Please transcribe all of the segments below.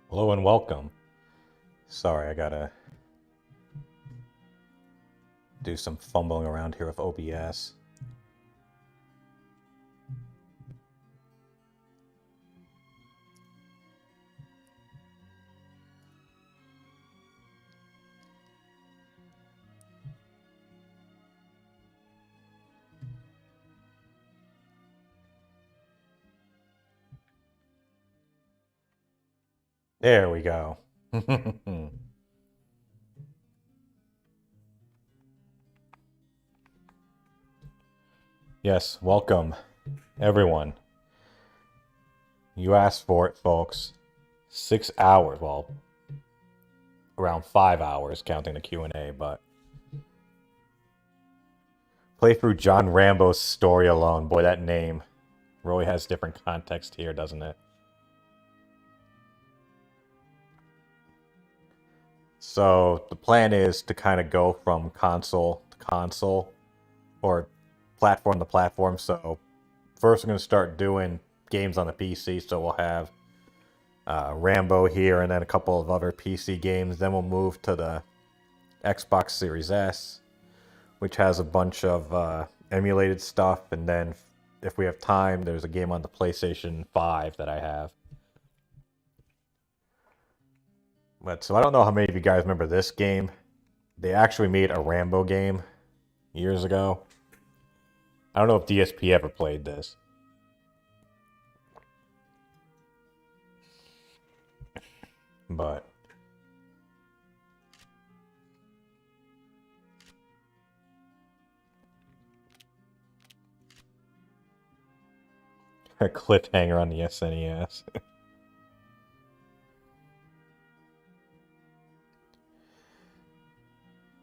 Hello and welcome. Sorry, I gotta do some fumbling around here with OBS. There we go. Yes, welcome, everyone. You asked for it, folks. 6 hours, well, around 5 hours, counting the Q&A, but... Play through John Rambo's story alone. Boy, that name really has different context here, doesn't it? So, the plan is to kind of go from console to console, or platform to platform. So first we're going to start doing games on the PC. So we'll have Rambo here and then a couple of other PC games. Then we'll move to the Xbox Series S, which has a bunch of emulated stuff. And then if we have time, there's a game on the PlayStation 5 that I have. But so I don't know how many of you guys remember this game. They actually made a Rambo game years ago. I don't know if DSP ever played this. But a cliffhanger on the SNES.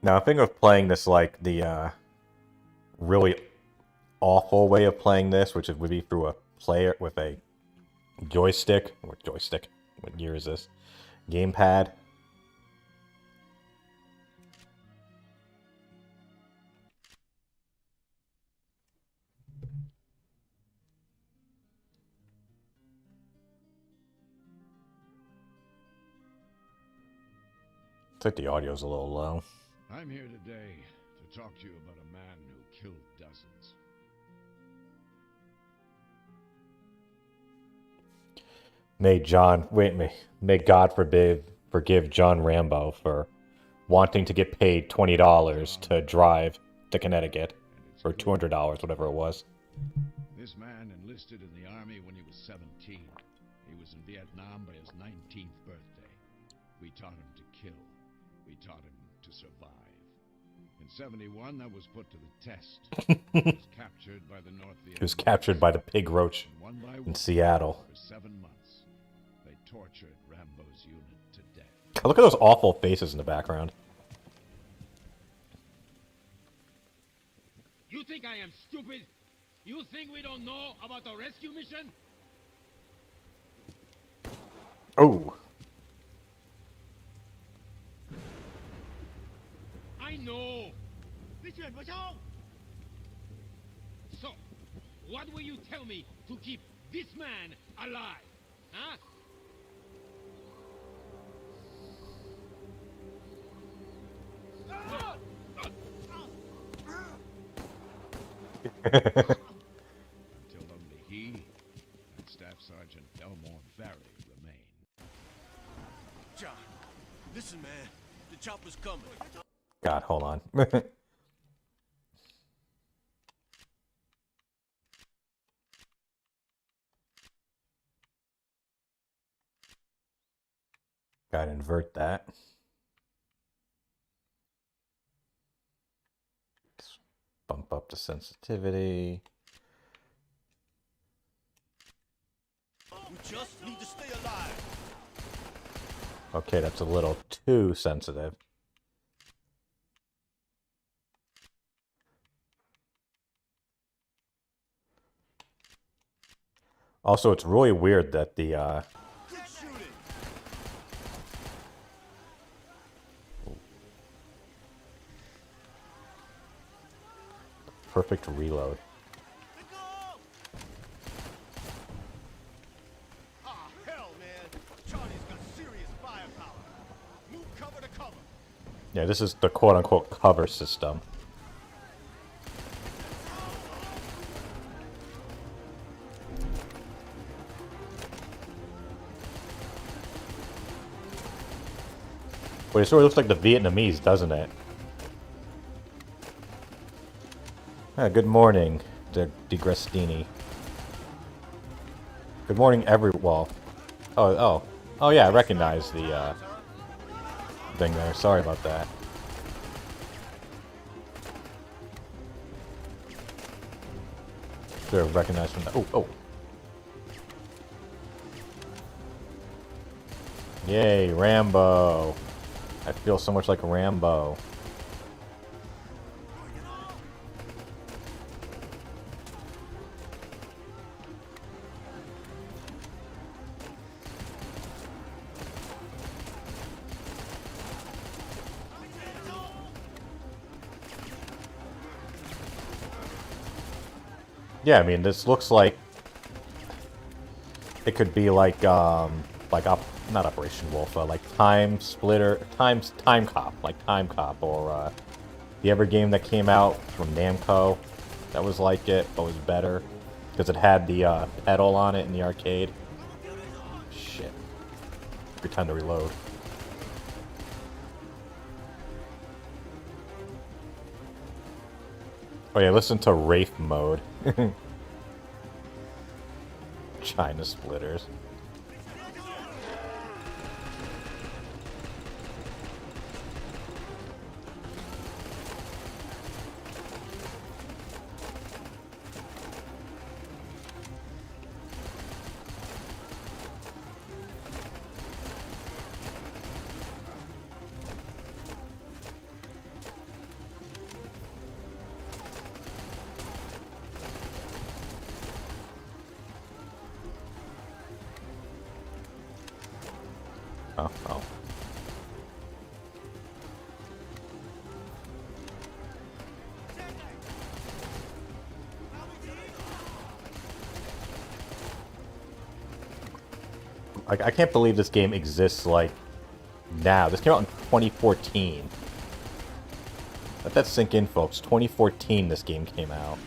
Now, I think of playing this like the really awful way of playing this, which would be through a player with a joystick. Or joystick. What year is this? Gamepad. It's like the audio's a little low. I'm here today to talk to you about a man who killed dozens. May God forgive John Rambo for wanting to get paid $20 to drive to Connecticut, or $200, whatever it was. This man enlisted in the army when he was 17. He was in Vietnam by his 19th birthday. We taught him to kill. We taught him to survive. In 71, that was put to the test. He was captured by the North Vietnamese. He was captured by the pig roach in Seattle. For 7 months, they tortured Rambo's unit to death. Look at those awful faces in the background. You think I am stupid? You think we don't know about the rescue mission? Oh. I know. So, what will you tell me to keep this man alive? Huh? Until only he and Staff Sergeant Elmore Barry remain. John, listen, man. The chopper's coming. God, hold on. Gotta invert that. Just bump up the sensitivity. We just need to stay alive. Okay, that's a little too sensitive. Also, it's really weird that the Keep shooting. perfect reload. Let go! Ah, hell, man. Charlie's got serious Yeah, this is the quote-unquote cover system. But it sort of looks like the Vietnamese, doesn't it? Good morning, DeGrestini. Good morning, everyone. Oh yeah, I recognize the thing there. Sorry about that. Should have recognized from that. Oh. Yay, Rambo. I feel so much like Rambo. Yeah, I mean, this looks like it could be like not Operation Wolf, like Time Cop, like Time Cop, or the other game that came out from Namco that was like it, but was better because it had the pedal on it in the arcade. Shit! Every time to reload. Oh yeah, listen to Wraith mode. China splitters. Oh. I can't believe this game exists, like, now. This came out in 2014. Let that sink in, folks. 2014 this game came out.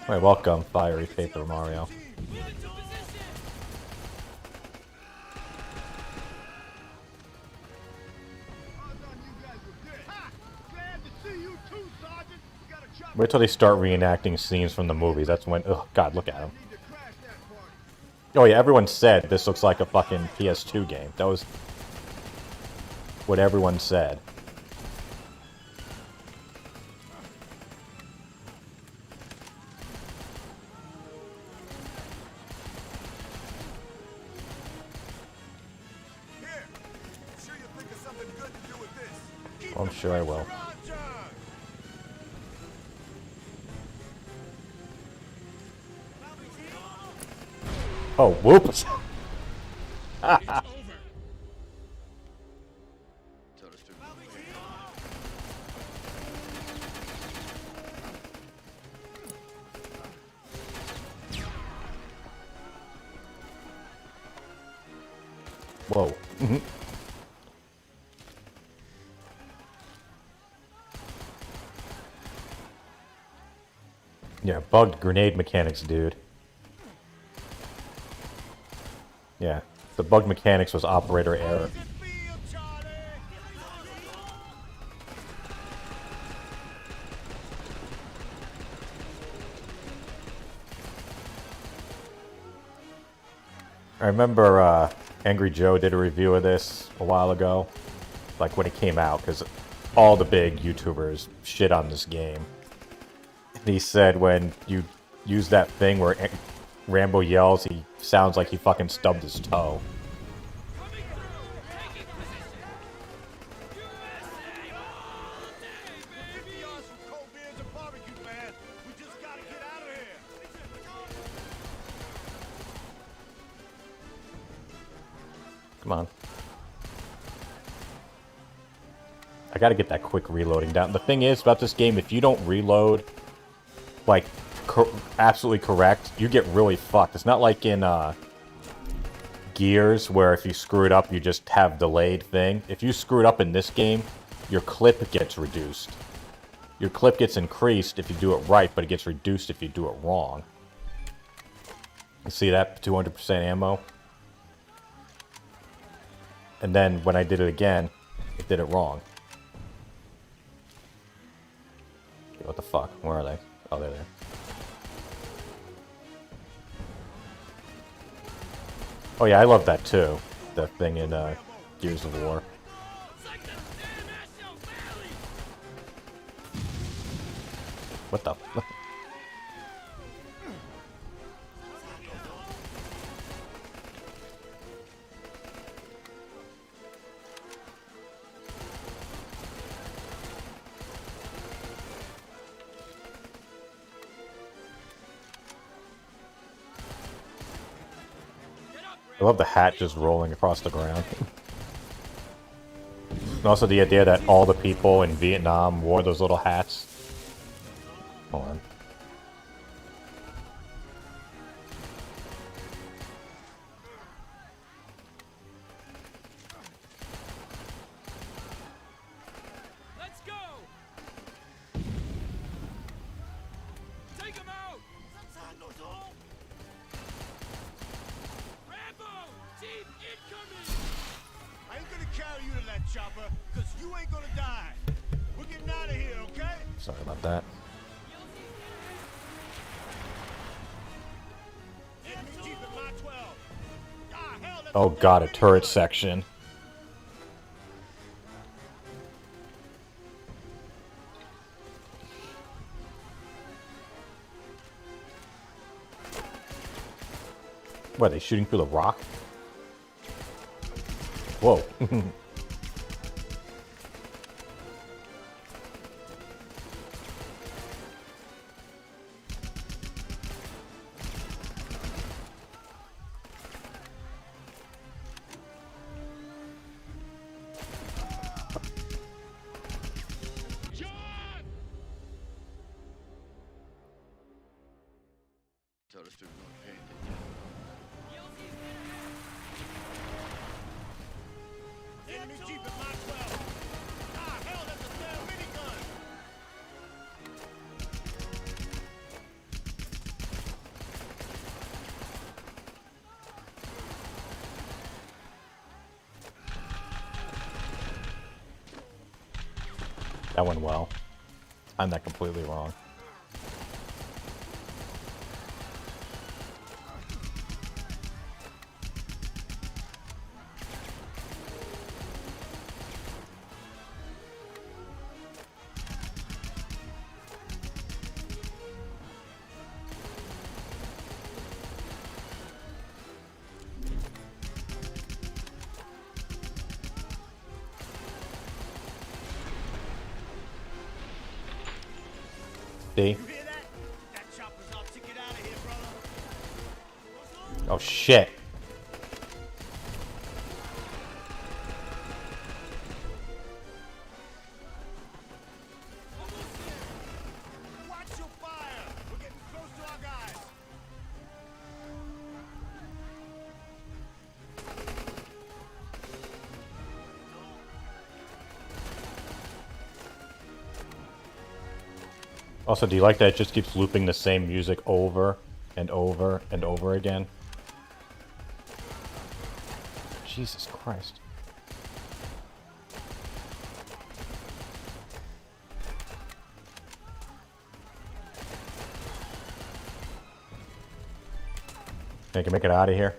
Alright, welcome, Fiery Paper Mario. Wait till they start reenacting scenes from the movies. That's when... Oh, God, look at them. Oh, yeah, everyone said this looks like a fucking PS2 game. That was what everyone said. Well, I'm sure I will. Oh, whoops! Whoa. Yeah, bugged grenade mechanics, dude. Yeah, the bug mechanics was operator error. I remember Angry Joe did a review of this a while ago, like when it came out, because all the big YouTubers shit on this game. And he said when you use that thing where Rambo yells, he sounds like he fucking stubbed his toe. Come on. I gotta get that quick reloading down. The thing is about this game, if you don't reload, like, absolutely correct, you get really fucked. It's not like in gears where if you screw it up, you just have delayed thing. If you screw it up in this game, your clip gets reduced. Your clip gets increased if you do it right, but it gets reduced if you do it wrong. You see that? 200% ammo. And then when I did it again, it did it wrong. What the fuck? Where are they? Oh, they're there. Oh yeah, I love that too. The thing in Gears of War. What the? I love the hat just rolling across the ground. And also the idea that all the people in Vietnam wore those little hats. Hold on. Let's go! Take him out! Rambo! Jeep incoming! I ain't gonna carry you to that chopper, cause you ain't gonna die. We're getting out of here, okay? Sorry about that. Enemy Jeep at my 12. Ah, hell, that's Oh god, a turret section. What, are they shooting through the rock? Whoa. Enemy Jeep at my 12. Ah, hell, that's a spare minigun. That went well. I'm not completely wrong. See? You hear that? That chopper's our ticket out of here, brother. Oh shit. Watch your fire. We're getting close to our guys. Also, do you like that it just keeps looping the same music over and over and over again? Jesus Christ. I can make it out of here.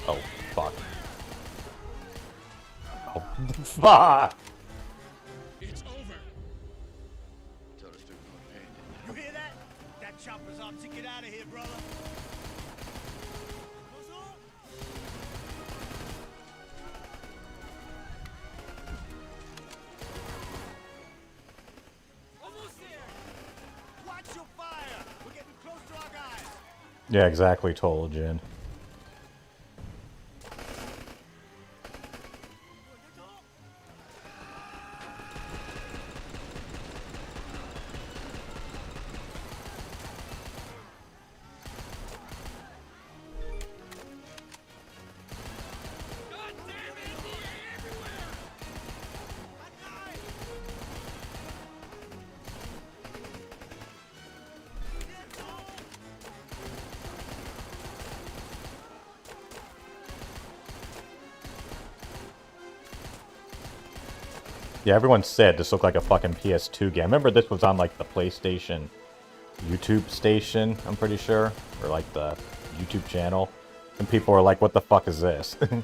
Oh, fuck. Oh, fuck! It's over! You hear that? That chopper's our ticket out of here, brother. Almost there! Watch your fire. We're getting close to our guys. Yeah, exactly, total Jin. Yeah, everyone said this looked like a fucking PS2 game. I remember this was on like the PlayStation YouTube station, I'm pretty sure. Or like the YouTube channel. And people were like, what the fuck is this? Reloading!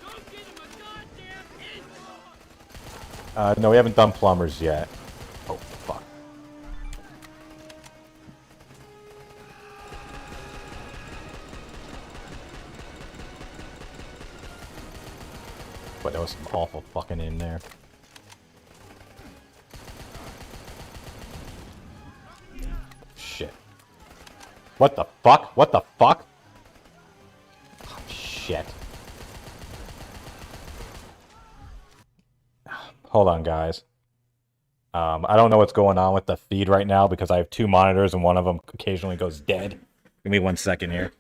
Don't give him a goddamn hint! No, we haven't done Plumbers yet. Oh, fuck. But there was some awful fucking in there. Shit. What the fuck? What the fuck? Oh, shit. Hold on, guys. I don't know what's going on with the feed right now because I have two monitors and one of them occasionally goes dead. Give me 1 second here.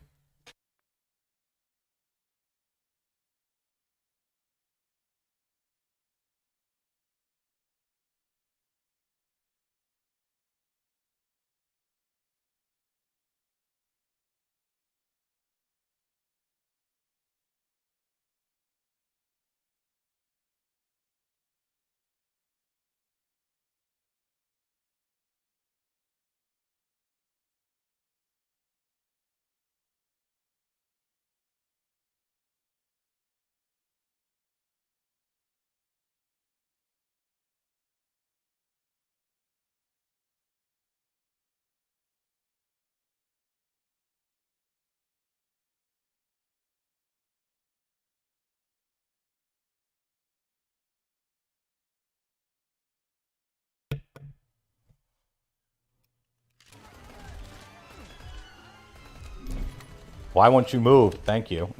Why won't you move? Thank you.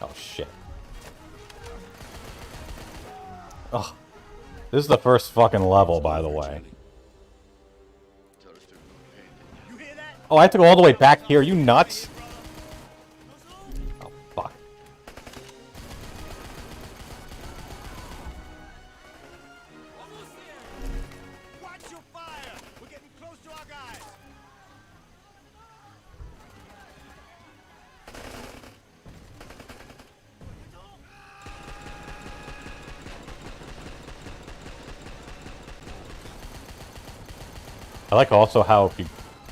Oh, shit. Ugh. This is the first fucking level, by the way. Oh, I have to go all the way back here. You nuts? Oh, fuck. Watch your fire! We're getting close to our guys! I like also how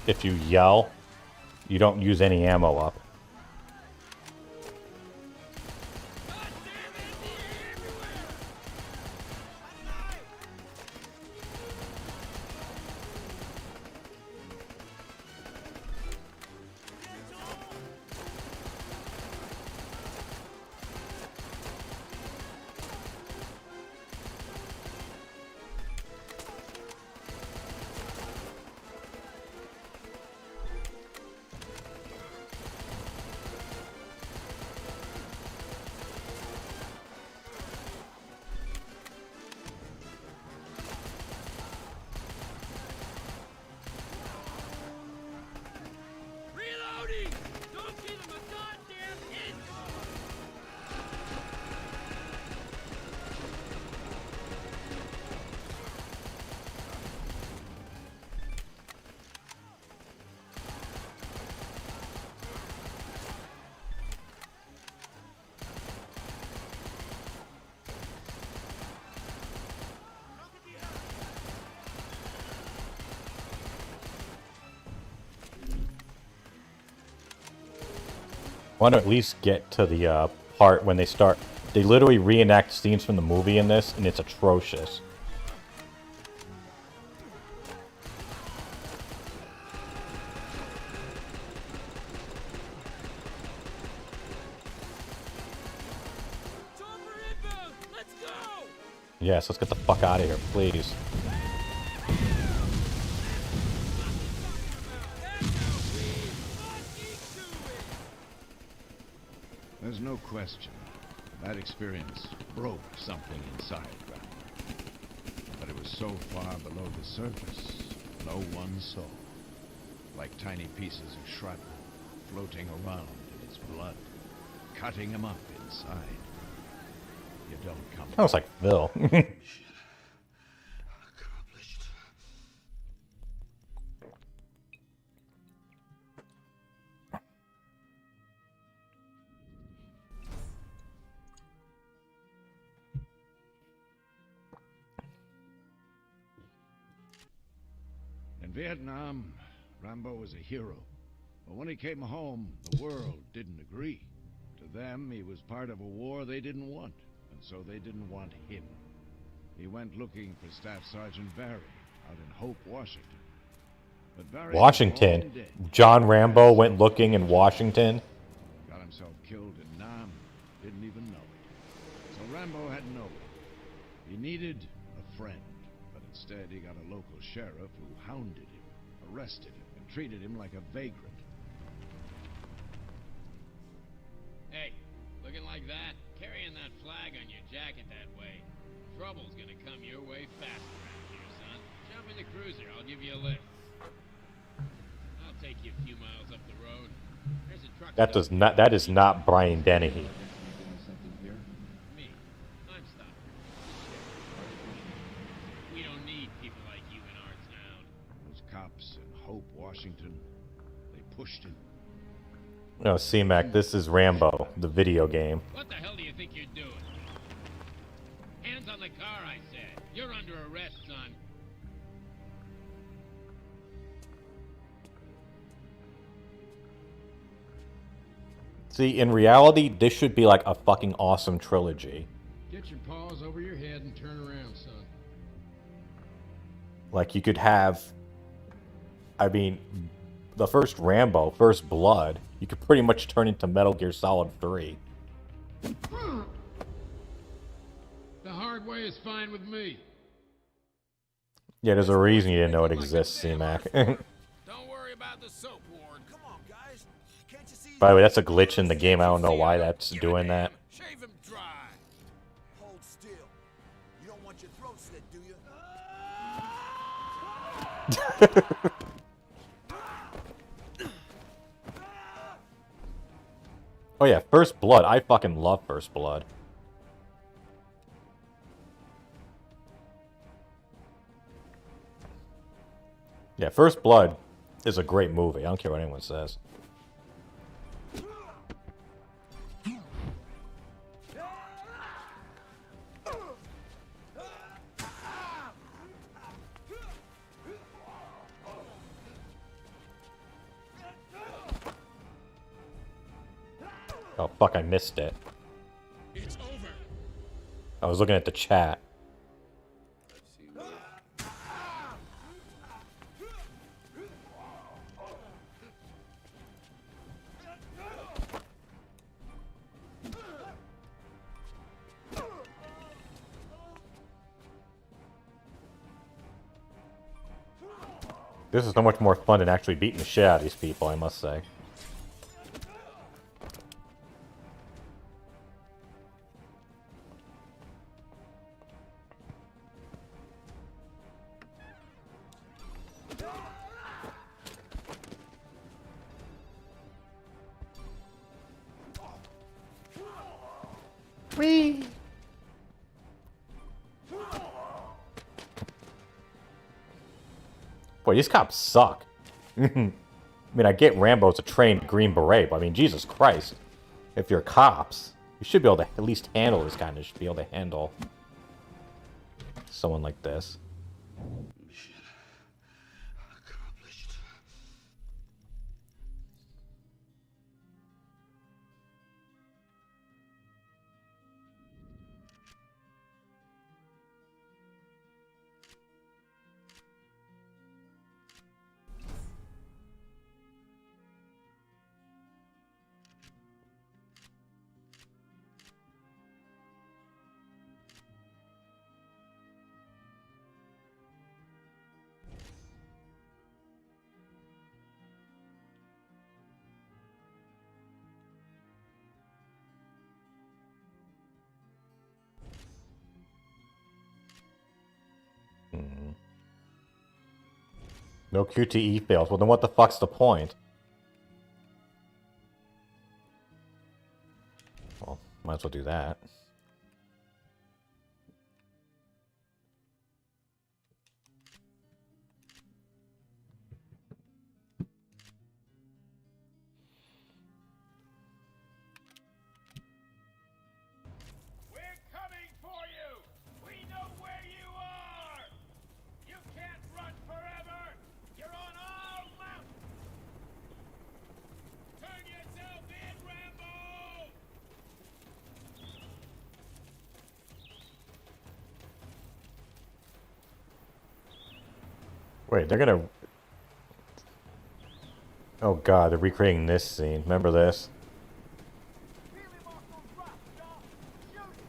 if you yell, you don't use any ammo up. Reloading! Don't give him a goddamn hint! Want to at least get to the part when they start. They literally reenact scenes from the movie in this, and it's atrocious. Chopper inbound! Let's go! Yes, let's get the fuck out of here, please. There's no question. That experience broke something inside Rambo. But it was so far below the surface, no one saw. Like tiny pieces of shrapnel floating around in his blood, cutting him up inside. You don't come. That was like Phil. In Vietnam, Rambo was a hero. But when he came home, the world didn't agree. To them, he was part of a war they didn't want, and so they didn't want him. He went looking for Staff Sergeant Barry out in Hope, Washington. But Barry was long Washington. dead. John Rambo went looking in Washington. Got himself killed in Nam, didn't even know it. So Rambo had no one. He needed a friend, but instead he got a local sheriff who hounded him, arrested him, and treated him like a vagrant. Hey, looking like that? Carrying that flag on your jacket that way. Trouble's gonna come your way fast around here, son. Jump in the cruiser, I'll give you a lift. I'll take you a few miles up the road. There's a truck. That is not Brian Dennehy. Me. I'm stopping. We don't need people like you in our town. Those cops in Hope, Washington, they pushed him. No, C-Mac, this is Rambo, the video game. What the hell do you think you're doing? Hands on the car, I said. You're under arrest, son. See, in reality, this should be like a fucking awesome trilogy. Get your paws over your head and turn around, son. Like, you could have... I mean, the first Rambo, First Blood, you could pretty much turn into Metal Gear Solid 3. The hard way is fine with me. Yeah, there's a reason you didn't know it exists, C-Mac. Don't worry about the soap ward. Come on, guys. Can't you see? By the way, that's a glitch in the game. I don't know why that's doing that. Shave him dry. Hold still. You don't want your throat slit, do you? Oh yeah, First Blood. I fucking love First Blood. Yeah, First Blood is a great movie. I don't care what anyone says. Oh, fuck, I missed it. It's over. I was looking at the chat. This is so much more fun than actually beating the shit out of these people, I must say. Whee! Boy, these cops suck. I mean, I get Rambo's a trained Green Beret, but I mean, Jesus Christ. If you're cops, you should be able to at least handle this kind of, should be able to handle someone like this. Mission accomplished. No QTE fails. Well, then what the fuck's the point? Well, might as well do that. We're coming for you! We know where you are! You can't run forever! You're Wait, they're gonna... Oh god, they're recreating this scene. Remember this? Really mark those rocks, y'all. Shoot it.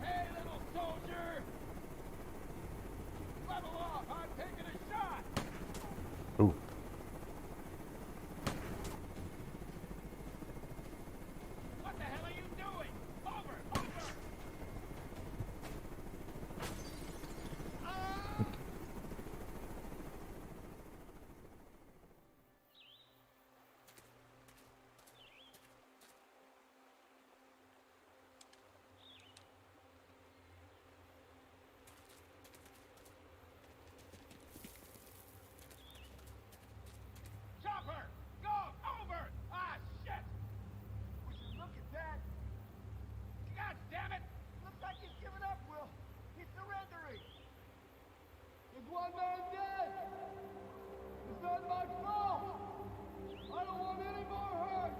Hey, little soldier! Level off! I'm taking a shot! Ooh. What the hell are you doing? Over! Over! Chopper! Go! Over! Ah, shit! Would you look at that? God damn it! Looks like he's giving up, Will. He's surrendering. There's one man dead. It's not my fault. I don't want any more hurt.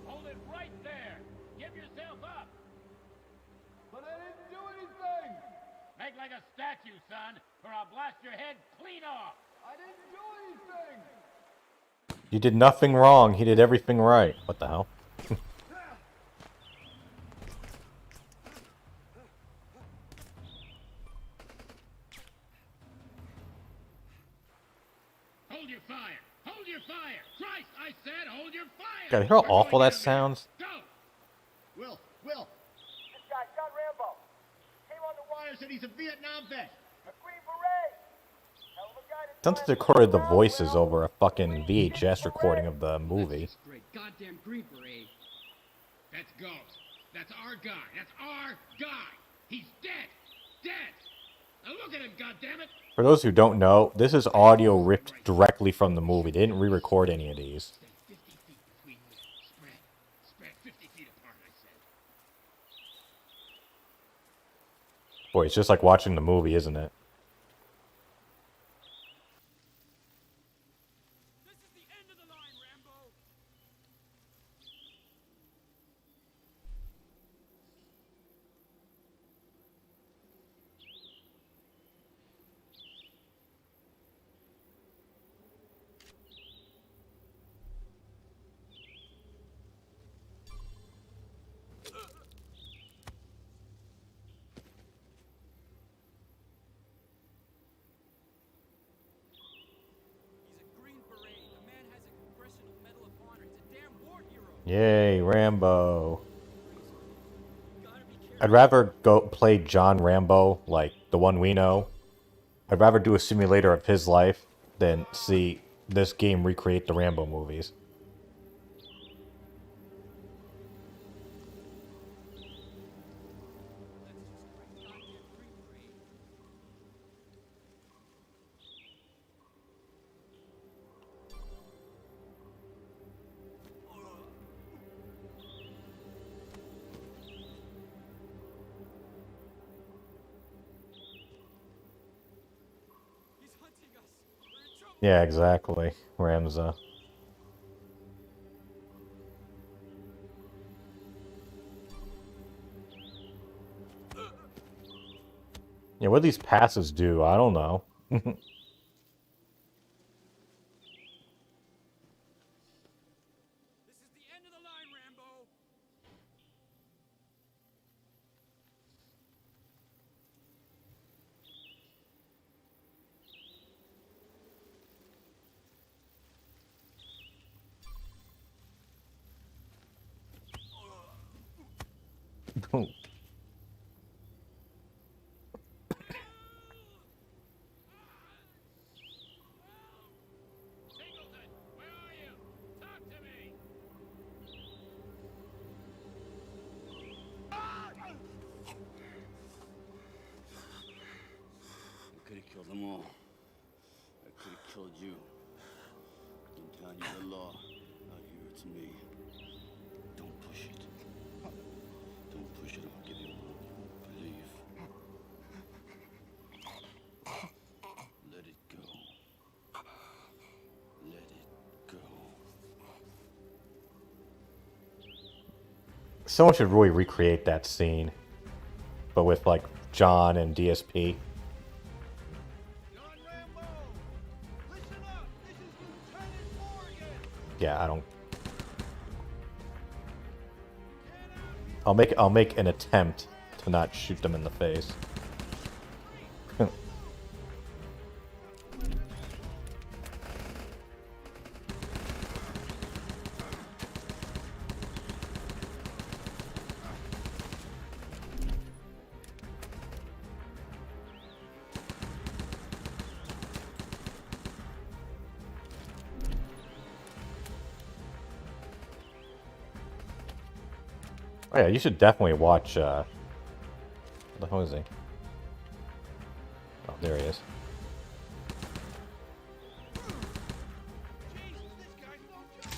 Hold it right there! Give yourself up! But I didn't do anything. Make like a statue, son, or I'll blast your head clean off! I didn't do anything. You did nothing wrong. He did everything right. What the hell? Hold your fire! Hold your fire! Christ, I said hold your fire! God, you hear how We're awful going that down sounds? there. Go! Will! This guy, John Rambo. Came on the wire. Wire said he's a Vietnam vet. A Green Beret. Hell of a guy to Sounds like they recorded the voices over a fucking VHS recording of the movie. Great goddamn Green Beret. That's Ghost. That's our guy. That's our guy. He's dead. Dead. Now look at him, goddammit. For those who don't know, this is audio ripped directly from the movie. They didn't re-record any of these. Stay 50 feet between you. Spread. Spread 50 feet apart, I said. Boy, it's just like watching the movie, isn't it? This is the end of the line, Rambo. He's a Green Beret. The man has a Congressional Medal of Honor. He's a damn war hero. Yay, Rambo. Gotta be careful. I'd rather go play John Rambo, like the one we know. I'd rather do a simulator of his life than see this game recreate the Rambo movies. Goddamn Green Beret. He's hunting us. We're in trouble. Yeah, exactly, Ramza. Yeah, what do these passes do? I don't know. This is the end of the line, Rambo. Singleton, where are you? Talk to me. I could have killed them all. I could have killed you. In town, you're the law. Out here, it's me. Don't push it. Someone should really recreate that scene, but with like John and DSP. John Rambo! Listen up! This is Lieutenant Morgan! Yeah, I don't. Get out here! I'll make an attempt to not shoot them in the face. Oh yeah, you should definitely watch, what the hell is he? Oh, there he is. Jesus, this guy's no joke!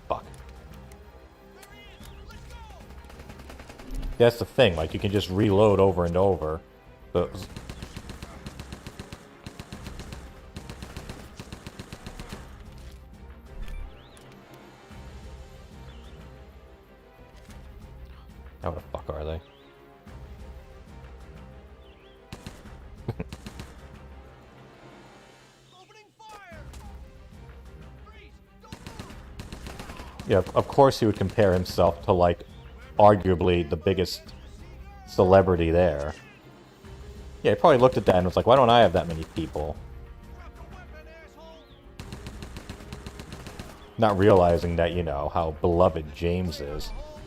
Fuck. There he is! Let's go! That's the thing, like, you can just reload over and over. So, how the fuck are they? Opening fire! Freeze! Don't move! Yeah, of course he would compare himself to, like, arguably the biggest celebrity there. Yeah, he probably looked at that and was like, why don't I have that many people? Drop the weapon, asshole! Not realizing that, you know, how beloved James is. A whole lot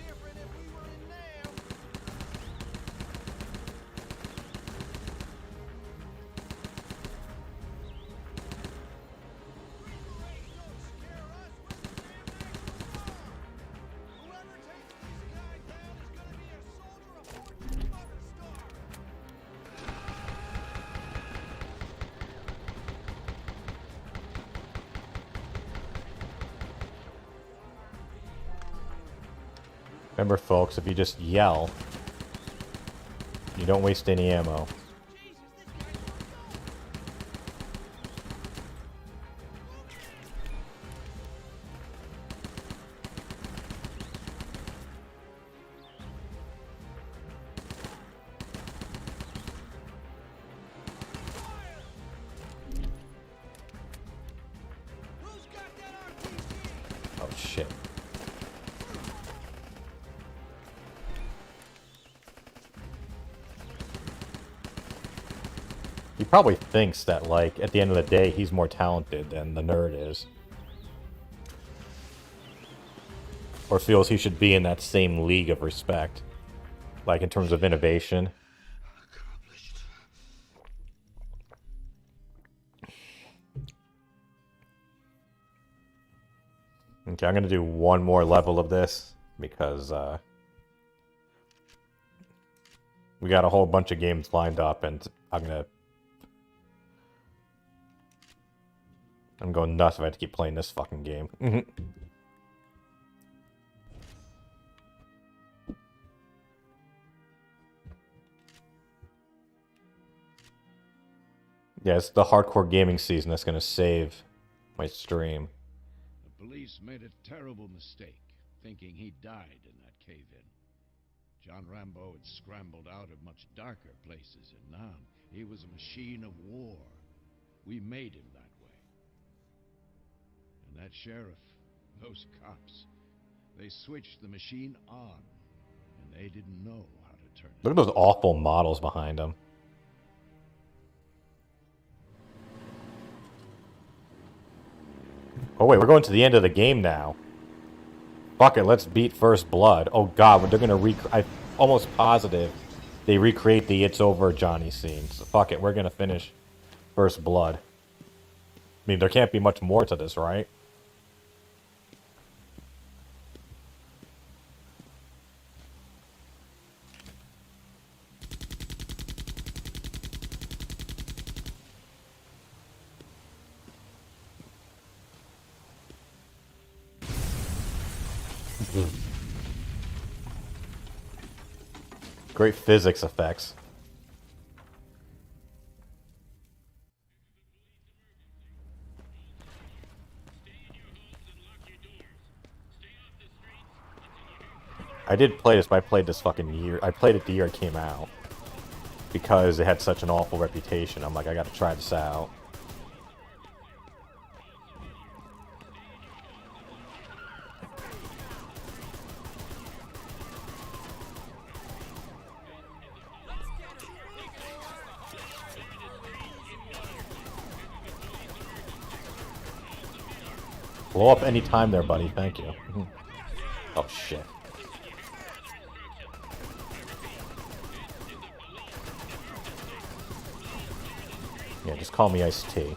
different if we were in there. Great don't scare us. We're the damn next star. Whoever takes this guy down is gonna be a soldier of fortune mother star. Remember, folks, if you just yell, you don't waste any ammo. Jesus, this guy's no joke. Who's got that RPG? Oh, shit. He probably thinks that, like, at the end of the day, he's more talented than the nerd is. Or feels he should be in that same league of respect. Like, in terms of innovation. Accomplished. Okay, I'm gonna do one more level of this, because, we got a whole bunch of games lined up, and I'm going nuts if I have to keep playing this fucking game. Yeah, it's the hardcore gaming season that's gonna save my stream. The police made a terrible mistake, thinking he died in that cave-in. John Rambo had scrambled out of much darker places in Nam. He was a machine of war. We made him that way. And that sheriff, those cops, they switched the machine on, and they didn't know how to turn it Look at those awful models behind him. Oh wait, we're going to the end of the game now. Fuck it, let's beat First Blood. Oh god, they're gonna I'm almost positive they recreate the It's Over Johnny scene. So fuck it, we're gonna finish First Blood. I mean, there can't be much more to this, right? Great physics effects. I did play this, but I played this fucking year. I played it the year it came out. Because it had such an awful reputation. I'm like, I gotta try this out. Blow up any time there, buddy. Thank you. Oh, shit. Yeah, just call me Iced Tea.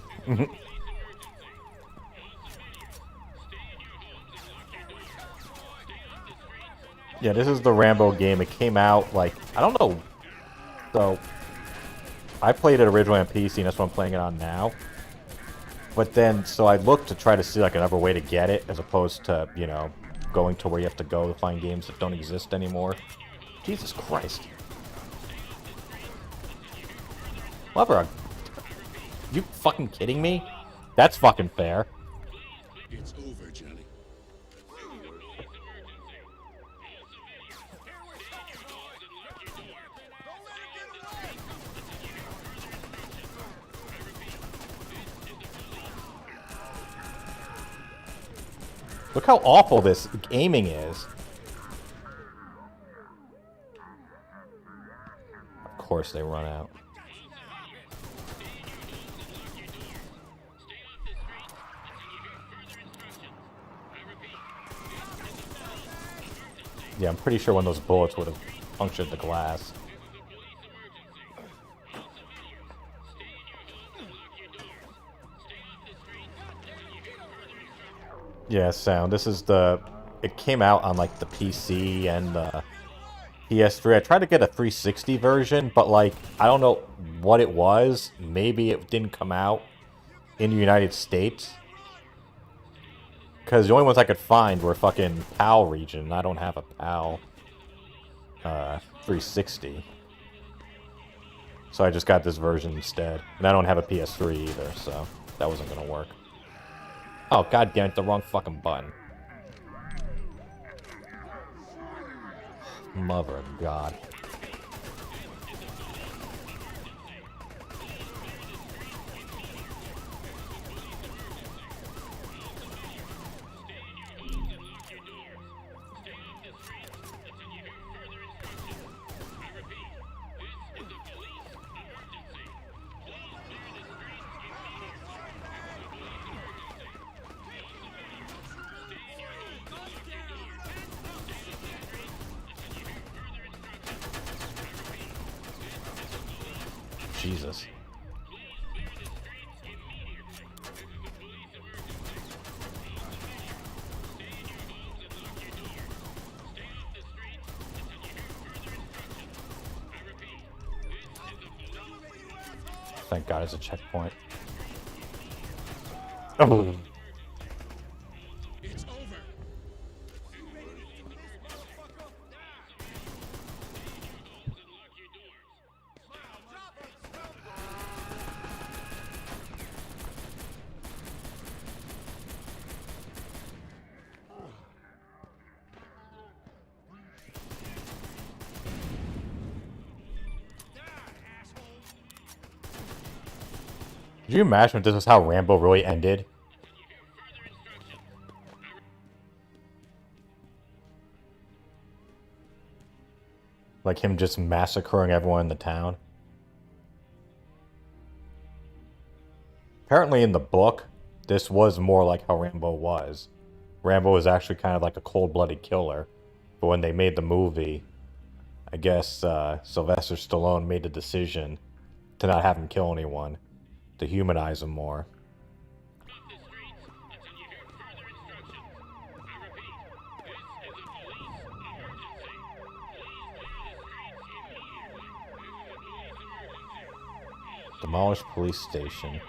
Yeah, this is the Rambo game. It came out, like, I don't know. So, I played it originally on PC, and that's what I'm playing it on now. But then, so I looked to try to see, like, another way to get it, as opposed to, you know, going to where you have to go to find games that don't exist anymore. Jesus Christ. Lover, you fucking kidding me? That's fucking fair. It's over, Johnny. Look how awful this aiming is. Of course they run out. Yeah, I'm pretty sure one of those bullets would have punctured the glass. Yeah, sound. This is the... It came out on, like, the PC and the PS3. I tried to get a 360 version, but, like, I don't know what it was. Maybe it didn't come out in the United States. Because the only ones I could find were fucking PAL region, and I don't have a PAL 360. So I just got this version instead. And I don't have a PS3 either, so that wasn't going to work. Oh, god damn it, the wrong fucking button. Mother of God. Jesus. Thank God it's a checkpoint. Oh. It's over. Could you imagine if this is how Rambo really ended? Like him just massacring everyone in the town? Apparently in the book, this was more like how Rambo was. Rambo was actually kind of like a cold-blooded killer. But when they made the movie, I guess Sylvester Stallone made the decision to not have him kill anyone. To humanize him more. Demolished police station.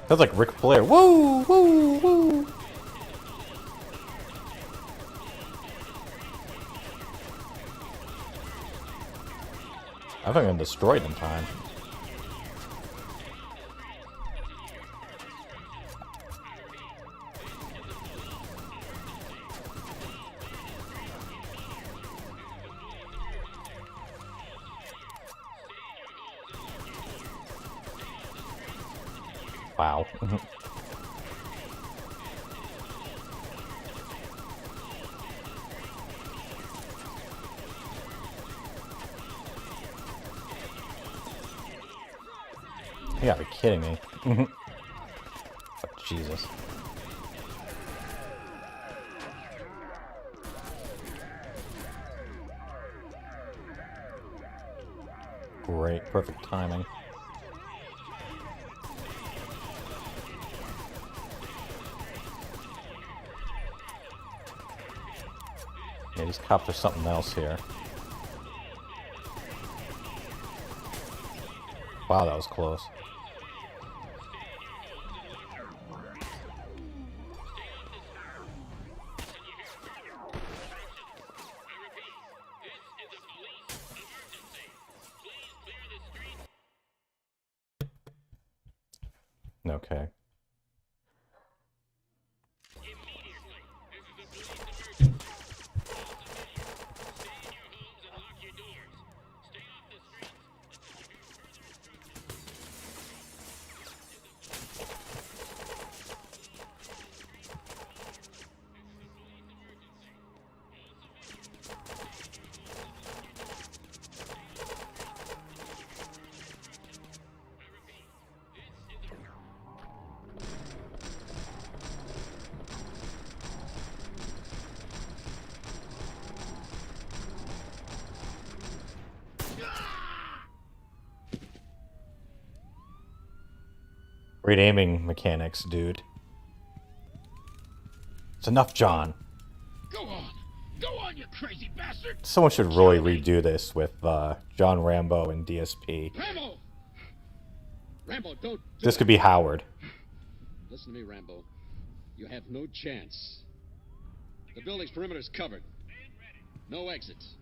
That's like Ric Flair. Woo! Woo! Woo! I think I'm destroyed in time. Wow. You gotta be kidding me. Oh, Jesus. Great, perfect timing. Yeah, these cops are something else here. Wow, that was close. Okay. Great aiming mechanics, dude. It's enough, John. Go on! Go on, you crazy bastard! Someone should really redo this with John Rambo and DSP. Rambo! Rambo, don't do This it. could be Howard. Listen to me, Rambo. You have no chance. The building's perimeter's covered. No exits.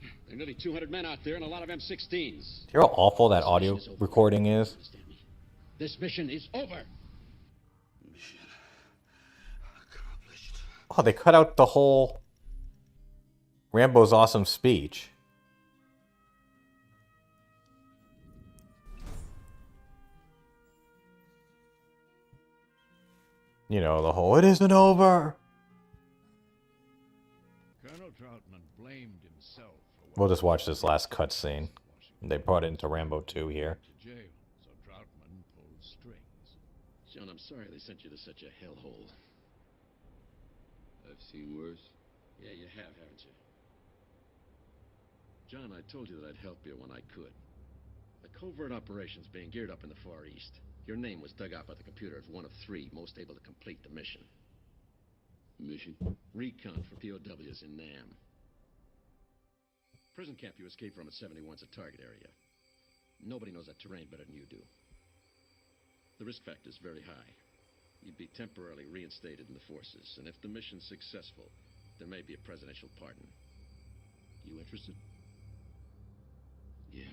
There are nearly 200 men out there and a lot of M16s. Do you hear how awful that audio recording is? Understand me? This mission is over. Mission accomplished. Oh, they cut out the whole Rambo's awesome speech. You know, the whole, it isn't over. Colonel Troutman blamed himself for what We'll just watch this last cutscene. They brought it into Rambo 2 here. to jail, so Troutman pulled strings. John, I'm sorry they sent you to such a hellhole. I've seen worse. Yeah, you have, haven't you? John, I told you that I'd help you when I could. The covert operation's being geared up in the Far East. Your name was dug out by the computer as one of 3 most able to complete the mission. Mission? Recon for POWs in Nam. Prison camp you escaped from at 71's a target area. Nobody knows that terrain better than you do. The risk factor is very high. You'd be temporarily reinstated in the forces, and if the mission's successful, there may be a presidential pardon. You interested? Yeah.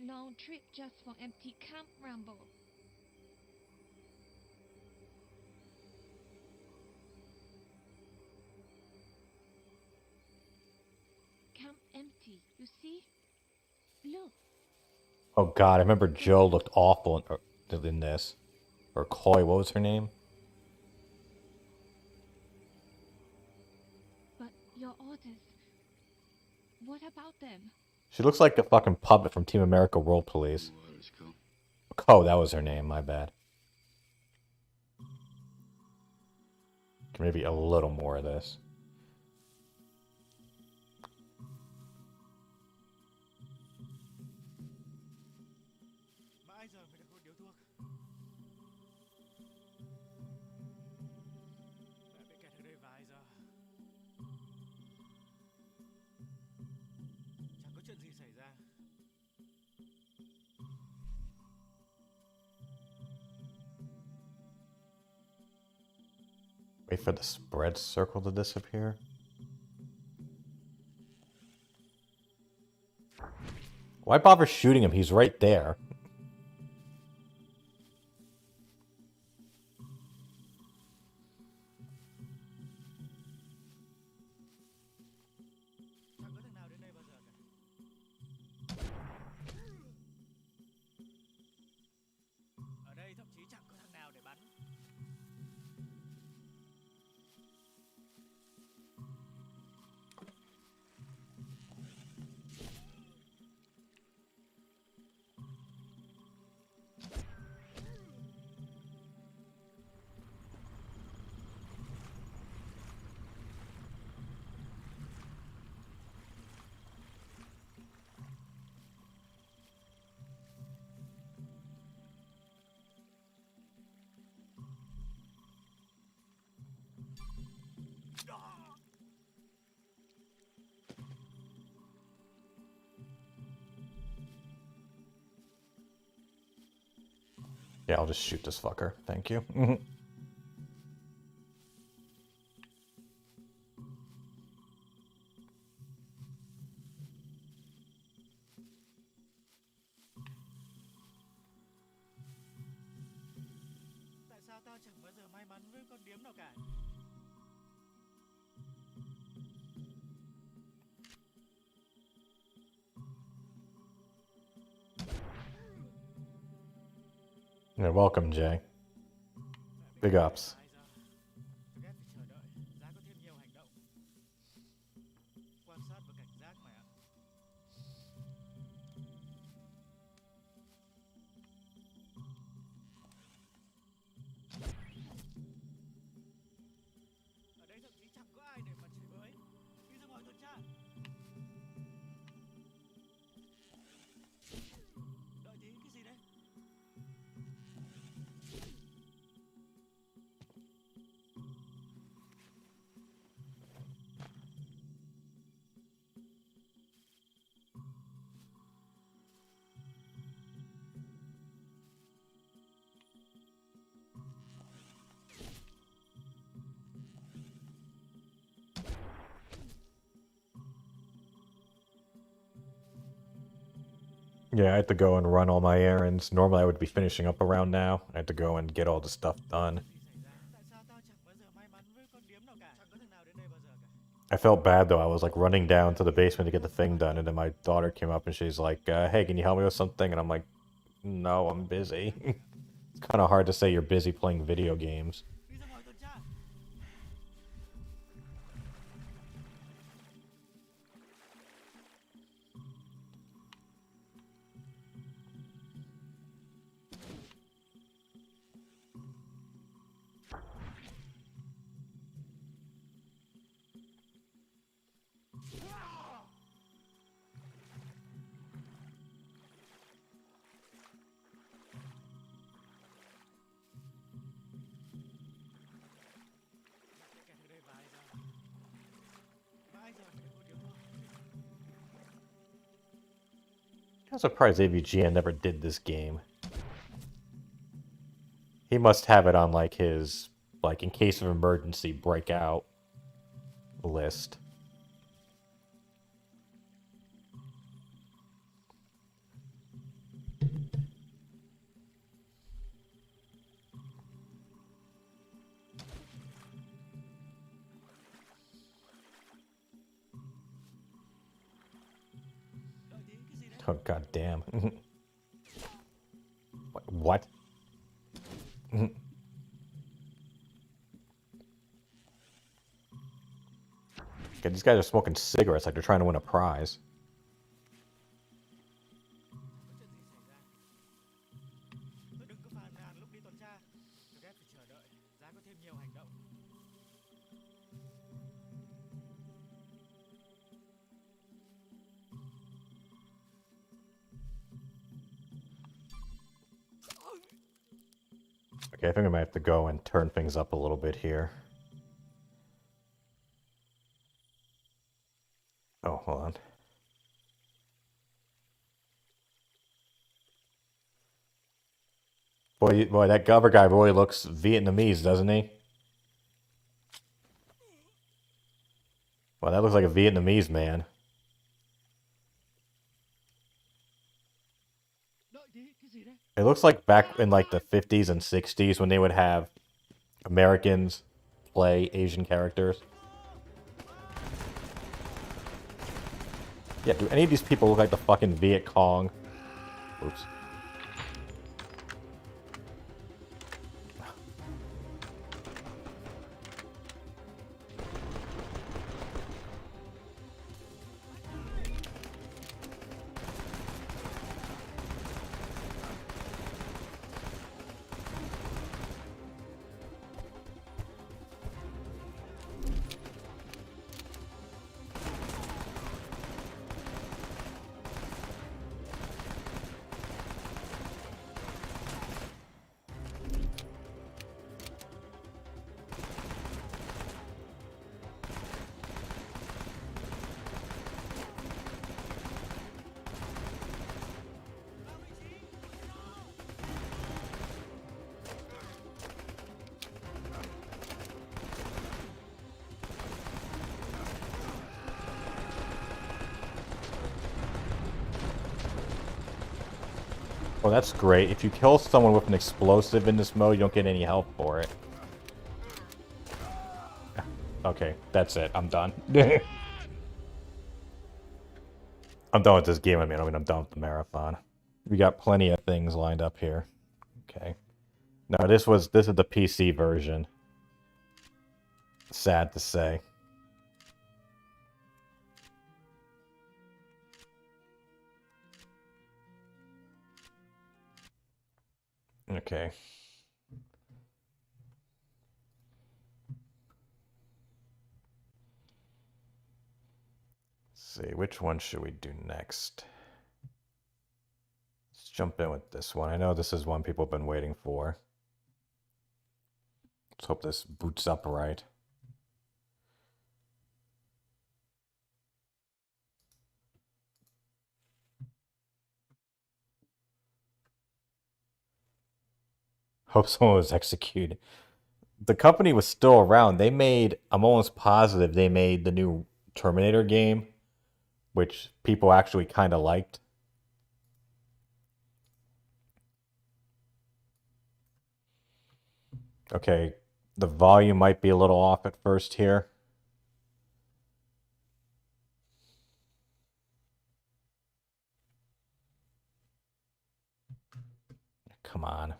Long trip just for empty camp, Rambo. Camp empty, you see? Look. Oh god, I remember Joe looked awful in this. Or Coy, what was her name? But your orders. What about them? She looks like a fucking puppet from Team America World Police. Waters, Cole. Oh, that was her name, my bad. Maybe a little more of this. Mãi giờ phải được hút điếu thuốc. Đã bị kẹt ở đây vài giờ. Wait for the spread circle to disappear. Why bother shooting him? He's right there. Chẳng có thằng nào đến đây bao giờ cả. Ở đây thậm chí chẳng có thằng nào để bắn. Yeah, I'll just shoot this fucker. Thank you. Tại sao tao chẳng bao giờ may mắn với con điếm nào cả? Yeah, welcome, Jay. Big ups. Tôi ghét phải chờ đợi, giá có thêm nhiều hành động. Quan sát và cảnh giác mày ạ. Ở đây thậm chí chẳng có ai để mà chửi bới. Đi ra ngoài tuần tra. Đợi tí, cái gì đấy? Yeah, I had to go and run all my errands. Normally I would be finishing up around now. I had to go and get all the stuff done. Tại sao tao chẳng bao giờ may mắn với con điếm nào cả? Chẳng có thằng nào đến đây bao giờ cả. I felt bad though. I was like running down to the basement to get the thing done, and then my daughter came up and she's like, "Hey, can you help me with something?" And I'm like, "No, I'm busy." It's kind of hard to say you're busy playing video games. Đi ra ngoài tuần tra. Kẹt ở đây vài giờ. Vài giờ mới đến một điếm thôi. I'm surprised AVGN never did this game. He must have it on like his in case of emergency breakout list. Đợi tí, cái gì đấy? Oh god damn. What? God, these guys are smoking cigarettes like they're trying to win a prize. Có chuyện gì xảy ra? Tôi đừng có phàn nàn lúc đi tuần tra. Tôi ghét phải chờ đợi, giá có thêm nhiều hành động. Okay, I think I might have to go and turn things up a little bit here. Oh, hold on. Boy, that cover guy really looks Vietnamese, doesn't he? Well, that looks like a Vietnamese man. It looks like back in like the 50s and 60s when they would have Americans play Asian characters. Yeah, do any of these people look like the fucking Viet Cong? Oops. Well, that's great. If you kill someone with an explosive in this mode, you don't get any health for it. Okay, that's it. I'm done. I'm done with this game. I mean, I'm done with the marathon. We got plenty of things lined up here. Okay. No, this is the PC version. Sad to say. Okay. Let's see, which one should we do next? Let's jump in with this one. I know this is one people have been waiting for. Let's hope this boots up right. Hope someone was executed. The company was still around. They made, I'm almost positive they made the new Terminator game, which people actually kind of liked. Okay, the volume might be a little off at first here. Come on.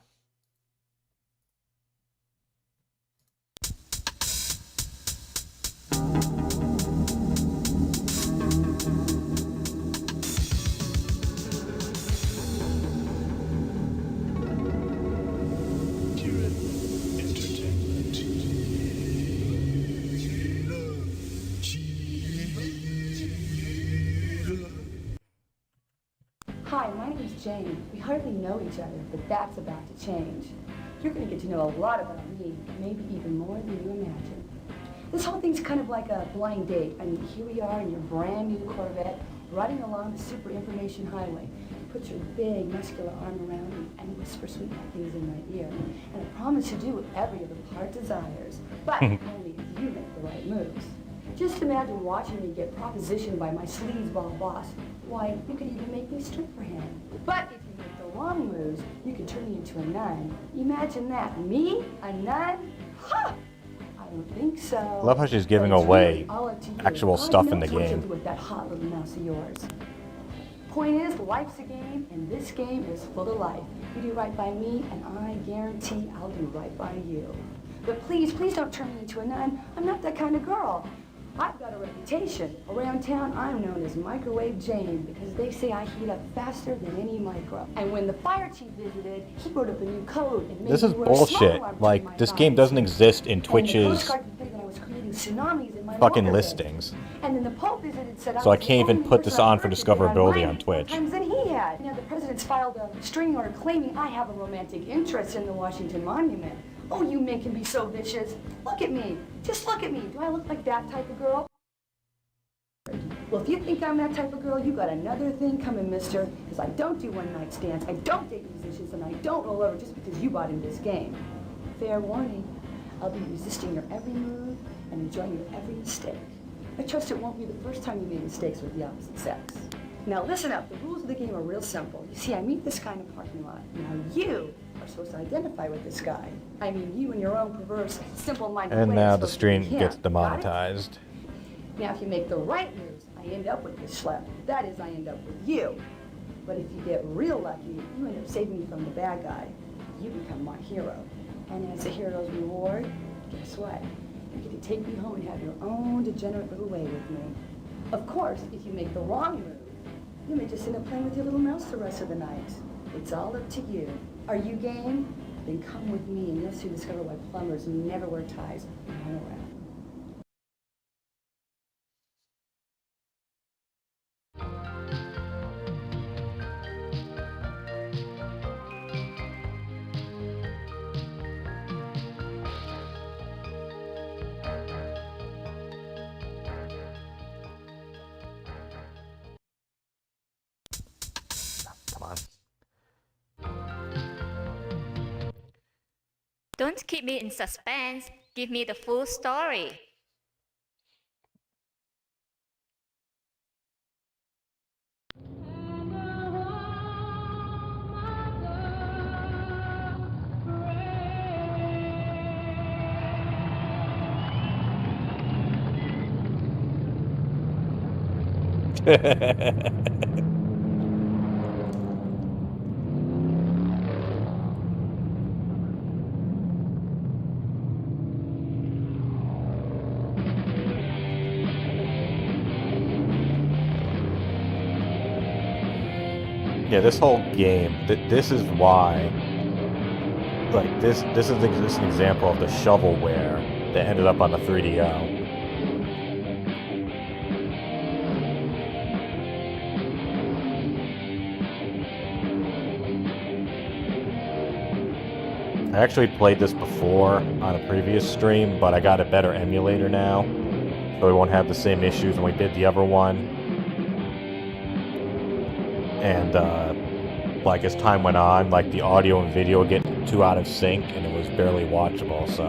Hi, my name is Jane. We hardly know each other, but that's about to change. You're going to get to know a lot about me, maybe even more than you imagine. This whole thing's kind of like a blind date. I mean, here we are in your brand new Corvette, riding along the super information highway. You put your big, muscular arm around me and whisper sweet things in my ear. And I promise to do what every other part desires, but only if you make the right moves. Just imagine watching me get propositioned by my sleazeball boss. Why, you could even make me strip for him. But if you make the wrong moves, you could turn me into a nun. Imagine that. Me? A nun? Ha! I don't think so. I love how she's giving away actual stuff in the game. With that hot little mouse of yours. Point is, life's a game, and this game is full of life. You do right by me, and I guarantee I'll do right by you. But please, please don't turn me into a nun. I'm not that kind of girl. I've got a reputation. Around town, I'm known as Microwave Jane because they say I heat up faster than any micro. And when the fire chief visited, he wrote up a new code and made This is bullshit. Like, this game doesn't exist in Twitch's fucking listings. And then the Pope visited and said So I can't even put this on for discoverability on Twitch. Times than he had. Now the president's filed a restraining order claiming I have a romantic interest in the Washington Monument. Oh, you men can be so vicious. Look at me. Just look at me. Do I look like that type of girl? Well, if you think I'm that type of girl, you got another thing coming, mister. Because I don't do one-night stands, I don't date musicians, and I don't roll over just because you bought in this game. Fair warning, I'll be resisting your every move and enjoying your every mistake. I trust it won't be the first time you made mistakes with the opposite sex. Now listen up, the rules of the game are real simple. You see, I meet this guy in a parking lot. Now you are supposed to identify with this guy. I mean, you in your own perverse, simple-minded way. And are now the supposed to be stream him. gets Got it? demonetized. Now, if you make the right moves, I end up with this schlep. That is, I end up with you. But if you get real lucky, you end up saving me from the bad guy. You become my hero. And as a hero's reward, guess what? You get to take me home and have your own degenerate little way with me. Of course, if you make the wrong move, you may just end up playing with your little mouse the rest of the night. It's all up to you. Are you game? Then come with me and you'll soon discover why plumbers never wear ties and run around. Come on. Don't keep me in suspense. Give me the full story. Yeah, this whole game, this is why, like, this is just an example of the shovelware that ended up on the 3DO. I actually played this before on a previous stream, but I got a better emulator now, so we won't have the same issues when we did the other one. And, like, as time went on, like, the audio and video would get too out of sync, and it was barely watchable, so...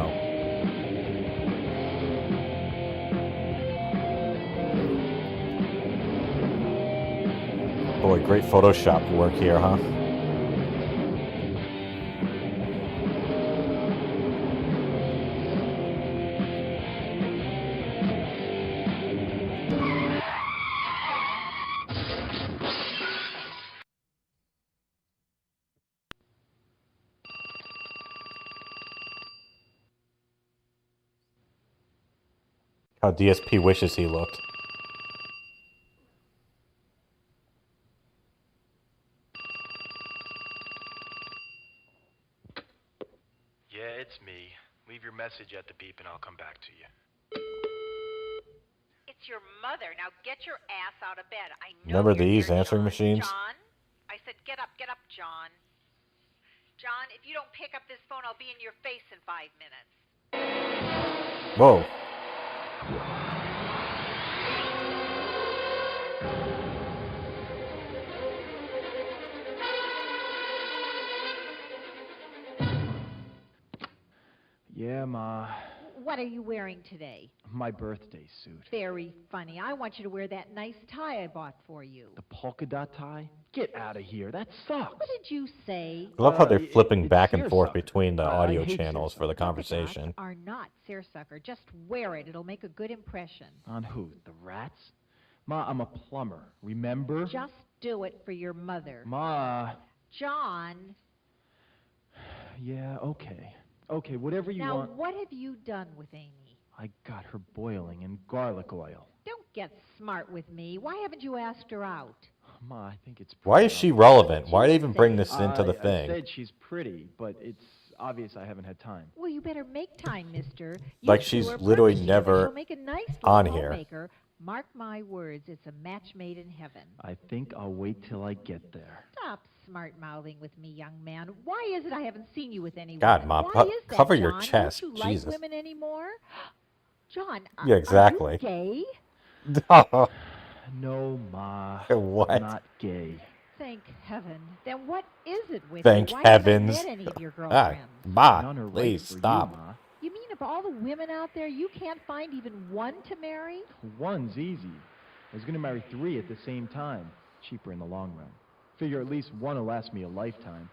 Boy, great Photoshop work here, huh? How DSP wishes he looked. Yeah, it's me. Leave your message at the beep and I'll come back to you. It's your mother. Now get your ass out of bed. I know Remember you're these here, answering John. machines? John? I said get up, John. John, if you don't pick up this phone, I'll be in your face in 5 minutes. Whoa. Yeah, Ma. What are you wearing today? My birthday suit. Very funny. I want you to wear that nice tie I bought for you. The polka dot tie? Get out of here. That sucks. What did you say? I love how they're flipping it's back and forth seersucker. between the audio I hate channels for the seersucker. conversation. Are not seersucker. Just wear it. It'll make a good impression. On who? The rats? Ma, I'm a plumber. Remember? Just do it for your mother. Ma. John. Yeah, okay. Okay, whatever you want. Now, what have you done with Amy? I got her boiling in garlic oil. Don't get smart with me. Why haven't you asked her out? Ma, I think it's pretty. Why is she relevant? Why did they even bring this into the I thing? said she's pretty, but it's obvious I haven't had time. Well, you better make time, mister. You Like, two she's are literally perfect. never She'll make a nice on little here. homemaker. Mark my words, it's a match made in heaven. I think I'll wait till I get there. Stop smart-mouthing with me, young man. Why is it I haven't seen you with anyone? God, Mom, Why is that, cover your John? chest. Don't you Jesus. like women anymore? John, Yeah, exactly. Are you gay? No, Ma. What? I'm not gay. Thank heaven. Then what is it with Thank you? Why heavens. haven't I met any of your Ah, girlfriends? Ma, None are right please for you, stop. Ma. You mean of all the women out there, you can't find even one to marry? One's easy. I was gonna marry 3 at the same time. Cheaper in the long run. Figure at least one will last me a lifetime.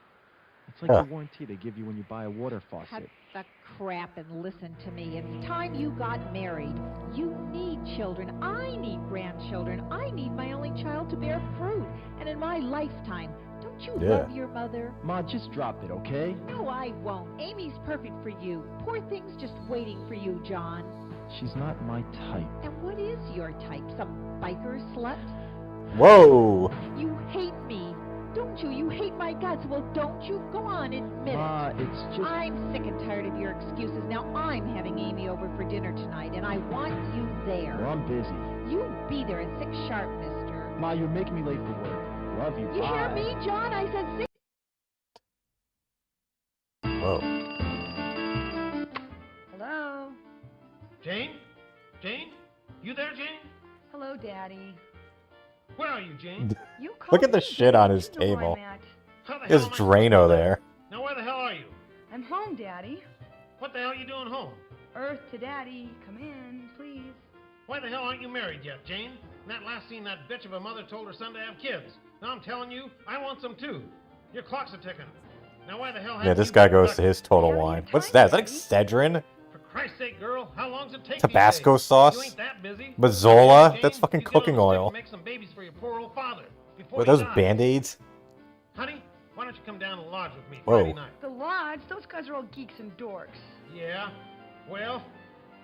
It's like the warranty they give you when you buy a water faucet. Cut the crap and listen to me. It's time you got married. You need children. I need grandchildren. I need my only child to bear fruit. And in my lifetime, don't you love your mother? Ma, just drop it, okay? No, I won't. Amy's perfect for you. Poor thing's just waiting for you, John. She's not my type. And what is your type? Some biker slut? Whoa! You hate me. Don't you? You hate my guts. Well, don't you? Go on, admit Ma, it. it's just... I'm sick and tired of your excuses. Now I'm having Amy over for dinner tonight, and I want you there. Well, I'm busy. You be there at 6 sharp, mister. Ma, you're making me late for work. Love you, You bye. hear me, John? I said 6. Whoa. Hello? Jane? Jane? You there, Jane? Hello, Daddy. Where are you, Jane? You Look at the shit on his You know where table. I'm at. How the There's hell am I Drano there. Now where the hell are you? I'm home, Daddy. What the hell are you doing home? Earth to Daddy. Come in, please. Why the hell aren't you married yet, Jane? In that last scene, that bitch of a mother told her son to have kids. Now I'm telling you, I want some too. Your clock's a ticking. Now why the hell Yeah, haven't this you guy been goes to productive? his total wine. What's that? Is that Excedrin? For Christ's sake, girl, how long's it take Tabasco these days? sauce? You ain't that busy. Mazola? Jane, That's fucking you get cooking on the stick oil. and make some babies for your poor old father before Were he those dies. Band-Aids? Honey, why don't you come down and lodge with me Whoa. Friday night? The Lodge? Those guys are all geeks and dorks. Yeah, well,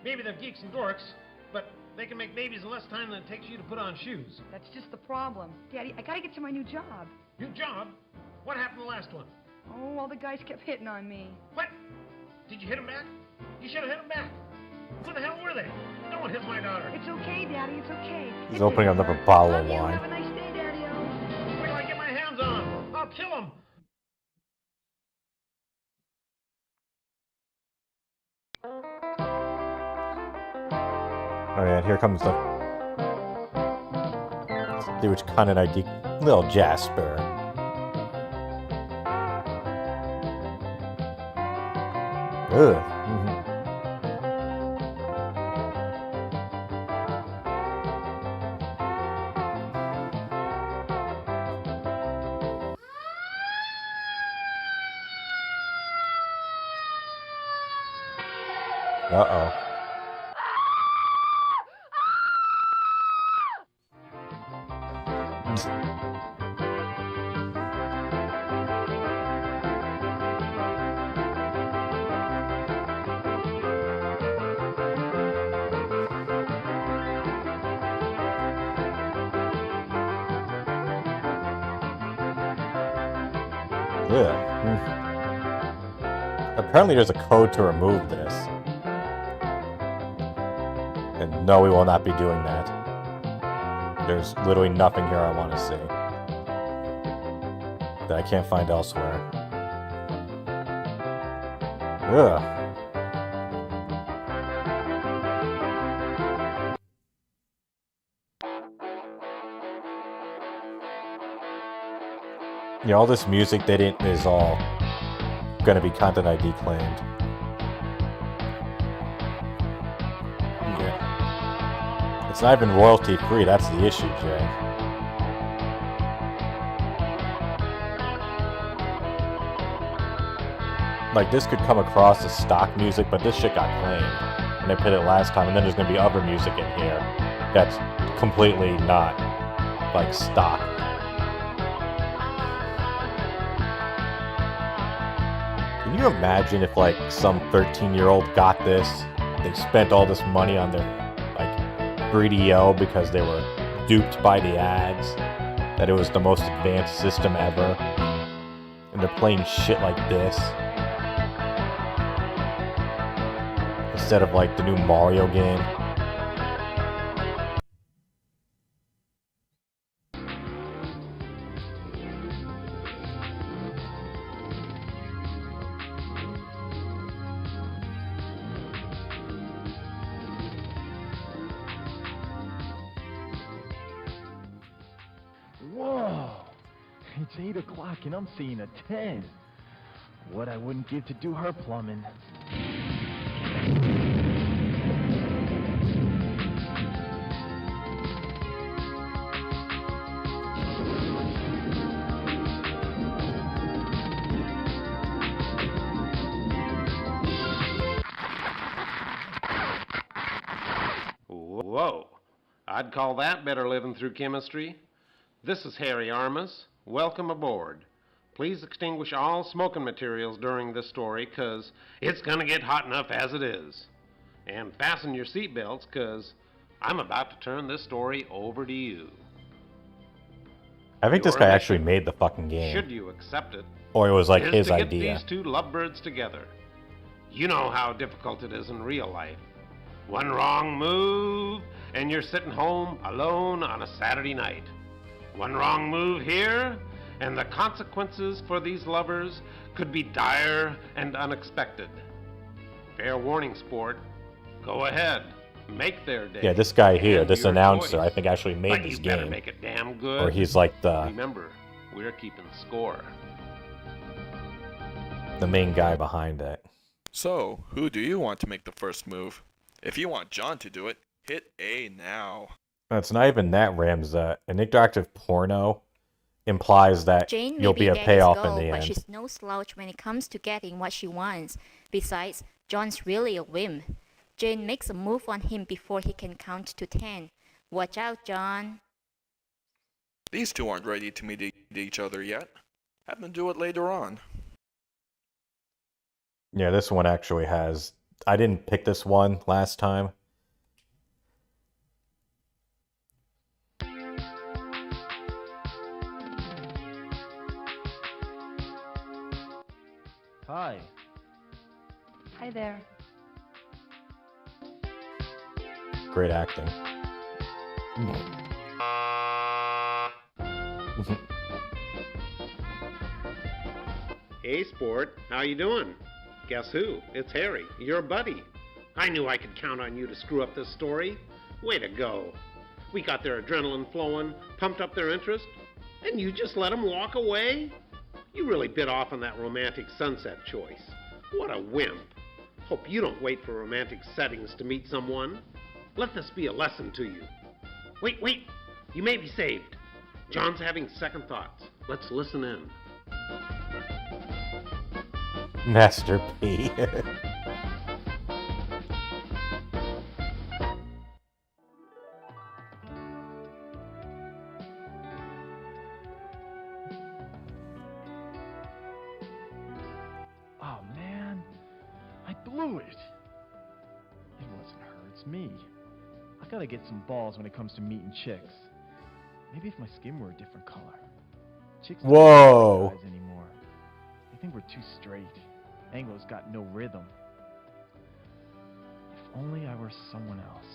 maybe they're geeks and dorks, but they can make babies in less time than it takes you to put on shoes. That's just the problem. Daddy, I gotta get to my new job. New job? What happened to the last one? Oh, all the guys kept hitting on me. What? Did you hit him back? You should have hit him back. Who the hell were they? No one hits my daughter. It's okay, Daddy, it's okay. He's opening another bottle of Love you. wine. Have a nice day, Daddy-o. Wait till I get my hands on him. I'll kill him. Oh yeah, here comes the huge cunning ID, little Jasper. Ugh. Uh-oh. Apparently there's a code to remove this. And no, we will not be doing that. There's literally nothing here I want to see that I can't find elsewhere. Ugh. Yeah, all this music they didn't is all gonna be content ID claimed. Yeah. It's not even royalty free, that's the issue, Jay. Like, this could come across as stock music, but this shit got claimed when they played it last time, and then there's gonna be other music in here that's completely not, like, stock. Can you imagine if, like, some 13-year-old got this, they spent all this money on their, like, 3DO because they were duped by the ads, that it was the most advanced system ever, and they're playing shit like this, instead of, like, the new Mario game? Whoa! It's 8 o'clock and I'm seeing a 10. What I wouldn't give to do her plumbing. I'd call that better living through chemistry. This is Harry Armas. Welcome aboard. Please extinguish all smoking materials during this story, 'cause it's gonna get hot enough as it is. And fasten your seatbelts, 'cause I'm about to turn this story over to you. I think this Your guy actually mission, made the fucking game. should you accept it, Or it was like is his to get idea. these two lovebirds together. You know how difficult it is in real life. One wrong move, and you're sitting home alone on a Saturday night. One wrong move here, and the consequences for these lovers could be dire and unexpected. Fair warning, sport. Go ahead. Make their day. Yeah, this guy here, And this your announcer, choice. I think actually made But this you better game. make it damn good. Or he's like the Remember, we're keeping score. main guy behind it. So, who do you want to make the first move? If you want John to do it, hit A now. It's not even that, Ramza. An interactive porno implies that Jane you'll may be a getting payoff his goal, in the but end. she's no slouch when it comes to getting what she wants. Besides, John's really a wimp. Jane makes a move on him before he can count to 10. Watch out, John. These two aren't ready to meet each other yet. Have them do it later on. Yeah, this one actually has... I didn't pick this one last time. Hi. Hi there. Great acting. Hey, sport. How you doing? Guess who? It's Harry, your buddy. I knew I could count on you to screw up this story. Way to go. We got their adrenaline flowing, pumped up their interest, and you just let them walk away? You really bit off on that romantic sunset choice. What a wimp. Hope you don't wait for romantic settings to meet someone. Let this be a lesson to you. Wait. You may be saved. John's having second thoughts. Let's listen in. Master P. Oh man, I blew it. It wasn't her, it's me. I gotta get some balls when it comes to meeting chicks. Maybe if my skin were a different color. Chicks don't Whoa. like guys anymore. They think we're too straight. Anglo's got no rhythm. If only I were someone else.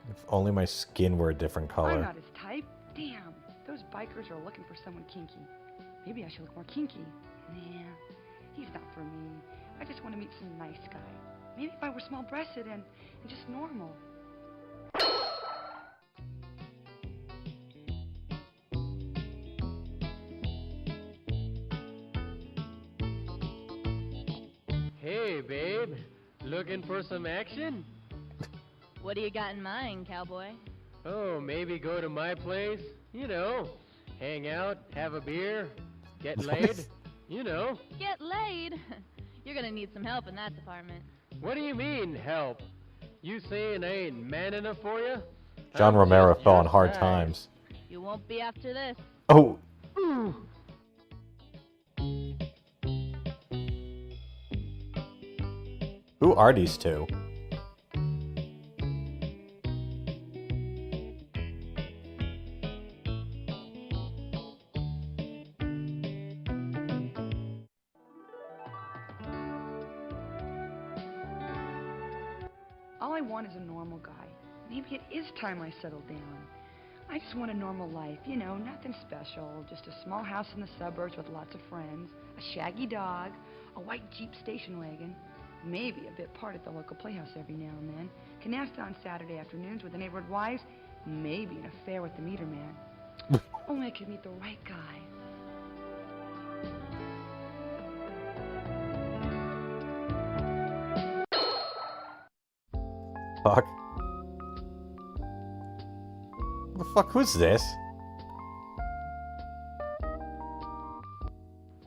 If only my skin were a different I'm color. not his type. Damn, those bikers are looking for someone kinky. Maybe I should look more kinky. Nah, he's not for me. I just want to meet some nice guy. Maybe if I were small-breasted and just normal. Hey, babe. Looking for some action? What do you got in mind, cowboy? Oh, maybe go to my place. You know, hang out, have a beer, get laid. You know. Get laid? You're gonna need some help in that department. What do you mean, help? You saying I ain't man enough for you? John I'm Romero just fell on your hard size. times. You won't be after this. Oh, Ooh. who are these two? All I want is a normal guy. Maybe it is time I settled down. I just want a normal life, you know, nothing special. Just a small house in the suburbs with lots of friends, a shaggy dog, a white Jeep station wagon, maybe a bit part at the local playhouse every now and then, canasta on Saturday afternoons with the neighborhood wives, maybe an affair with the meter man. Only I could meet the right guy. Fuck. The fuck, who's this?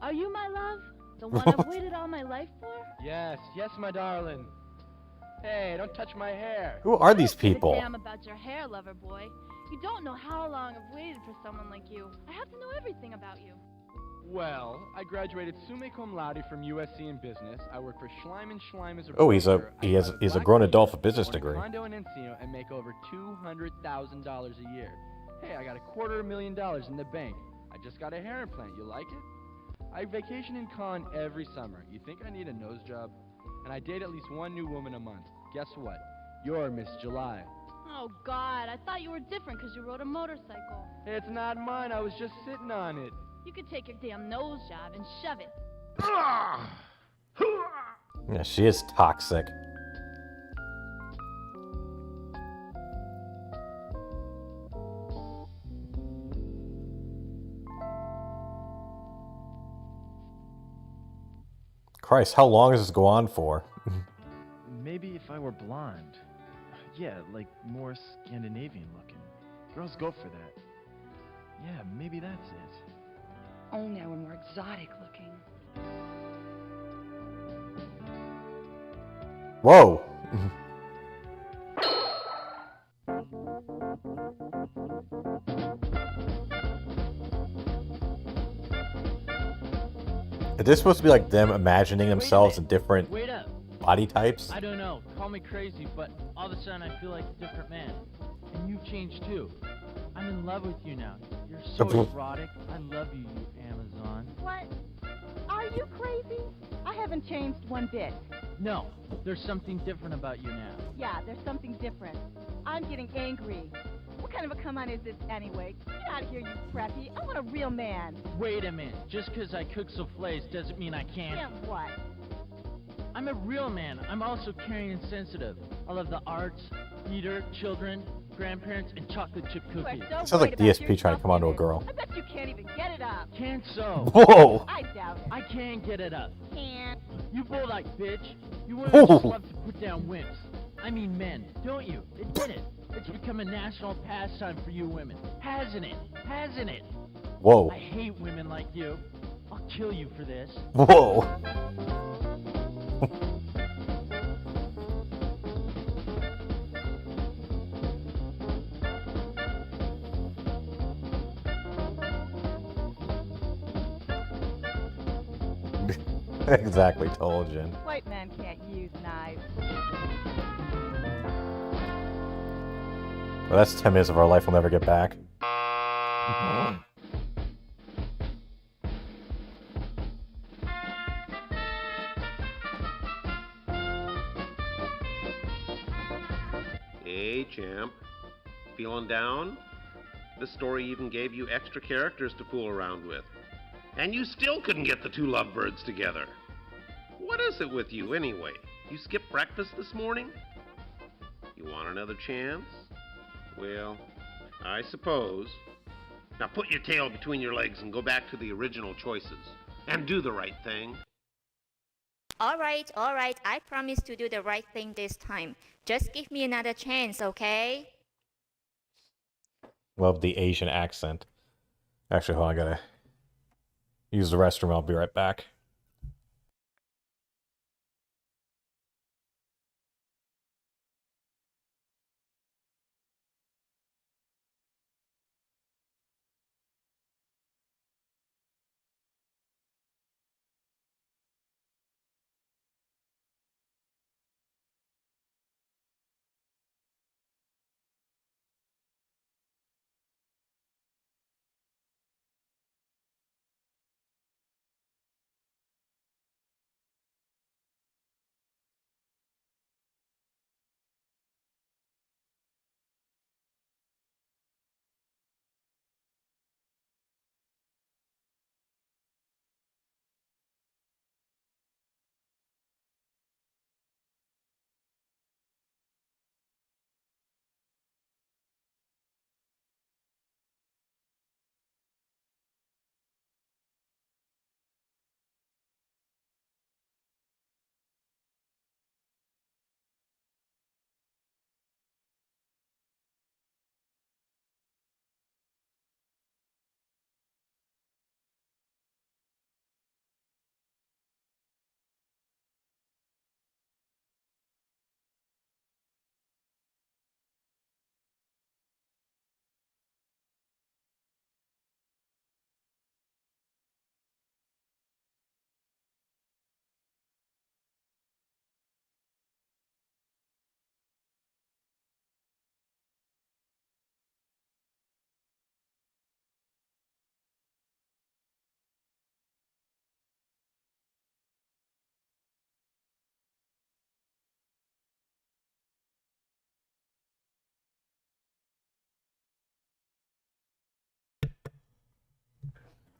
Are you my love? The one I've waited all my life for? Yes, my darling. Hey, don't touch my hair. Who are these Give a people? damn about your hair, lover boy. You don't know how long I've waited for someone like you. I have to know everything about you. Well, I graduated summa cum laude from USC in business. I work for Schleim & Schleim as a Oh, broker. he's a grown adult with a business own degree. a condo in Encino and make over $200,000 a year. Hey, I got $250,000 in the bank. I just got a hair implant. You like it? I vacation in Cannes every summer. You think I need a nose job? And I date at least one new woman a month. Guess what? You're Miss July. Oh, God, I thought you were different because you rode a motorcycle. It's not mine. I was just sitting on it. You could take your damn nose job and shove it. Yeah, she is toxic. Christ, how long does this go on for? Maybe if I were blonde. Yeah, like more Scandinavian looking. Girls go for that. Yeah, maybe that's it. Oh, now we're more exotic looking. Whoa! Is this supposed to be like them imagining themselves in different Wait up. body types? I don't know. Call me crazy, but all of a sudden I feel like a different man. And you've changed too. I'm in love with you now. You're so erotic. I love you, you Amazon. What? Are you crazy? I haven't changed one bit. No, there's something different about you now. Yeah, there's something different. I'm getting angry. What kind of a come-on is this anyway? Get out of here, you preppy. I want a real man. Wait a minute. Just because I cook souffles doesn't mean I can't. Yeah, what? I'm a real man. I'm also caring and sensitive. I love the arts, theater, children, grandparents, and chocolate chip cookies. It sounds like DSP trying to come on to a girl. I bet you can't even get it up. Can't so. Whoa! I doubt it. I can get it up. Can't. You bulldog bitch. You women Whoa. just love to put down wimps. I mean men, don't you? Admit it. It's become a national pastime for you women. Hasn't it? Hasn't it? Whoa. I hate women like you. I'll kill you for this. Whoa. Exactly, Toljan. White men can't use knives. Well, that's 10 minutes of our life we'll never get back. Hey, champ. Feeling down? This story even gave you extra characters to fool around with. And you still couldn't get the two lovebirds together. What is it with you, anyway? You skipped breakfast this morning? You want another chance? Well, I suppose. Now put your tail between your legs and go back to the original choices. And do the right thing. Alright, I promise to do the right thing this time. Just give me another chance, okay? Love the Asian accent. Actually, hold on, I gotta use the restroom. I'll be right back.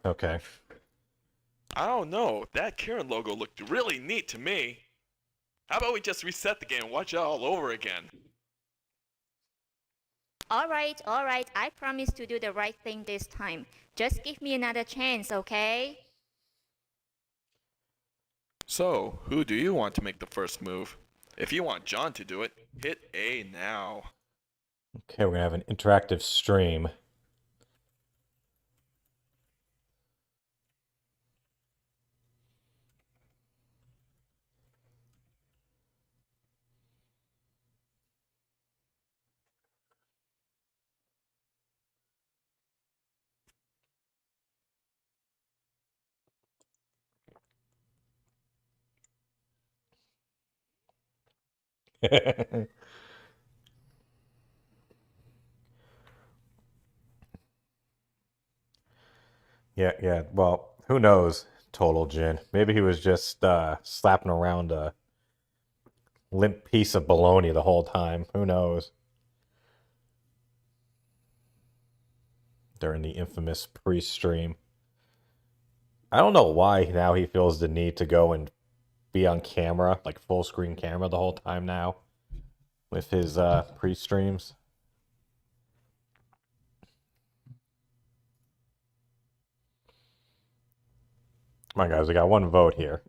Okay. I don't know. That Karen logo looked really neat to me. How about we just reset the game and watch it all over again? Alright, I promise to do the right thing this time. Just give me another chance, okay? So, who do you want to make the first move? If you want John to do it, hit A now. Okay, we're gonna have an interactive stream. Yeah. Well, who knows? Total Jin. Maybe he was just slapping around a limp piece of bologna the whole time. Who knows? During the infamous pre-stream. I don't know why now he feels the need to go and be on camera, like full screen camera the whole time now with his pre-streams. Come on, guys, we got one vote here.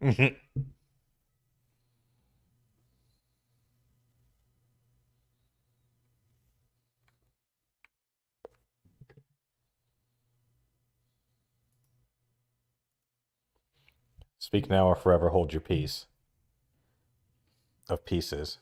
Speak now or forever hold your peace. Of pieces.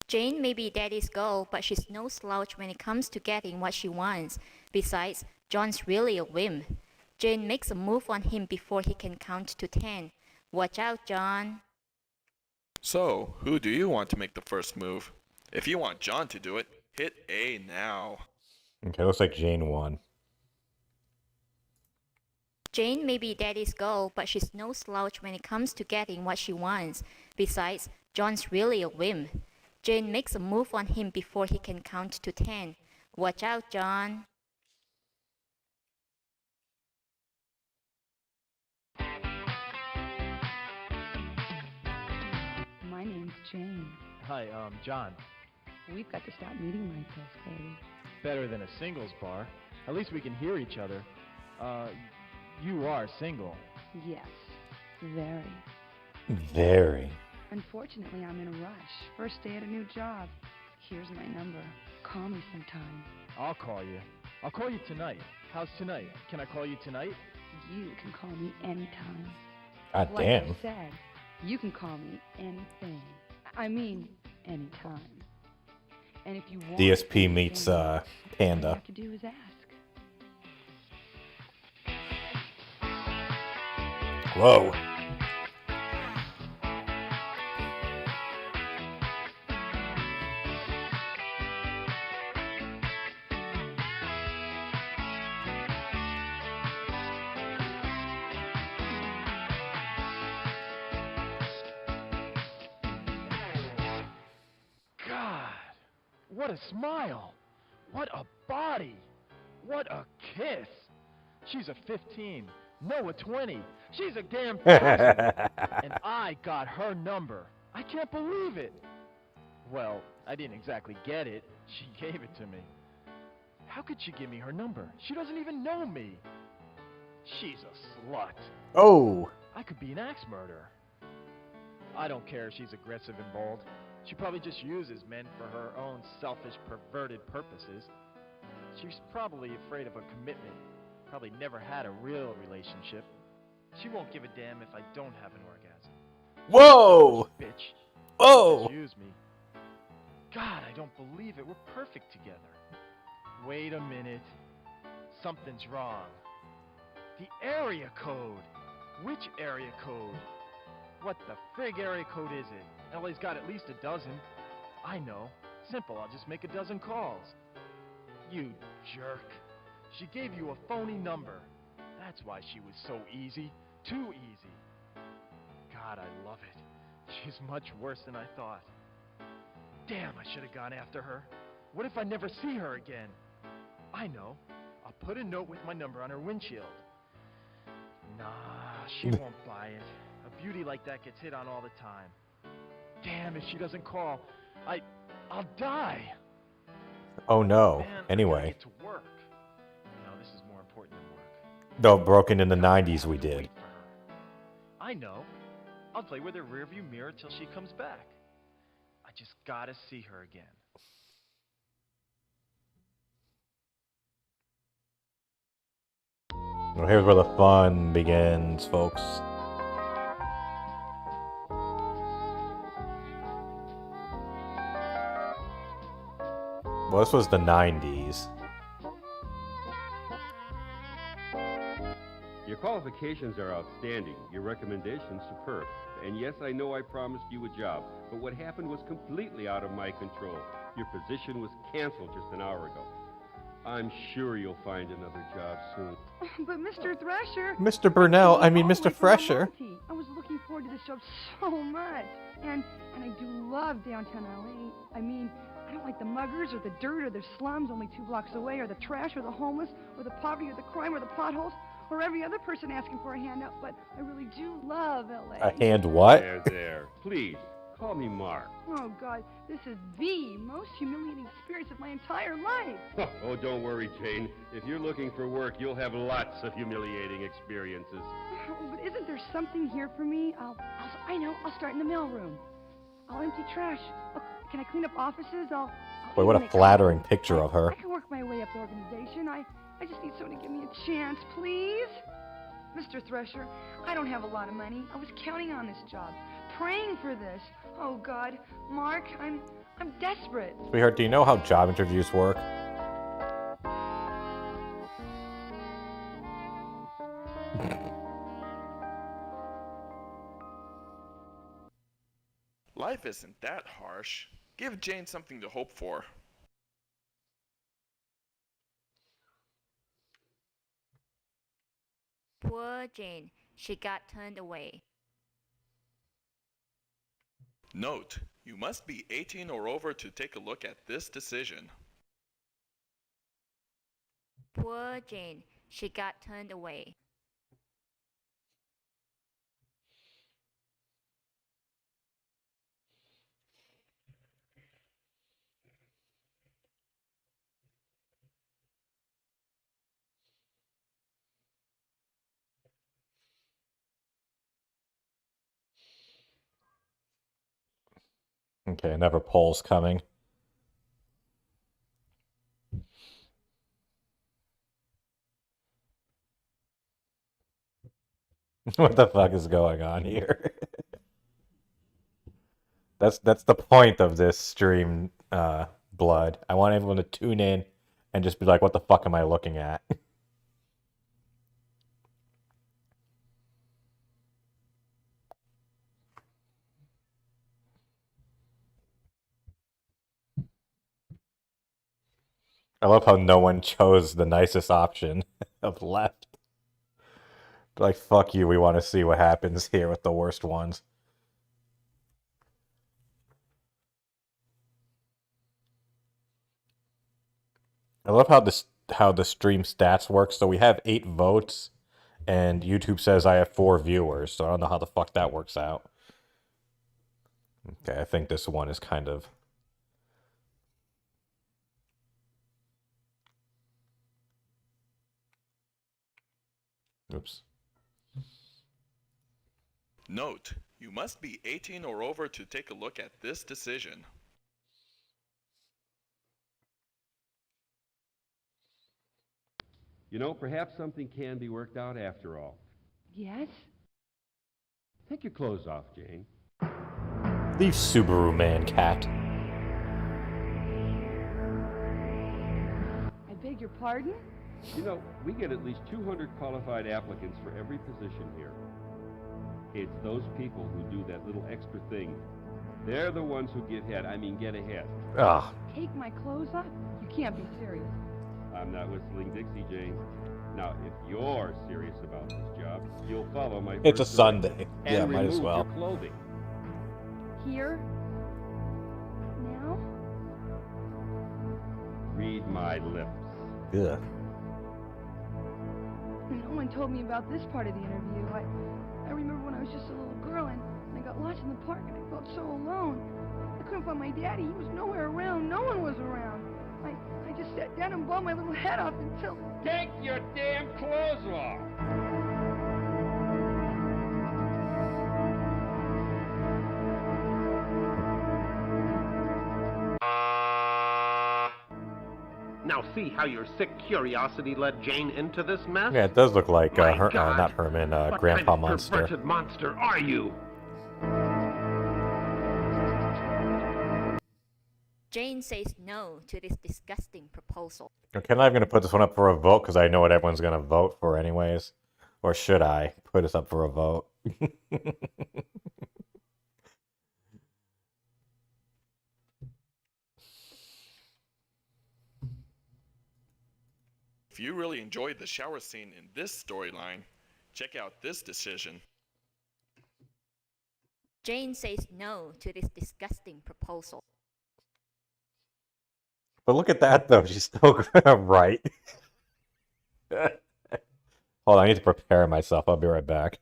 Jane may be daddy's girl, but she's no slouch when it comes to getting what she wants. Besides, John's really a whim. Jane makes a move on him before he can count to 10. Watch out, John. So, who do you want to make the first move? If you want John to do it, hit A now. Okay, looks like Jane won. Jane may be daddy's girl, but she's no slouch when it comes to getting what she wants. Besides, John's really a whim. Jane makes a move on him before he can count to 10. Watch out, John. My name's Jane. Hi, John. We've got to stop meeting like this, baby. Better than a singles bar. At least we can hear each other. You are single. Yes, very. Very. Unfortunately, I'm in a rush. First day at a new job. Here's my number. Call me sometime. I'll call you. I'll call you tonight. How's tonight? Can I call you tonight? You can call me anytime. God Like damn. I said, you can call me anything. I mean, anytime. And if you want DSP meets all you Panda. have to do is ask. Whoa. God, what a smile. What a body. What a kiss. She's a 15. No, a 20. She's a damn 1,000. And I got her number. I can't believe it. Well, I didn't exactly get it. She gave it to me. How could she give me her number? She doesn't even know me. She's a slut. Oh. I could be an axe murderer. I don't care if she's aggressive and bold. She probably just uses men for her own selfish, perverted purposes. She's probably afraid of a commitment. Probably never had a real relationship. She won't give a damn if I don't have an orgasm. Whoa! Bitch. Oh! Just use me. God, I don't believe it. We're perfect together. Wait a minute. Something's wrong. The area code. Which area code? What the frig area code is it? LA's got at least a dozen. I know. Simple, I'll just make a dozen calls. You jerk. She gave you a phony number. That's why she was so easy. Too easy. God, I love it. She's much worse than I thought. Damn, I should have gone after her. What if I never see her again? I know. I'll put a note with my number on her windshield. Nah, she won't buy it. A beauty like that gets hit on all the time. Damn, if she doesn't call, I'll die. Oh no. Man, Anyway. I gotta get to work. No, this is more important than work. No, broken in the 90s we did. I know. I'll play with her rearview mirror till she comes back. I just gotta see her again. Well, here's where the fun begins, folks. Well, this was the 90s. Your qualifications are outstanding. Your recommendations superb. And yes, I know I promised you a job, but what happened was completely out of my control. Your position was canceled just an hour ago. I'm sure you'll find another job soon. But Mr. Thresher... Mr. Burnell, I mean Mr. Fresher. I was looking forward to this job so much. And I do love downtown LA. I mean, I don't like the muggers or the dirt or the slums only 2 blocks away, or the trash or the homeless or the poverty or the crime or the potholes or every other person asking for a handout, but I really do love LA. A hand what? There. Please, call me Mark. Oh, God, this is the most humiliating experience of my entire life. Oh, don't worry, Jane. If you're looking for work, you'll have lots of humiliating experiences. Oh, but isn't there something here for me? I know, I'll start in the mailroom. I'll empty trash. Look, can I clean up offices? Wait, what a flattering picture of her. I can work my way up the organization. I just need someone to give me a chance, please. Mr. Thresher, I don't have a lot of money. I was counting on this job, praying for this. Oh, God. Mark, I'm desperate. Sweetheart, do you know how job interviews work? Life isn't that harsh. Give Jane something to hope for. Poor Jane. She got turned away. Note, you must be 18 or over to take a look at this decision. Poor Jane. She got turned away. Okay, another poll's coming. What the fuck is going on here? That's the point of this stream, Blood. I want everyone to tune in and just be like, what the fuck am I looking at? I love how no one chose the nicest option of left. Like, fuck you, we want to see what happens here with the worst ones. I love how the stream stats work. So we have 8 votes, and YouTube says I have 4 viewers, so I don't know how the fuck that works out. Okay, I think this one is kind of... Oops. Note, you must be 18 or over to take a look at this decision. You know, perhaps something can be worked out after all. Yes? Take your clothes off, Jane. Leave Subaru Man Cat. I beg your pardon? You know, we get at least 200 qualified applicants for every position here. It's those people who do that little extra thing They're the ones who get head. I mean, get ahead. Ah. Take my clothes off? You can't be serious. I'm not whistling Dixie, Jane. Now, if you're serious about this job, you'll follow my It's a first Sunday. directive Yeah, and might as remove well. your clothing. Here? Now? Read my lips. Yeah. No one told me about this part of the interview. I remember when I was just a little girl and I got lost in the park and I felt so alone. I couldn't find my daddy. He was nowhere around. No one was around. I just sat down and blew my little head off until... Take your damn clothes off! Now see how your sick curiosity led Jane into this mess? Yeah, it does look like My God. not Herman, What Grandpa kind of Monster. perverted monster are you? Jane says no to this disgusting proposal. Okay, I'm not even going to put this one up for a vote because I know what everyone's going to vote for anyways. Or should I put this up for a vote? If you really enjoyed the shower scene in this storyline, check out this decision. Jane says no to this disgusting proposal. But look at that, though. She's still right. Hold on, I need to prepare myself. I'll be right back.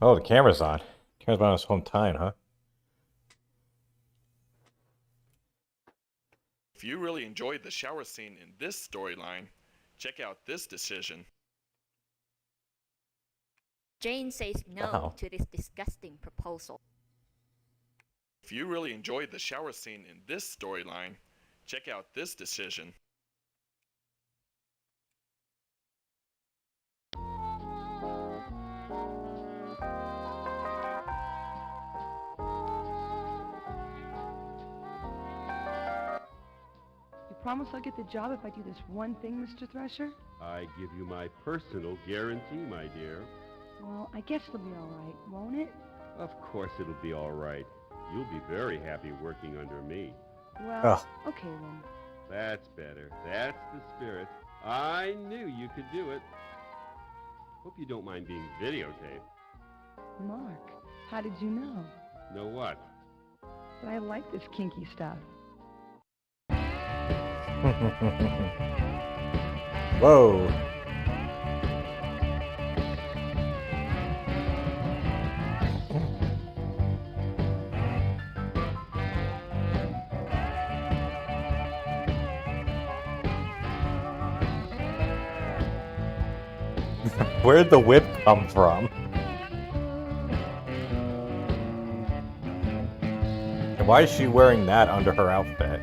Oh, the camera's on. Camera's been on this whole time, huh? If you really enjoyed the shower scene in this storyline, check out this decision. Jane says no Wow. to this disgusting proposal. If you really enjoyed the shower scene in this storyline, check out this decision. You promise I'll get the job if I do this one thing, Mr. Thresher? I give you my personal guarantee, my dear. Well, I guess it'll be all right, won't it? Of course it'll be all right. You'll be very happy working under me. Well, okay then. That's better. That's the spirit. I knew you could do it. Hope you don't mind being videotaped. Mark, how did you know? Know what? That I like this kinky stuff. Whoa. Where did the whip come from? And why is she wearing that under her outfit?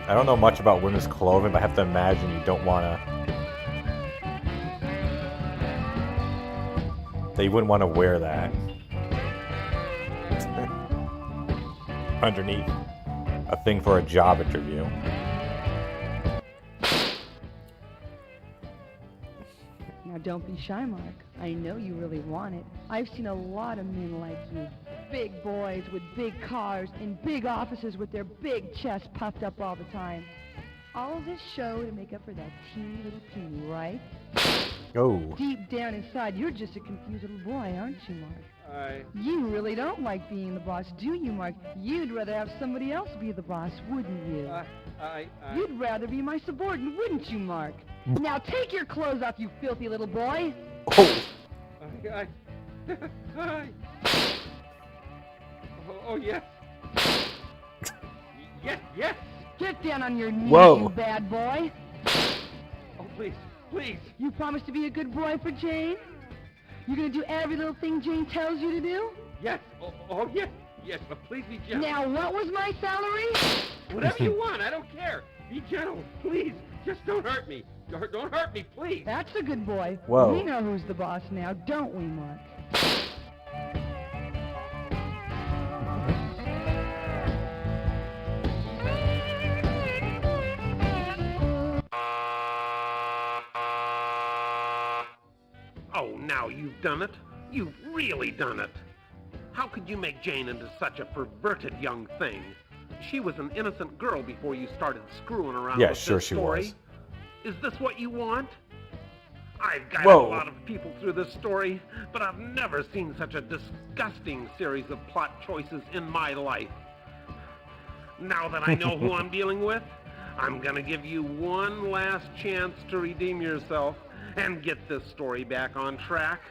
I don't know much about women's clothing, but I have to imagine you don't want to... that you wouldn't want to wear that. Underneath a thing for a job interview. Now don't be shy, Mark. I know you really want it. I've seen a lot of men like you. Big boys with big cars in big offices with their big chests puffed up all the time. All this show to make up for that teeny little puny, right? Oh. Deep down inside, you're just a confused little boy, aren't you, Mark? You really don't like being the boss, do you, Mark? You'd rather have somebody else be the boss, wouldn't you? You'd rather be my subordinate, wouldn't you, Mark? Now take your clothes off, you filthy little boy! Oh. Hi. Oh, yes. Yes. Get down on your knees, Whoa. you bad boy. Oh, please. You promise to be a good boy for Jane? You're gonna do every little thing Jane tells you to do? Yes. Oh, yes. Yes, but please be gentle. Now, what was my salary? Whatever you want, I don't care. Be gentle, please. Just don't hurt me. Don't hurt me, please. That's a good boy. Whoa. We know who's the boss now, don't we, Mark? Oh, now you've done it. You've really done it. How could you make Jane into such a perverted young thing? She was an innocent girl before you started screwing around with sure this she story. was. Is this what you want? I've guided Whoa. a lot of people through this story, but I've never seen such a disgusting series of plot choices in my life. Now that I know who I'm dealing with, I'm gonna give you one last chance to redeem yourself and get this story back on track.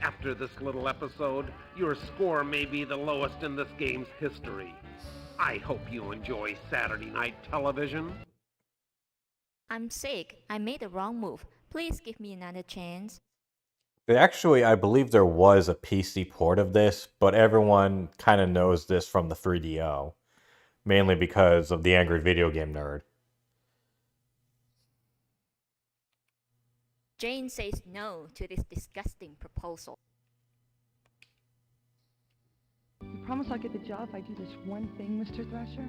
After this little episode, your score may be the lowest in this game's history. I hope you enjoy Saturday night television. I'm sick. I made the wrong move. Please give me another chance. Actually, I believe there was a PC port of this, but everyone kind of knows this from the 3DO. Mainly because of the Angry Video Game Nerd. Jane says no to this disgusting proposal. You promise I'll get the job if I do this one thing, Mr. Thrasher?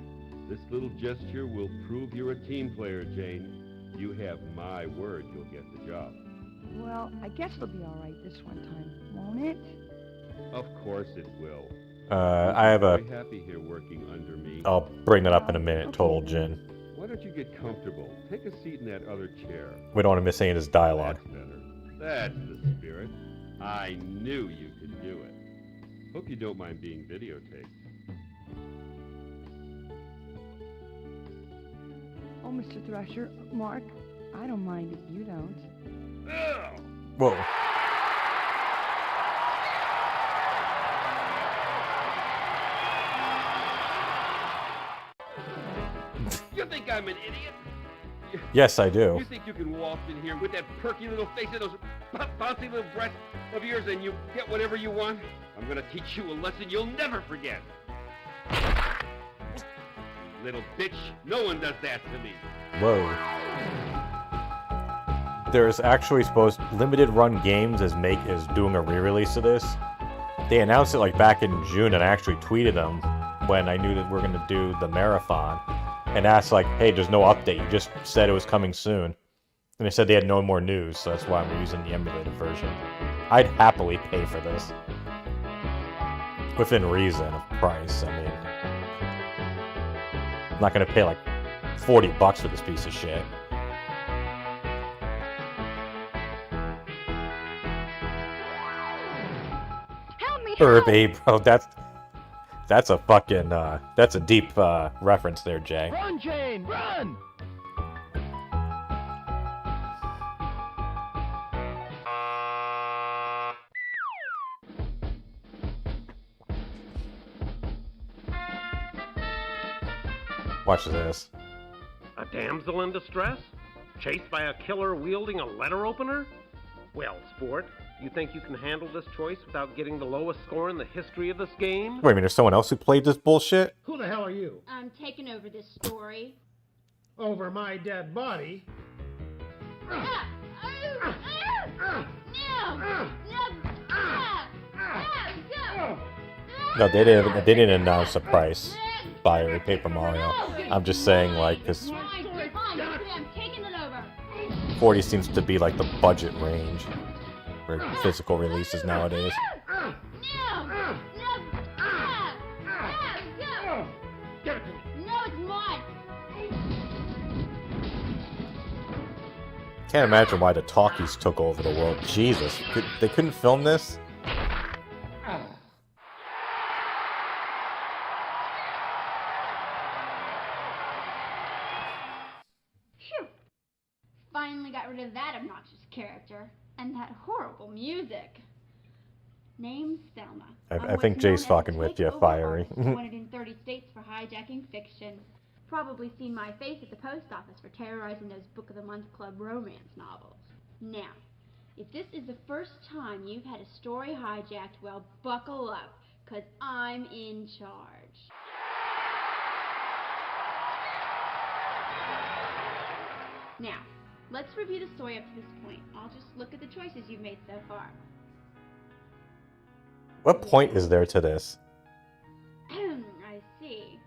This little gesture will prove you're a team player, Jane. You have my word you'll get the job. Well, I guess it'll be all right this one time, won't it? Of course it will. I have a... Very happy here working under me. I'll bring that up in a minute, total Jin. Why don't you get comfortable? Take a seat in that other chair. We don't want to miss any of his dialogue. That's better. That's the spirit. I knew you could do it. Hope you don't mind being videotaped. Oh, Mr. Thrasher, Mark, I don't mind if you don't. Whoa. You think I'm an idiot? Yes, I do. You think you can waltz in here with that perky little face and those bouncy little breasts of yours and you get whatever you want? I'm gonna teach you a lesson you'll never forget. Little bitch, no one does that to me. Whoa. There's actually supposed Limited Run Games is doing a re-release of this. They announced it like back in June, and I actually tweeted them when I knew that we're gonna do the marathon, and asked like, "Hey, there's no update. You just said it was coming soon," and they said they had no more news, so that's why I'm using the emulated version. I'd happily pay for this, within reason of price. I mean, I'm not gonna pay like $40 for this piece of shit. Babe, bro, that's a fucking that's a deep reference there, Jay. Run, Jane, run! Watch this. A damsel in distress? Chased by a killer wielding a letter opener? Well, sport, you think you can handle this choice without getting the lowest score in the history of this game? Wait a minute, there's someone else who played this bullshit? Who the hell are you? I'm taking over this story. Over my dead body? No, they didn't announce a price by Paper Mario. I'm just saying, like, because 40 seems to be like the budget range for physical releases nowadays. Can't imagine why the talkies took over the world. Jesus, they couldn't film this? Phew. Finally got rid of that obnoxious character. And that horrible music. Name's Thelma. I think Jay's fucking with you, Fiery. Wanted in 30 states for hijacking fiction. Probably seen my face at the post office for terrorizing those Book of the Month Club romance novels. Now, if this is the first time you've had a story hijacked, well, buckle up, 'cause I'm in charge. Now, let's review the story up to this point. I'll just look at the choices you've made so far. What point is there to this? I see.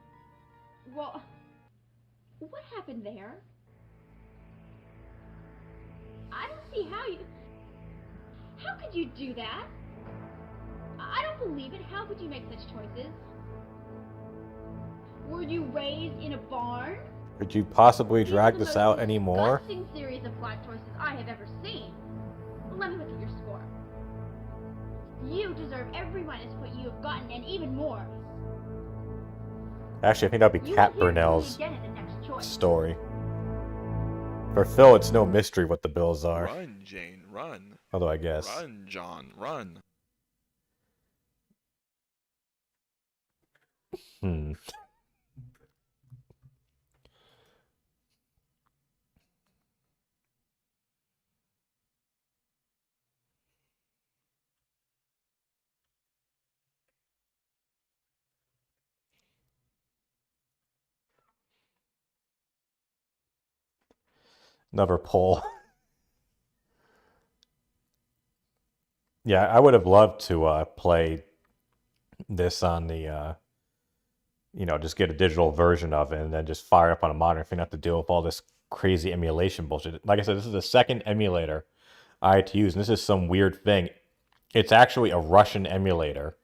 Well, what happened there? I don't see how you... How could you do that? I don't believe it. How could you make such choices? Were you raised in a barn? Could you possibly drag this out anymore? Disgusting series of plot choices I have ever seen. Let me look at your score. You deserve every minus what you have gotten, and even more. Actually, I think that'd be You Kat will hear from me Burnell's again at the next choice. story. For Phil, it's no mystery what the bills are. Run, Jane, run. Although I guess. Run, John, run. Another poll. Yeah, I would have loved to play this on the, just get a digital version of it and then just fire up on a monitor if you don't have to deal with all this crazy emulation bullshit. Like I said, this is the second emulator I had to use, and this is some weird thing. It's actually a Russian emulator.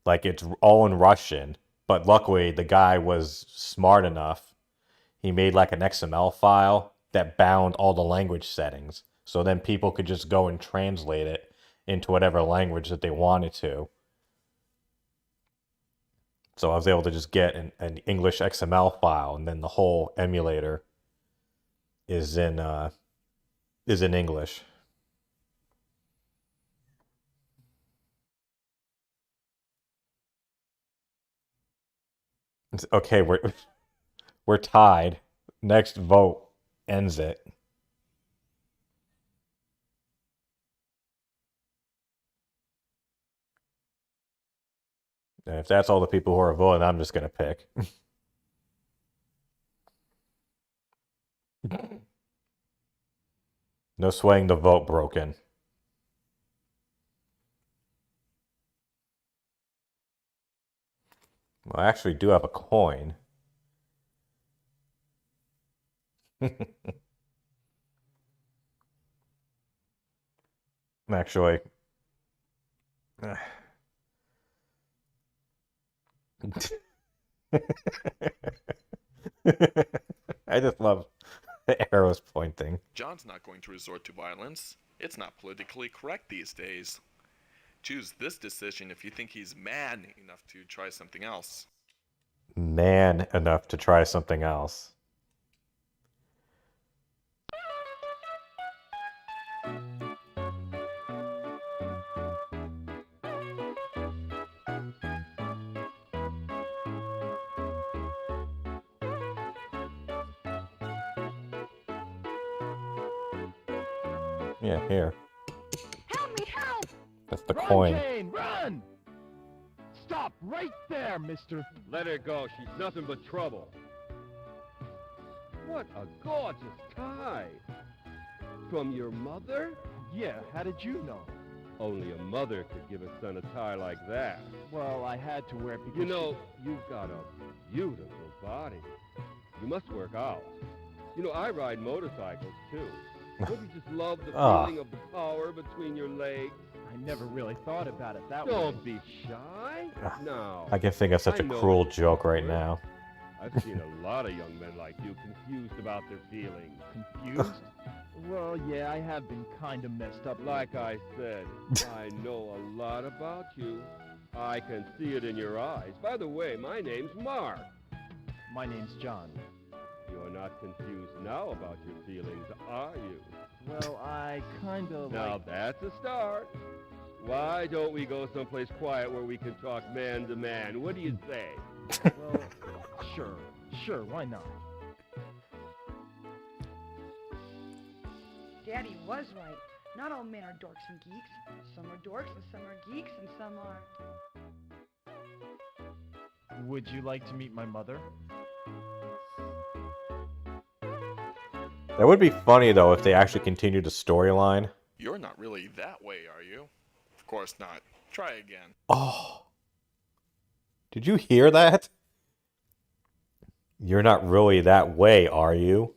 Like, it's all in Russian, but luckily the guy was smart enough. He made like an XML file that bound all the language settings. So then people could just go and translate it into whatever language that they wanted to. So I was able to just get an English XML file, and then the whole emulator is in English. Okay, we're tied. Next vote ends it. And if that's all the people who are voting, I'm just gonna pick. No swaying the vote broken. Well, I actually do have a coin. Actually. I just love the arrows pointing. John's not going to resort to violence. It's not politically correct these days. Choose this decision if you think he's man enough to try something else. Man enough to try something else. Yeah, here. Help me, help! That's the Run, coin. Jane, run! Stop right there, mister. Let her go. She's nothing but trouble. What a gorgeous tie. From your mother? Yeah, how did you know? Only a mother could give a son a tie like that. Well, I had to wear it because You know, you've got a beautiful body. You must work out. You know, I ride motorcycles, too. Don't you just love the feeling of the power between your legs? I never really thought about it that way. Don't be shy. No. I can think of such a know cruel that joke you right work. now. I've seen a lot of young men like you confused about their feelings. Confused? Well, yeah, I have been kind of messed up. Like I said, I know a lot about you. I can see it in your eyes. By the way, my name's Mark. My name's John. Your not confused now about your feelings, are you? Well, I kinda Now that's a start. Why don't we go someplace quiet where we can talk man to man? What do you say? Well, sure, why not? Daddy was right. Not all men are dorks and geeks. Some are dorks and some are geeks and some are... Would you like to meet my mother? That would be funny, though, if they actually continued the storyline. You're not really that way, are you? Of course not. Try again. Oh. Did you hear that? You're not really that way, are you?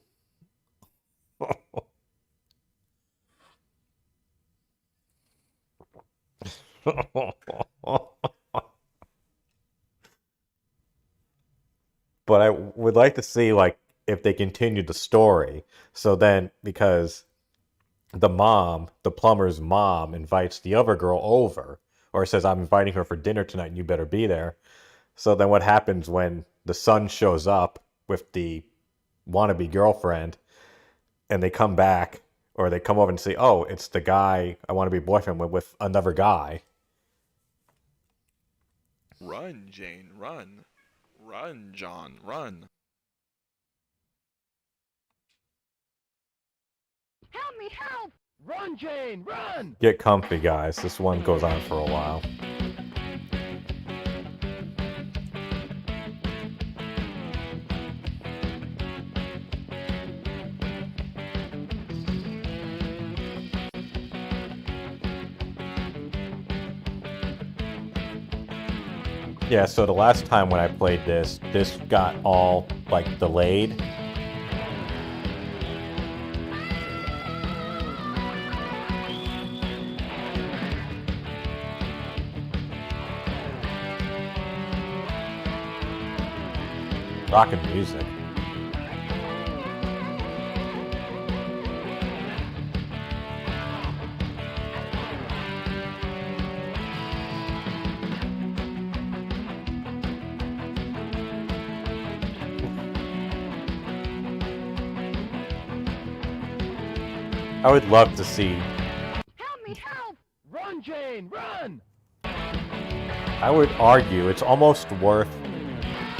But I would like to see, like, if they continued the story. So then, because the mom, the plumber's mom, invites the other girl over, or says, I'm inviting her for dinner tonight and you better be there. So then what happens when the son shows up with the wannabe girlfriend and they come back, or they come over and say, oh, it's the guy I want to be boyfriend with another guy. Run, Jane, run. Run, John, run. Help me, help! Run, Jane, run! Get comfy, guys. This one goes on for a while. Yeah, so the last time when I played this got all, like, delayed. Rockin' music. I would love to see. Help me, help! Run, Jane, run! I would argue it's almost worth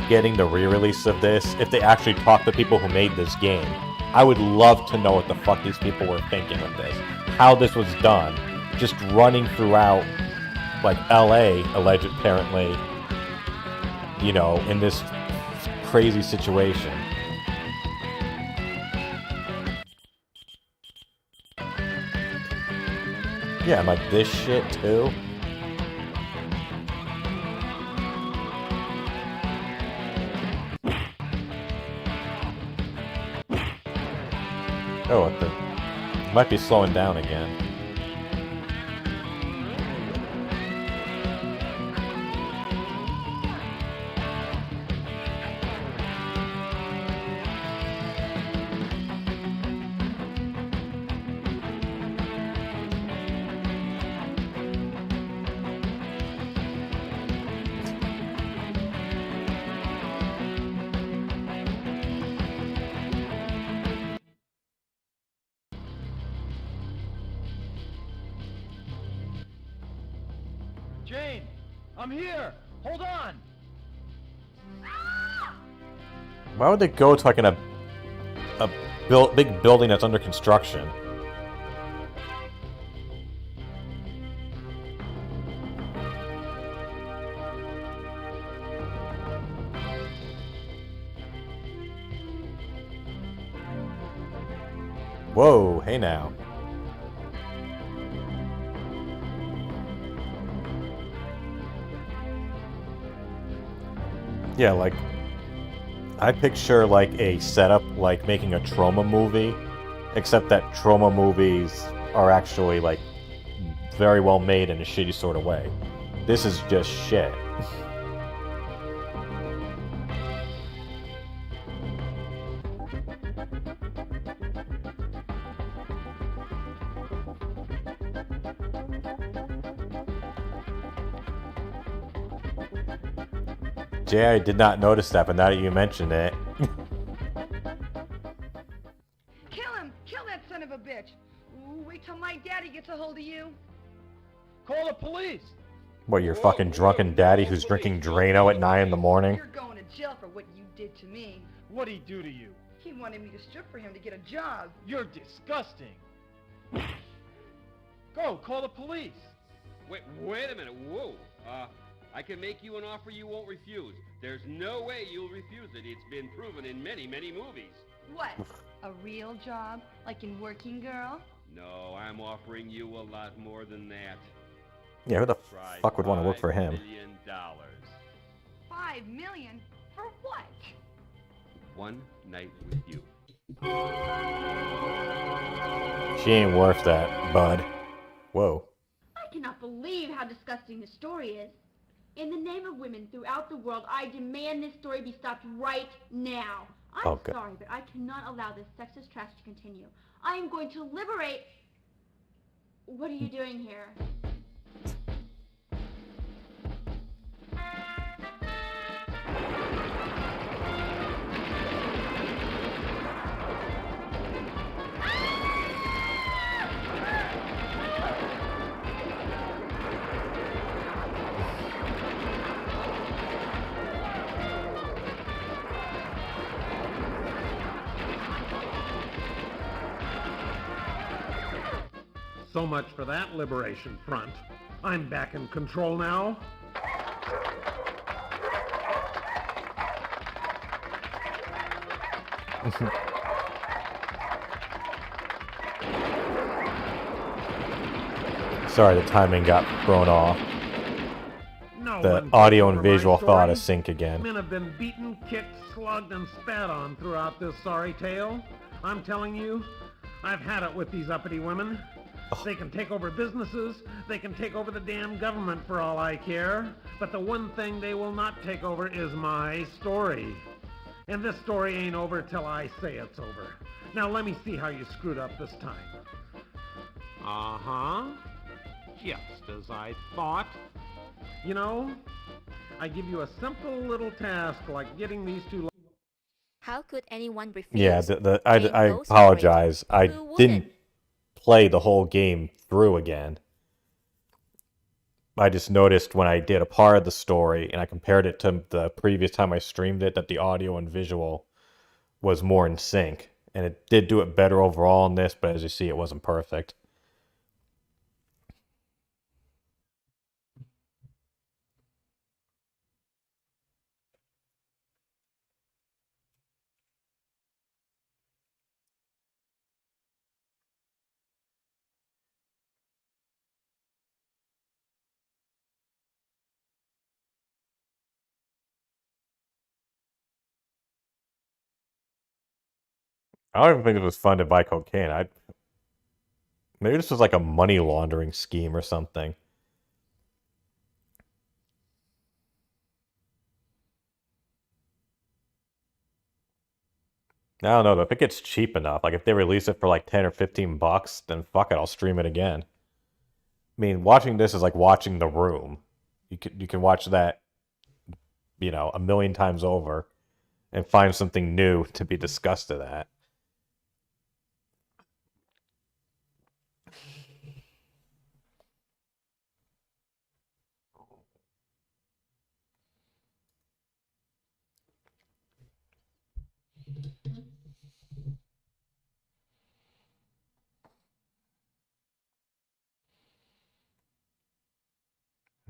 getting the re-release of this if they actually talk to people who made this game. I would love to know what the fuck these people were thinking with this. How this was done. Just running throughout, like, LA, alleged apparently, you know, in this crazy situation. Yeah, I'm like, this shit too? Oh, what the... Might be slowing down again. Jane, I'm here! Hold on! Why would they go to, like, a big building that's under construction? Whoa, hey now. Yeah, like, I picture, like, a setup like making a trauma movie, except that trauma movies are actually, like, very well made in a shitty sort of way. This is just shit. Jay, I did not notice that, but now that you mentioned it. What, your fucking drunken daddy who's drinking Drano at 9 in the morning? You're going to jail for what you did to me. What'd he do to you? He wanted me to strip for him to get a job. You're disgusting. Go, call the police. Wait a minute. Whoa. I can make you an offer you won't refuse. There's no way you'll refuse it. It's been proven in many, many movies. What? A real job? Like in Working Girl? No, I'm offering you a lot more than that. Yeah, who the fuck would want to work for him? $5 million. $5 million? For what? One night with you. She ain't worth that, bud. Whoa. I cannot believe how disgusting this story is. In the name of women throughout the world, I demand this story be stopped right now. I'm sorry, but I cannot allow this sexist trash to continue. I am going to liberate... What are you doing here? So much for that liberation front. I'm back in control now. Sorry, the timing got thrown off. No The one audio takes and over my visual thought story. to sync again. Men have been beaten, kicked, slugged, and spat on throughout this sorry tale. I'm telling you, I've had it with these uppity women. They can take over businesses, they can take over the damn government for all I care, but the one thing they will not take over is my story. And this story ain't over till I say it's over. Now let me see how you screwed up this time. Uh-huh. Just as I thought. You know, I give you a simple little task like getting these two... How could anyone refuse? Yeah, I Jane goes for it. apologize. I Who wouldn't? didn't play the whole game through again. I just noticed when I did a part of the story and I compared it to the previous time I streamed it that the audio and visual was more in sync. And it did do it better overall in this, but as you see, it wasn't perfect. I don't even think it was fun to buy cocaine. Maybe this was like a money laundering scheme or something. I don't know, though. If it gets cheap enough, like if they release it for like 10 or 15 bucks, then fuck it, I'll stream it again. I mean, watching this is like watching The Room. You can watch that, you know, a million times over and find something new to be disgusted at.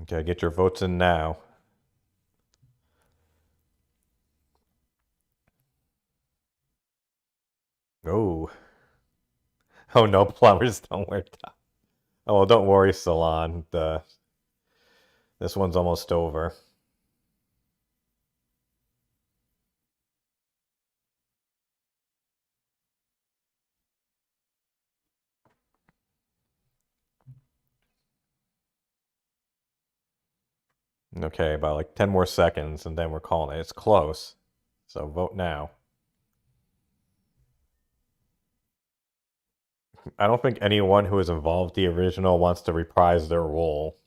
Okay, get your votes in now. Oh. Oh no, plumbers don't wear ties. Oh, well, don't worry, Salon. This one's almost over. Okay, about like 10 more seconds, and then we're calling it. It's close, so vote now. I don't think anyone who was involved in the original wants to reprise their role.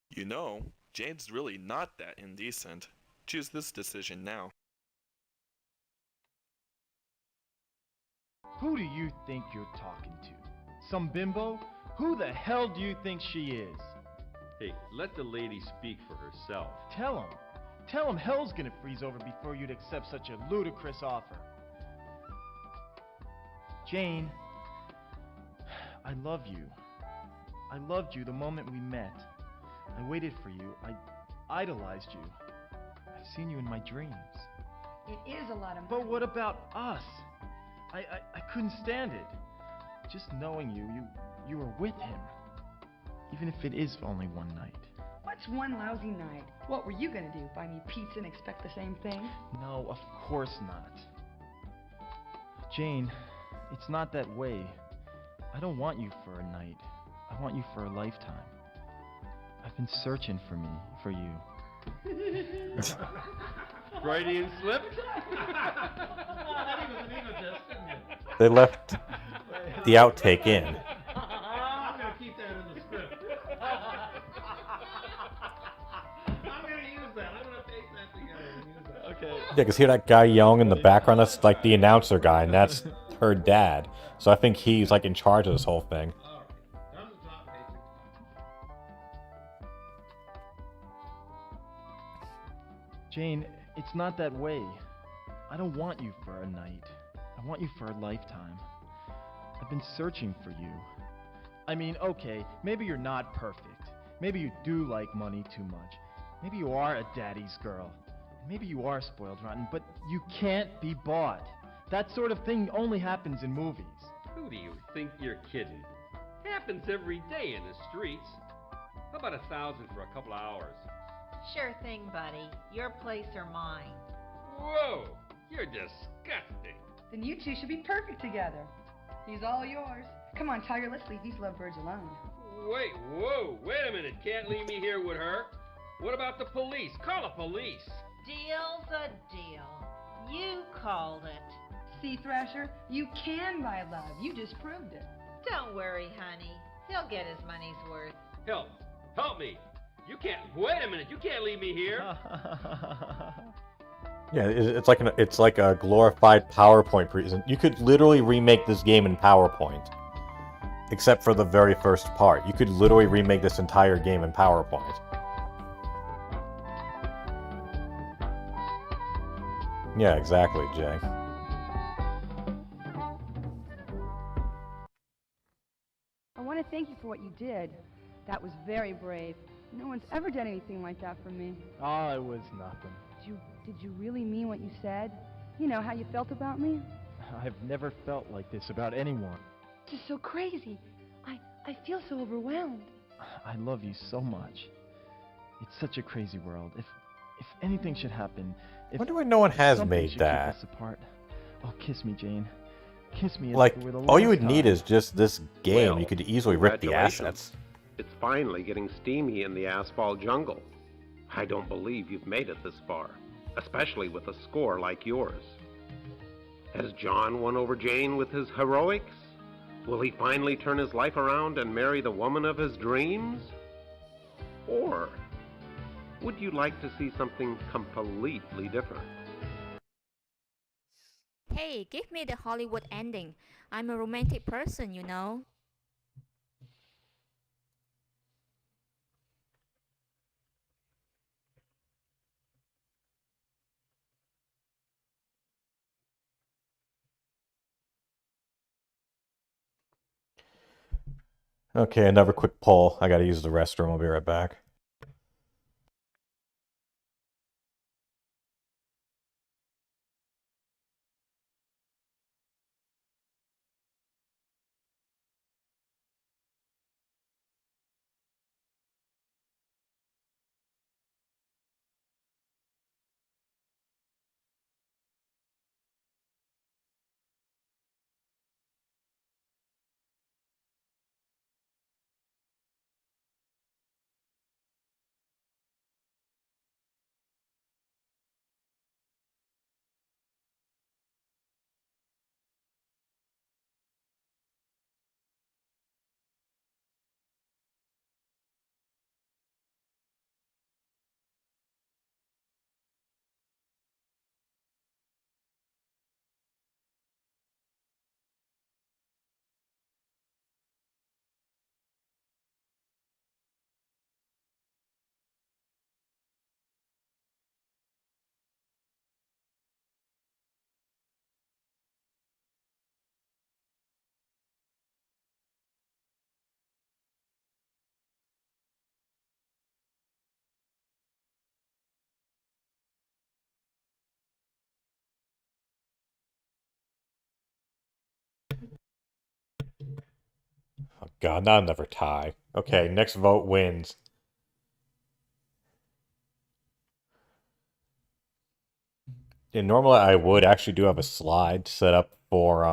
You know, Jane's really not that indecent. Choose this decision now. Who do you think you're talking to? Some bimbo? Who the hell do you think she is? Hey, let the lady speak for herself. Tell him. Tell him hell's gonna freeze over before you'd accept such a ludicrous offer. Jane, I love you. I loved you the moment we met. I waited for you. I idolized you. I've seen you in my dreams. It is a lot of money. But what about us? I couldn't stand it. Just knowing you were with him. Even if it is only one night. What's one lousy night? What were you gonna do? Buy me pizza and expect the same thing? No, of course not. Jane, it's not that way. I don't want you for a night. I want you for a lifetime. I've been searching for you. Freudian slip? They left the outtake in. I'm gonna keep that in the script. I'm gonna use that. I'm gonna take that together and use that. Okay. Yeah, because hear that guy yelling in the background? That's like the announcer guy, and that's her dad. So I think he's like in charge of this whole thing. Jane, it's not that way. I don't want you for a night. I want you for a lifetime. I've been searching for you. I mean, okay, maybe you're not perfect. Maybe you do like money too much. Maybe you are a daddy's girl. Maybe you are spoiled rotten, but you can't be bought. That sort of thing only happens in movies. Who do you think you're kidding? Happens every day in the streets. How about 1,000 for a couple of hours? Sure thing, buddy. Your place or mine. Whoa! You're disgusting. Then you two should be perfect together. He's all yours. Come on, Tiger, let's leave these lovebirds alone. Wait a minute. Can't leave me here with her. What about the police? Call the police. Deal's a deal. You called it. See, Thrasher, you can buy love. You just proved it. Don't worry, honey. He'll get his money's worth. Help me. You can't. Wait a minute. You can't leave me here. Yeah, it's like a glorified PowerPoint present. You could literally remake this game in PowerPoint, except for the very first part. You could literally remake this entire game in PowerPoint. Yeah, exactly, Jay. I want to thank you for what you did. That was very brave. No one's ever done anything like that for me. Oh, it was nothing. Did you really mean what you said? You know, how you felt about me? I've never felt like this about anyone. This is so crazy. I feel so overwhelmed. I love you so much. It's such a crazy world. If anything should happen, if wonder why no one has something made should that. keep us apart, oh, kiss me, Jane. Kiss me. Like, for the all you last would need time. is just this game. Well, You could easily rip the congratulations. assets. It's finally getting steamy in the asphalt jungle. I don't believe you've made it this far, especially with a score like yours. Has John won over Jane with his heroics? Will he finally turn his life around and marry the woman of his dreams? Or would you like to see something completely different? Hey, give me the Hollywood ending. I'm a romantic person, you know. Okay, another quick poll. I gotta use the restroom. I'll be right back. God, not another tie. Okay, next vote wins. And normally I would actually do have a slide set up for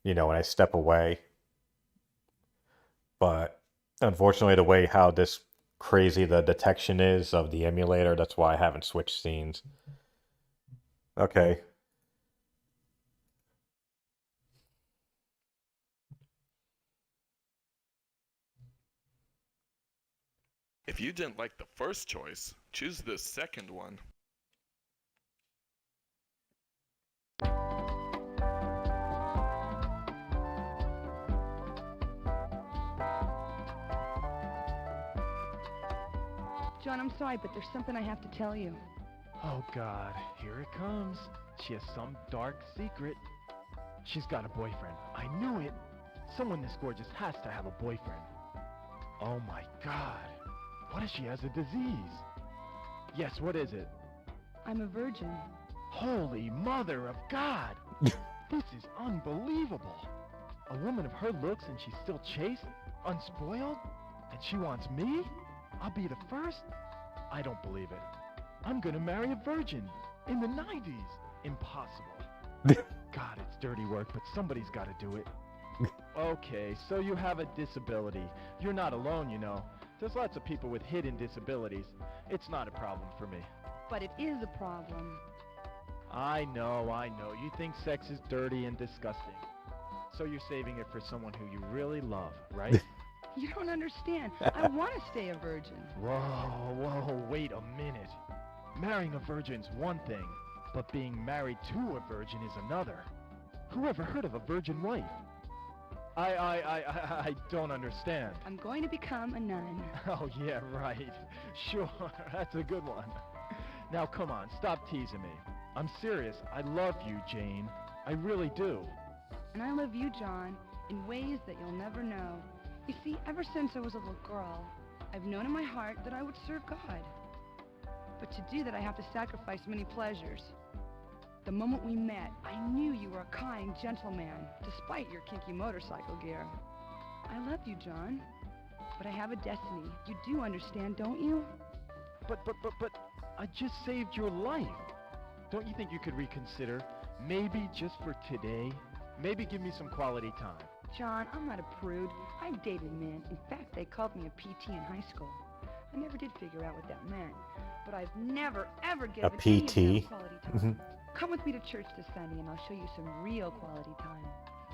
when I step away. But unfortunately the way how this crazy the detection is of the emulator, that's why I haven't switched scenes. Okay. If you didn't like the first choice, choose the second one. John, I'm sorry, but there's something I have to tell you. Oh God, here it comes. She has some dark secret. She's got a boyfriend. I knew it. Someone this gorgeous has to have a boyfriend. Oh my God. What if she has a disease? Yes, what is it? I'm a virgin. Holy Mother of God! This is unbelievable. A woman of her looks and she's still chaste, unspoiled, and she wants me? I'll be the first? I don't believe it. I'm gonna marry a virgin in the 90s. Impossible. God, it's dirty work, but somebody's gotta do it. Okay, so you have a disability. You're not alone, you know. There's lots of people with hidden disabilities. It's not a problem for me. But it is a problem. I know. You think sex is dirty and disgusting. So you're saving it for someone who you really love, right? You don't understand. I want to stay a virgin. Whoa, wait a minute. Marrying a virgin's one thing, but being married to a virgin is another. Who ever heard of a virgin wife? I don't understand. I'm going to become a nun. Oh, yeah, right. Sure, that's a good one. Now, come on, stop teasing me. I'm serious. I love you, Jane. I really do. And I love you, John, in ways that you'll never know. You see, ever since I was a little girl, I've known in my heart that I would serve God. But to do that, I have to sacrifice many pleasures. The moment we met, I knew you were a kind gentleman, despite your kinky motorcycle gear. I love you, John, but I have a destiny. You do understand, don't you? But, I just saved your life. Don't you think you could reconsider? Maybe just for today? Maybe give me some quality time. John, I'm not a prude. I've dated men. In fact, they called me a PT in high school. I never did figure out what that meant, but I've never, ever given any of them quality time. Come with me to church this Sunday and I'll show you some real quality time.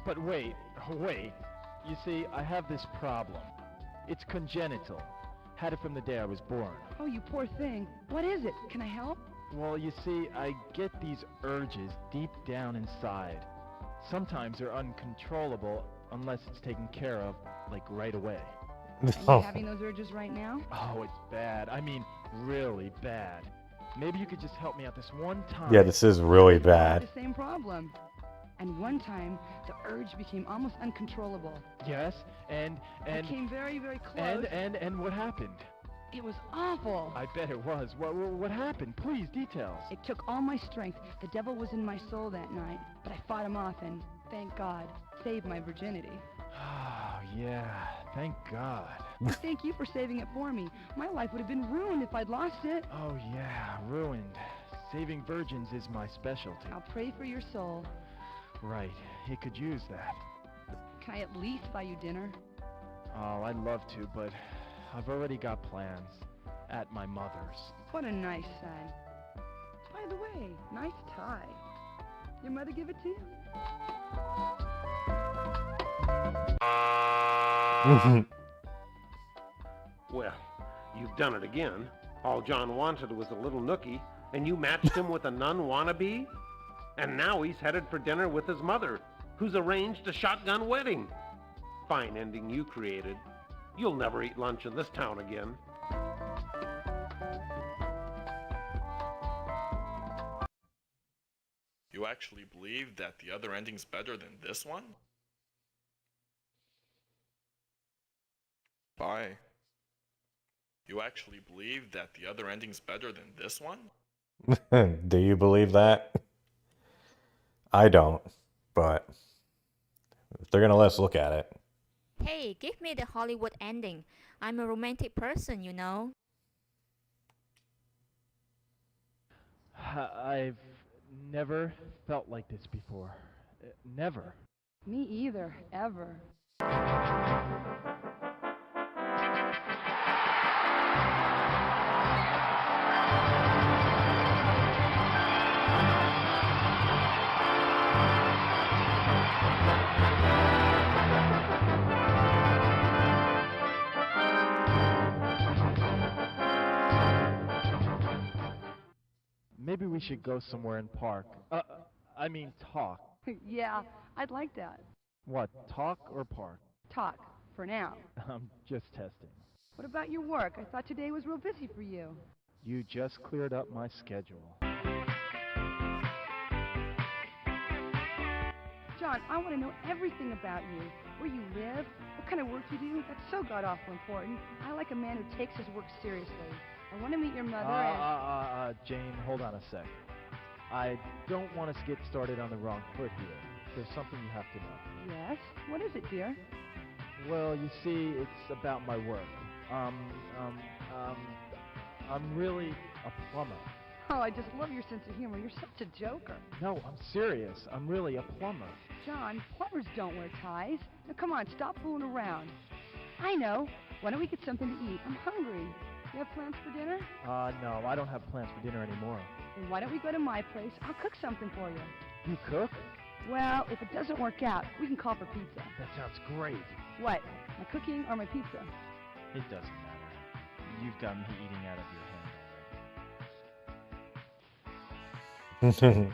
But wait. You see, I have this problem. It's congenital. Had it from the day I was born. Oh, you poor thing. What is it? Can I help? Well, you see, I get these urges deep down inside. Sometimes they're uncontrollable unless it's taken care of, like right away. Are you having those urges right now? Oh, it's bad. I mean, really bad. Maybe you could just help me out this one time. Yeah, this is really bad. The same problem. And one time, the urge became almost uncontrollable. Yes, and... I came very, very close. And what happened? It was awful. I bet it was. What happened? Please, details. It took all my strength. The devil was in my soul that night, but I fought him off and, thank God, saved my virginity. Oh, yeah. Thank God. Thank you for saving it for me. My life would have been ruined if I'd lost it. Oh, yeah. Ruined. Saving virgins is my specialty. I'll pray for your soul. Right. He could use that. Can I at least buy you dinner? Oh, I'd love to, but I've already got plans. At my mother's. What a nice son. By the way, nice tie. Your mother give it to you? Well, you've done it again. All John wanted was a little nookie, and you matched him with a nun wannabe? And now he's headed for dinner with his mother, who's arranged a shotgun wedding. Fine ending you created. You'll never eat lunch in this town again. You actually believe that the other ending's better than this one? Bye. You actually believe that the other ending's better than this one? Do you believe that? I don't, but if they're gonna let us look at it. Hey, give me the Hollywood ending. I'm a romantic person, you know. I've never felt like this before. Never. Me either, ever. Maybe we should go somewhere and park. I mean talk. Yeah, I'd like that. What, talk or park? Talk, for now. I'm just testing. What about your work? I thought today was real busy for you. You just cleared up my schedule. John, I want to know everything about you. Where you live, what kind of work you do. That's so god-awful important. I like a man who takes his work seriously. I want to meet your mother and... Jane, hold on a sec. I don't want us to get started on the wrong foot here. There's something you have to know. Yes? What is it, dear? Well, you see, it's about my work. I'm really a plumber. Oh, I just love your sense of humor. You're such a joker. No, I'm serious. I'm really a plumber. John, plumbers don't wear ties. Now, come on, stop fooling around. I know. Why don't we get something to eat? I'm hungry. You have plans for dinner? No, I don't have plans for dinner anymore. Then why don't we go to my place? I'll cook something for you. You cook? Well, if it doesn't work out, we can call for pizza. That sounds great. What? My cooking or my pizza? It doesn't matter. You've got me eating out of your hand already.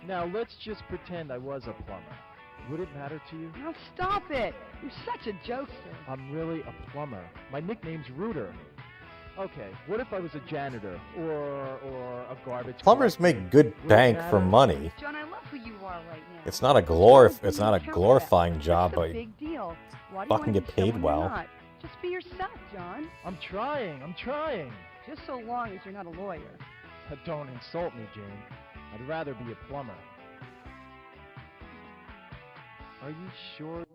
Now, let's just pretend I was a plumber. Would it matter to you? Now stop it! You're such a jokester. I'm really a plumber. My nickname's Rooter. Okay, what if I was a janitor or a garbage Plumbers collector? make good Would it bank for matter? money. John, I love who you are right now. It's not a glorifying job, but Big deal. Why do you fucking wanna get be paid someone well. you're not? Just be yourself, John. I'm trying. Just so long as you're not a lawyer. Don't insult me, Jane. I'd rather be a plumber. Are you sure?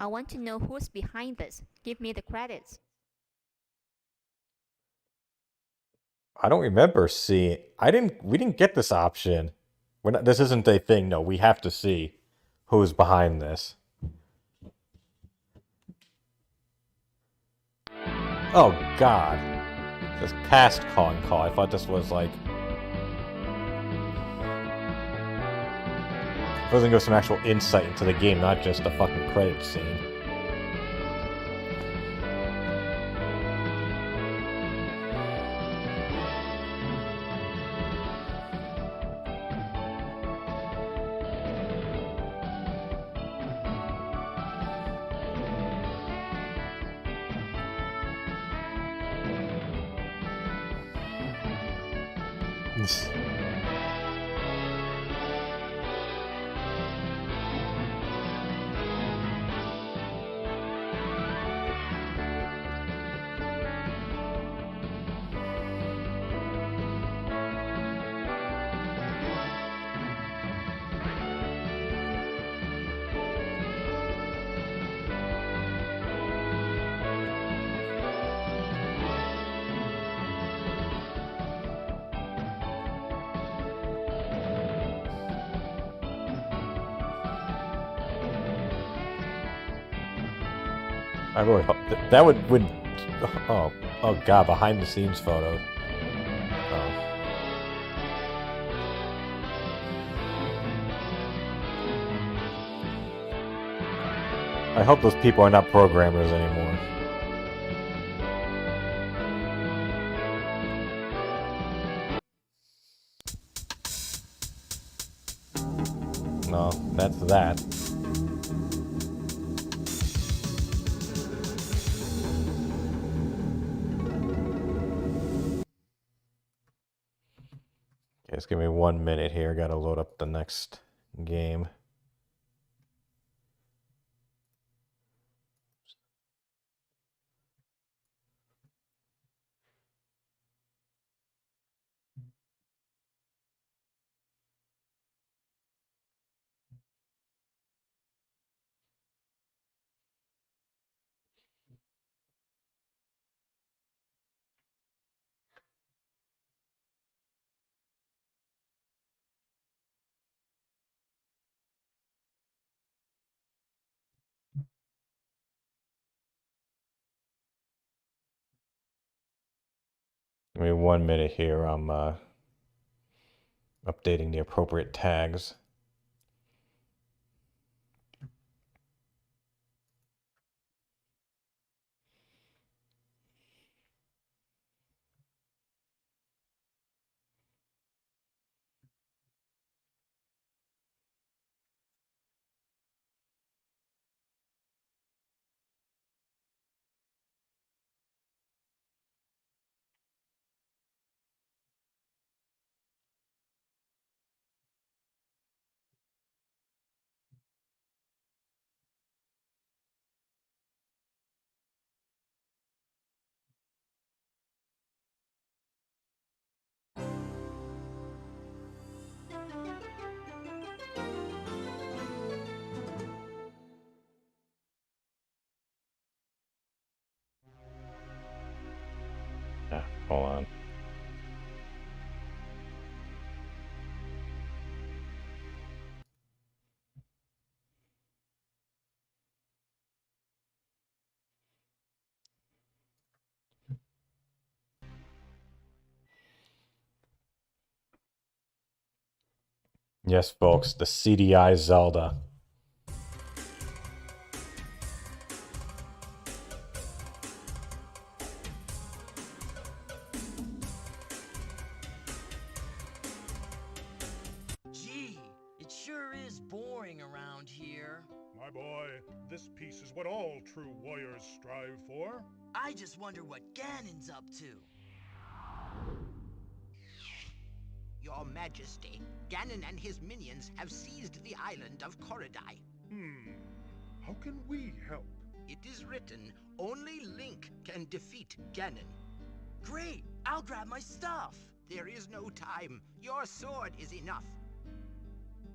I want to know who's behind this. Give me the credits. I don't remember seeing. We didn't get this option. This isn't a thing. No, we have to see who's behind this. Oh God! This past con call. I thought this was like. I was gonna give some actual insight into the game, not just a fucking credit scene. I really hope that would oh God, behind the scenes photos. Oh. I hope those people are not programmers anymore. No, that's that. Okay, just give me 1 minute here. Gotta load up the next game. Give me 1 minute here. I'm updating the appropriate tags. Hold on. Yes, folks, the CDI Zelda. Gee, it sure is boring around here. My boy, this piece is what all true warriors strive for. I just wonder what Ganon's up to. Your Majesty, Ganon and his minions have seized the island of Korodai. How can we help? It is written, only Link can defeat Ganon. Great, I'll grab my stuff. There is no time. Your sword is enough.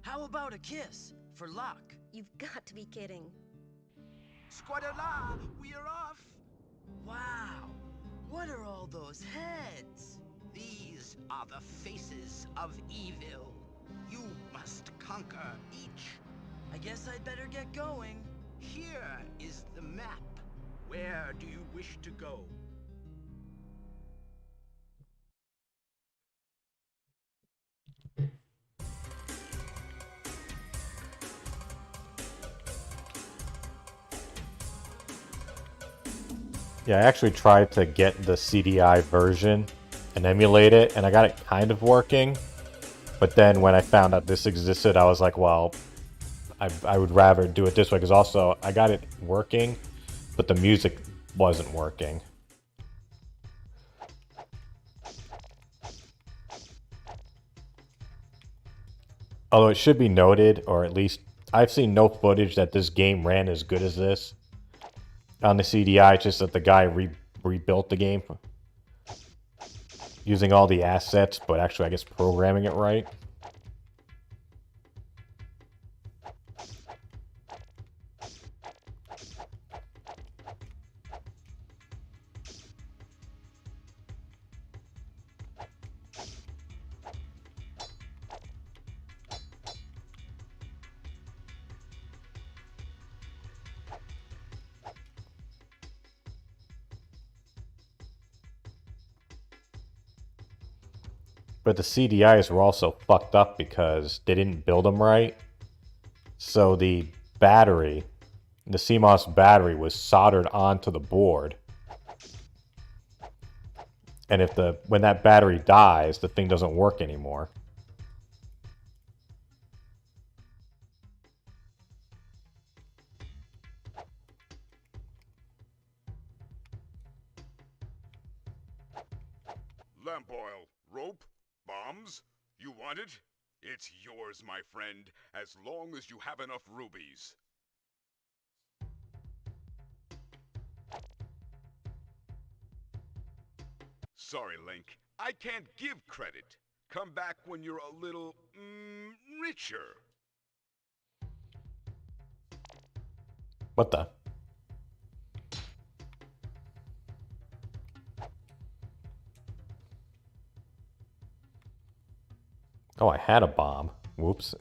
How about a kiss, for luck? You've got to be kidding. Squadala, we are off. Wow, what are all those heads? These are the faces of evil. You must conquer each. I guess I'd better get going. Here is the map. Where do you wish to go? Yeah, I actually tried to get the CDI version and emulate it, and I got it kind of working. But then when I found out this existed, I was like, well, I would rather do it this way, because also I got it working, but the music wasn't working. Although it should be noted, or at least I've seen no footage that this game ran as good as this on the CDI. It's just that the guy rebuilt the game using all the assets, but actually I guess programming it right. But the CDIs were also fucked up because they didn't build them right. So the battery, the CMOS battery, was soldered onto the board. And when that battery dies, the thing doesn't work anymore. Lamp oil, rope, bombs? You want it? It's yours, my friend, as long as you have enough rubies. Sorry, Link. I can't give credit. Come back when you're a little, richer. What the? Oh, I had a bomb. Whoops.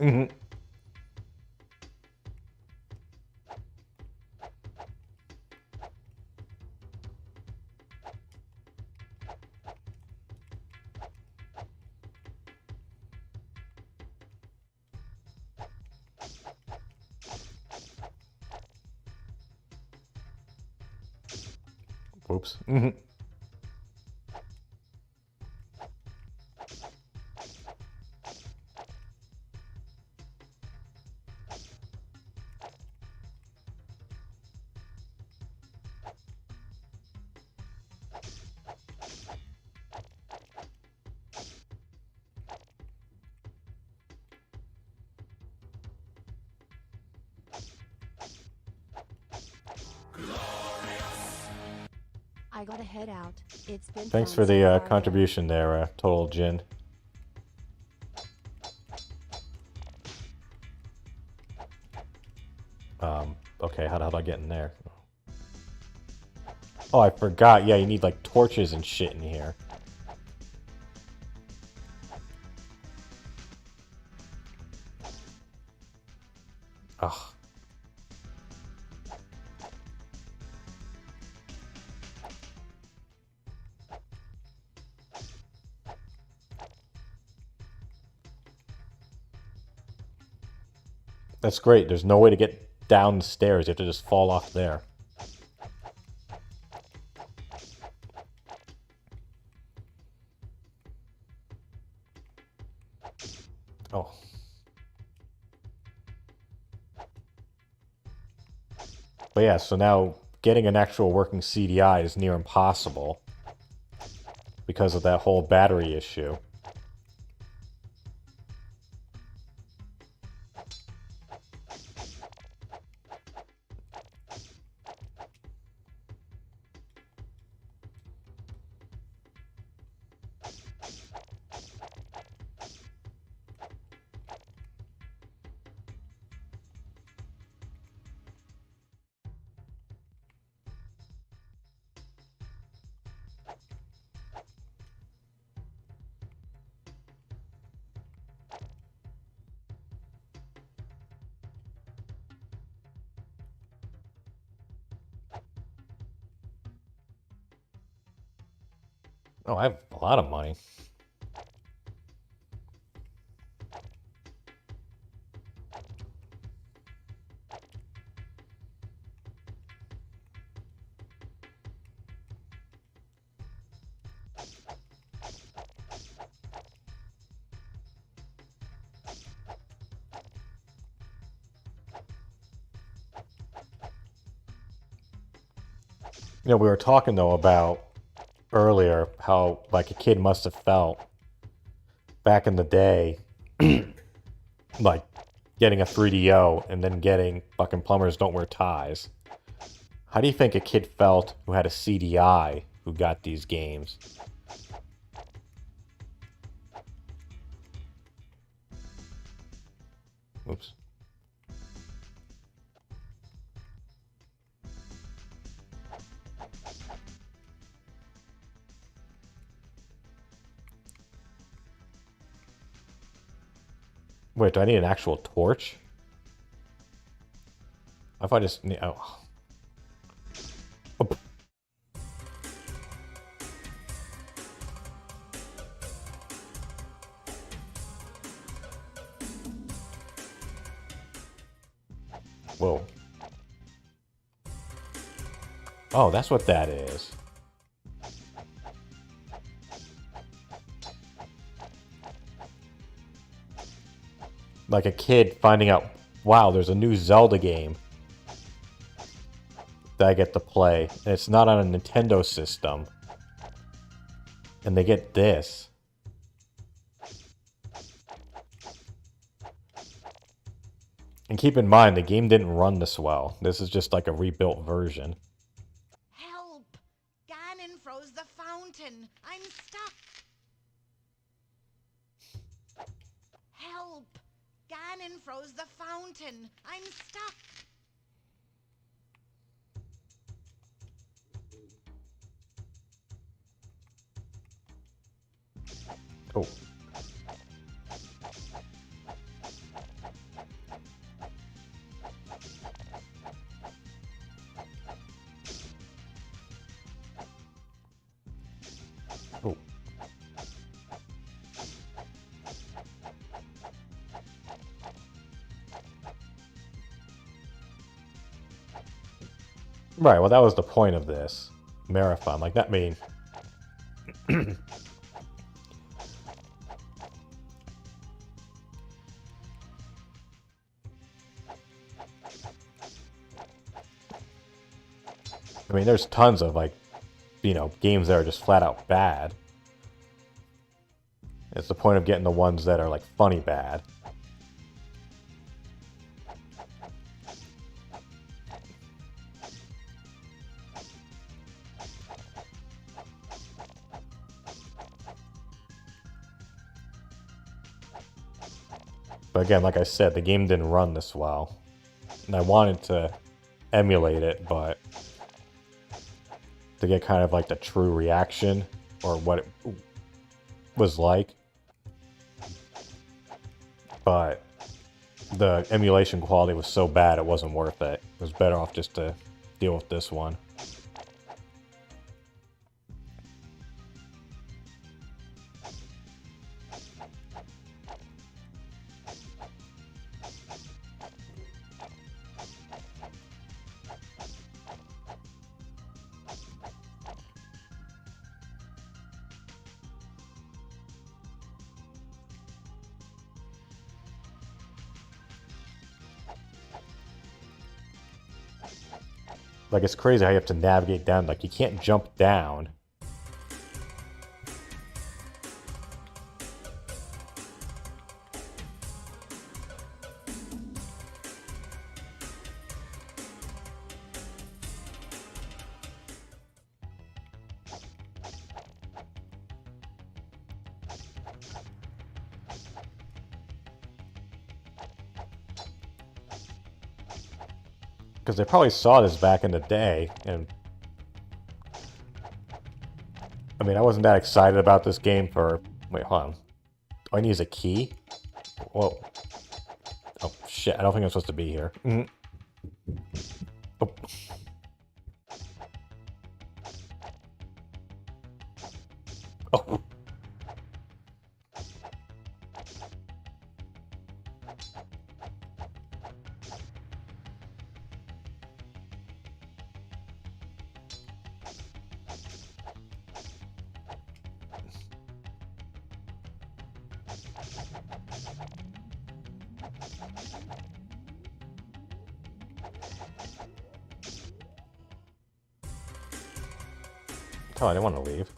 Oops. I gotta head out. It's been Thanks fun for so the far, contribution there, Total Jin. Okay, how the hell do I get in there? Oh, I forgot. Yeah, you need like torches and shit in here. Ugh. That's great. There's no way to get down the stairs. You have to just fall off there. Oh. But yeah, so now getting an actual working CDI is near impossible because of that whole battery issue. Oh, I have a lot of money. You know, we were talking though about earlier how like a kid must have felt back in the day, like getting a 3DO and then getting fucking Plumbers Don't Wear Ties. How do you think a kid felt who had a CDI who got these games? Oops. Wait, do I need an actual torch? If I just need... Oh. Oh. Whoa. Oh, that's what that is. Like a kid finding out, wow, there's a new Zelda game that I get to play, and it's not on a Nintendo system. And they get this. And keep in mind, the game didn't run this well. This is just like a rebuilt version. Help! Ganon froze the fountain. I'm stuck. Help! Ganon froze the fountain. I'm stuck. Oh. Oh. Right, well that was the point of this. marathon. Like, that mean... I mean, there's tons of, like, you know, games that are just flat out bad. It's the point of getting the ones that are, like, funny bad. But again, like I said, the game didn't run this well. And I wanted to emulate it, but to get kind of like the true reaction or what it was like. But the emulation quality was so bad it wasn't worth it. It was better off just to deal with this one. Like, it's crazy how you have to navigate down. Like, you can't jump down. Because they probably saw this back in the day, and I mean, I wasn't that excited about this game for... Wait, hold on. Oh, I need is a key? Whoa. Oh, shit, I don't think I'm supposed to be here. Oh. Oh. Oh, I didn't want to leave.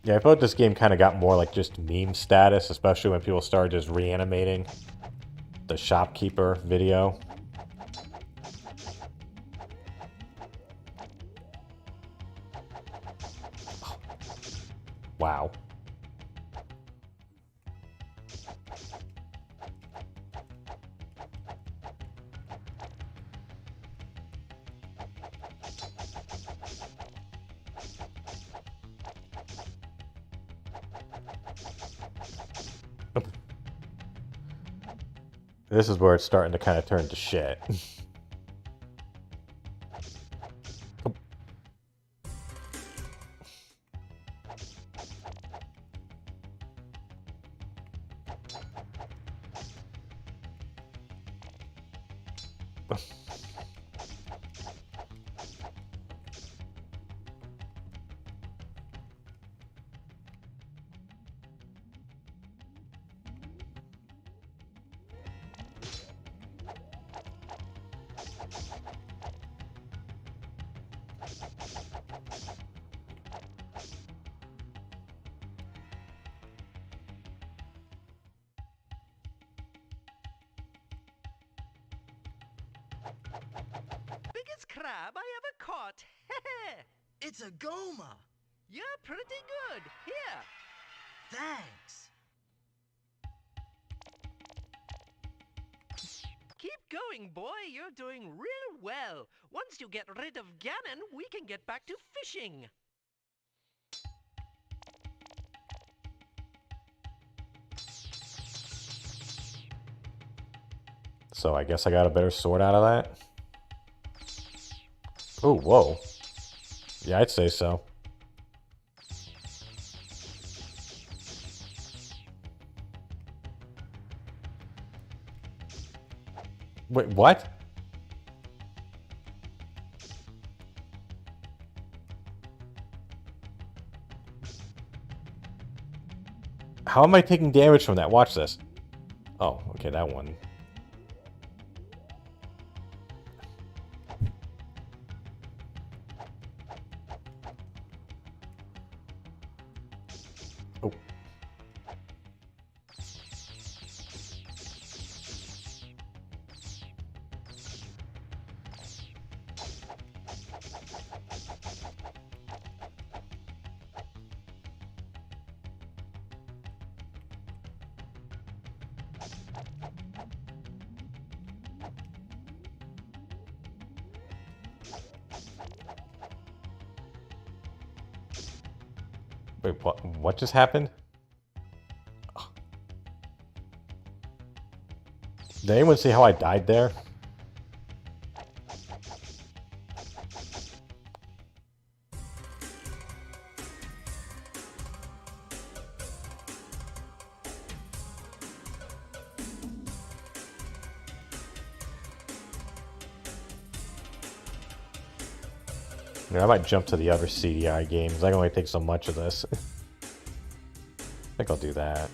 Yeah, I feel like this game kind of got more like just meme status, especially when people started just reanimating the shopkeeper video. Wow. This is where it's starting to kind of turn to shit. Biggest crab I ever caught. It's a goma. You're pretty good. Here. Thanks. Keep going, boy. You're doing real well. Once you get rid of Ganon, we can get back to fishing. So I guess I got a better sword out of that. Oh, whoa. Yeah, I'd say so. Wait, what? How am I taking damage from that? Watch this. Oh, okay, that one. Oh. Wait, what just happened? Did anyone see how I died there? I might jump to the other CDI games. I can only take so much of this. I think I'll do that.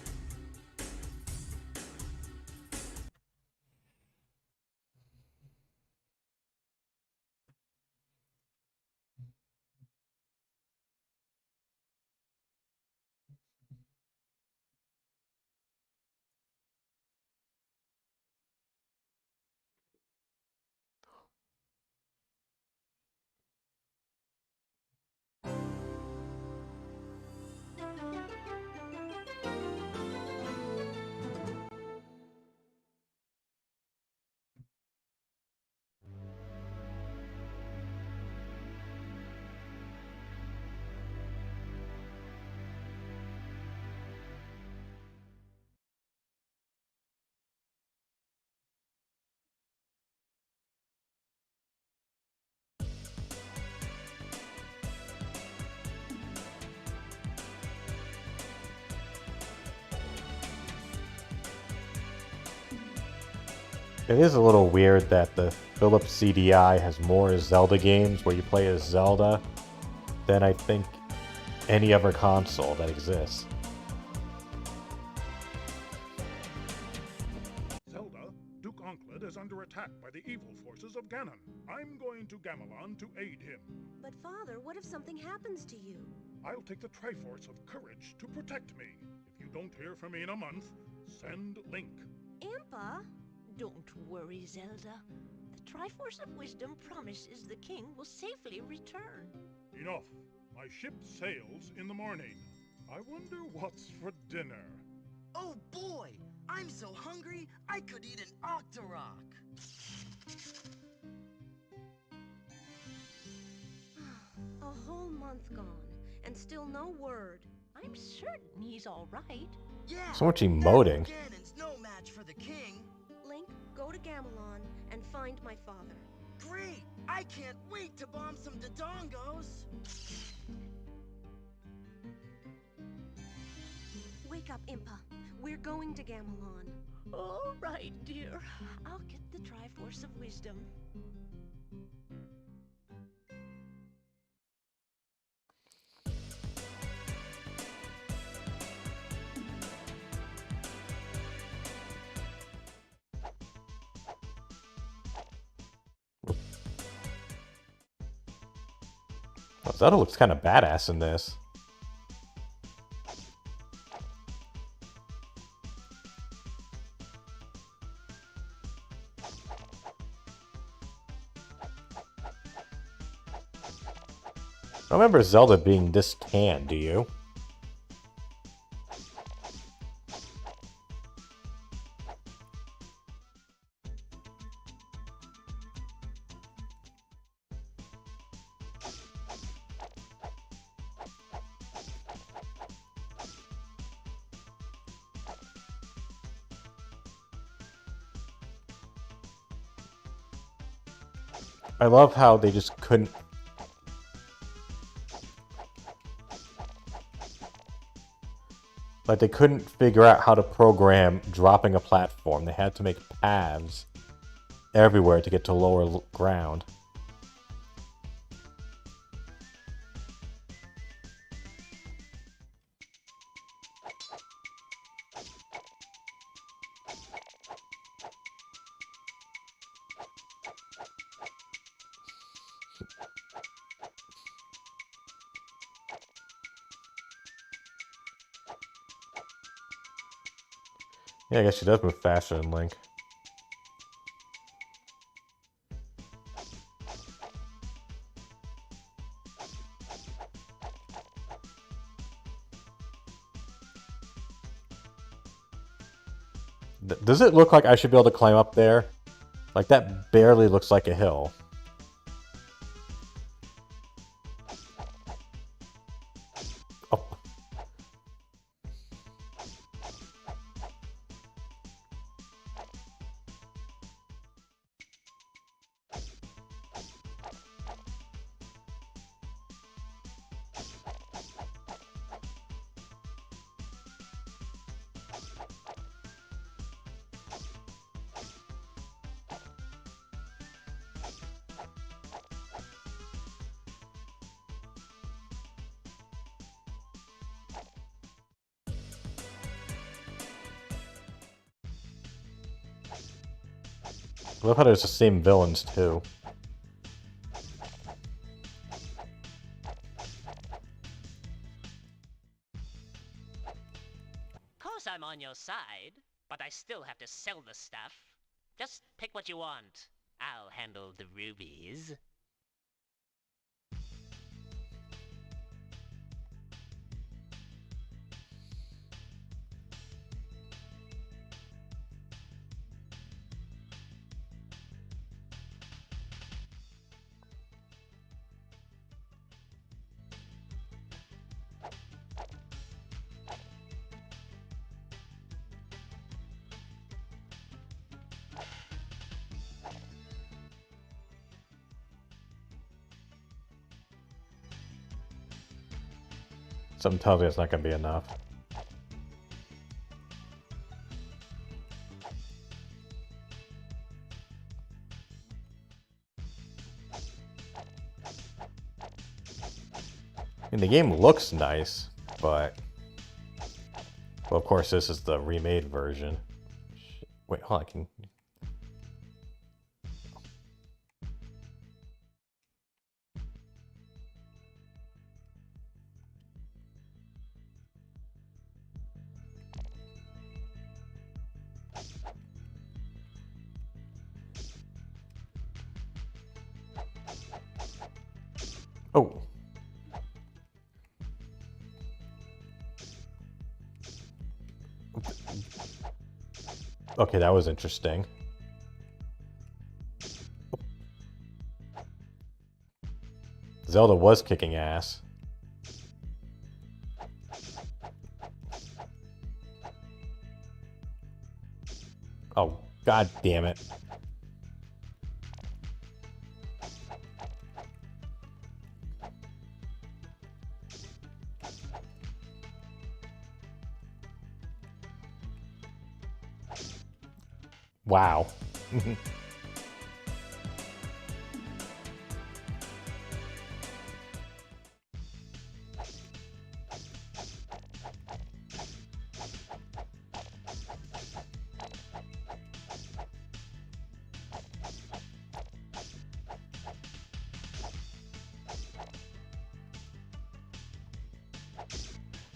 It is a little weird that the Philips CDI has more Zelda games where you play as Zelda than I think any other console that exists. Zelda, Duke Onkled is under attack by the evil forces of Ganon. I'm going to Gamelon to aid him. But Father, what if something happens to you? I'll take the Triforce of Courage to protect me. If you don't hear from me in a month, send Link. Impa? Don't worry, Zelda. The Triforce of Wisdom promises the king will safely return. Enough. My ship sails in the morning. I wonder what's for dinner. Oh boy! I'm so hungry, I could eat an Octorok! A whole month gone, and still no word. I'm certain he's all right. Yeah! So much emoting. Ganon's no match for the king. Link, go to Gamelon and find my father. Great! I can't wait to bomb some Dodongos! Wake up, Impa. We're going to Gamelon. All right, dear. I'll get the Triforce of Wisdom. Oh, Zelda looks kind of badass in this. I don't remember Zelda being this tan, do you? I love how they just couldn't... Like, they couldn't figure out how to program dropping a platform. They had to make paths everywhere to get to lower ground. Yeah, I guess she does move faster than Link. Does it look like I should be able to climb up there? Like, that barely looks like a hill. Oh. I love how there's the same villains, too. Course I'm on your side, but I still have to sell the stuff. Just pick what you want. I'll handle the rubies. Something tells me it's not going to be enough. And the game looks nice, but... Well, of course, this is the remade version. Wait, hold on, I can... Oh. Okay, that was interesting. Zelda was kicking ass. Oh, god damn it. Wow.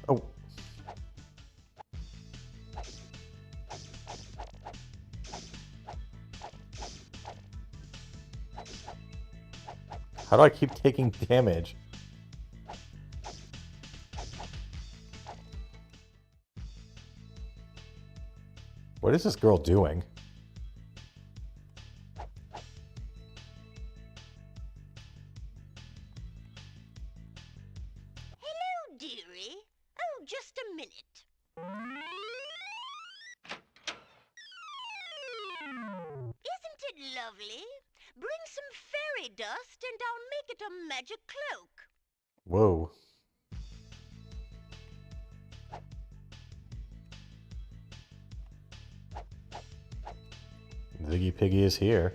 Oh. How do I keep taking damage? What is this girl doing? Hello, dearie. Oh, just a minute. Isn't it lovely? Bring some fairy dust and I'll make it a magic cloak. Whoa. Ziggy Piggy is here.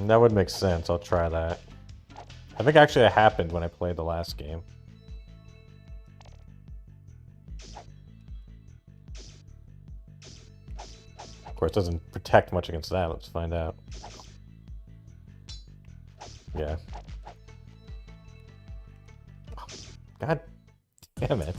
That would make sense. I'll try that. I think actually it happened when I played the last game. Of course, it doesn't protect much against that. Let's find out. Yeah. God damn it.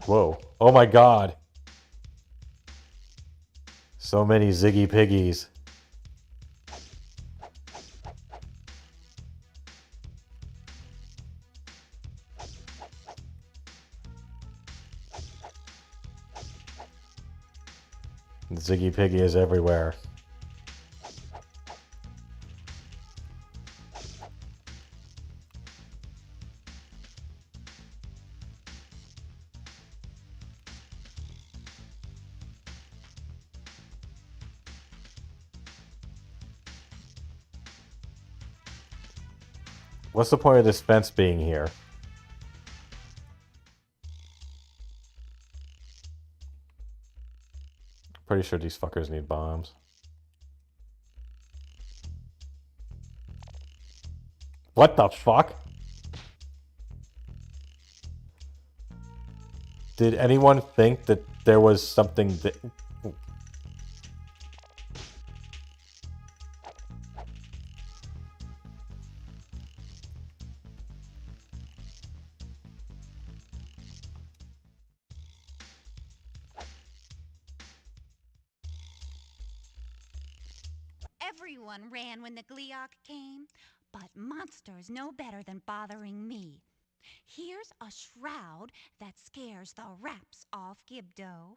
Whoa. Oh my god. So many Ziggy Piggies. Ziggy Piggy is everywhere. What's the point of this fence being here? Pretty sure these fuckers need bombs. What the fuck? Did anyone think that there was something that... Everyone ran when the Gleeok came, but monsters know better than bothering me. Here's a shroud that scares the raps off Gibdo.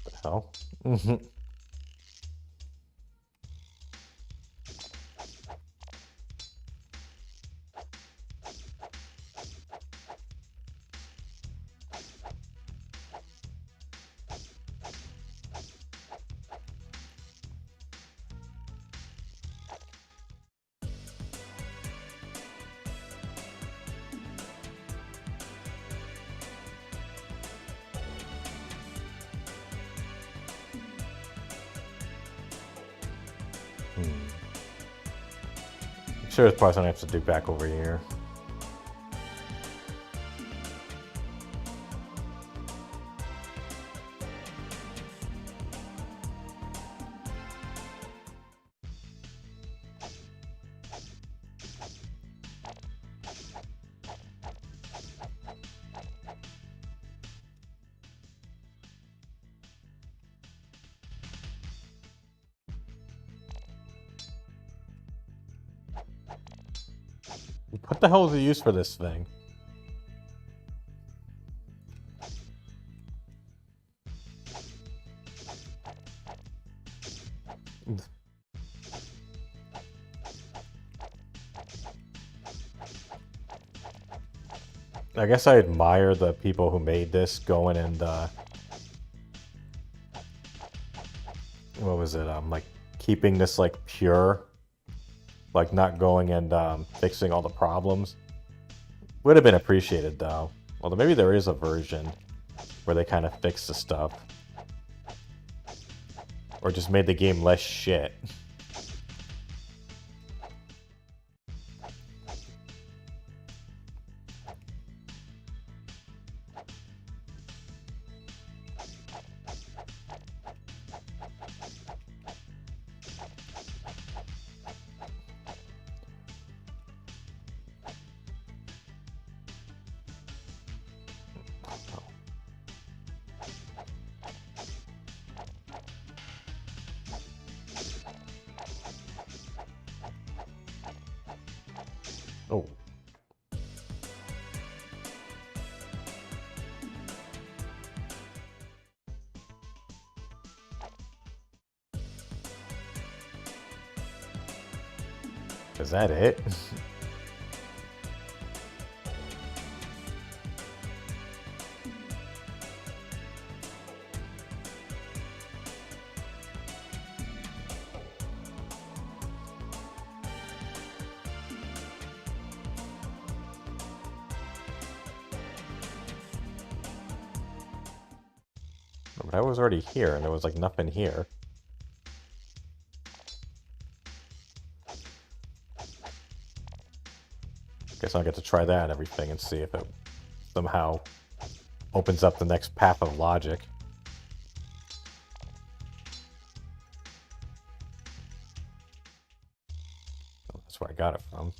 What the hell? I'm sure there's probably something I have to do back over here. What the hell is the use for this thing? I guess I admire the people who made this going and what was it? Like keeping this like pure. Like not going and fixing all the problems. Would have been appreciated though. Although maybe there is a version where they kind of fix the stuff. Or just made the game less shit. Oh. Is that it? But I was already here, and there was like nothing here. Guess I'll get to try that and everything and see if it somehow opens up the next path of logic. Oh, that's where I got it from.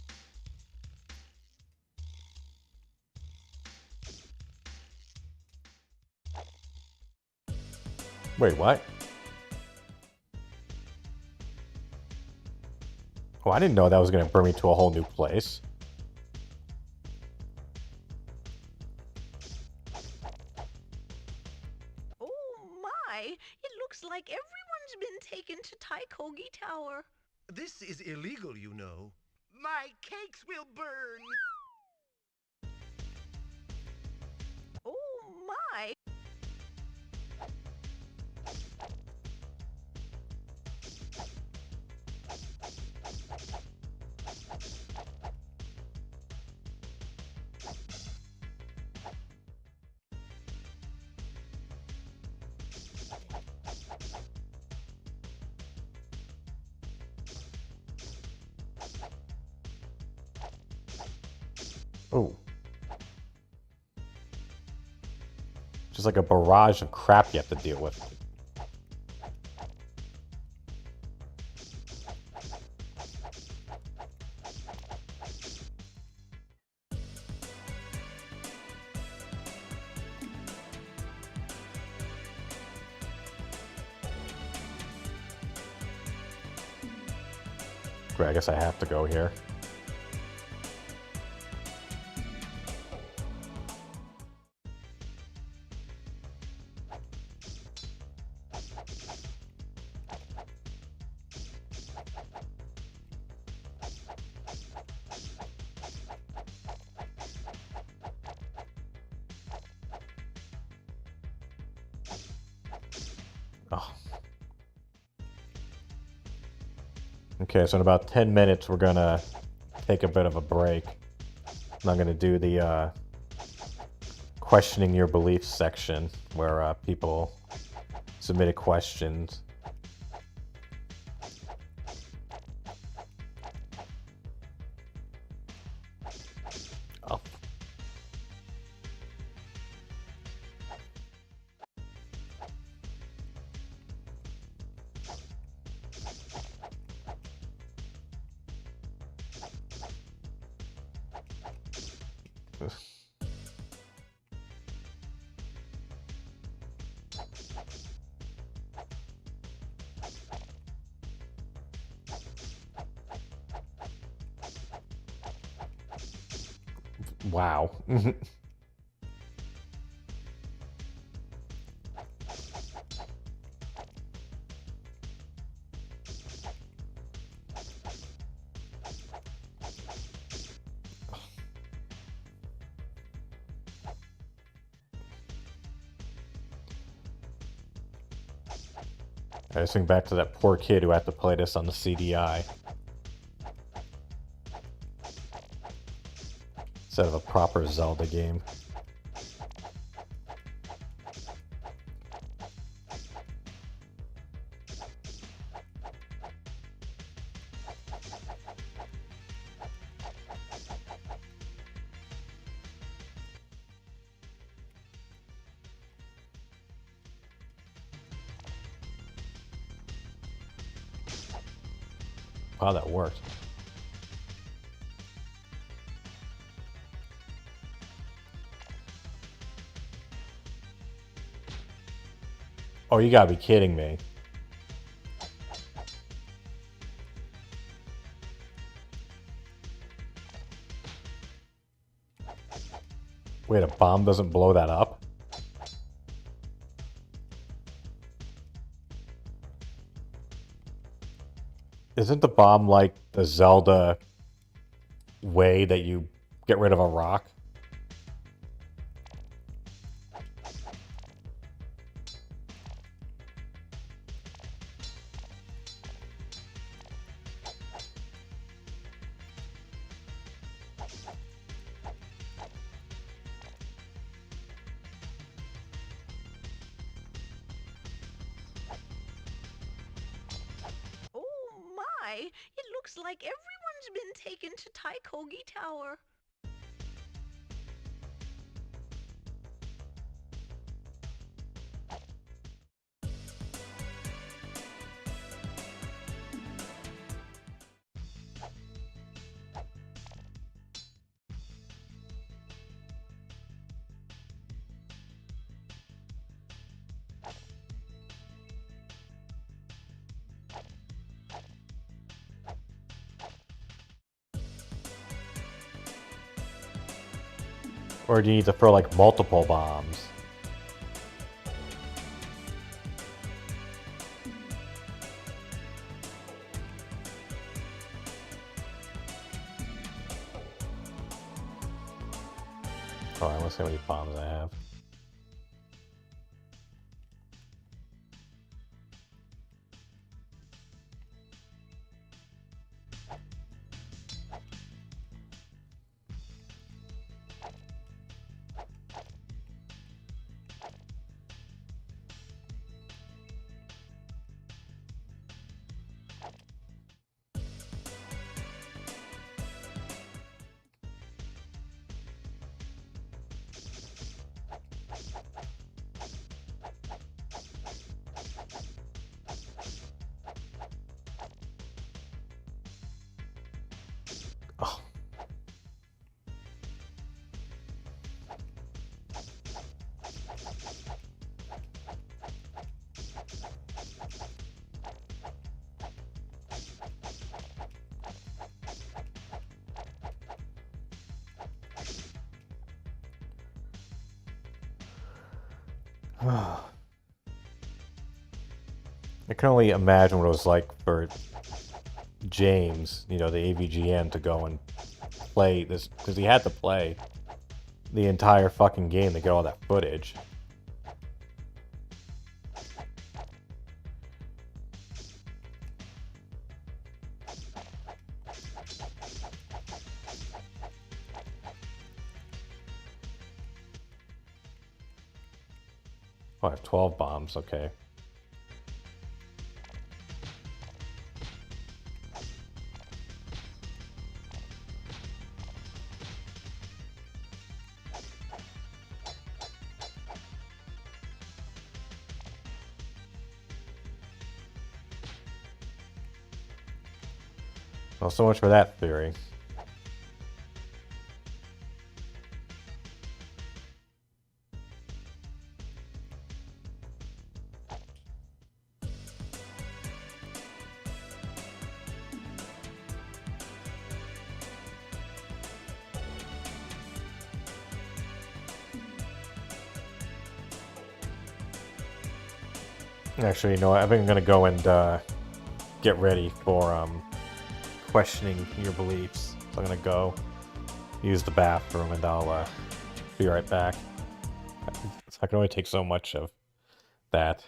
Wait, what? Oh, I didn't know that was going to bring me to a whole new place. Oh my! It looks like everyone's been taken to Taikogi Tower. This is illegal, you know. My cakes will burn! Oh my! Oh. Just like a barrage of crap you have to deal with. Great, I guess I have to go here. Oh. Okay, so in about 10 minutes we're gonna take a bit of a break. I'm gonna do the questioning your beliefs section where people submitted questions. Oh. Wow. I just think back to that poor kid who had to play this on the CDI. Instead of a proper Zelda game. Wow, that worked. Oh, you gotta be kidding me. Wait, a bomb doesn't blow that up? Isn't the bomb like the Zelda way that you get rid of a rock? Oh my! It looks like everyone's been taken to Taikogi Tower. Or do you need to throw like multiple bombs? Oh, I want to see how many bombs I have. Oh. I can only imagine what it was like for James, you know, the AVGN, to go and play this, because he had to play the entire fucking game to get all that footage. Oh, I have 12 bombs, okay. Well, so much for that theory. Actually, you know what? I think I'm gonna go and get ready for questioning your beliefs. So I'm gonna go use the bathroom and I'll be right back. I can only take so much of that.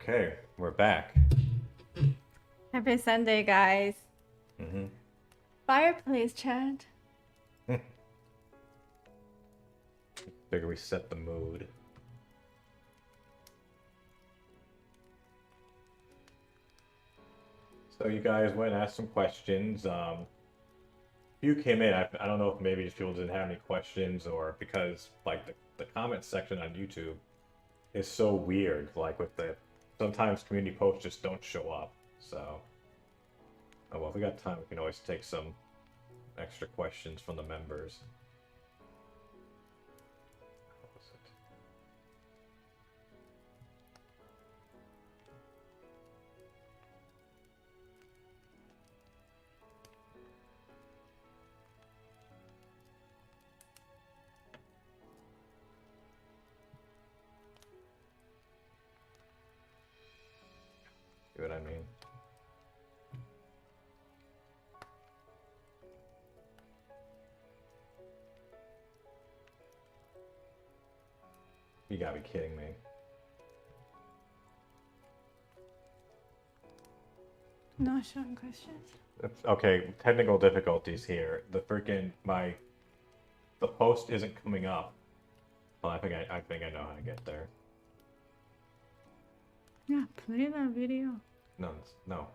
Okay, we're back. Happy Sunday, guys. Mm-hmm. Fireplace chat. Figure we set the mood. So you guys went and asked some questions. You came in. I don't know if maybe people didn't have any questions or because like the comment section on YouTube is so weird. Like with the sometimes community posts just don't show up. So oh well, if we got time, we can always take some extra questions from the members. What was it? See what I mean? You gotta be kidding me. Not showing questions. Okay, technical difficulties here. The post isn't coming up. Well, I think I know how to get there. Yeah, play that video. No, no.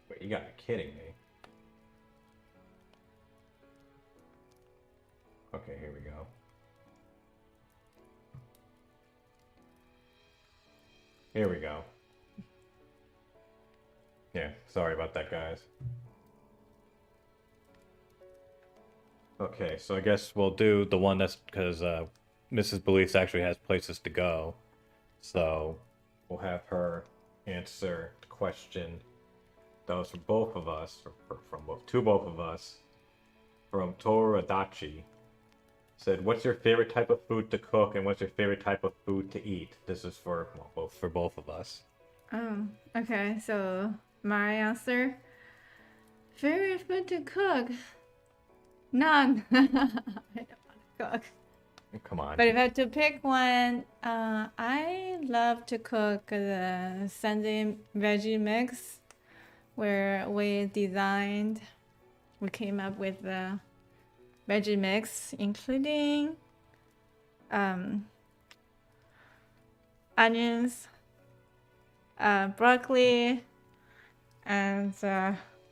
Wait, you gotta be kidding me. Okay, here we go. Here we go. Yeah, sorry about that, guys. Okay, so I guess we'll do the one that's because Mrs. Beliefs actually has places to go. So we'll have her answer the question that was from both of us, from both of us, from Toru Adachi. Said, what's your favorite type of food to cook and what's your favorite type of food to eat? This is for both of us. Oh, okay. So my answer: favorite food to cook? None. I don't want to cook. Come on. But if I had to pick one, I love to cook the Sunday veggie mix, where we came up with the veggie mix, including onions, broccoli, and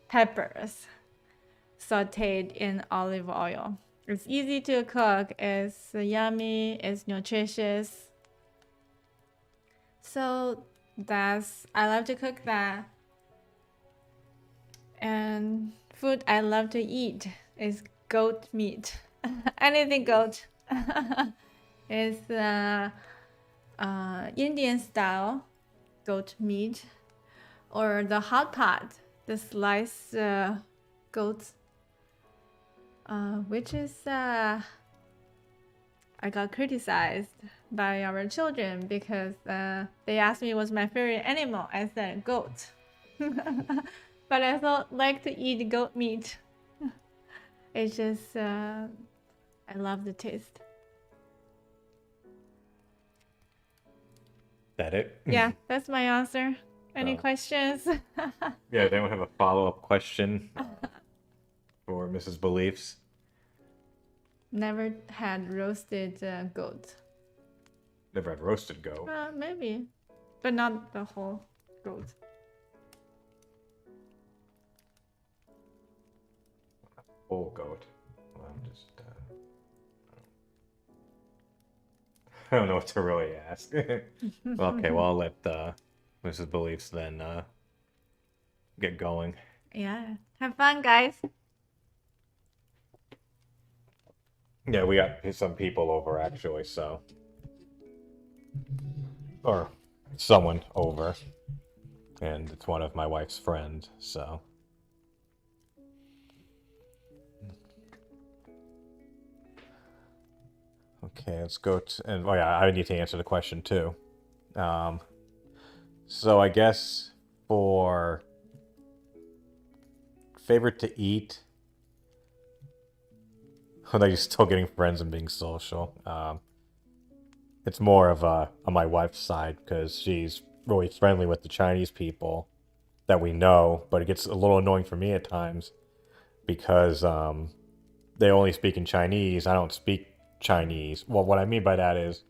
peppers sauteed in olive oil. It's easy to cook, it's yummy, it's nutritious. So I love to cook that. And food I love to eat is goat meat. Anything goat. It's Indian style goat meat, or the hot pot, the sliced goats, which is I got criticized by our children because they asked me what's my favorite animal. I said goat. But I like to eat goat meat. It's just, I love the taste. That it? Yeah, that's my answer. Any questions? Yeah, they don't have a follow-up question for Mrs. Beliefs. Never had roasted goat. Never had roasted goat. Maybe, but not the whole goat. Whole goat. Well, I'm just. I don't know what to really ask. Okay, well, I'll let Mrs. Beliefs then get going. Yeah, have fun, guys. Yeah, we got some people over actually, so. Or someone over. And it's one of my wife's friends, so. Okay, let's go to... And, oh yeah, I need to answer the question too. So I guess for favorite to eat... Oh, no, you're still getting friends and being social. It's more of on my wife's side because she's really friendly with the Chinese people that we know, but it gets a little annoying for me at times because they only speak in Chinese. I don't speak Chinese. Well, what I mean by that is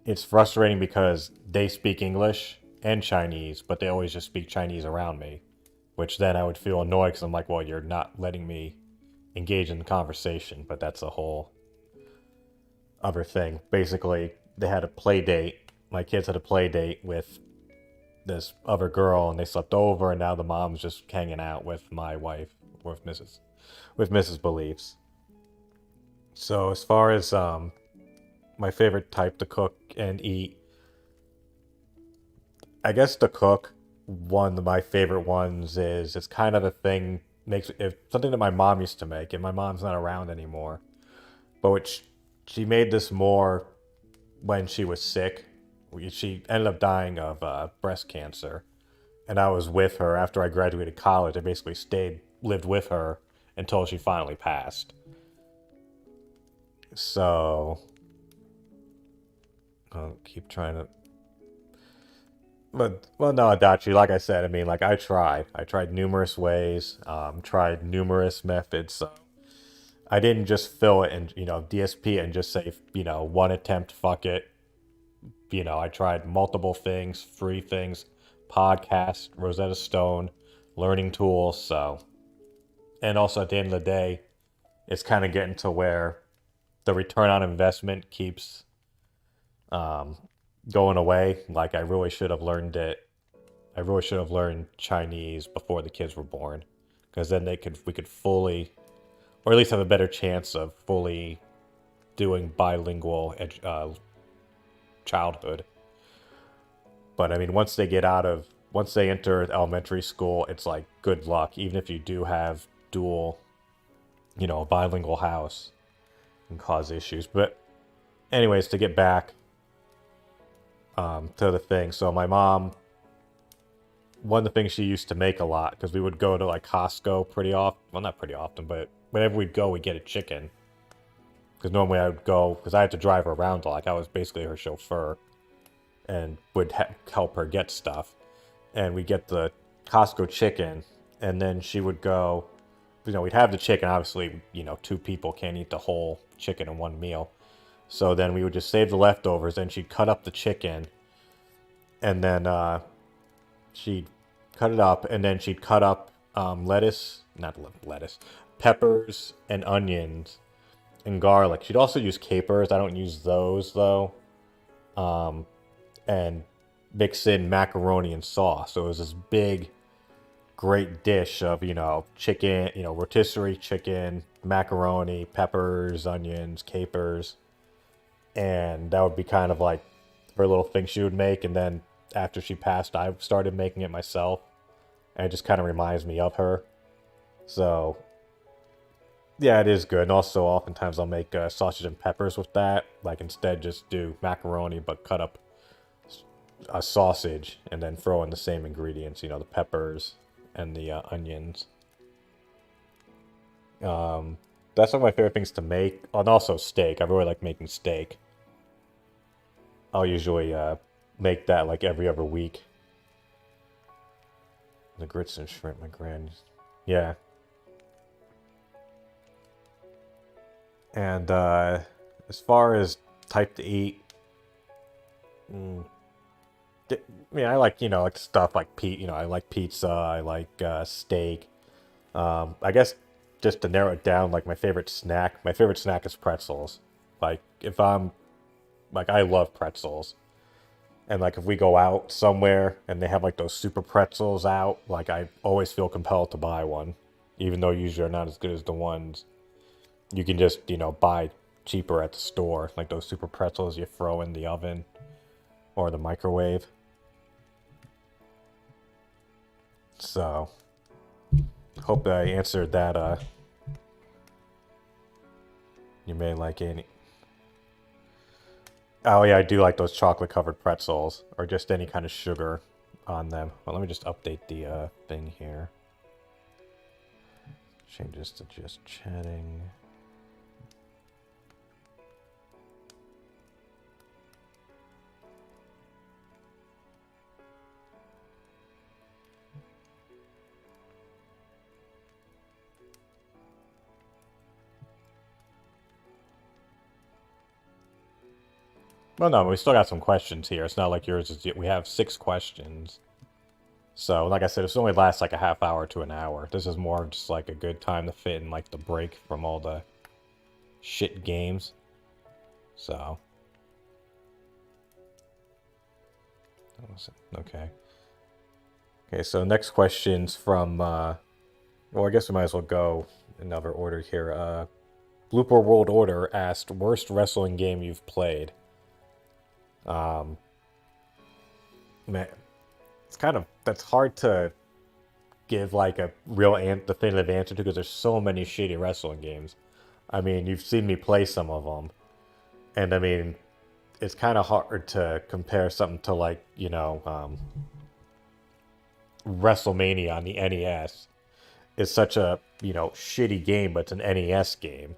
it's frustrating because they speak English and Chinese, but they always just speak Chinese around me, which then I would feel annoyed because I'm like, well, you're not letting me engage in the conversation, but that's a whole other thing. Basically, they had a play date. My kids had a play date with this other girl, and they slept over, and now the mom's just hanging out with my wife, with Mrs. Beliefs. So as far as my favorite type to cook and eat, I guess to cook, one of my favorite ones is it's kind of a thing something that my mom used to make, and my mom's not around anymore. But which she made this more when she was sick. She ended up dying of breast cancer, and I was with her after I graduated college. I basically lived with her until she finally passed. So I'll keep trying to. But, well, no, Adachi, like I said, I mean, like, I tried numerous ways, tried numerous methods, so I didn't just fill it and, DSP it and just say, one attempt, fuck it. I tried multiple things, free things, podcast, Rosetta Stone, learning tools, so. And also, at the end of the day, it's kind of getting to where the return on investment keeps going away. Like, I really should have learned Chinese before the kids were born, because then we could fully, or at least have a better chance of fully doing bilingual childhood. But I mean, once they enter elementary school, it's like good luck. Even if you do have dual, bilingual house, can cause issues. But anyways, to get back to the thing. So my mom, one of the things she used to make a lot, because we would go to like Costco pretty often. Well, not pretty often, but whenever we'd go, we'd get a chicken. Because normally I would go, because I had to drive her around, like I was basically her chauffeur, and would help her get stuff. And we'd get the Costco chicken, and then she would go, we'd have the chicken. Obviously, 2 people can't eat the whole chicken in one meal. So then we would just save the leftovers, and she'd cut up the chicken, and then she'd cut it up, and then she'd cut up peppers and onions and garlic. She'd also use capers. I don't use those, though. And mix in macaroni and sauce. So it was this big, great dish of, chicken, rotisserie chicken, macaroni, peppers, onions, capers. And that would be kind of like her little thing she would make. And then after she passed, I started making it myself. And it just kind of reminds me of her. So, yeah, it is good. And also, oftentimes I'll make sausage and peppers with that. Like, instead, just do macaroni, but cut up a sausage and then throw in the same ingredients, the peppers and the onions. That's one of my favorite things to make. Oh, and also steak. I really like making steak. I'll usually make that like every other week. The grits and shrimp, my grand. Yeah. And as far as type to eat, I mean, I like, like stuff like I like pizza, I like steak. I guess just to narrow it down, like my favorite snack is pretzels. Like if I'm, like I love pretzels. And like if we go out somewhere and they have like those super pretzels out, like I always feel compelled to buy one. Even though usually are not as good as the ones you can just, buy cheaper at the store. Like those super pretzels you throw in the oven or the microwave. So, hope that I answered that, you may like any. Oh yeah, I do like those chocolate covered pretzels, or just any kind of sugar on them. Well, let me just update the thing here. Change this to just chatting. Well, no, we still got some questions here. It's not like yours is. We have 6 questions. So, like I said, this only lasts like a half hour to an hour. This is more just like a good time to fit in like the break from all the shit games. So. Okay. Okay, so next question's from, well, I guess we might as well go in another order here. Blooper World Order asked, worst wrestling game you've played? Man, it's kind of, that's hard to give like a real definitive answer to because there's so many shitty wrestling games. I mean, you've seen me play some of them. And I mean, it's kind of hard to compare something to like, you know, WrestleMania on the NES. It's such a, you know, shitty game, but it's an NES game.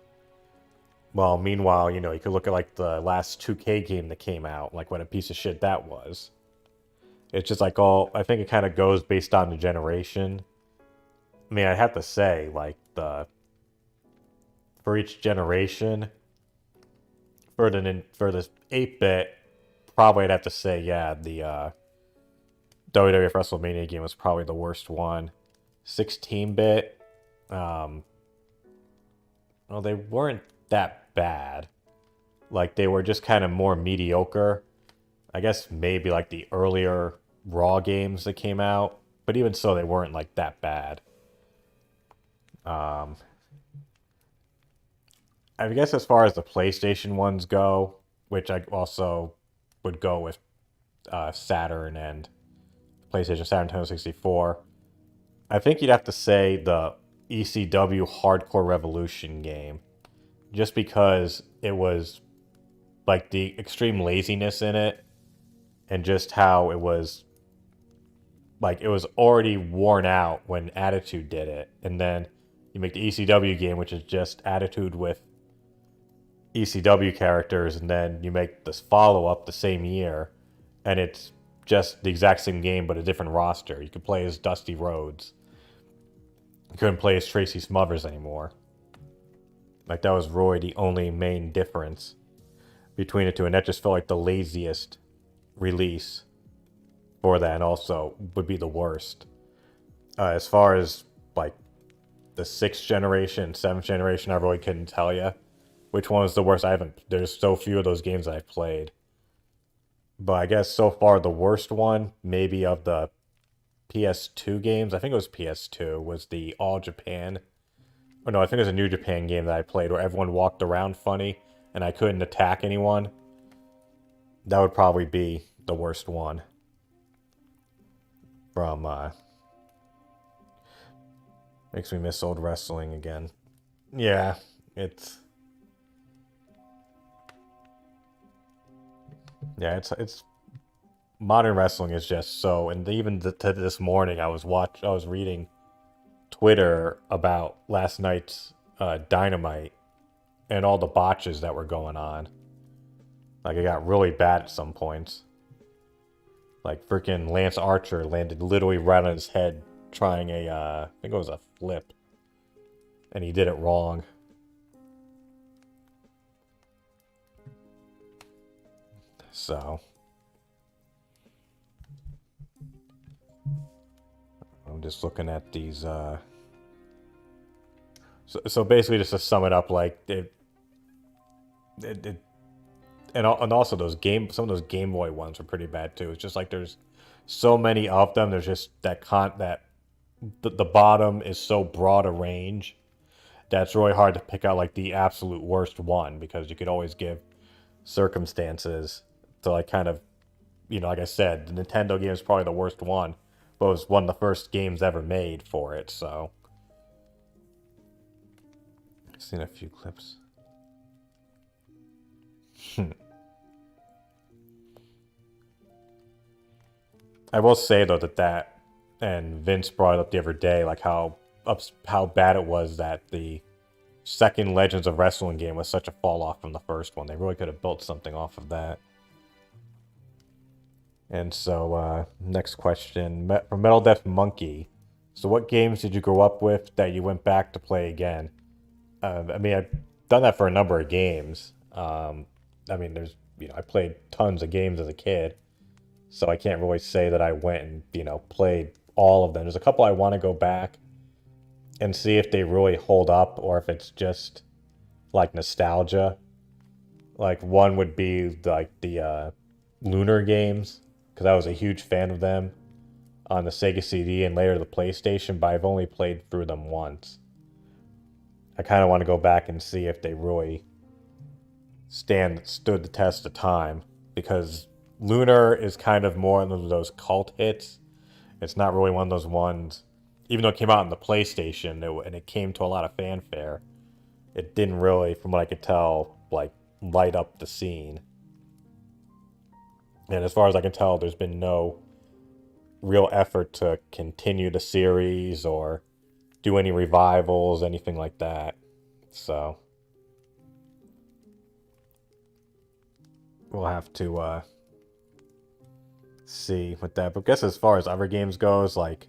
Well, meanwhile, you know, you could look at like the last 2K game that came out, like what a piece of shit that was. It's just like all, I think it kind of goes based on the generation. I mean, I have to say, like, for each generation, for this 8-bit, probably I'd have to say, yeah, the WWF WrestleMania game was probably the worst one. 16-bit, well, they weren't that bad. Like, they were just kind of more mediocre. I guess maybe like the earlier Raw games that came out, but even so, they weren't like that bad. I guess as far as the PlayStation ones go, which I also would go with Saturn and PlayStation Saturn Nintendo 64, I think you'd have to say the ECW Hardcore Revolution game, just because it was like the extreme laziness in it, and just how it was like it was already worn out when Attitude did it, and then you make the ECW game, which is just Attitude with ECW characters, and then you make this follow-up the same year, and it's just the exact same game but a different roster. You could play as Dusty Rhodes. You couldn't play as Tracy Smothers anymore. Like, that was really the only main difference between the two, and that just felt like the laziest release for that, and also would be the worst. As far as like the 6th generation, 7th generation, I really couldn't tell you which one was the worst. There's so few of those games I've played. But I guess so far the worst one, maybe of the PS2 games, I think it was PS2, was the All Japan. Oh no, I think it was a New Japan game that I played where everyone walked around funny and I couldn't attack anyone. That would probably be the worst one. From, makes me miss old wrestling again. Yeah, it's modern wrestling is just so, and even to this morning I was reading Twitter about last night's Dynamite and all the botches that were going on. Like, it got really bad at some points. Like, freaking Lance Archer landed literally right on his head trying I think it was a flip. And he did it wrong. So, I'm just looking at these, so basically, just to sum it up, like, and also some of those Game Boy ones were pretty bad too. It's just like there's so many of them. There's just the bottom is so broad a range that it's really hard to pick out like the absolute worst one, because you could always give circumstances to like kind of, you know, like I said, the Nintendo game is probably the worst one, but it was one of the first games ever made for it. So I've seen a few clips. I will say though that and Vince brought it up the other day, like how bad it was that the second Legends of Wrestling game was such a fall off from the first one. They really could have built something off of that. And so, next question from Metal Death Monkey. So, what games did you grow up with that you went back to play again? I mean, I've done that for a number of games. I mean, there's, I played tons of games as a kid, so I can't really say that I went and, played all of them. There's a couple I want to go back and see if they really hold up or if it's just like nostalgia. Like, one would be like the Lunar games, because I was a huge fan of them on the Sega CD and later the PlayStation, but I've only played through them once. I kind of want to go back and see if they really stood the test of time, because Lunar is kind of more one of those cult hits. It's not really one of those ones, even though it came out on the PlayStation and it came to a lot of fanfare, it didn't really, from what I could tell, like light up the scene. And as far as I can tell, there's been no real effort to continue the series or do any revivals, anything like that. So we'll have to see with that. But I guess as far as other games goes, like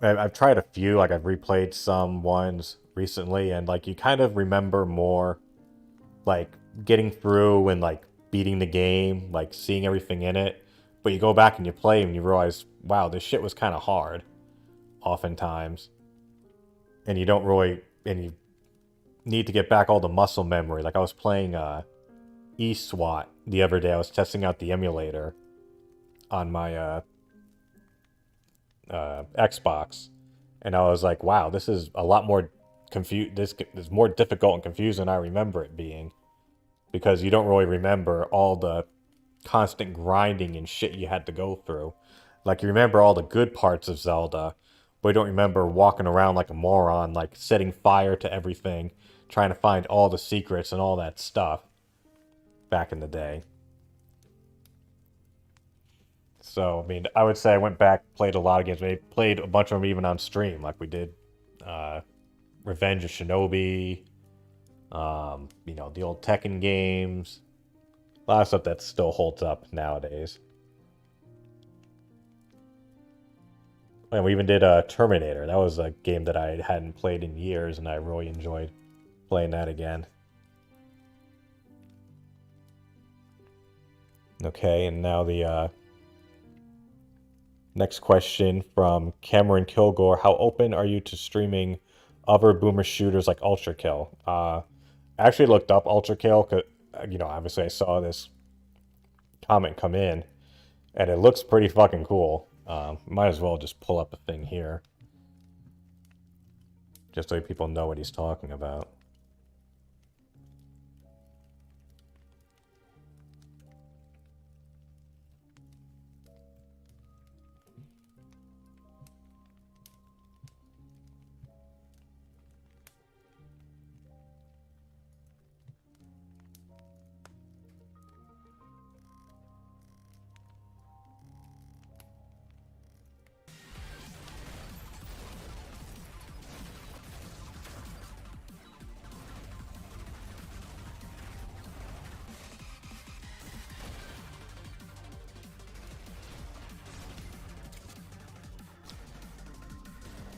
I've tried a few, like I've replayed some ones recently, and like you kind of remember more like getting through and like beating the game, like seeing everything in it. But you go back and you play and you realize, wow, this shit was kind of hard oftentimes. And you don't really, and you need to get back all the muscle memory. Like I was playing E-SWAT the other day. I was testing out the emulator on my Xbox, and I was like, wow, this is a lot more this is more difficult and confusing than I remember it being, because you don't really remember all the constant grinding and shit you had to go through. Like you remember all the good parts of Zelda, but you don't remember walking around like a moron, like setting fire to everything, trying to find all the secrets and all that stuff back in the day. So, I mean, I would say I went back, played a lot of games. Maybe played a bunch of them even on stream, like we did Revenge of Shinobi, the old Tekken games. A lot of stuff that still holds up nowadays. And we even did Terminator. That was a game that I hadn't played in years, and I really enjoyed playing that again. Okay, and now the next question from Cameron Kilgore. How open are you to streaming other boomer shooters like Ultra Kill? I actually looked up Ultra Kill, because, obviously I saw this comment come in, and it looks pretty fucking cool. Might as well just pull up a thing here, just so people know what he's talking about.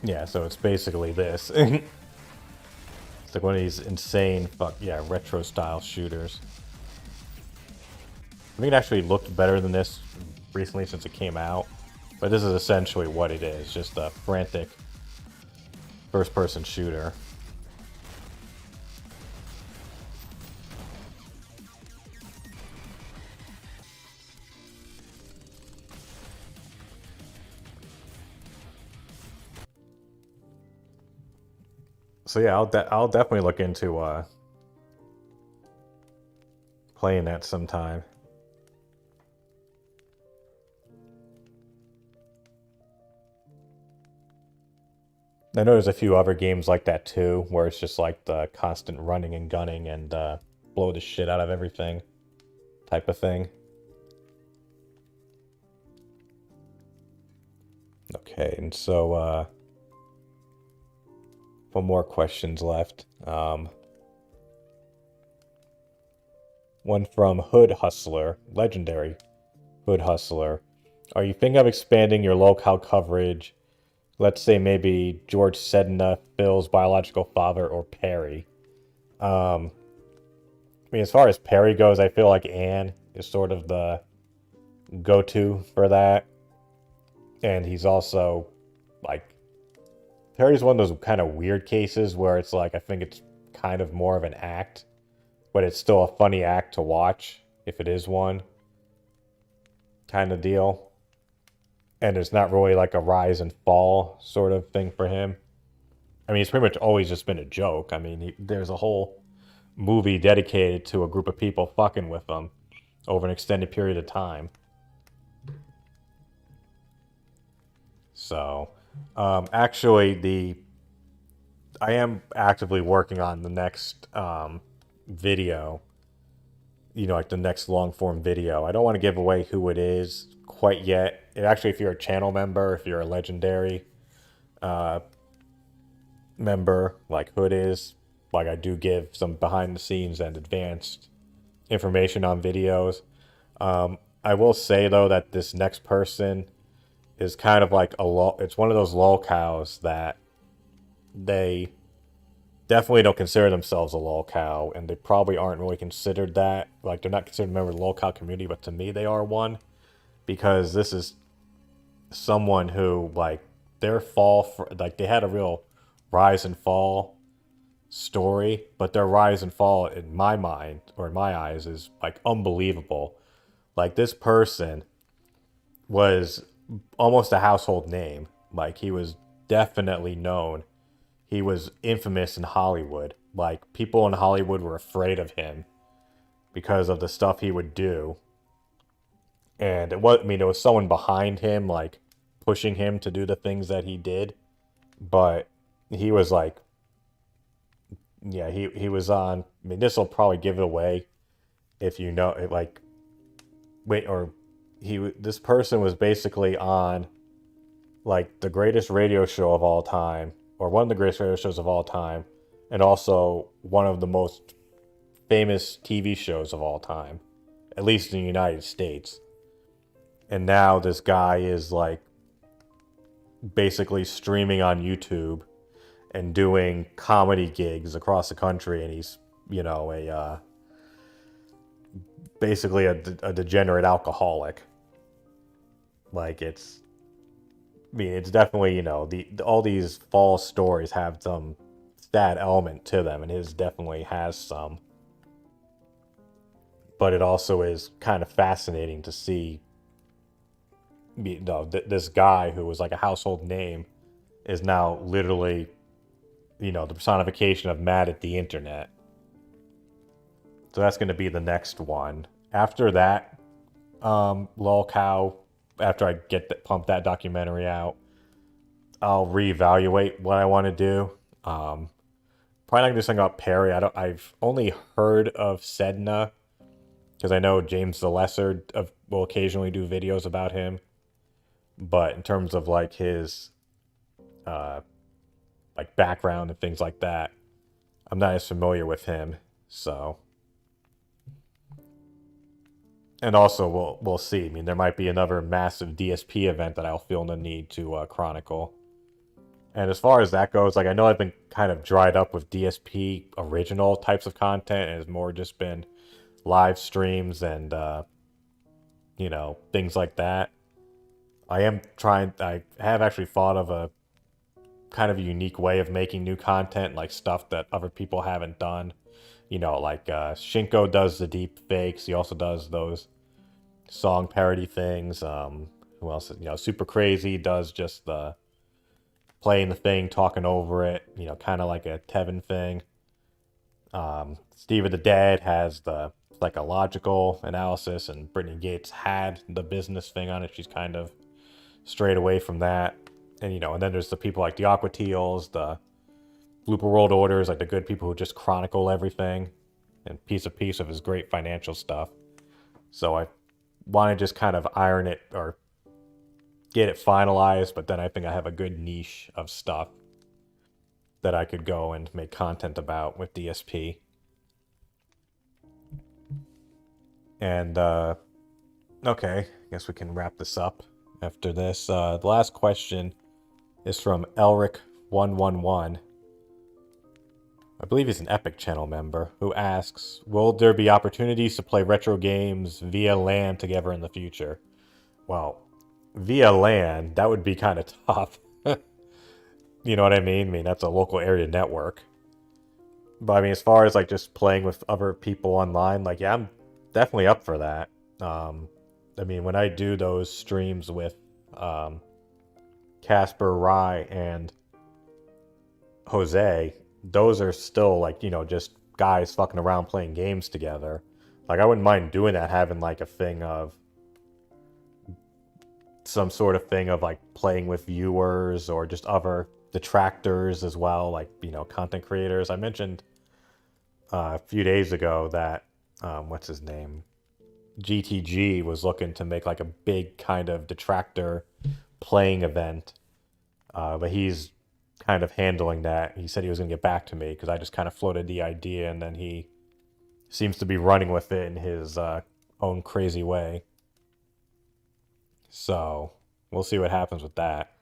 Yeah, so it's basically this. It's like one of these insane, retro style shooters. I think it actually looked better than this recently since it came out, but this is essentially what it is, just a frantic first-person shooter. So yeah, I'll definitely look into playing that sometime. I know there's a few other games like that too, where it's just like the constant running and gunning and blow the shit out of everything type of thing. Okay, and so, one more questions left. One from Hood Hustler, legendary Hood Hustler. Are you thinking of expanding your locale coverage? Let's say maybe George Sedna, Phil's biological father, or Perry. I mean, as far as Perry goes, I feel like Anne is sort of the go-to for that. And he's also, like, Perry's one of those kind of weird cases where it's like, I think it's kind of more of an act, but it's still a funny act to watch, if it is one, kind of deal. And it's not really like a rise and fall sort of thing for him. I mean, it's pretty much always just been a joke. I mean, there's a whole movie dedicated to a group of people fucking with him over an extended period of time. So, actually, I am actively working on the next video, you know, like the next long form video. I don't want to give away who it is quite yet. Actually, if you're a channel member, if you're a legendary member, like Hood is, like I do give some behind the scenes and advanced information on videos. I will say though that this next person is kind of like it's one of those lolcows that they definitely don't consider themselves a lolcow, and they probably aren't really considered that. Like, they're not considered a member of the lolcow community, but to me they are one, because this is someone who, like, their like, they had a real rise and fall story, but their rise and fall in my mind, or in my eyes, is like unbelievable. Like, this person was almost a household name. Like, he was definitely known. He was infamous in Hollywood. Like, people in Hollywood were afraid of him because of the stuff he would do. And it was someone behind him, like, pushing him to do the things that he did. But he was like, yeah, he was on, I mean, this will probably give it away if you know it, like, this person was basically on, like, the greatest radio show of all time, or one of the greatest radio shows of all time, and also one of the most famous TV shows of all time, at least in the United States. And now this guy is, like, basically streaming on YouTube and doing comedy gigs across the country, and he's, you know, basically a degenerate alcoholic. Like, it's definitely, you know, all these false stories have some sad element to them, and his definitely has some. But it also is kind of fascinating to see, you know, this guy who was like a household name is now literally, you know, the personification of mad at the internet. So that's going to be the next one. After that, lolcow, after I pump that documentary out, I'll reevaluate what I want to do. Probably not gonna do something about Perry. I've only heard of Sedna, because I know James the Lesser will occasionally do videos about him. But in terms of, like, his like, background and things like that, I'm not as familiar with him. So, and also we'll see. I mean, there might be another massive DSP event that I'll feel the need to chronicle. And as far as that goes, like, I know I've been kind of dried up with DSP original types of content, and it's more just been live streams and you know, things like that. I have actually thought of a kind of a unique way of making new content, like stuff that other people haven't done. You know, like Shinko does the deep fakes. He also does those song parody things. Who else? You know, Super Crazy does just the playing the thing, talking over it. You know, kind of like a Tevin thing. Steve of the Dead has the psychological analysis, and Brittany Gates had the business thing on it. She's kind of strayed away from that. And, you know, and then there's the people like the Aqua Teals, the Blooper World Orders, like the good people who just chronicle everything, and piece of his great financial stuff. So I want to just kind of iron it, or get it finalized, but then I think I have a good niche of stuff that I could go and make content about with DSP. And, okay, I guess we can wrap this up after this. The last question is from Elric111. I believe he's an Epic channel member, who asks, will there be opportunities to play retro games via LAN together in the future? Well, via LAN, that would be kind of tough. You know what I mean? I mean, that's a local area network. But I mean, as far as like just playing with other people online, like, yeah, I'm definitely up for that. I mean, when I do those streams with Casper, Rye, and Jose, those are still like, you know, just guys fucking around playing games together. Like, I wouldn't mind doing that, having like a thing of some sort of thing of like playing with viewers or just other detractors as well, like, you know, content creators. I mentioned a few days ago that what's his name, GTG, was looking to make like a big kind of detractor playing event, but he's kind of handling that. He said he was going to get back to me because I just kind of floated the idea, and then he seems to be running with it in his own crazy way. So we'll see what happens with that.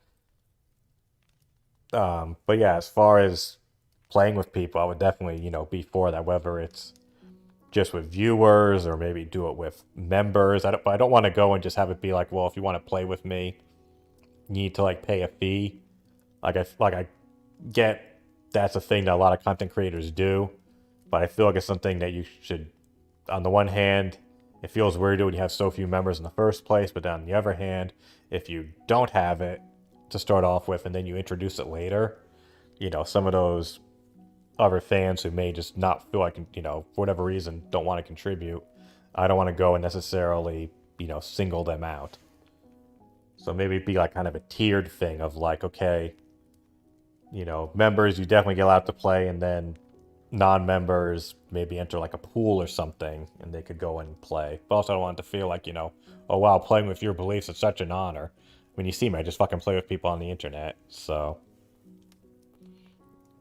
But yeah, as far as playing with people, I would definitely, you know, be for that, whether it's just with viewers or maybe do it with members. I don't want to go and just have it be like, well, if you want to play with me, you need to like pay a fee. Like I get that's a thing that a lot of content creators do, but I feel like it's something that you should, on the one hand, it feels weird when you have so few members in the first place, but on the other hand, if you don't have it to start off with and then you introduce it later, you know, some of those other fans who may just not feel like, you know, for whatever reason, don't want to contribute, I don't want to go and necessarily, you know, single them out. So maybe it'd be like kind of a tiered thing of like, okay, you know, members, you definitely get allowed to play, and then non-members maybe enter like a pool or something and they could go and play. But also I don't want it to feel like, you know, oh wow, playing with your beliefs is such an honor. When you see me, I just fucking play with people on the internet. So,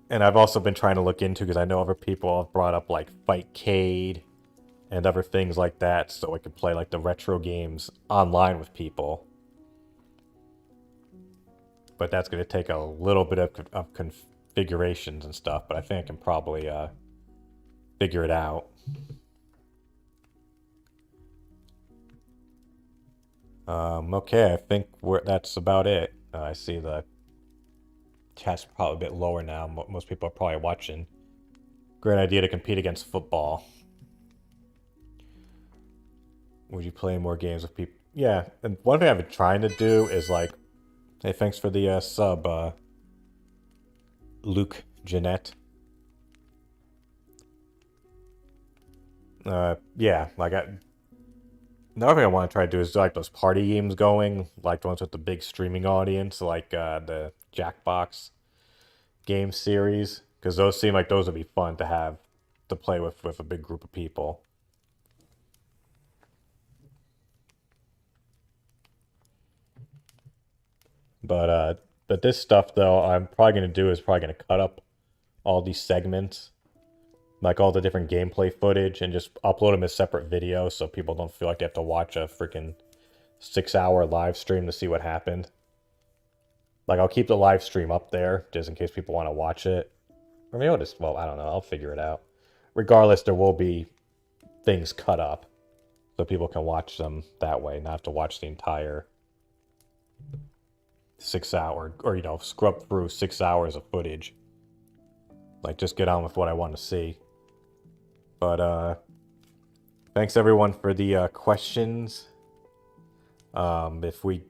and I've also been trying to look into, because I know other people have brought up like Fightcade and other things like that, so I could play like the retro games online with people. But that's going to take a little bit of configurations and stuff, but I think I can probably figure it out. Okay, I think that's about it. I see the chat's probably a bit lower now. Most people are probably watching. Great idea to compete against football. Would you play more games with people? Yeah, and one thing I've been trying to do is like, hey, thanks for the sub, Luke Jeanette. Yeah, like another thing I want to try to do is like those party games going, like the ones with the big streaming audience, like the Jackbox game series, because those seem like those would be fun to have to play with a big group of people. But this stuff though, I'm probably gonna do is probably gonna cut up all these segments, like all the different gameplay footage, and just upload them as separate videos so people don't feel like they have to watch a freaking 6-hour live stream to see what happened. Like, I'll keep the live stream up there just in case people want to watch it. Or maybe I'll just, well, I don't know, I'll figure it out. Regardless, there will be things cut up so people can watch them that way, not have to watch the entire 6-hour, or, you know, scrub through 6 hours of footage. Like, just get on with what I want to see. But, thanks everyone for the questions. If we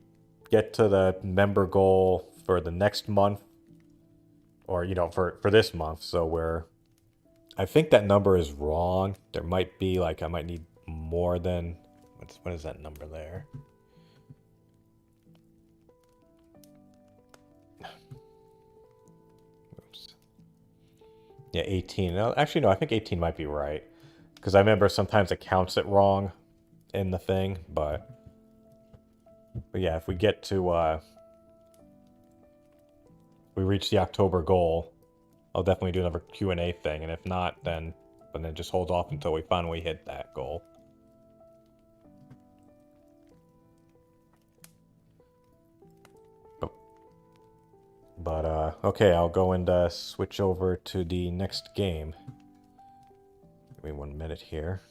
get to the member goal for the next month, or, you know, for this month, so I think that number is wrong. There might be, like, I might need more than, what is that number there? Oops. Yeah, 18. No, actually, no, I think 18 might be right. Because I remember sometimes it counts it wrong in the thing, but But yeah, if we get to, we reach the October goal, I'll definitely do another Q&A thing, and if not, then just hold off until we finally hit that goal. But, okay, I'll go and switch over to the next game. Give me 1 minute here.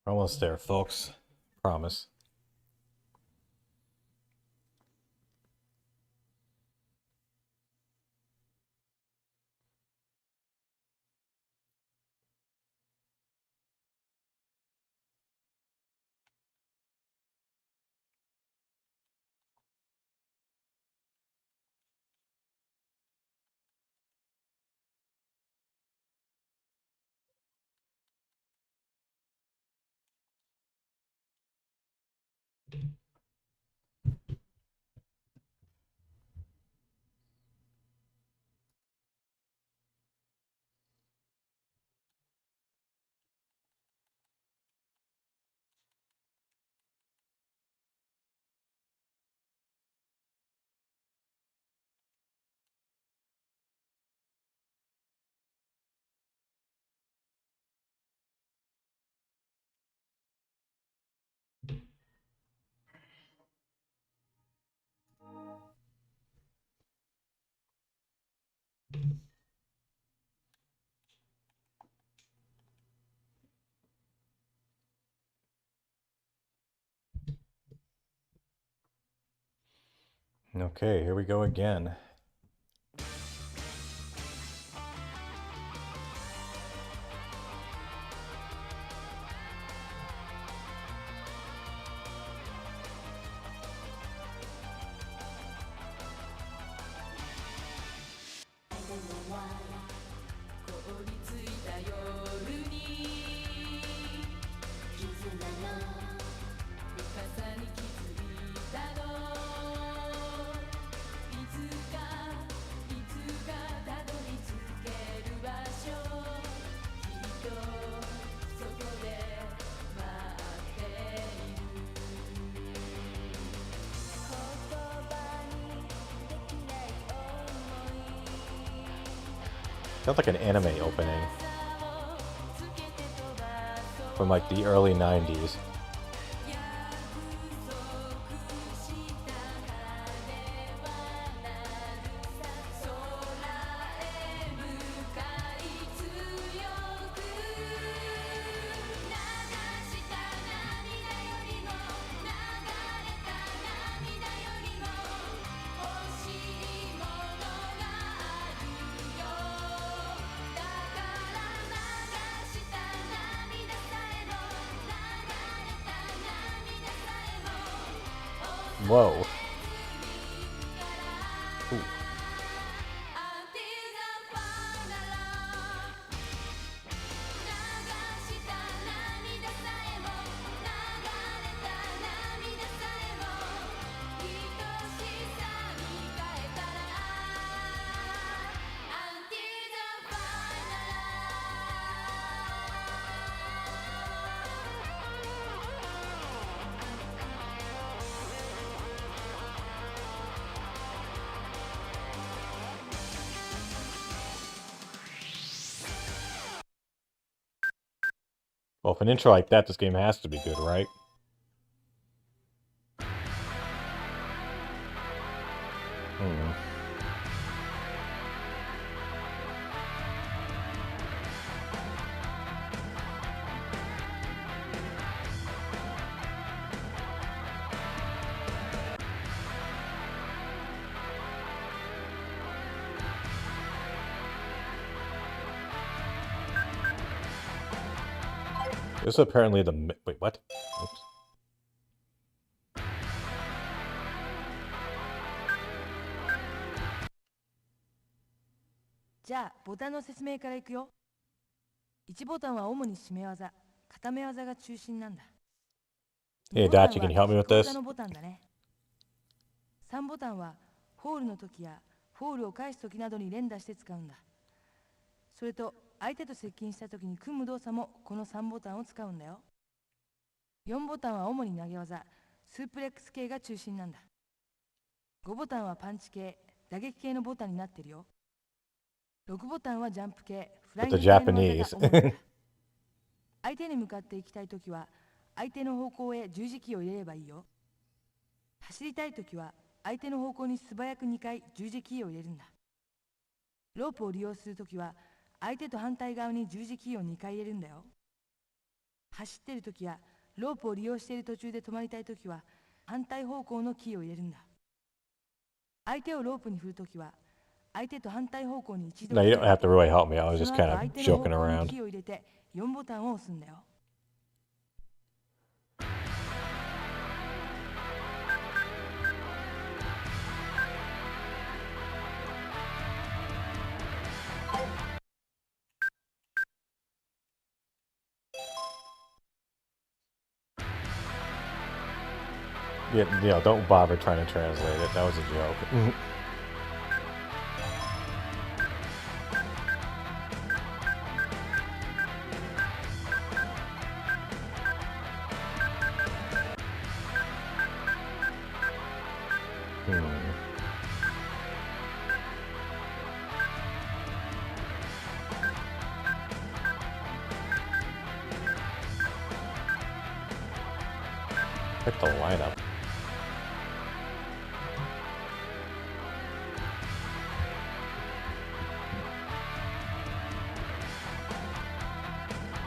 Almost there, folks. Promise. Okay, here we go again. Sounds like an anime opening from like the early 90s. Whoa. Ooh. Well, for an intro like that, this game has to be good, right? This is apparently the... Wait, what? Oops. じゃあボタンの説明からいくよ。1ボタンは主に締め技、固め技が中心なんだ。 Hey, Dachi, can you help me with this? のボタンだね。3ボタンはフォールの時やフォールを返す時などに連打して使うんだ。それと相手と接近した時に組む動作もこの3ボタンを使うんだよ。4ボタンは主に投げ技、スープレックス系が中心なんだ。5ボタンはパンチ系、打撃系のボタンになってるよ。6ボタンはジャンプ系、フライング系の技が主なんだ。相手に向かっていきたいときは、相手の方向へ十字キーを入れればいいよ。走りたいときは、相手の方向に素早く2回十字キーを入れるんだ。ロープを利用するときは、相手と反対側に十字キーを2回入れるんだよ。走っているときや、ロープを利用している途中で止まりたいときは、反対方向のキーを入れるんだ。相手をロープに振るときは、相手と反対方向に一度。 No, you don't have to really help me. I was just kind of joking around. キーを入れて4ボタンを押すんだよ。Yeah, don't bother trying to translate it. That was a joke. Pick the lineup.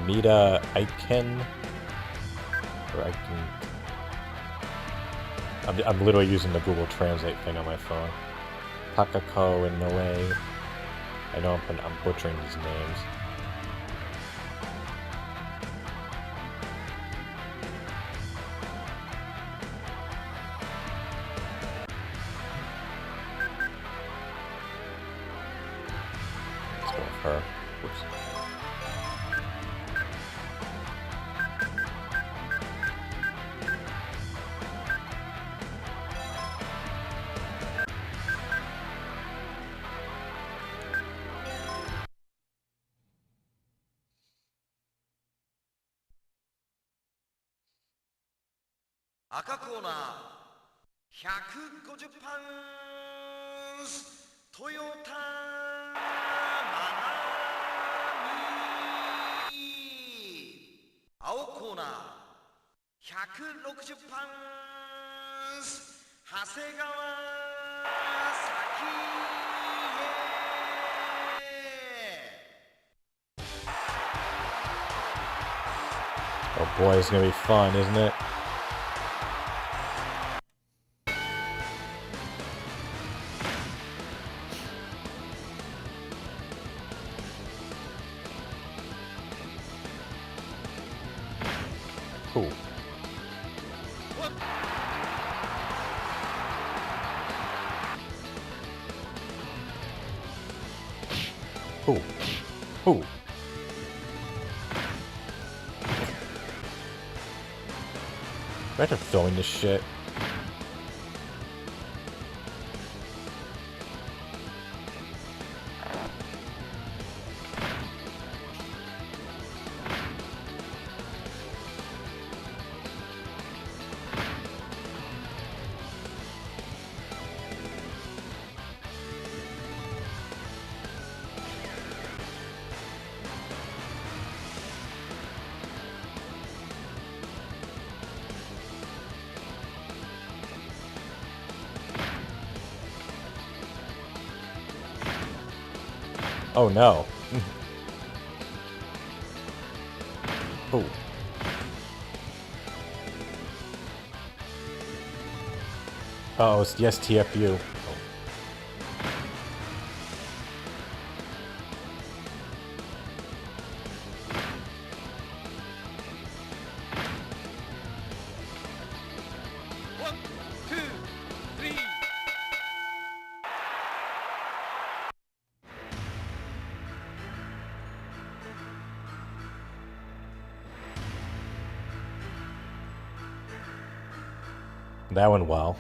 Nita Aiken, or Aiken. I'm literally using the Google Translate thing on my phone. Takako and Noe. I know I'm butchering these names. Let's go with her. Whoops. Aka corner, 150 pounds, Toyota Manami. 青コーナー、160ポンス、長谷川咲 Oh boy, it's gonna be fun, isn't it? Cool. Ooh. Ooh. Imagine filming this shit. Oh no. Oh. Oh, it's the STFU. That went well.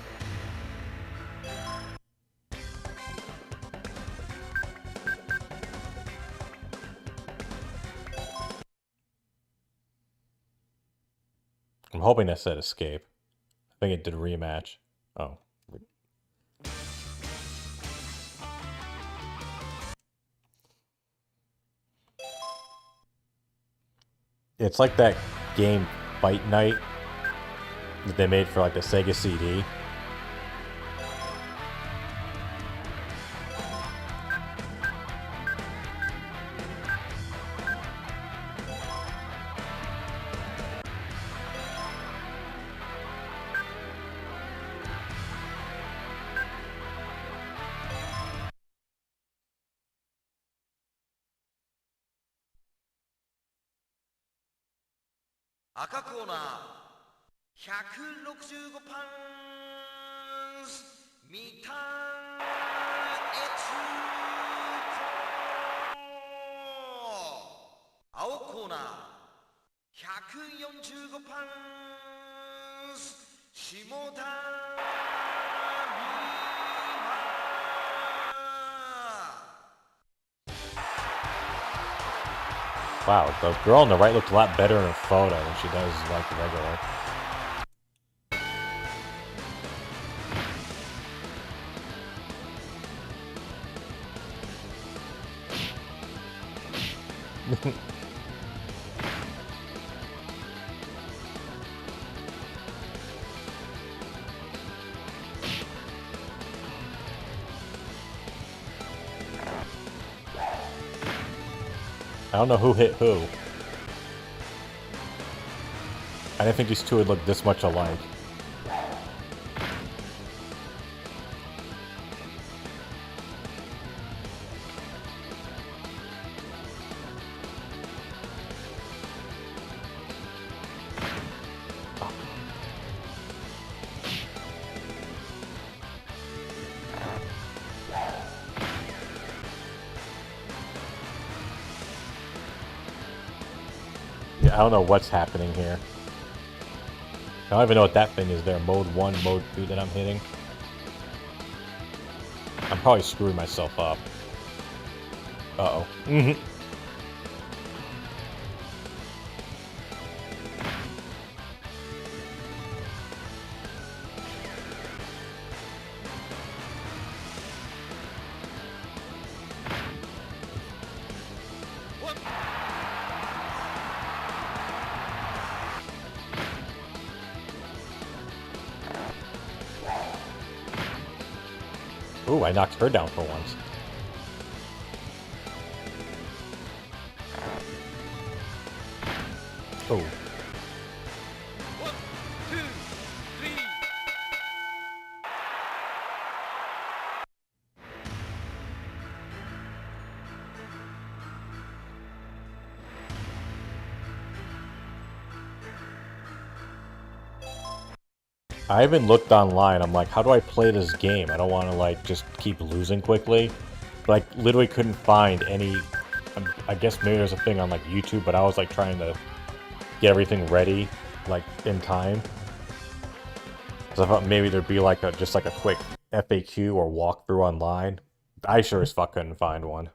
I'm hoping that said escape. I think it did rematch. Oh. It's like that game Fight Night that they made for like the Sega CD. Aka corner, 165ポンス、ミタンエツコ。青コーナー、145ポンス、下田 Wow, the girl on the right looked a lot better in her photo than she does like regular. I don't know who hit who. I didn't think these two would look this much alike. I don't know what's happening here. I don't even know what that thing is there. Mode 1, Mode 2 that I'm hitting. I'm probably screwing myself up. Uh-oh. Mm-hmm. Ooh, I knocked her down for once. Oh. I even looked online, I'm like, how do I play this game? I don't want to, like, just keep losing quickly. But I literally couldn't find any... I guess maybe there's a thing on, like, YouTube, but I was, like, trying to get everything ready, like, in time. So I thought maybe there'd be, like, just, like, a quick FAQ or walkthrough online. I sure as fuck couldn't find one.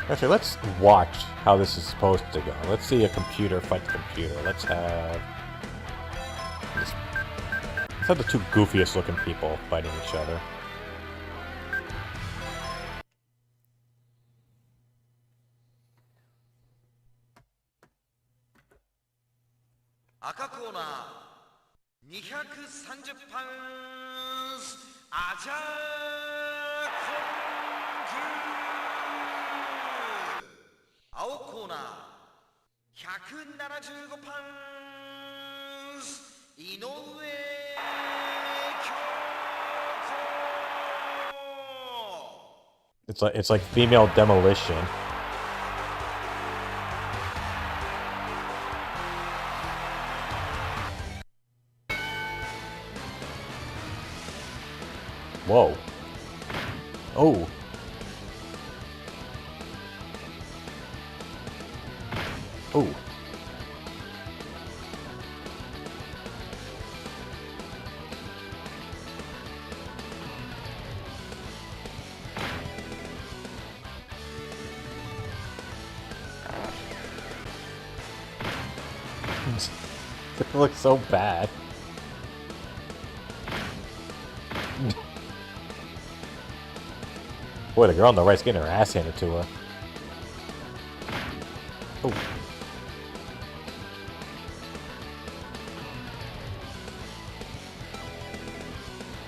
Actually, let's watch how this is supposed to go. Let's see a computer fight the computer. Let's have the two goofiest looking people fighting each other. 아까 코너 230 파운드 아자 콩크 아홉 코너 175 파운드 이노우에 It's like female demolition. Whoa. Oh. Oh. It looks so bad. Boy, the girl on the right's getting her ass handed to her. Oh.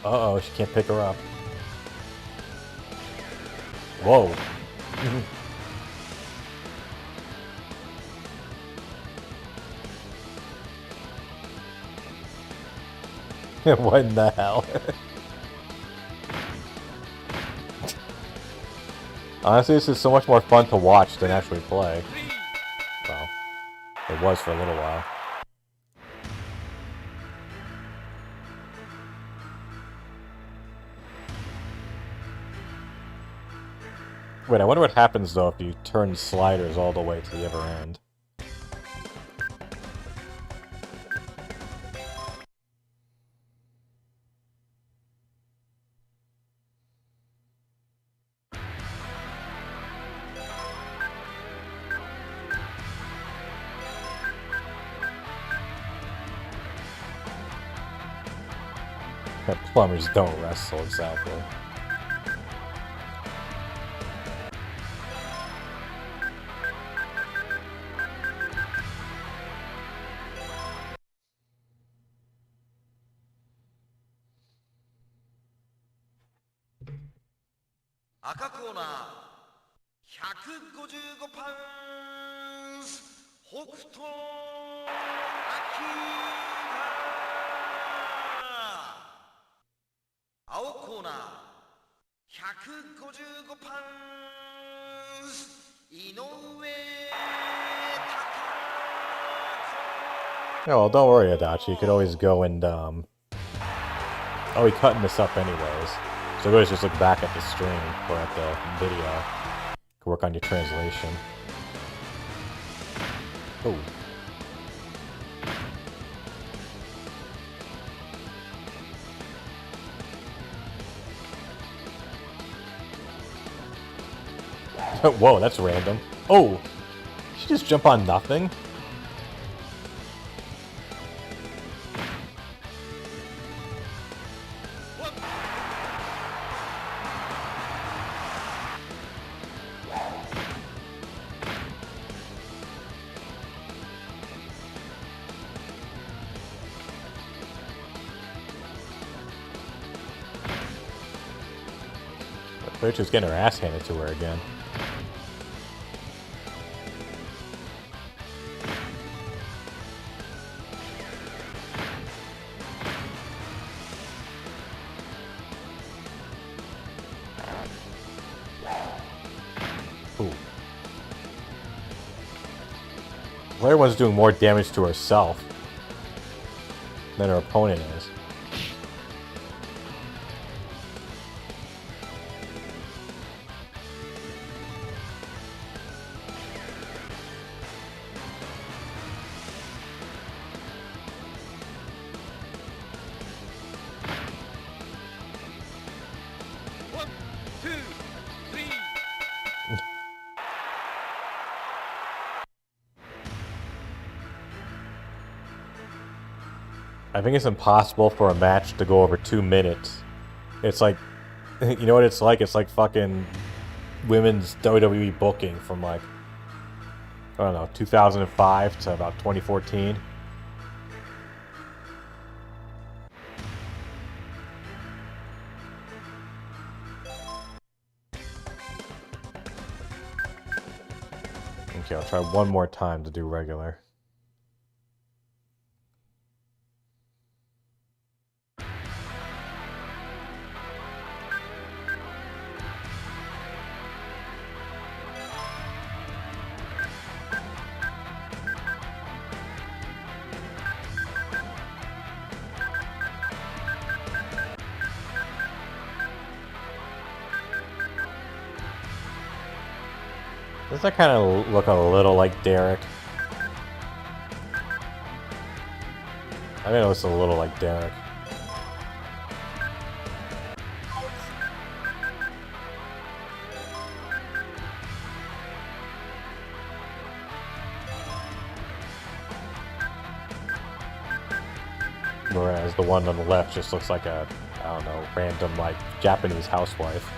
Uh-oh, she can't pick her up. Whoa. What in the hell? Honestly, this is so much more fun to watch than actually play. Well, it was for a little while. Wait, I wonder what happens though if you turn sliders all the way to the other end. Plumbers don't wrestle, exactly. 아까 코너 155 파운드 호크토 아키라 아홉 코너 155 파운드 이노우에 Oh, well, don't worry, Adachi. You could always go and, Oh, we cutting this up anyways. So always just look back at the stream or at the video. Work on your translation. Oh. Whoa, that's random. Oh! Did she just jump on nothing? Rachel's getting her ass handed to her again. Ooh. Well, everyone's doing more damage to herself than her opponent is. I think it's impossible for a match to go over 2 minutes. It's like, you know what it's like? It's like fucking women's WWE booking from like, I don't know, 2005 to about 2014. Okay, I'll try one more time to do regular. Does that kind of look a little like Derek? I think it looks a little like Derek. Whereas the one on the left just looks like a, I don't know, random like Japanese housewife.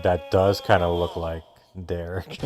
That does kind of look like Derek.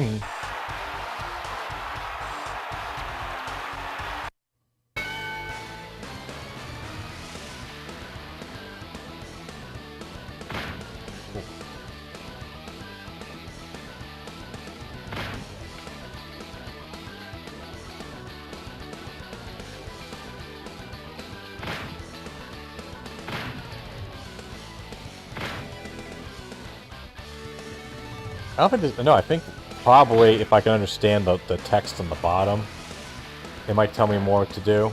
I don't think there's, no, I think probably if I can understand the text on the bottom, it might tell me more what to do.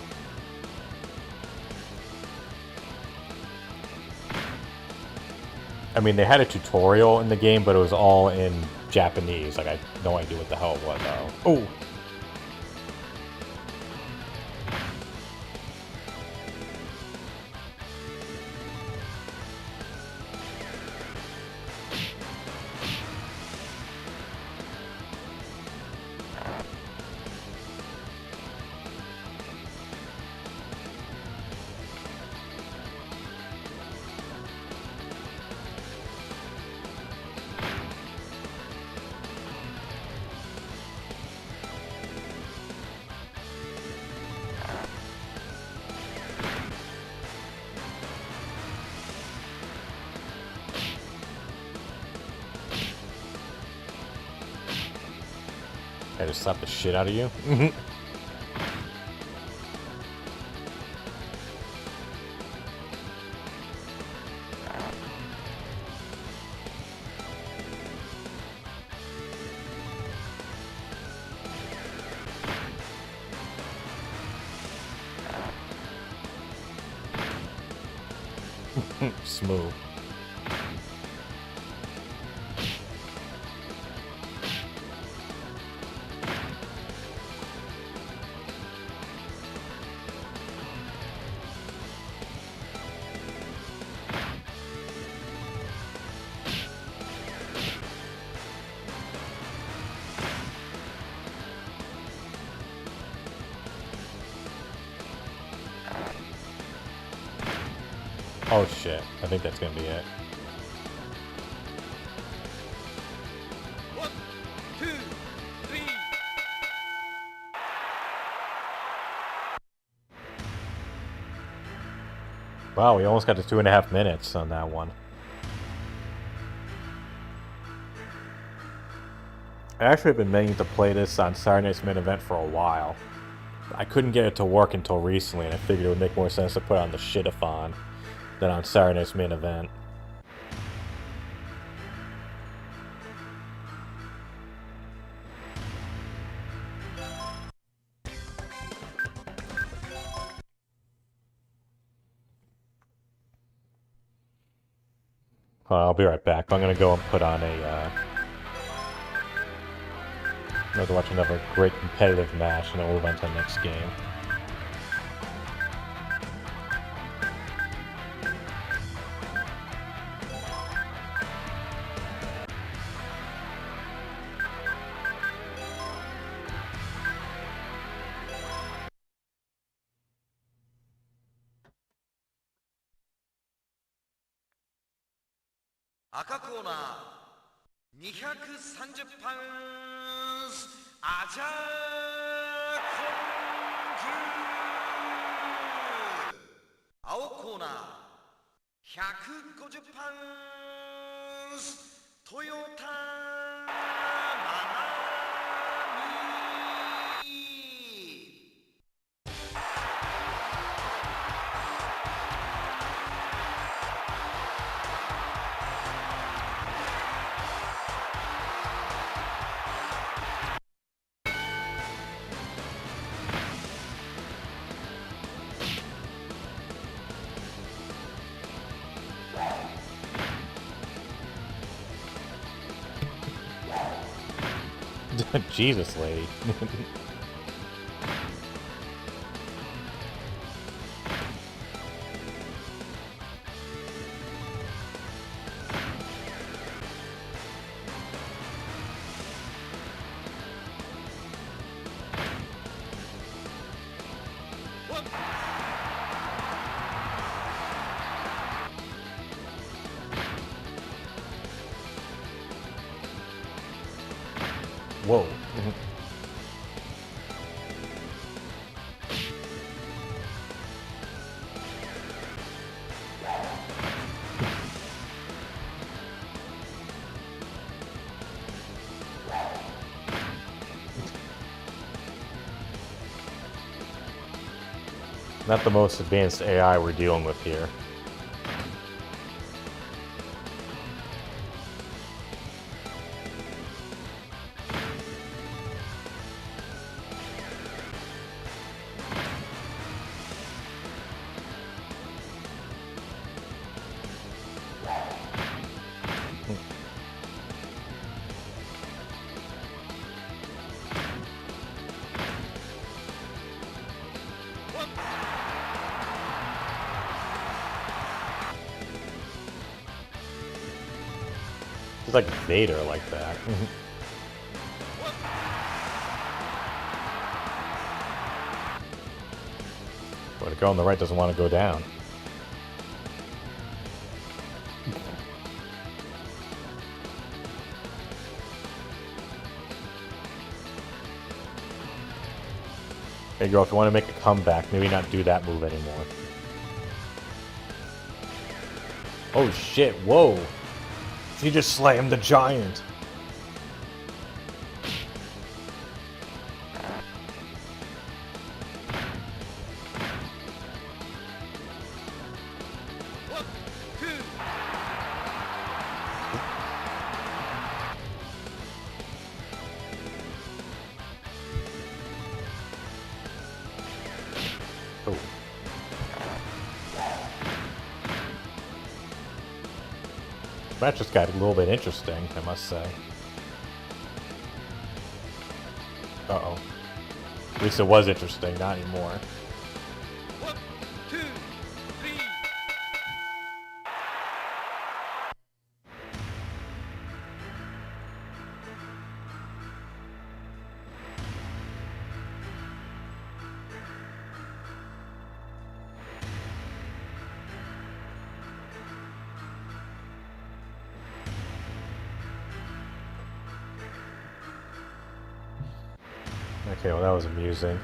I mean, they had a tutorial in the game, but it was all in Japanese. Like, I had no idea what the hell it was, though. Oh! I just slapped the shit out of you. Smooth. Oh shit, I think that's gonna be it. 1, 2, 3. Wow, we almost got to 2.5 minutes on that one. I actually have been meaning to play this on Saturday Night's Main Event for a while. I couldn't get it to work until recently, and I figured it would make more sense to put it on the shit-a-thon than on Saturday Night's Main Event. I'll be right back. I'm gonna go and put on a, I'm going to watch another great competitive match, and then we'll move on to the next game. 아까 코너 230 파운드 아자 콩규 아오 코너 150 파운드 토요타 마나미 Jesus, lady. Whoa. Not the most advanced AI we're dealing with here. It's like Vader like that. But the girl on the right doesn't want to go down. Hey girl, if you want to make a comeback, maybe not do that move anymore. Oh shit, whoa! She just slammed the giant! Oh. That just got a little bit interesting, I must say. Uh-oh. At least it was interesting, not anymore. 1, 2, 3. Okay, well that was amusing.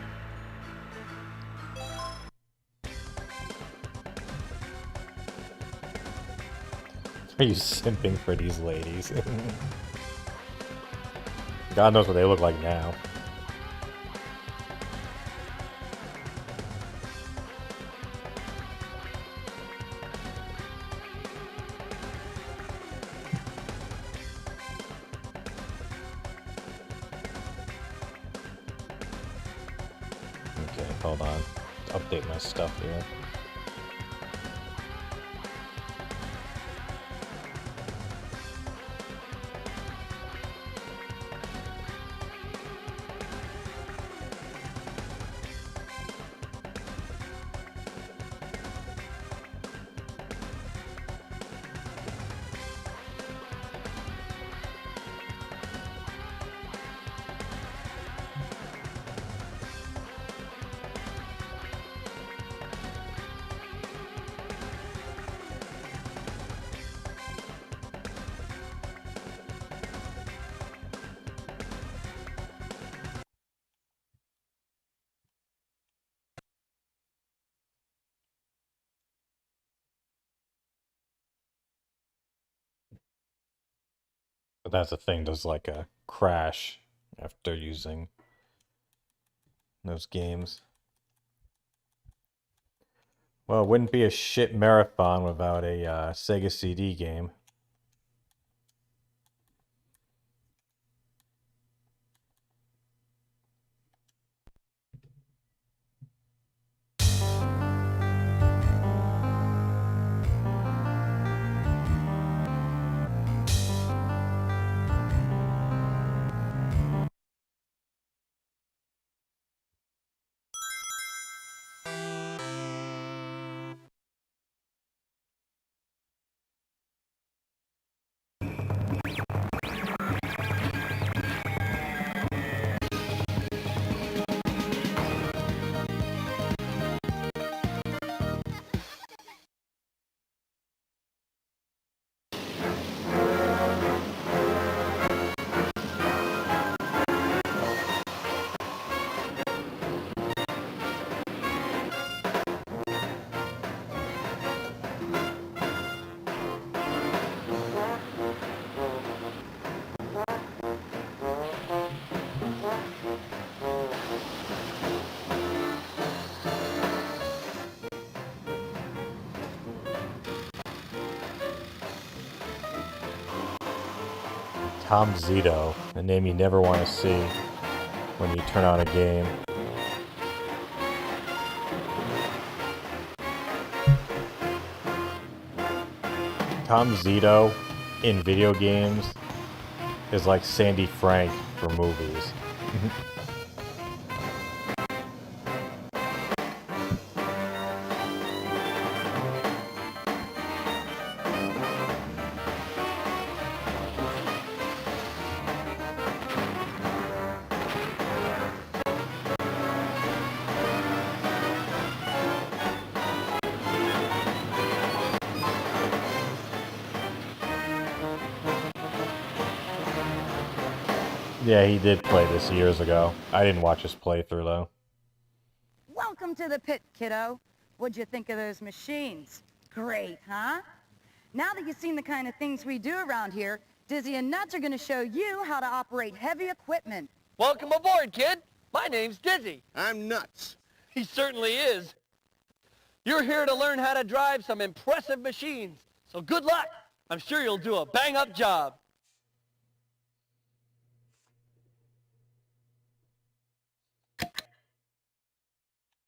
Are you simping for these ladies? God knows what they look like now. Okay, hold on. Update my stuff here. But that's the thing, there's like a crash after using those games. Well, it wouldn't be a shit marathon without a Sega CD game. Tom Zito, a name you never want to see when you turn on a game. Tom Zito in video games is like Sandy Frank for movies. Yeah, he did play this years ago. I didn't watch his playthrough though. Welcome to the pit, kiddo. What'd you think of those machines? Great, huh? Now that you've seen the kind of things we do around here, Dizzy and Nuts are gonna show you how to operate heavy equipment. Welcome aboard, kid. My name's Dizzy. I'm Nuts. He certainly is. You're here to learn how to drive some impressive machines. So good luck. I'm sure you'll do a bang-up job.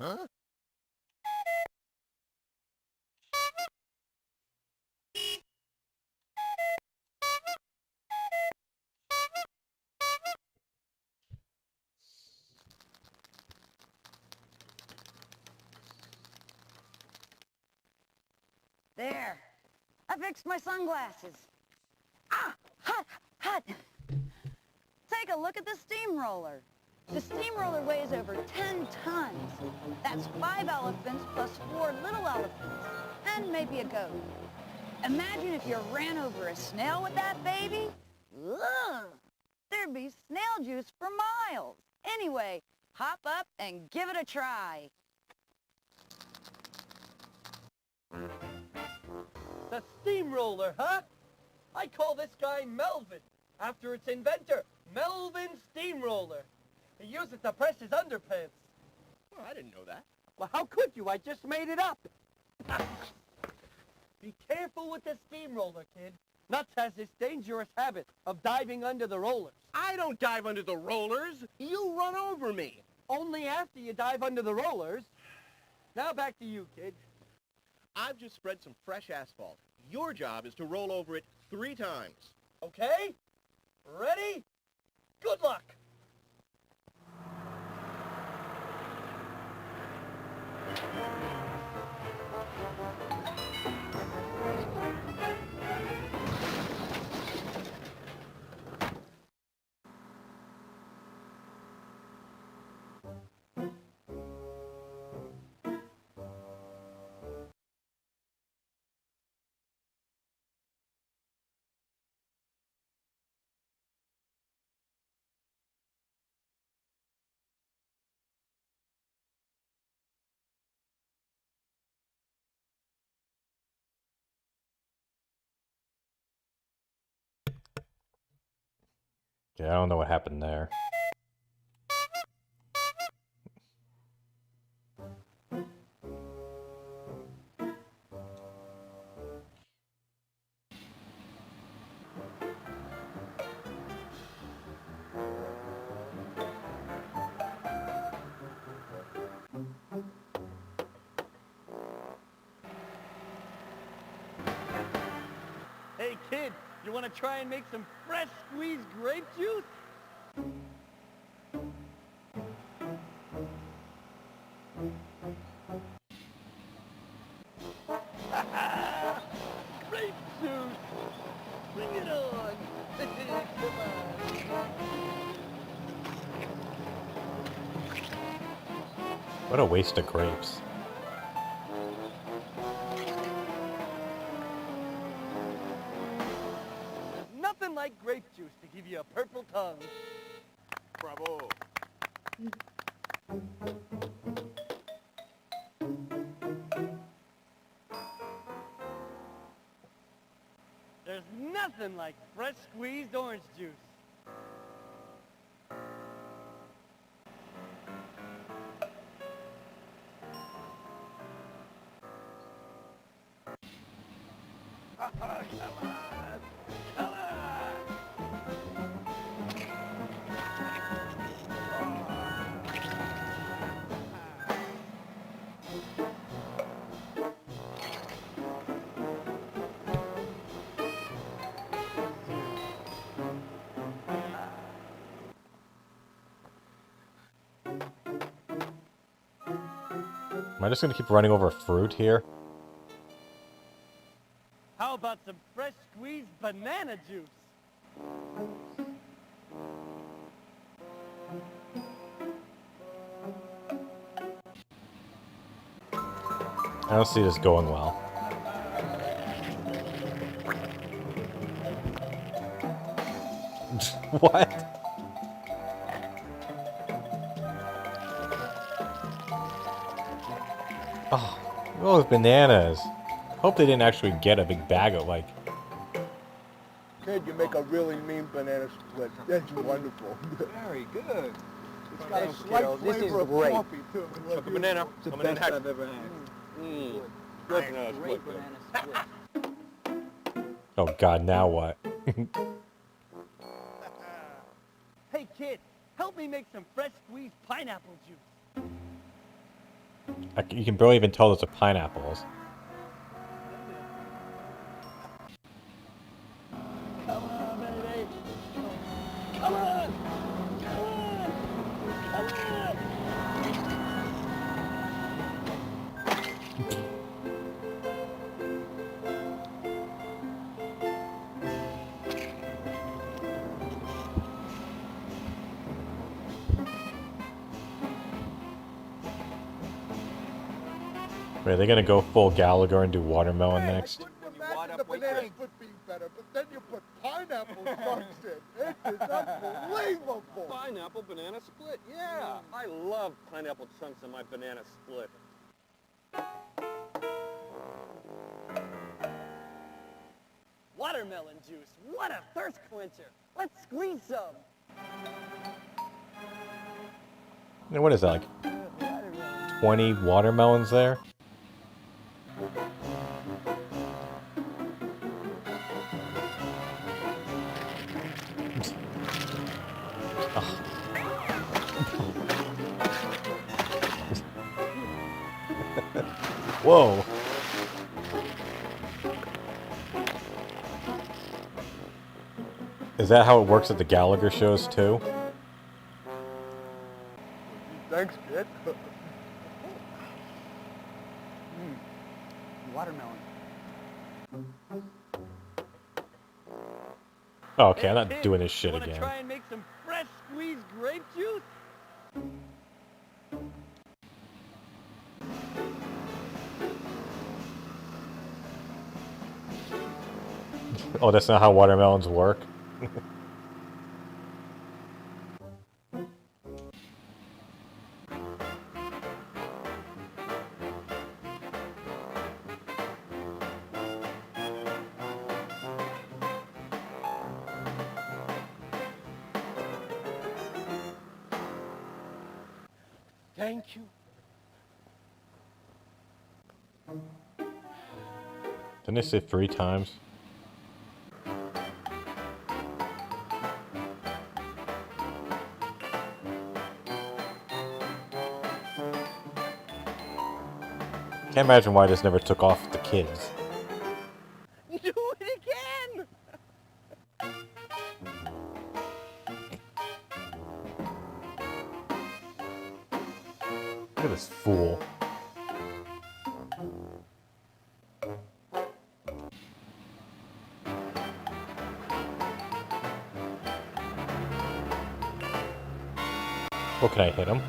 Huh? There. I fixed my sunglasses. Ah, hot, hot. Take a look at the steamroller. The steamroller weighs over 10 tons. That's 5 elephants plus 4 little elephants, and maybe a goat. Imagine if you ran over a snail with that baby. Ugh, there'd be snail juice for miles. Anyway, hop up and give it a try. The steamroller, huh? I call this guy Melvin, after its inventor, Melvin Steamroller. He used it to press his underpants. Well, I didn't know that. Well, how could you? I just made it up. Be careful with the steamroller, kid. Nuts has this dangerous habit of diving under the rollers. I don't dive under the rollers. You run over me. Only after you dive under the rollers. Now back to you, kid. I've just spread some fresh asphalt. Your job is to roll over it 3 times. Okay? Ready? Good luck! Yeah, I don't know what happened there. Hey, kid, you want to try and make some fresh squeezed grape juice? Grape juice! Bring it on! Come on! What a waste of grapes. Nothing like grape juice to give you a purple tongue. Bravo. There's nothing like fresh squeezed orange juice. Come on! Come on! Am I just gonna keep running over fruit here? How about some fresh squeezed banana juice? I don't see this going well. What? Oh, those bananas. Hope they didn't actually get a big bag of, like... Kid, you make a really mean banana split. That's wonderful. Very good. It's got a slight flavor of coffee, too. Took a banana. It's the I'm gonna best hack. I've ever had. Good banana split. Oh god, now what? Hey, kid, help me make some fresh squeezed pineapple juice. You can barely even tell those are pineapples. Come on, baby. Come on! Come on! Come on! Wait, are they gonna go full Gallagher and do watermelon next? Imagine the banana split being better, but then you put pineapple chunks in. It is unbelievable. Pineapple banana split? Yeah. I love pineapple chunks in my banana split. Watermelon juice. What a thirst quencher. Let's squeeze some. Now, what is that, like 20 watermelons there? Whoa. Is that how it works at the Gallagher shows too? Thanks, kid. Watermelon. Oh, okay, I'm not doing this shit Wanna again. try and make some fresh squeezed grape juice? Oh, that's not how watermelons work? Thank you. Didn't they say 3 times? Can't imagine why this never took off with the kids. Do it again! Look at this fool. What, can I hit him?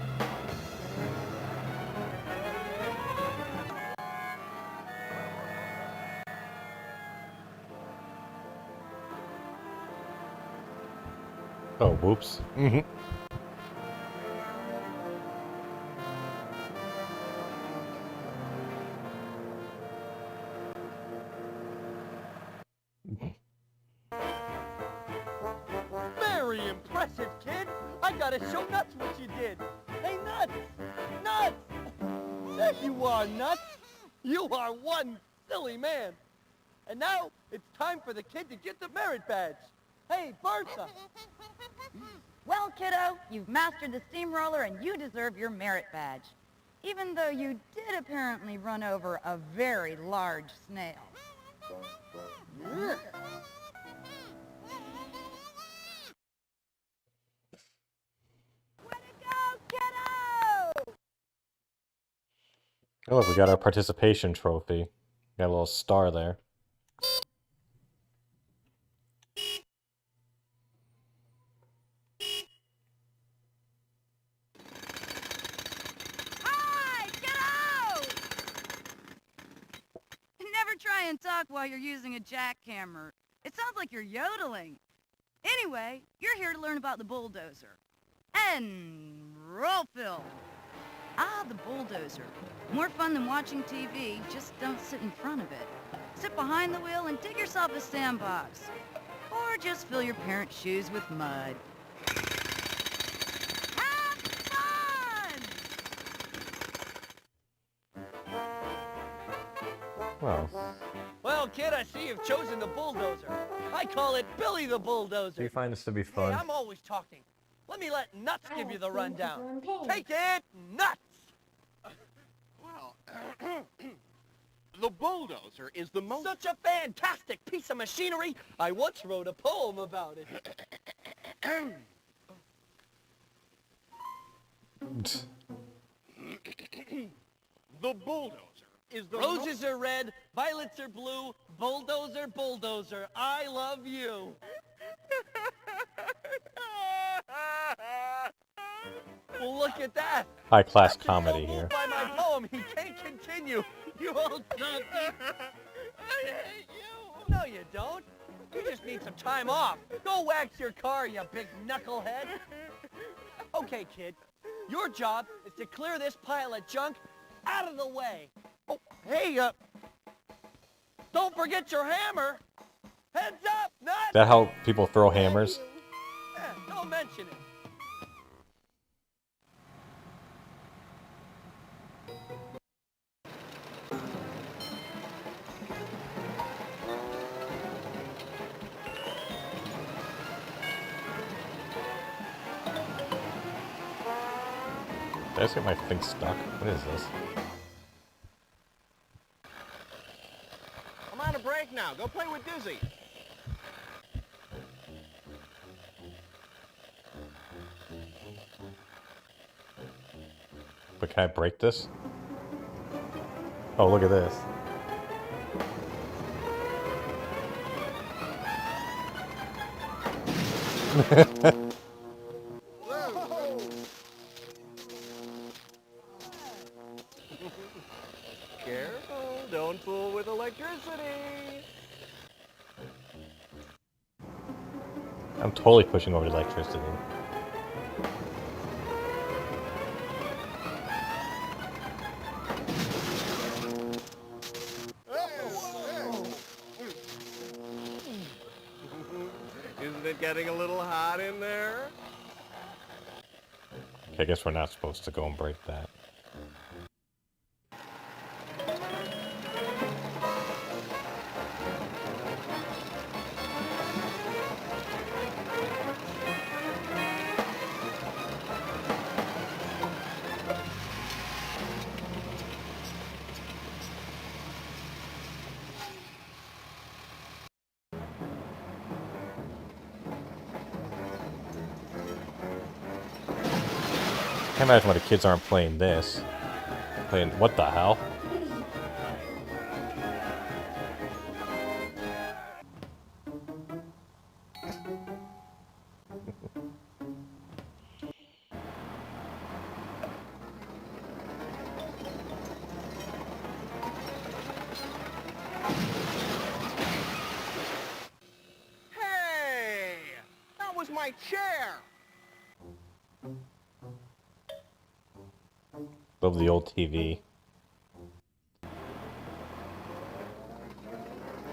Oh, whoops. Mm-hmm. Very impressive, kid. I gotta show Nuts what you did. Hey, Nuts! Nuts! There you are, Nuts. You are one silly man. And now it's time for the kid to get the merit badge. Hey, Bertha! Well, kiddo, you've mastered the steamroller and you deserve your merit badge. Even though you did apparently run over a very large snail. Oh, look, we got our participation trophy. Got a little star there. Never try and talk while you're using a jackhammer. It sounds like you're yodeling. Anyway, you're here to learn about the bulldozer. And roll film. Ah, the bulldozer. More fun than watching TV, just don't sit in front of it. Sit behind the wheel and dig yourself a sandbox. Or just fill your parents' shoes with mud. Have fun! Wow. Well, kid, I see you've chosen the bulldozer. I call it Billy the Do Bulldozer. you find this to be Hey, fun? I'm always talking. Let me let Nuts give you the rundown. Take it, Nuts! Well, the bulldozer is the most... Such a fantastic piece of machinery, I once wrote a poem about it. The bulldozer is the Roses are red, violets are blue, bulldozer, bulldozer, I love you. Well, look at that. High class comedy here. By my poem, he can't continue. You old donkey. I hate you. No, you don't. You just need some time off. Go wax your car, you big knucklehead. Okay, kid. Your job is to clear this pile of junk out of the way. Oh, hey, don't forget your hammer. Heads up, Nut. Is that how people throw hammers? Yeah, don't mention it. Did I just get my thing stuck? What is this? I'm on a break now. Go play with Dizzy. But can I break this? Oh, look at this. Careful, don't fool with electricity. I'm totally pushing over the electricity. Isn't it getting a little hot in there? Okay, I guess we're not supposed to go and break that. I can't imagine why the kids aren't playing this. Playing what the hell? Hey! That was my chair! Love the old TV.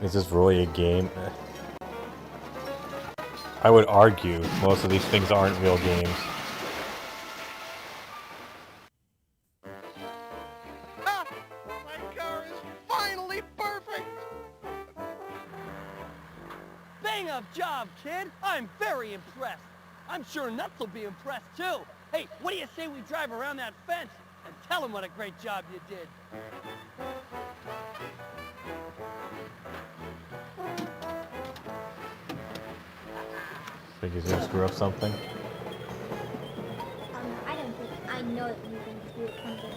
Is this really a game? I would argue most of these things aren't real games. Ah! My car is finally perfect! Bang up job, kid. I'm very impressed. I'm sure Nuts will be impressed too. Hey, what do you say we drive around that fence and tell him what a great job you did? Think he's gonna screw up something? I don't think I know that you can do something.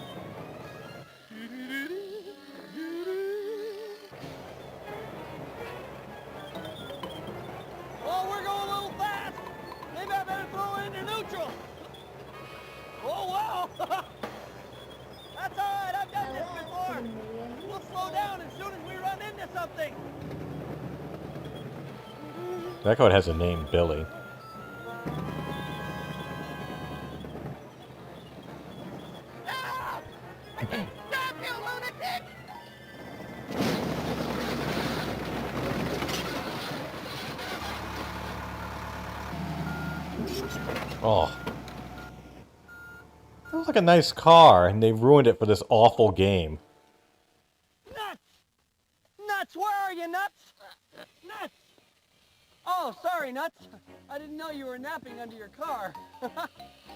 Oh, we're going a little fast. Maybe I better throw it into neutral. Oh, wow. That's all right. I've done this before. We'll slow down as soon as we run into something. That code has a name, Billy. Stop, you lunatic! Oh. That was like a nice car, and they ruined it for this awful game. Nuts! Nuts, where are you, Nuts? Nuts! Oh, sorry, Nuts. I didn't know you were napping under your car.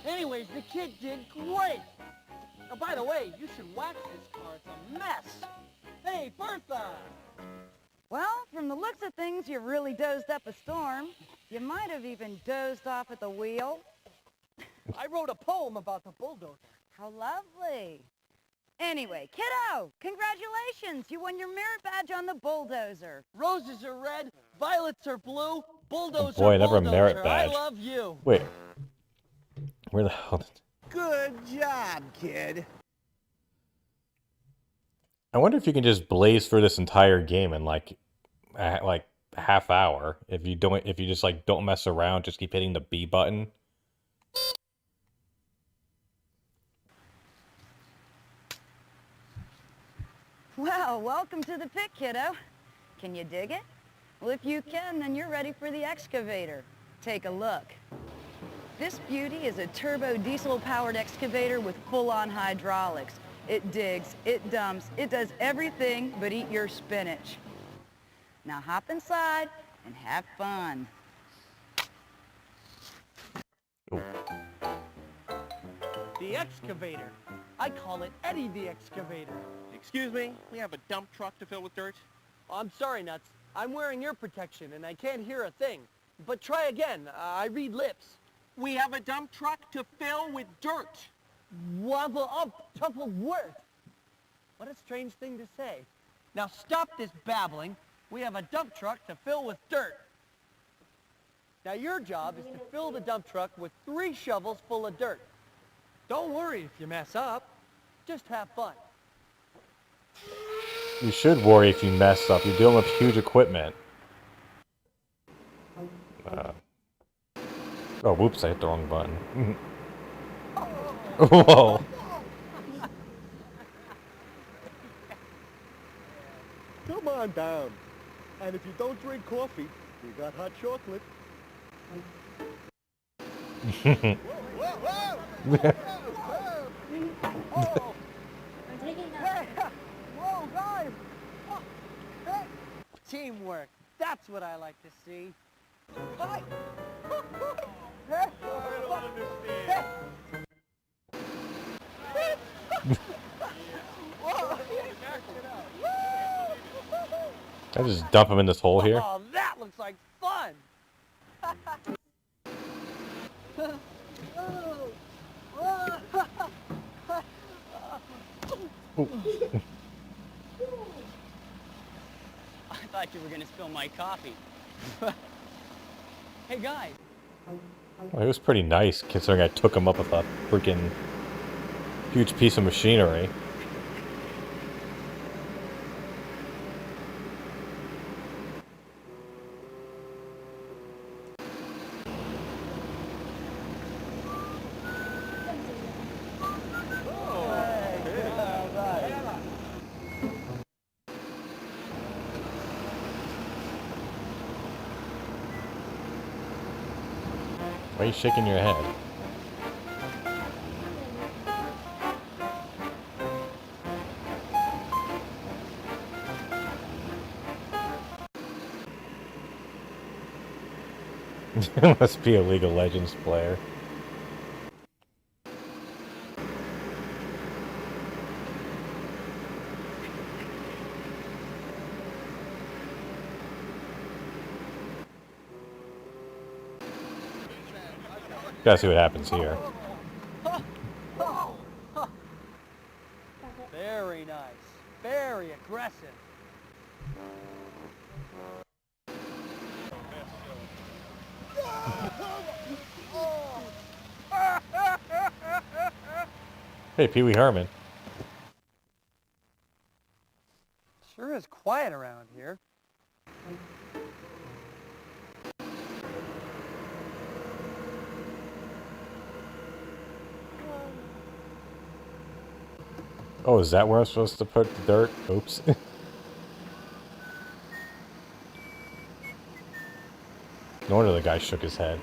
Anyways, the kid did great. Oh, by the way, you should wax this car. It's a mess. Hey, Bertha! Well, from the looks of things, you really dozed up a storm. You might have even dozed off at the wheel. I wrote a poem about the bulldozer. How lovely. Anyway, kiddo, congratulations. You won your merit badge on the bulldozer. Roses are red, violets are blue, bulldozer, Boy, never a bulldozer. merit I badge. love you. Wait. Where the hell did... Good job, kid. I wonder if you can just blaze through this entire game in like a half hour if you just like don't mess around, just keep hitting the B button. Well, welcome to the pit, kiddo. Can you dig it? Well, if you can, then you're ready for the excavator. Take a look. This beauty is a turbo diesel-powered excavator with full-on hydraulics. It digs, it dumps, it does everything but eat your spinach. Now hop inside and have fun. The excavator. I call it Eddie the Excavator. Excuse me, we have a dump truck to fill with dirt? Oh, I'm sorry, Nuts. I'm wearing ear protection and I can't hear a thing. But try again. I read lips. We have a dump truck to fill with dirt. Wobble up, tuffle word. What a strange thing to say. Now stop this babbling. We have a dump truck to fill with dirt. Now your job is to fill the dump truck with 3 shovels full of dirt. Don't worry if you mess up. Just have fun. You should worry if you mess up. You're dealing with huge equipment. Oh, whoops, I hit the wrong button. Whoa. Come on down. And if you don't drink coffee, we got hot chocolate. I'm taking that. Whoa, guys! Hey. Teamwork. That's what I like to see. Hi. I don't understand. I just dump him in this hole here. Oh, that looks like fun! I thought you were gonna spill my coffee. Hey guys. Well, it was pretty nice considering I took him up with a freaking huge piece of machinery. Why are you shaking your head? Must be a League of Legends player. Gotta see what happens here. Very nice. Very aggressive. Hey, Pee Wee Herman. Sure is quiet around here. Oh, is that where I'm supposed to put the dirt? Oops. No wonder the guy shook his head.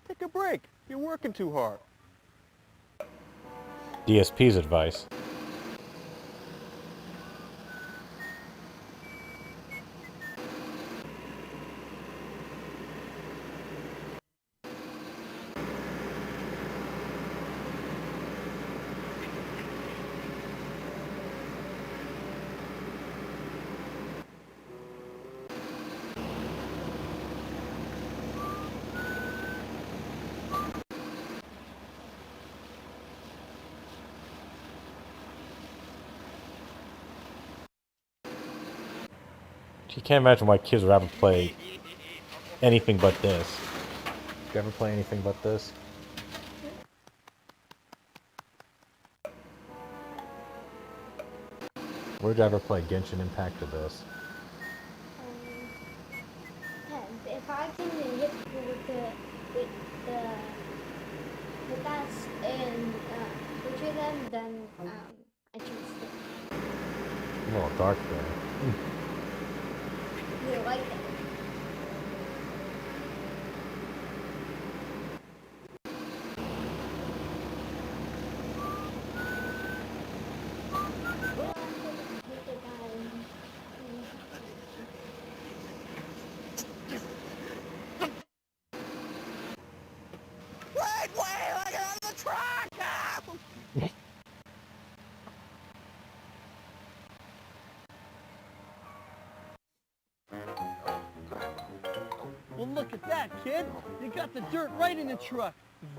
Take a break. You're working too hard. DSP's advice. You can't imagine why kids would ever play anything but this. You ever play anything but this? Where'd you ever play Genshin Impact or this? Depends. If I can hit people with the bats and butcher them, then I choose it. A little dark there. You like it? Wait, I got on the truck! Ah! Well, look at that, kid. You got the dirt right in the truck.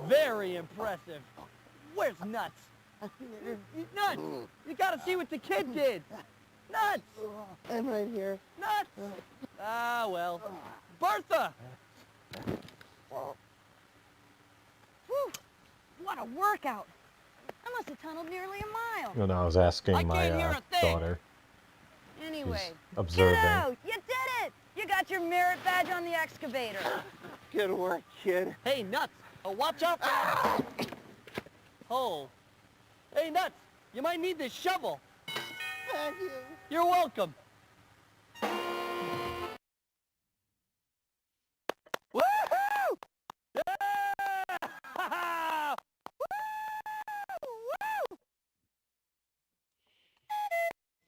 Very impressive. Where's Nuts? Nuts! You gotta see what the kid did. Nuts! I'm right here. Nuts! Ah, well. Bertha! Whew, what a workout. I must have tunneled nearly a mile. When I was asking I my can't hear a thing. daughter. Anyway, observing. kiddo, you did it! You got your merit badge on the excavator. Good work, kid. Hey, Nuts! Watch out for that hole. Hey, Nuts! You might need this shovel. Thank you. You're welcome. Woohoo! Yeah!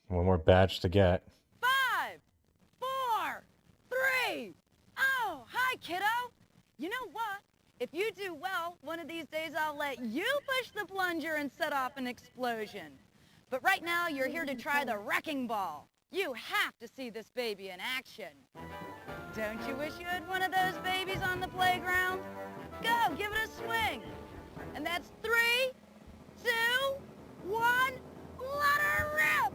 One more badge to get. 5, 4, 3. Oh, hi, kiddo. You know what? If you do well, one of these days I'll let you push the plunger and set off an explosion. But right now, you're here to try the wrecking ball. You have to see this baby in action. Don't you wish you had one of those babies on the playground? Go, give it a swing. And that's 3, 2, 1, let her rip!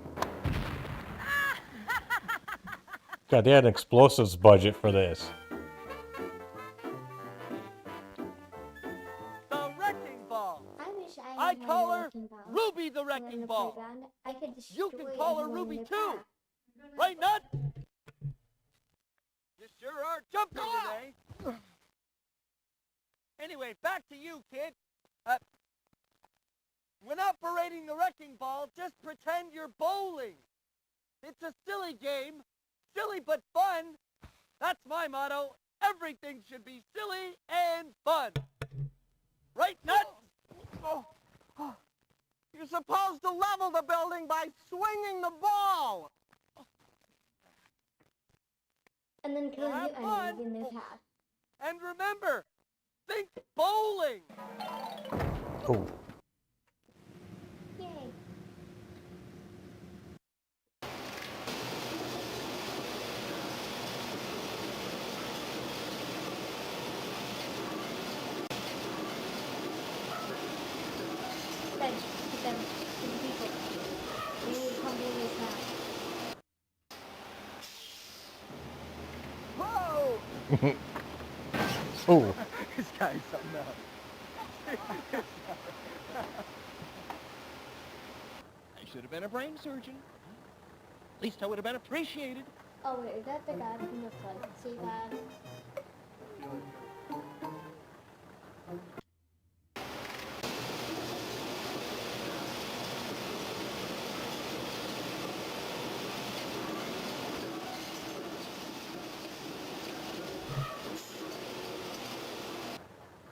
God, they had an explosives budget for this. The wrecking ball. I wish I had call a her wrecking ball. Ruby the On wrecking the ball. playground, I could You can destroy call her everyone Ruby in their too. path. Right, Nut? You sure are jumping today. Anyway, back to you, kid. When operating the wrecking ball, just pretend you're bowling. It's a silly game. Silly but fun. That's my motto. Everything should be silly and fun. Right, Nut? You're supposed to level the building by swinging the ball. And then kill Have you fun. enemies in their path. And remember, think bowling. Oh. Yay. Thanks to them, to the people. They need to come in this path. Whoa! Oh. This guy's something else. I should have been a brain surgeon. At least I would have been appreciated. Oh wait, is that the guy from the flood? See that?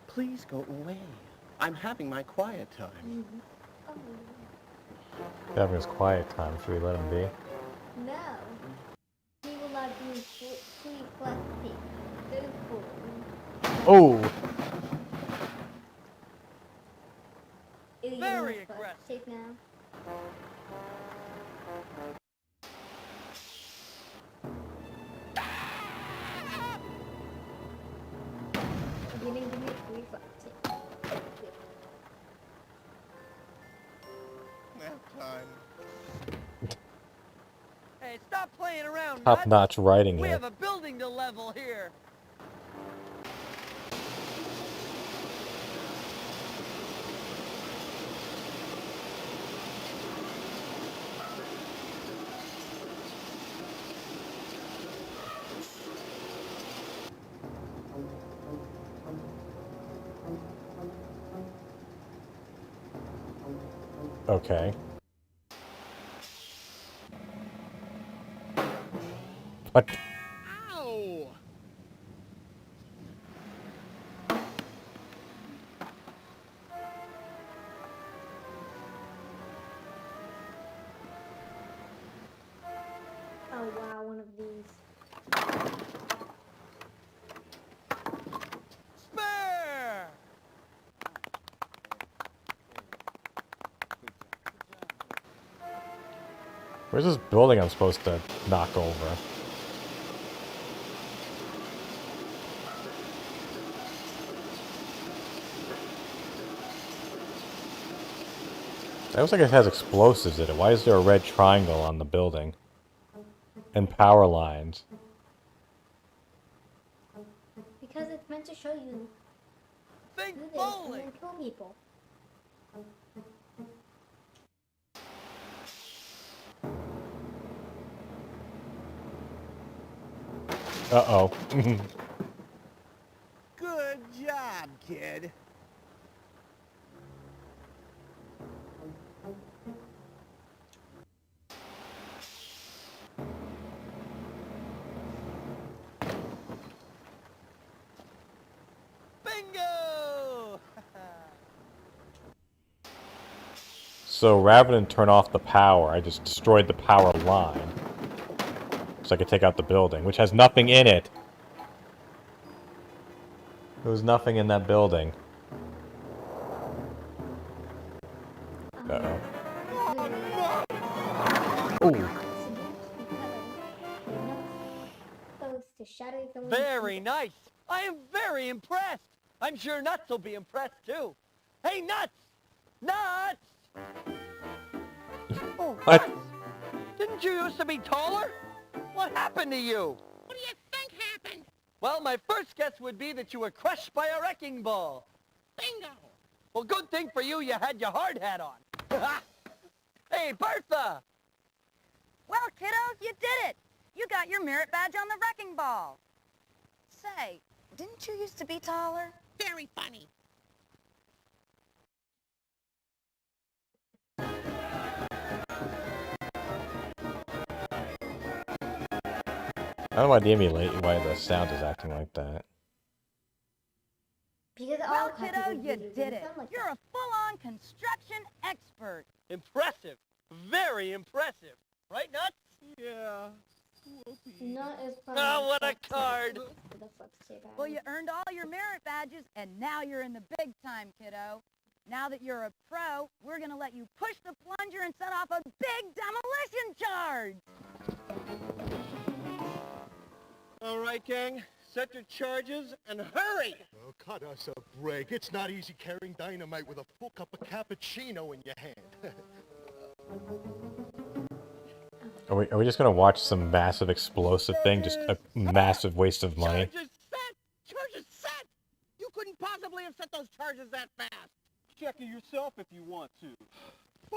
Please go away. I'm having my quiet time. Having his quiet time. Should we let him be? No. He will not do sweet plastic. Good food. Oh! Very aggressive. Safe now. You didn't give me a reflex. Nap time. Hey, Hey, stop playing around, nuts. Top-notch writing We here. have a building to level here. Okay. What? Ow! Oh wow, one of these. Spare! Where's this building I'm supposed to knock over? That looks like it has explosives in it. Why is there a red triangle on the building? And power lines. Because it's meant to show you Think do this and bowling. then kill people. Uh-oh. Good job, kid. Bingo! So rather than turn off the power, I just destroyed the power line. So I could take out the building, which has nothing in it. There was nothing in that building. Uh-oh. Ooh. Very nice. I am very impressed. I'm sure Nuts will be impressed too. Hey, Nuts! Nuts! Oh, What? Nuts! Didn't you used to be taller? What happened to you? What do you think happened? Well, my first guess would be that you were crushed by a wrecking ball. Bingo! Well, good thing for you, you had your hard hat on. Hey, Bertha! Well, kiddos, you did it. You got your merit badge on the wrecking ball. Say, didn't you used to be taller? Very funny. I don't know why the sound is acting like that. Because Well, kiddo, you did it. You're a full-on construction expert. Impressive. Very impressive. Right, Nuts? Yeah. Not as fun. Oh, what a card! Well, you earned all your merit badges, and now you're in the big time, kiddo. Now that you're a pro, we're going to let you push the plunger and set off a big demolition charge. All right, gang. Set your charges and hurry! Oh, cut us a break. It's not easy carrying dynamite with a full cup of cappuccino in your hand. Are we just gonna watch some massive explosive thing? Just a massive waste of money? Charges set! Charges set! You couldn't possibly have set those charges that fast. Check it yourself if you want to.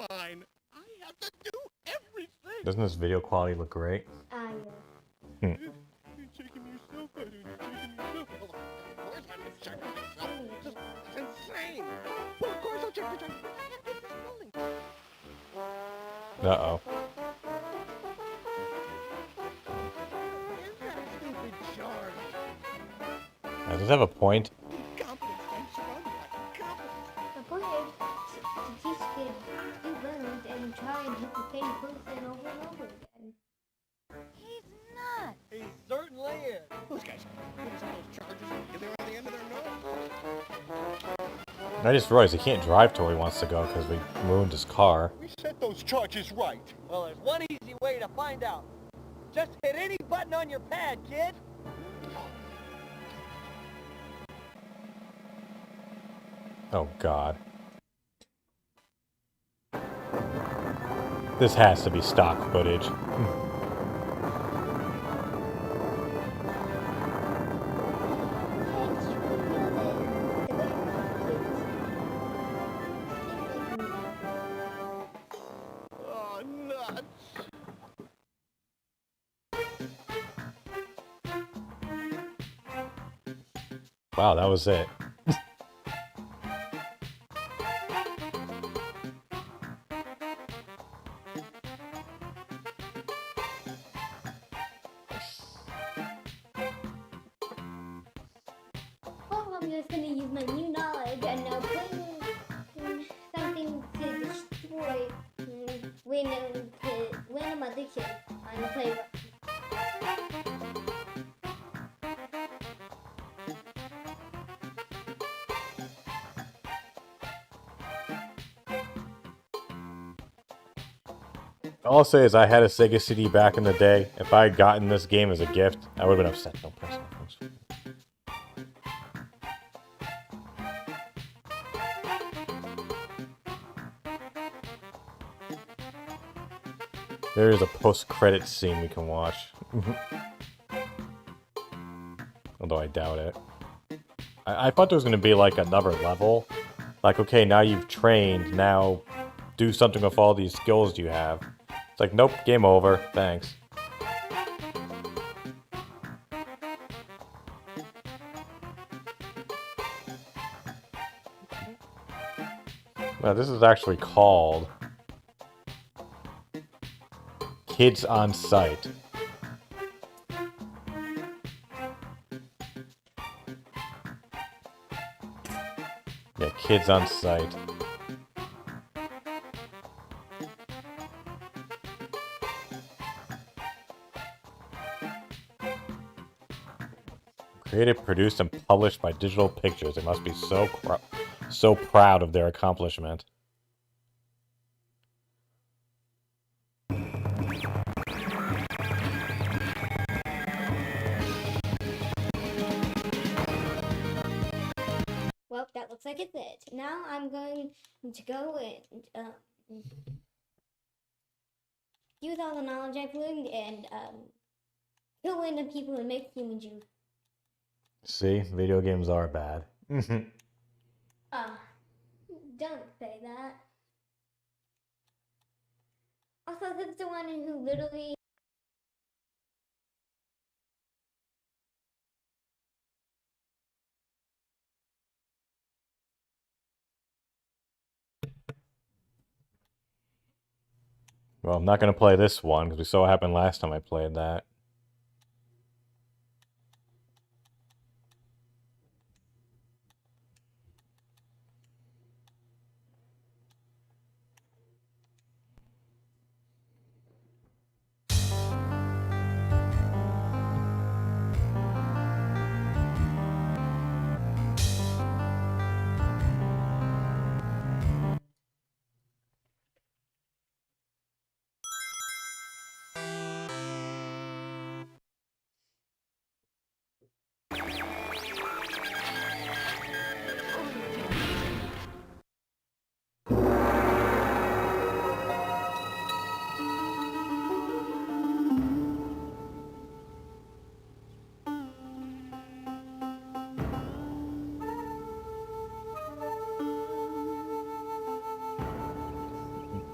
Fine. I have to do everything. Doesn't this video quality look great? Yeah. Hmm. You're checking yourself, buddy. You're checking yourself. Of course I'm gonna check myself. This is insane. Well, of course I'll check the charges. I have to get this building. Uh-oh. Is that a stupid charge? Does this have a point? Incompetence. I'm surrounded by incompetence. The point is to teach kids do learn and try and hit the same person over and over again. He's nuts. He certainly is. Those guys put us on those charges and get there on the end of their nose. I just realized he can't drive to where he wants to go because we ruined his car. We set those charges right. Well, there's one easy way to find out. Just hit any button on your pad, kid. Oh, God. This has to be stock footage. Wow, that was it. Well, I'm just gonna use my new knowledge and now put something to destroy when I'm addiction on the playground. All I'll say is I had a Sega CD back in the day. If I had gotten this game as a gift, I would have been upset. Don't press it. There is a post-credit scene we can watch. Although I doubt it. I thought there was going to be like another level. Like, okay, now you've trained, now do something with all these skills you have. It's like, nope, game over, thanks. Now, this is actually called Kids on Site. Yeah, Kids on Site. Created, produced, and published by Digital Pictures. They must be so proud of their accomplishment. Well, that looks like it's it. Now I'm going to go and use all the knowledge I've learned and kill random people and make human juice. See, video games are bad. Don't say that. Also, this is the one who literally... Well, I'm not going to play this one, because we saw what happened last time I played that.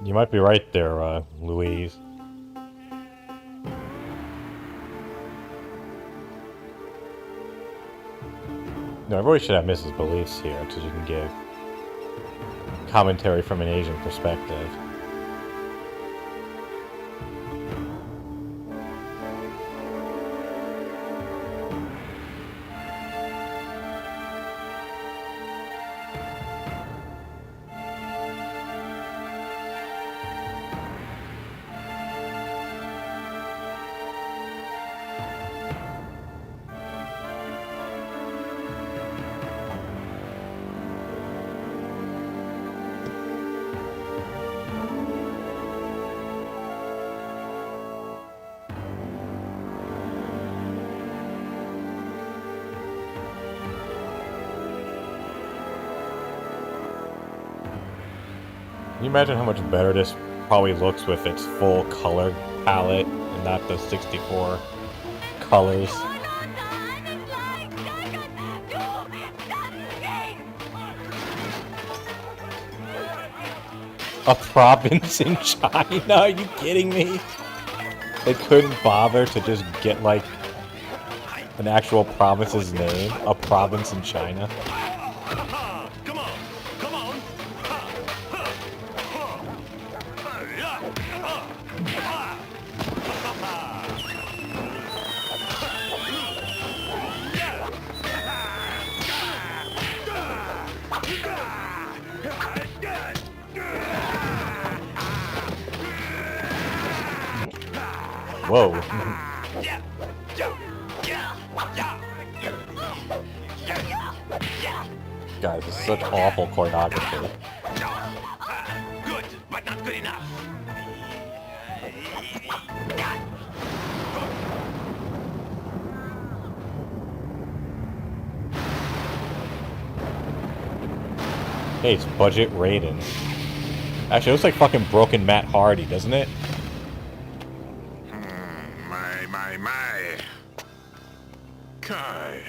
You might be right there, Louise. No, I really should have Mrs. Beliefs here, so you can give commentary from an Asian perspective. Can you imagine how much better this probably looks with its full color palette and not the 64 colors? A province in China? Are you kidding me? They couldn't bother to just get like An actual province's name? A province in China? Come on! Come on! Whoa. Guys, this is such awful choreography. Good, but not good enough. Hey, it's Budget Raiden. Actually, it looks like fucking broken Matt Hardy, doesn't it? My. Kai,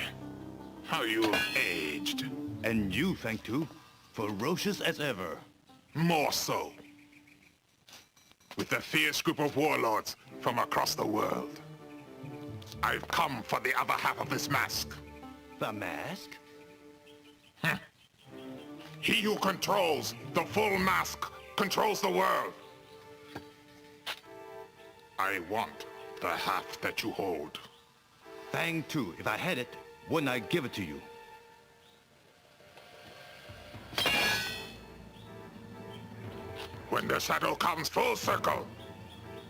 how you've aged. And you, Feng Tu, ferocious as ever. More so. With a fierce group of warlords from across the world. I've come for the other half of this mask. The mask? He who controls the full mask controls the world. I want the half that you hold. Feng Tu, if I had it, wouldn't I give it to you? When the shadow comes full circle,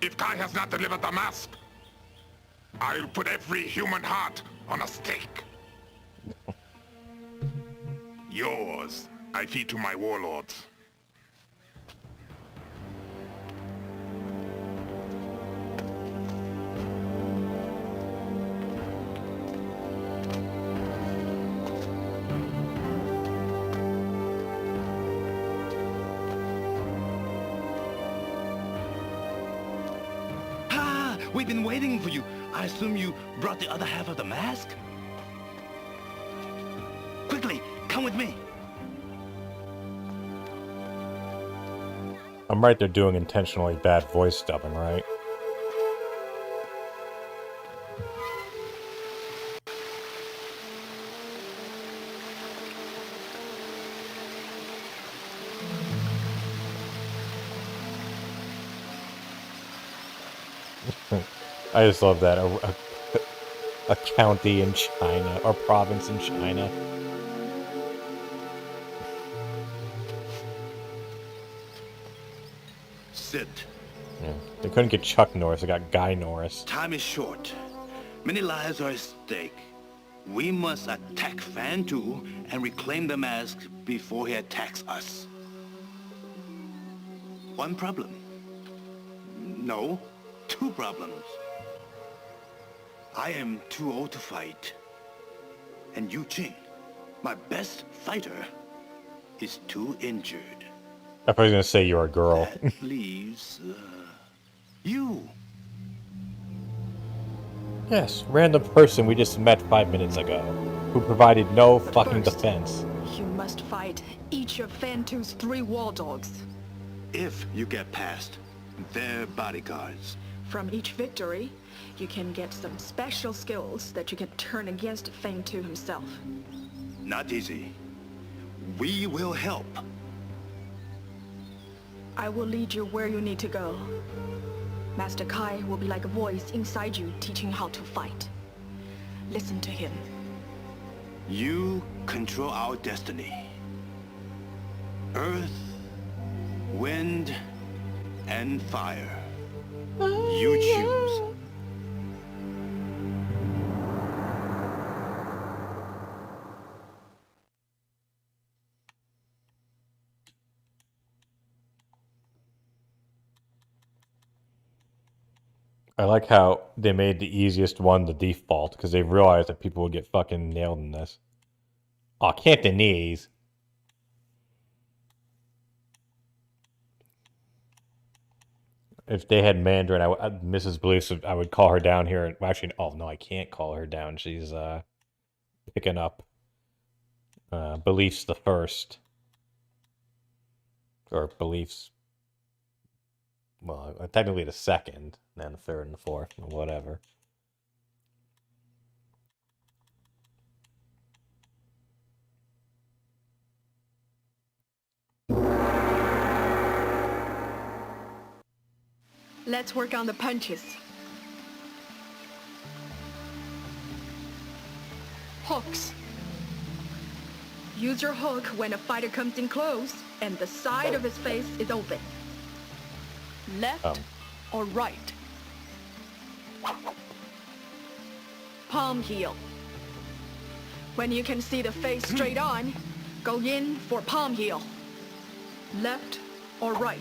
if Kai has not delivered the mask, I'll put every human heart on a stake. Yours, I feed to my warlords. We've been waiting for you. I assume you brought the other half of the mask? Quickly, come with me. I'm right, they're doing intentionally bad voice dubbing, right? I just love that. A county in China, or province in China. Sit. Yeah. They couldn't get Chuck Norris, they got Guy Norris. Time is short. Many lives are at stake. We must attack Fan Tu and reclaim the mask before he attacks us. One problem. No, two problems. I am too old to fight. And Yu Qing, my best fighter, is too injured. I thought he was gonna say you're a girl. That leaves, you. Yes, random person we just met 5 minutes ago, who provided no fucking defense. You must fight each of Fan Tu's 3 wall dogs. If you get past their bodyguards. From each victory, you can get some special skills that you can turn against Feng Tu himself. Not easy. We will help. I will lead you where you need to go. Master Kai will be like a voice inside you teaching you how to fight. Listen to him. You control our destiny. Earth, wind, and fire. You choose. I like how they made the easiest one the default, because they realized that people would get fucking nailed in this. Aw, Cantonese. If they had Mandarin, Mrs. Blues, I would call her down here. Well, actually, oh no, I can't call her down. She's picking up Beliefs the First. Or Beliefs, well, technically the second, then the third and the fourth, or whatever. Let's work on the punches. Hooks. Use your hook when a fighter comes in close and the side of his face is open. Left or right. Palm heel. When you can see the face straight on, go in for palm heel. Left or right.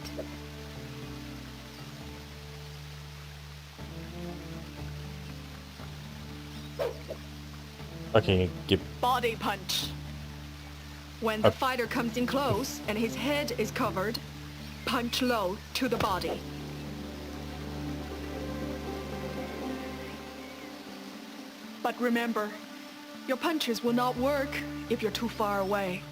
Okay, give. Body punch. When the fighter comes in close and his head is covered, punch low to the body. But remember, your punches will not work if you're too far away.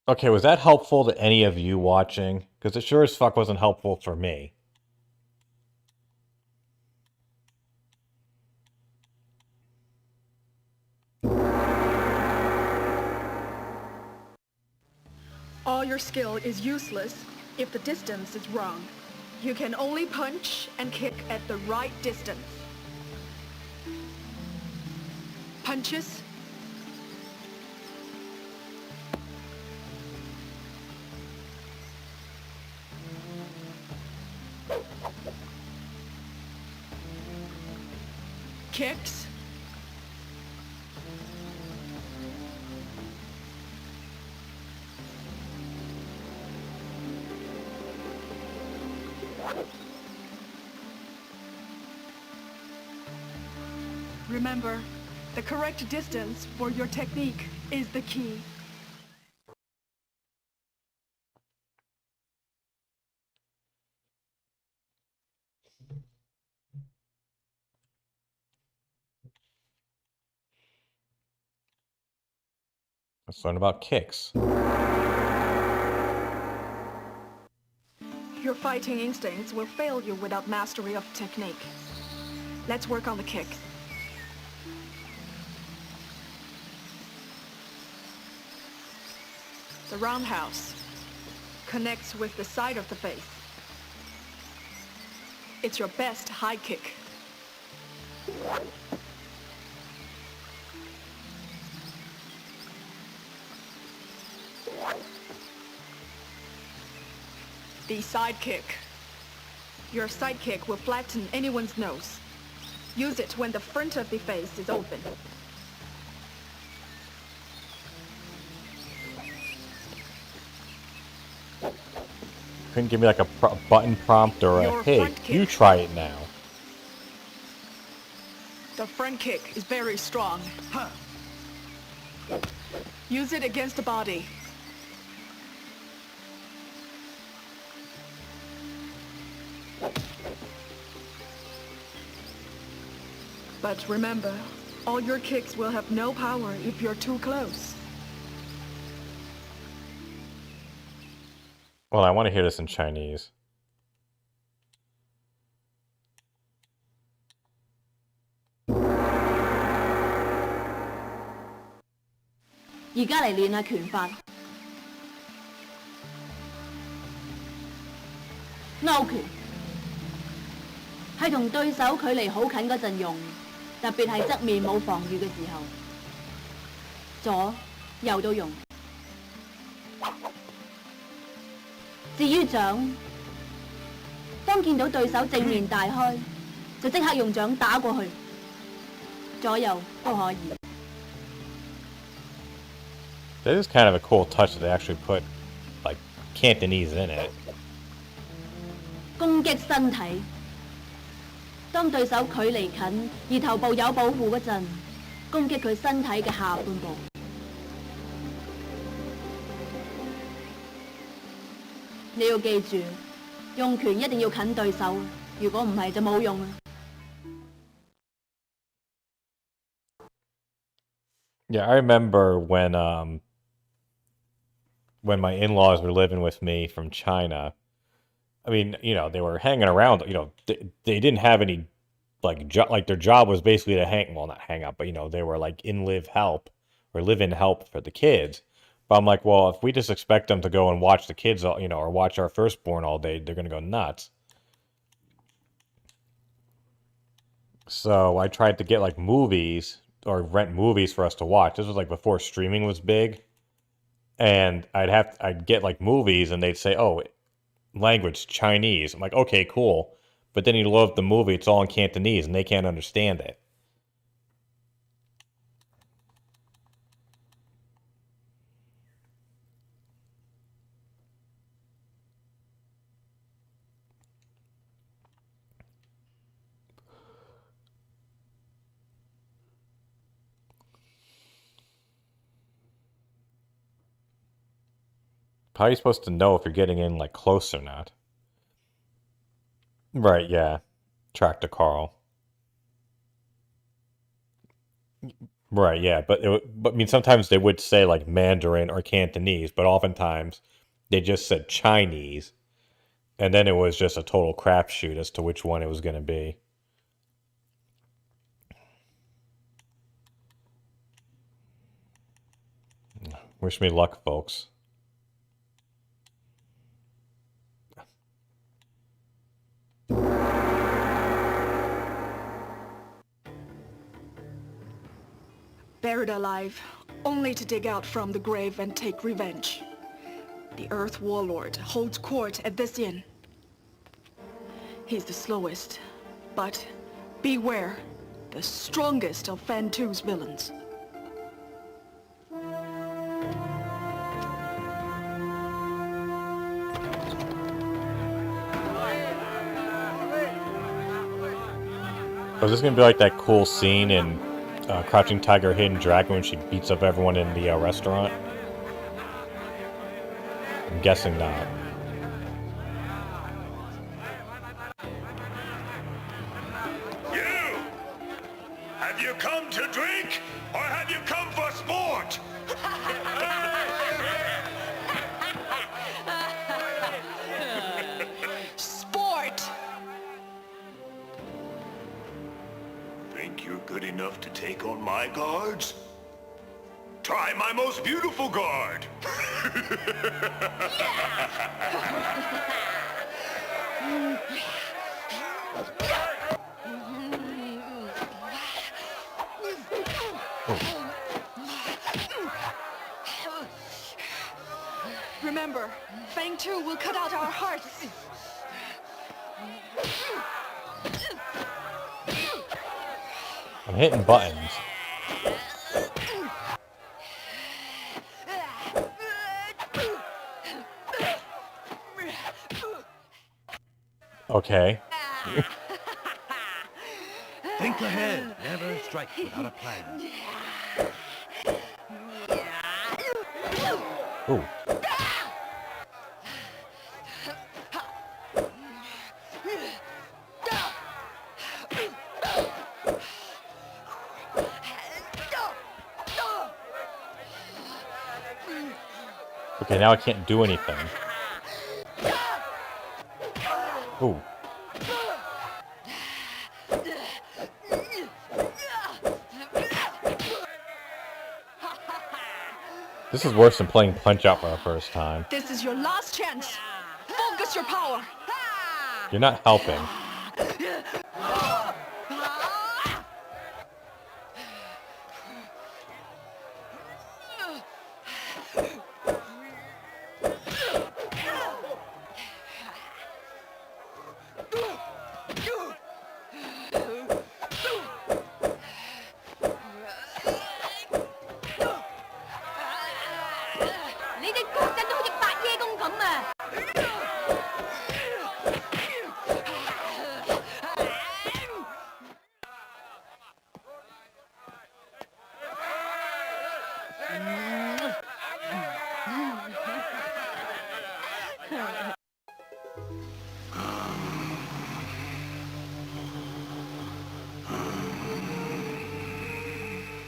Okay, was that helpful to any of you watching? Because it sure as fuck wasn't helpful for me. All your skill is useless if the distance is wrong. You can only punch and kick at the right distance. Punches. Kicks. Remember, the correct distance for your technique is the key. Let's learn about kicks. Your fighting instincts will fail you without mastery of technique. Let's work on the kick. The roundhouse connects with the side of the face. It's your best high kick. The side kick. Your side kick will flatten anyone's nose. Use it when the front of the face is open. Couldn't give me like a button prompt or a, hey, you try it now. The front kick is very strong. Use it against the body. But remember, all your kicks will have no power if you're too close. Well, I want to hear this in Chinese. 而家嚟練下拳法。勾拳係同對手距離好近嗰陣用，特別係側面冇防禦嘅時候，左右都用。至於掌，當見到對手正面大開，就即刻用掌打過去，左右都可以。That is kind of a cool touch that they actually put, like, Cantonese in it. 攻擊身體，當對手距離近而頭部有保護嗰陣，攻擊佢身體嘅下半部。你要記住，用拳一定要近對手，如果唔係就冇用啦。Yeah, I remember when my in-laws were living with me from China. I mean, you know, they were hanging around, you know, they didn't have any, like, like their job was basically to not hang out, but, you know, they were like live-in help for the kids. But I'm like, well, if we just expect them to go and watch the kids, or watch our firstborn all day, they're gonna go nuts. So I tried to get like movies or rent movies for us to watch. This was like before streaming was big. And I'd get like movies and they'd say, "Oh, language Chinese." I'm like, "Okay, cool." But then you load up the movie, it's all in Cantonese and they can't understand it. How are you supposed to know if you're getting in like close or not? Right, yeah. Track to Carl. Right, yeah, but I mean sometimes they would say like Mandarin or Cantonese, but oftentimes they just said Chinese, and then it was just a total crapshoot as to which one it was going to be. Wish me luck, folks. Buried alive, only to dig out from the grave and take revenge. The Earth Warlord holds court at this inn. He's the slowest, but beware, the strongest of Fan 2's villains. Was this gonna be like that cool scene in Crouching Tiger, Hidden Dragon when she beats up everyone in the restaurant? I'm guessing not. You! Have you come to drink, or have you come for sport? Sport! Think you're good enough to take on my guards? Try my most beautiful guard! Remember, Fang 2 will cut out our hearts. I'm hitting buttons. Okay. Think ahead. Never strike without a plan. Ooh. Okay, now I can't do anything. Ooh. This is worse than playing Punch-Out for the first time. This is your last chance. Focus your power. You're not helping.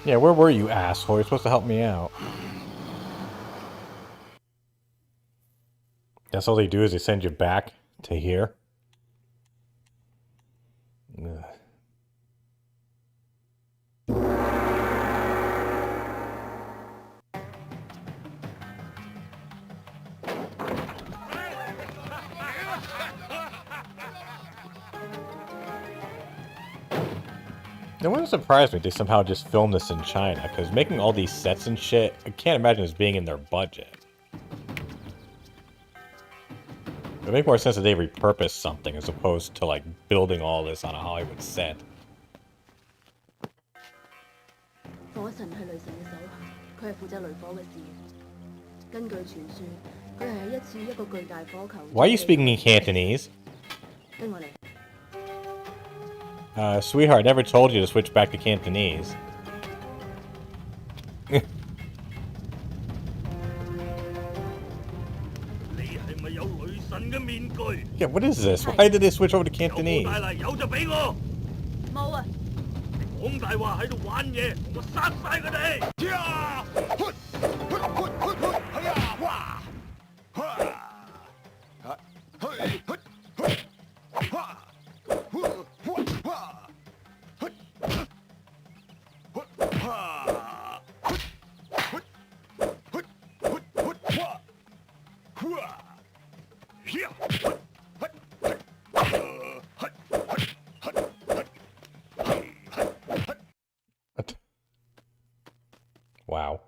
Yeah, where were you, asshole? You're supposed to help me out. That's all they do is they send you back to here. Ugh. It wouldn't surprise me if they somehow just filmed this in China, because making all these sets and shit, I can't imagine this being in their budget. It would make more sense if they repurposed something as opposed to, like, building all this on a Hollywood set. 火神係雷神嘅手下，佢係負責雷火嘅事嘅。根據傳說，佢係喺一個巨大火球。Why are you speaking in Cantonese? 跟我嚟。Sweetheart, I never told you to switch back to Cantonese. Yeah, what is this? Why did they switch over to Cantonese? 冇啊！講大話喺度玩嘢，我殺晒佢哋！Wow.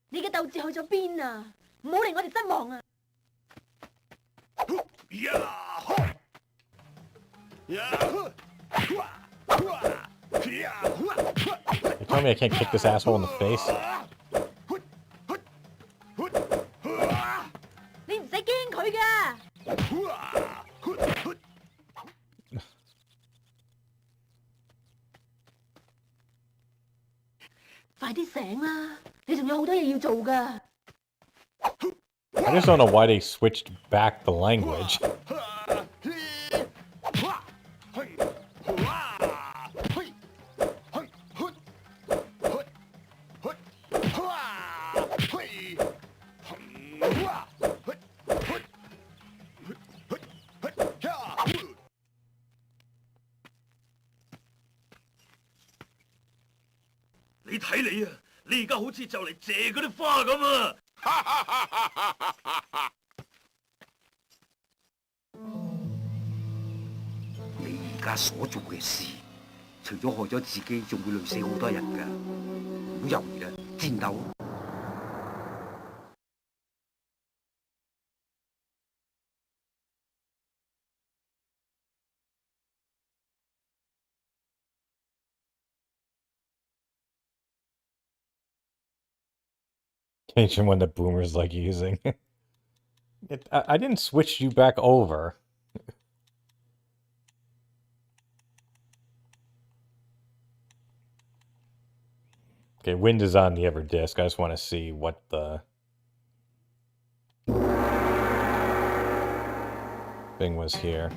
你嘅鬥志去咗邊啊？唔好令我哋失望啊！ You tell me I can't kick this asshole in the face? 你唔使驚佢㗎。快啲醒啦！你仲有好多嘢要做㗎。I just don't know why they switched back the language. Mention when the boomers like using. I didn't switch you back over. Okay, wind is on the other disc. I just want to see what the thing was here.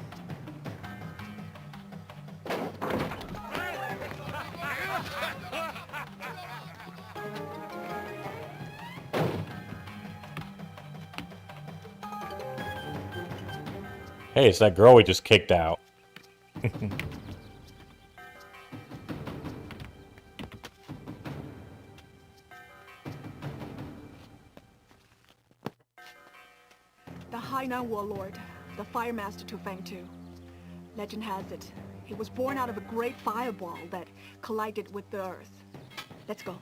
Hey, it's that girl we just kicked out. The Hainan warlord, the fire master Tufeng Tu. Legend has it, he was born out of a great fireball that collided with the earth. Let's go.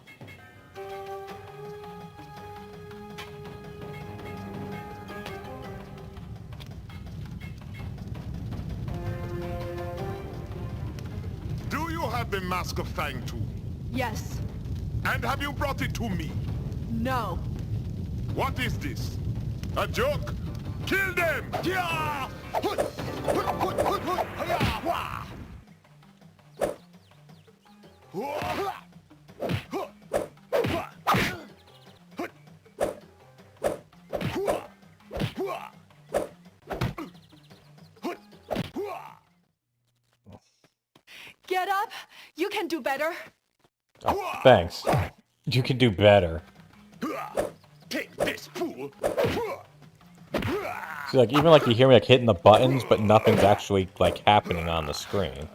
The Mask of Fang Tu? Yes. And have you brought it to me? No. What is this? A joke? Kill them! Get up! You can do better. Oh, thanks. You can do better. Take this, fool! See, like, even like you hear me like hitting the buttons, but nothing's actually like happening on the screen.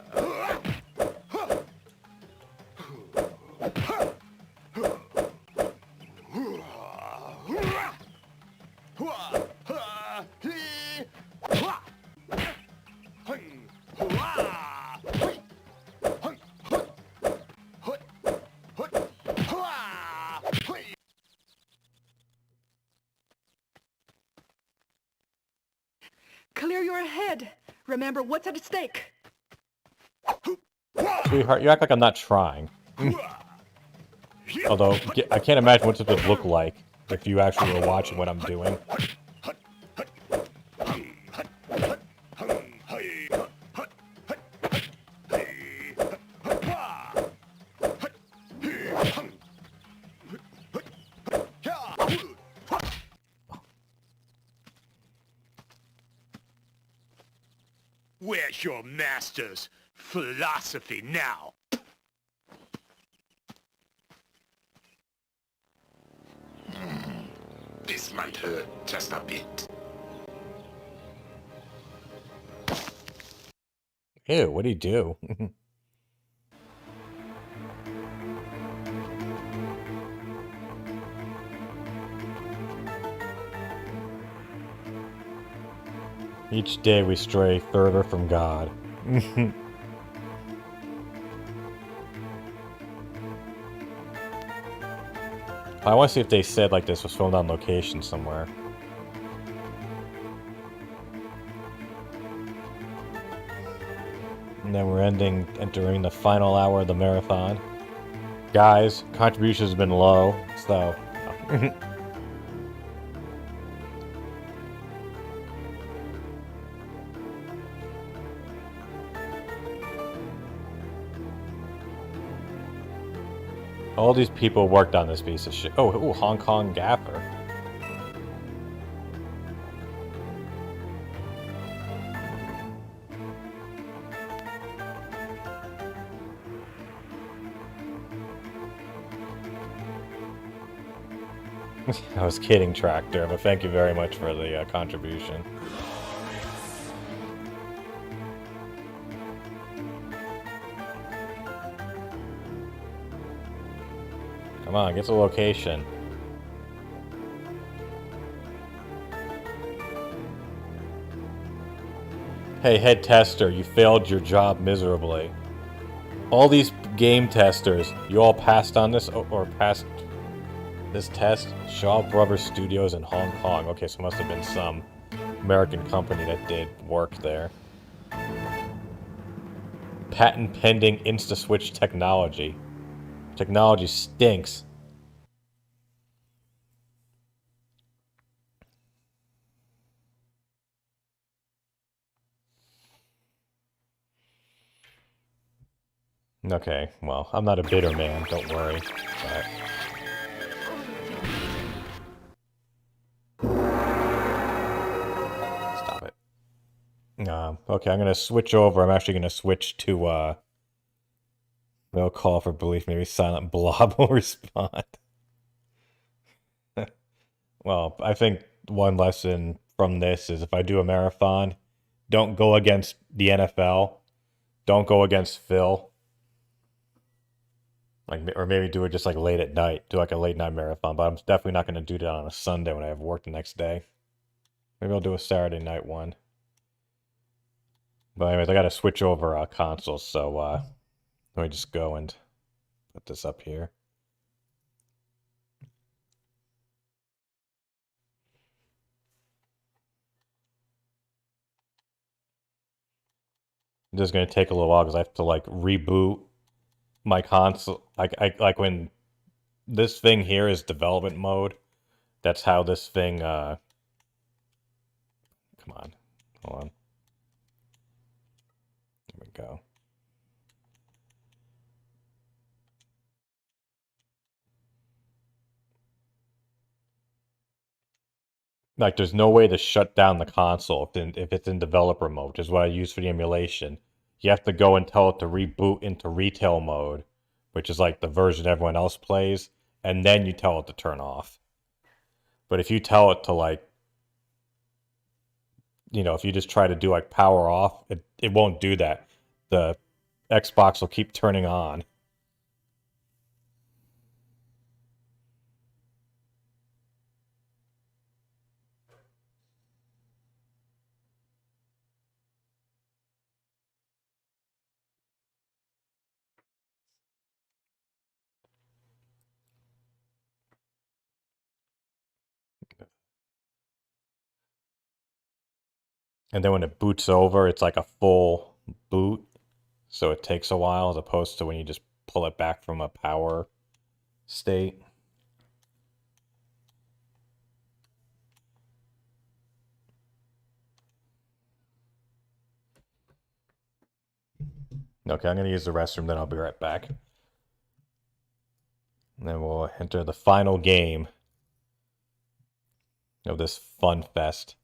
head. Remember what's at stake. Sweetheart, you act like I'm not trying. Although, I can't imagine what this would look like if you actually were watching what I'm doing. Where's your master's philosophy now? This might hurt just a bit. Ew, what'd he do? Each day we stray further from God. I want to see if they said like this was filmed on location somewhere. And then we're entering the final hour of the marathon. Guys, contributions have been low, so... All these people worked on this piece of shit. Oh, ooh, Hong Kong Gaffer. I was kidding, Tractor, but thank you very much for the contribution. Come on, get the location. Hey, head tester, you failed your job miserably. All these game testers, you all passed on this, or passed this test? Shaw Brothers Studios in Hong Kong. Okay, so it must have been some American company that did work there. Patent pending Insta-Switch technology. Technology stinks. Okay, well, I'm not a bitter man, don't worry. But... Stop it. Okay, I'm gonna switch over. I'm actually gonna switch to, no call for belief, maybe Silent Blob will respond. Well, I think one lesson from this is if I do a marathon, don't go against the NFL. Don't go against Phil. Like, or maybe do it just like late at night. Do like a late night marathon. But I'm definitely not going to do that on a Sunday when I have work the next day. Maybe I'll do a Saturday night one. But anyways, I got to switch over consoles. So let me just go and put this up here. This is going to take a little while because I have to like reboot my console. Like when this thing here is development mode, that's how this thing come on. Hold on. There we go. Like there's no way to shut down the console if it's in developer mode, which is what I use for the emulation. You have to go and tell it to reboot into retail mode, which is like the version everyone else plays, and then you tell it to turn off. But if you tell it to like, you know, if you just try to do like power off, it won't do that. The Xbox will keep turning on. And then when it boots over, it's like a full boot. So it takes a while as opposed to when you just pull it back from a power state. Okay, I'm going to use the restroom, then I'll be right back. And then we'll enter the final game of this fun fest.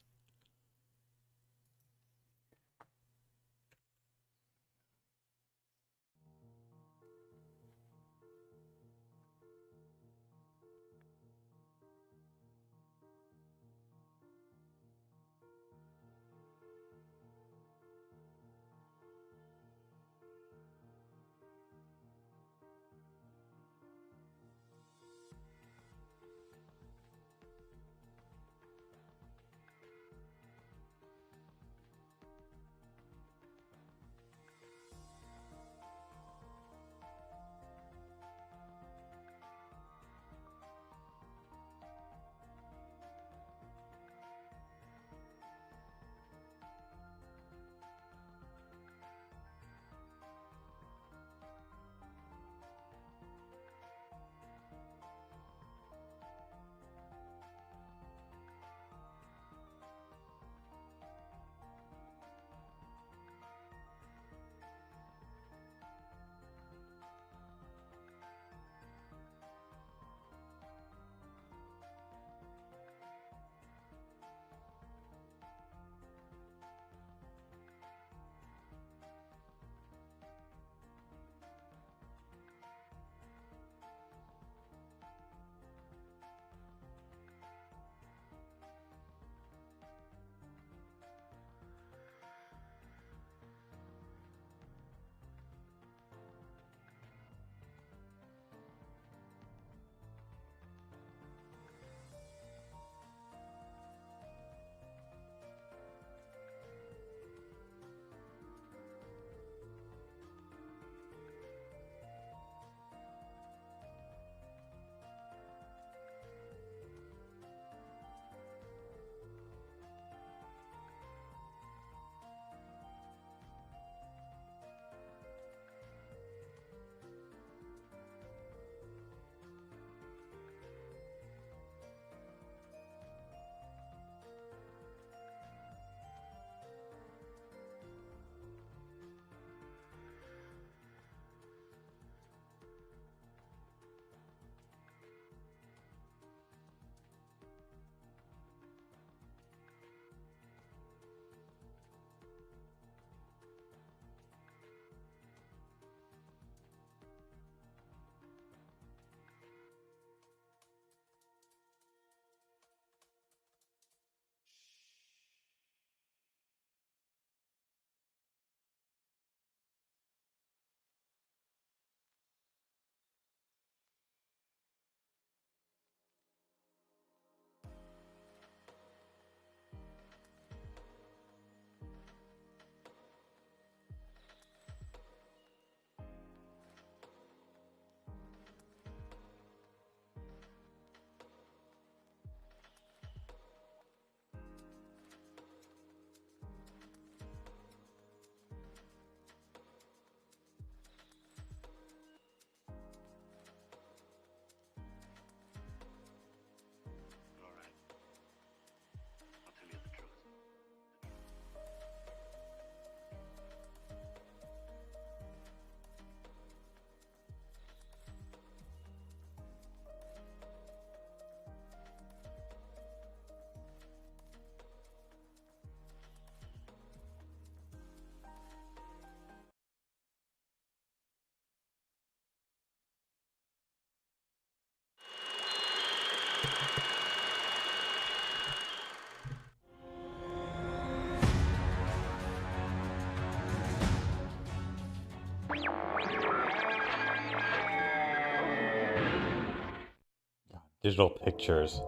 Digital pictures.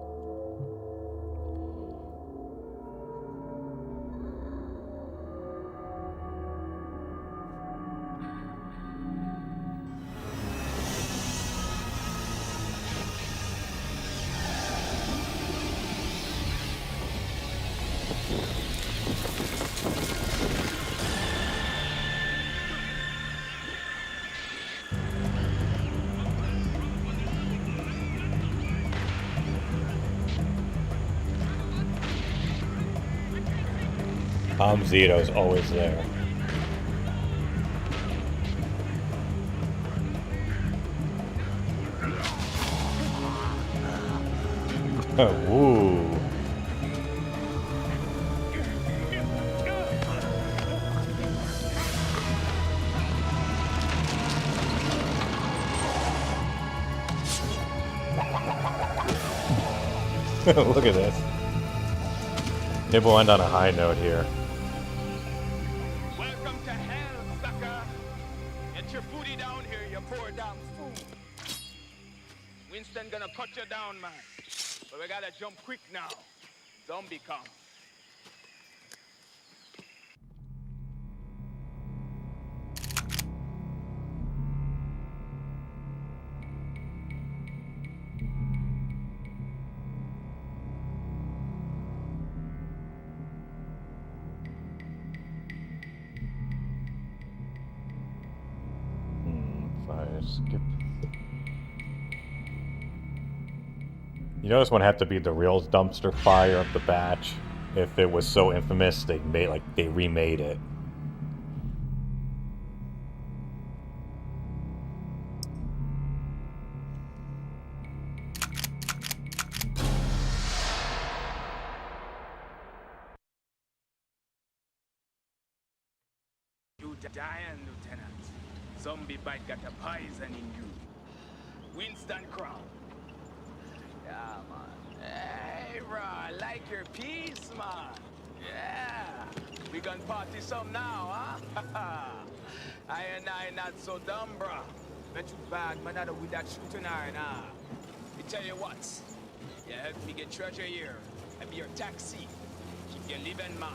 Tom Zito's always there. Woo. Look at this. Maybe we'll end on a high note here. Welcome to hell, sucker. Get your booty down here, you poor damn fool. Winston gonna cut you down, man. But we gotta jump quick now. Zombie come. Skip. You know this one had to be the real dumpster fire of the batch. If it was so infamous, they remade it. You dying, Lieutenant. Zombie bite got a poison in you. Winston Crown. Yeah, man. Hey, bro, I like your piece, man. Yeah. We gonna party some now, huh? I and I not so dumb, bro. Not too bad, man. I don't with that shooting iron, huh? Me tell you what. You help me get treasure here. I be your taxi. Keep you living, man.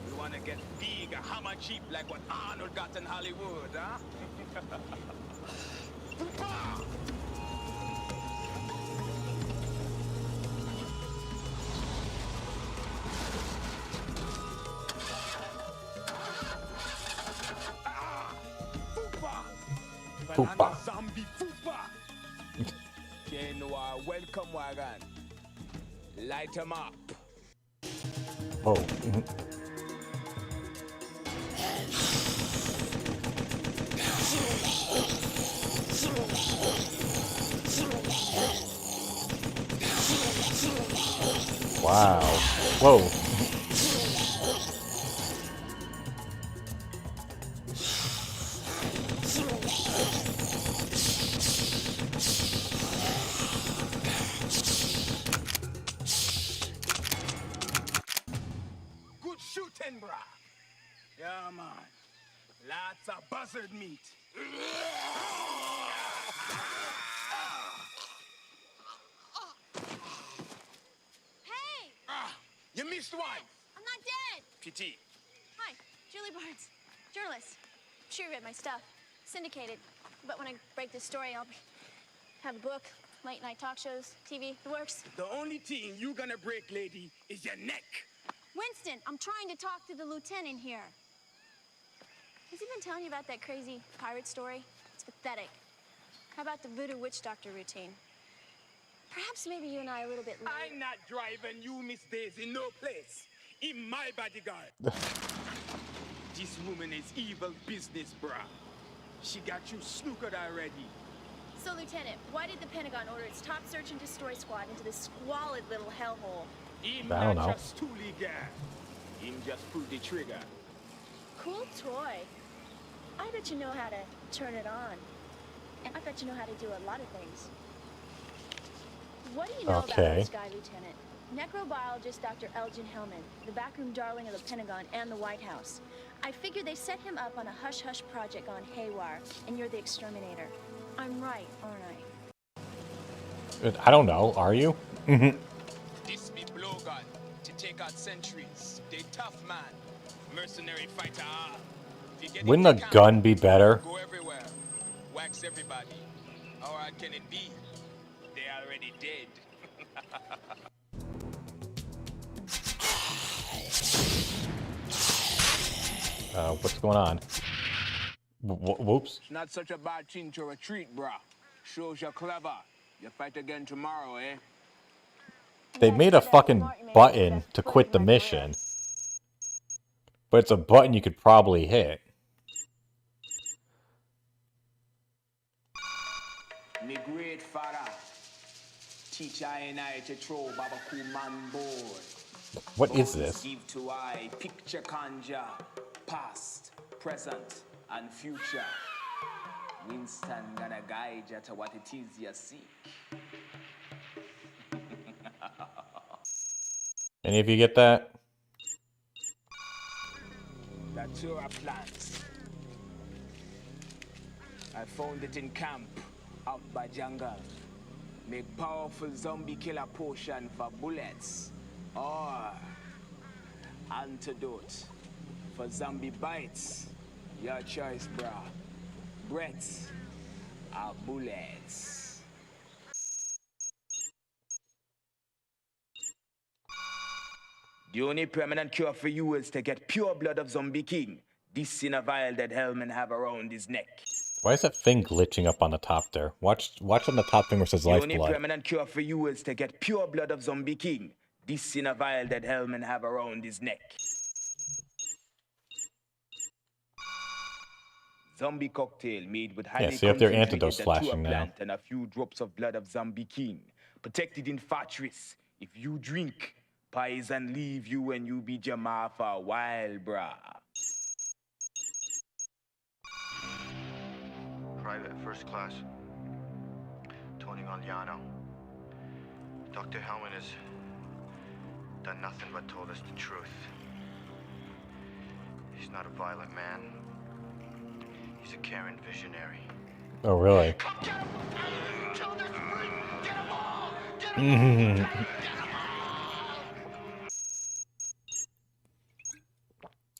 You wanna get big, hammer cheap like what Arnold got in Hollywood, huh? Fupa. Zombie fupa. Welcome wagon. Light 'em up. Oh. Wow. Whoa. Good shooting, brah. Yeah, man. Lots of buzzard meat. Hey! You missed one. I'm not dead! Pity. Hi, Julie Barnes, journalist. Sure, you read my stuff. Syndicated. But when I break this story, I'll have a book, late night talk shows, TV, the works. The only thing you gonna break, lady, is your neck. Winston, I'm trying to talk to the lieutenant here. Has he been telling you about that crazy pirate story? It's pathetic. How about the voodoo witch doctor routine? Perhaps maybe you and I are a little bit late. I'm not driving you, Miss Daisy, no place. In my bodyguard. This woman is evil business, brah. She got you snookered already. So, Lieutenant, why did the Pentagon order its top search and destroy squad into this squalid little hellhole? Him I don't not know. just toolie guy. Him just pull the trigger. Cool toy. I bet you know how to turn it on. And I bet you know how to do a lot of things. What do you know about Okay. this guy, Lieutenant? Necrobiologist Dr. Elgin Hellman, the backroom darling of the Pentagon and the White House. I figure they set him up on a hush-hush project gone haywire, and you're the exterminator. I'm right, aren't I? I don't know. Are you? This be blowgun to take out sentries. They tough man. Mercenary fighter. If you get Wouldn't a into camp, gun be better? Go everywhere. Wax everybody. How hard can it be? They already dead. What's going on? Whoops. It's not such a bad thing to retreat, brah. Shows you're clever. You fight again tomorrow, eh? They made a fucking button to quit the mission. But it's a button you could probably hit. Me great father, teach I and I to throw Babaku man board. What is this? Give to I picture conjure, past, present, and future. Winston gonna guide you to what it is you seek. Any of you get that? Datura plants. I found it in camp, out by jungle. Make powerful zombie killer potion for bullets, or antidote for zombie bites. Your choice, bro. Breaths or bullets. The only permanent cure for you is to get pure blood of Zombie King. This in a vial that Hellman have around his neck. Why is that thing glitching up on the top there? Watch on the top thing where it says The only lifeblood. permanent cure for you is to get pure blood of Zombie King. This in a vial that Hellman have around his neck. Zombie cocktail made with highly see if their concentrated antidote's datura flashing now. plant and a few drops of blood of Zombie King. Protected in fortress. If you drink, poison leave you when you be Jamar for a while, brah. Private First Class Tony Galliano. Dr. Hellman has done nothing but told us the truth. He's not a violent man. He's a caring visionary. Oh, really?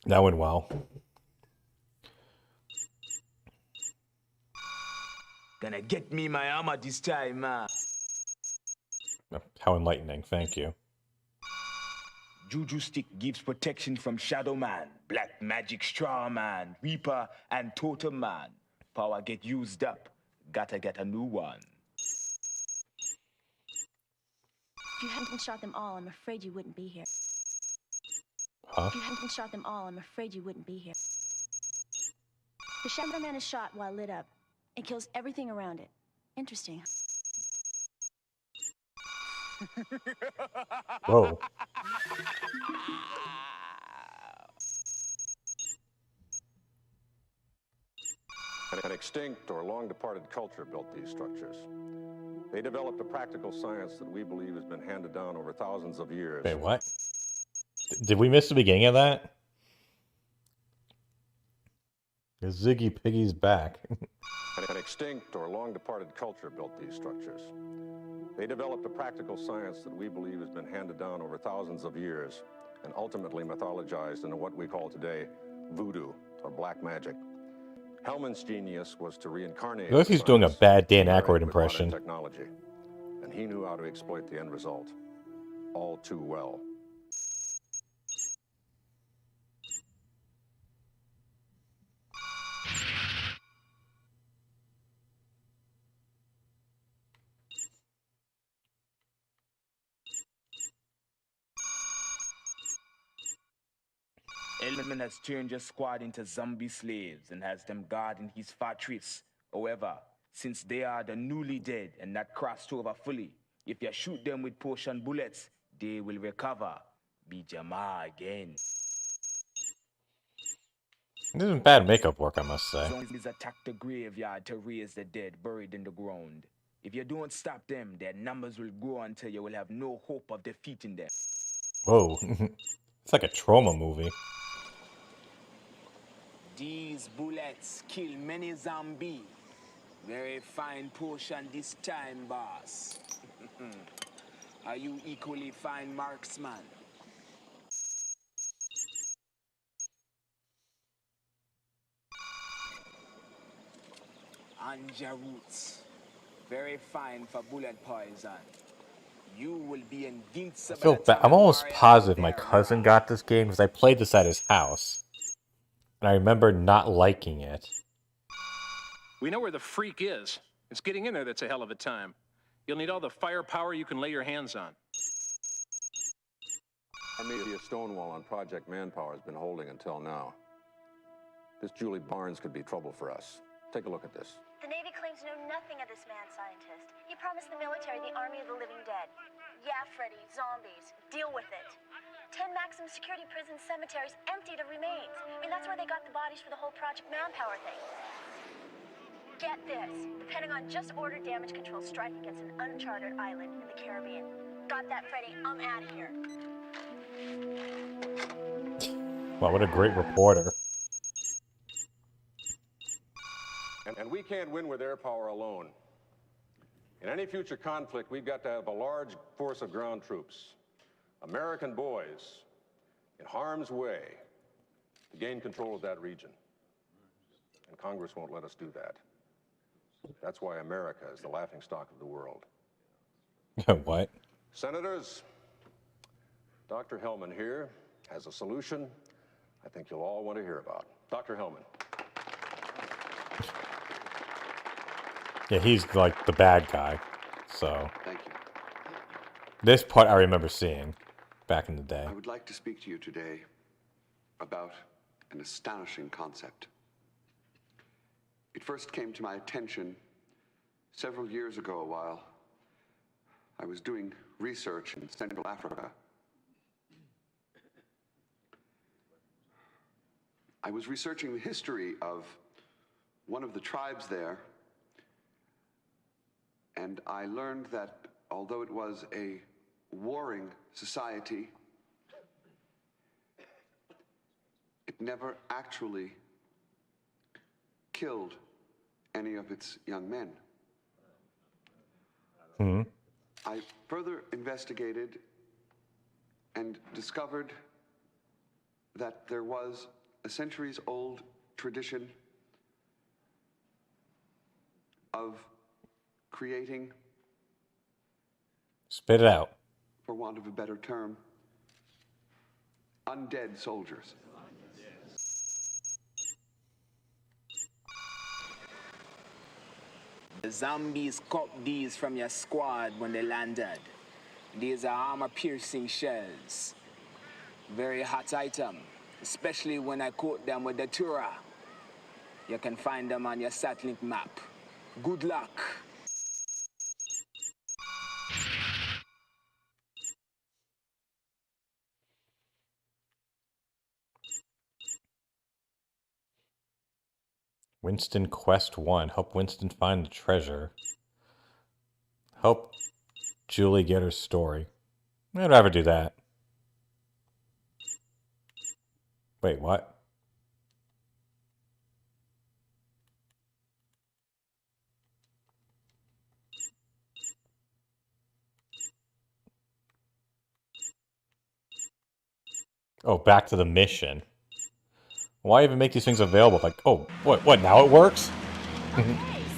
That went well. Gonna get me my armor this time, man. How enlightening, thank you. Juju stick gives protection from Shadow Man, Black Magic Straw Man, Reaper, and Totem Man. Power get used up. Gotta get a new one. If you hadn't shot them all, I'm afraid you wouldn't be here. Huh? If you hadn't shot them all, I'm afraid you wouldn't be here. The Shadow Man is shot while lit up. It kills everything around it. Interesting. Whoa. An extinct or long-departed culture built these structures. They developed a practical science that we believe has been handed down over thousands of years. Wait, what? Did we miss the beginning of that? Ziggy Piggy's back. An extinct or long-departed culture built these structures. They developed a practical science that we believe has been handed down over thousands of years and ultimately mythologized into what we call today voodoo or black magic. Hellman's genius was to reincarnate. Looks like he's doing a bad Dan Aykroyd with modern impression. technology, and he knew how to exploit the end result all too well. Hellman has turned your squad into zombie slaves and has them guarding his fortress. However, since they are the newly dead and not crossed over fully, if you shoot them with potion bullets, they will recover. Be Jamar again. This isn't bad makeup work, I must say. Zombies attack the graveyard to raise the dead buried in the ground. If you don't stop them, their numbers will grow until you will have no hope of defeating them. Whoa. It's like a trauma movie. These bullets kill many zombies. Very fine potion this time, boss. Are you equally fine marksman? Anja roots. Very fine for bullet poison. You will be I invincible. feel bad. I'm almost positive my cousin got this game because I played this at his house. And I remember not liking it. We know where the freak is. It's getting in there that's a hell of a time. You'll need all the firepower you can lay your hands on. Our media stonewall on Project Manpower has been holding until now. This Julie Barnes could be trouble for us. Take a look at this. The Navy claims to know nothing of this mad scientist. He promised the military the army of the living dead. Yeah, Freddy, zombies. Deal with it. 10 maximum security prison cemeteries emptied of remains. I mean, that's where they got the bodies for the whole Project Manpower thing. Get this. The Pentagon just ordered damage control strike against an uncharted island in the Caribbean. Got that, Freddy? I'm out of here. Wow, what a great reporter. And we can't win with air power alone. In any future conflict, we've got to have a large force of ground troops. American boys in harm's way to gain control of that region. And Congress won't let us do that. That's why America is the laughingstock of the world. What? Senators, Dr. Hellman here has a solution I think you'll all want to hear about. Dr. Hellman. Yeah, he's like the bad guy. So. Thank you. This part I remember seeing back in the day. I would like to speak to you today about an astonishing concept. It first came to my attention several years ago while I was doing research in Central Africa. I was researching the history of one of the tribes there, and I learned that although it was a warring society, it never actually killed any of its young men. Hmm. I further investigated and discovered that there was a centuries-old tradition of creating, Spit it out. for want of a better term, undead soldiers. The zombies caught these from your squad when they landed. These are armor-piercing shells. Very hot item, especially when I coat them with the Tura. You can find them on your Satlink map. Good luck. Winston Quest 1. Help Winston find the treasure. Help Julie get her story. I'd rather do that. Wait, what? Oh, back to the mission. Why even make these things available? Like, oh, what, now it works? Okay,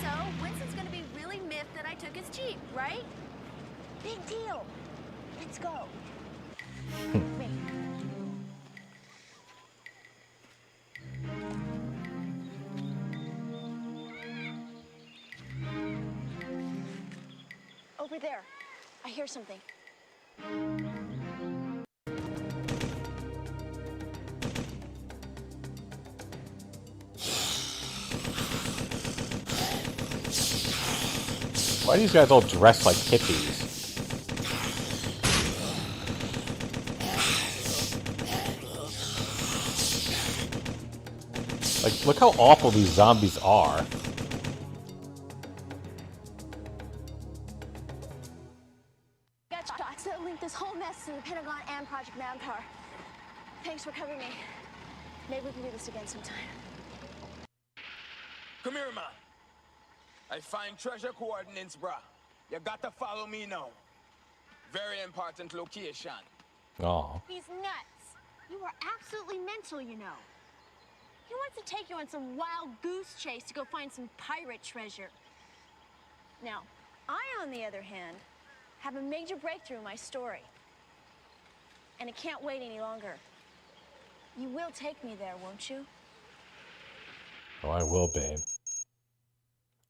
so Winston's gonna be really miffed that I took his Jeep, right? Big deal. Let's go. Wait. Over there. I hear something. Why are these guys all dressed like hippies? Like, look how awful these zombies are. Gotcha. I accidentally linked this whole mess to the Pentagon and Project Manpower. Thanks for covering me. Maybe we can do this again sometime. Come here, man. I find treasure coordinates, bruh. You gotta follow me now. Very important location. Oh. He's nuts. You are absolutely mental, you know. He wants to take you on some wild goose chase to go find some pirate treasure. Now, I, on the other hand, have a major breakthrough in my story. And it can't wait any longer. You will take me there, won't you? Oh, I will, babe.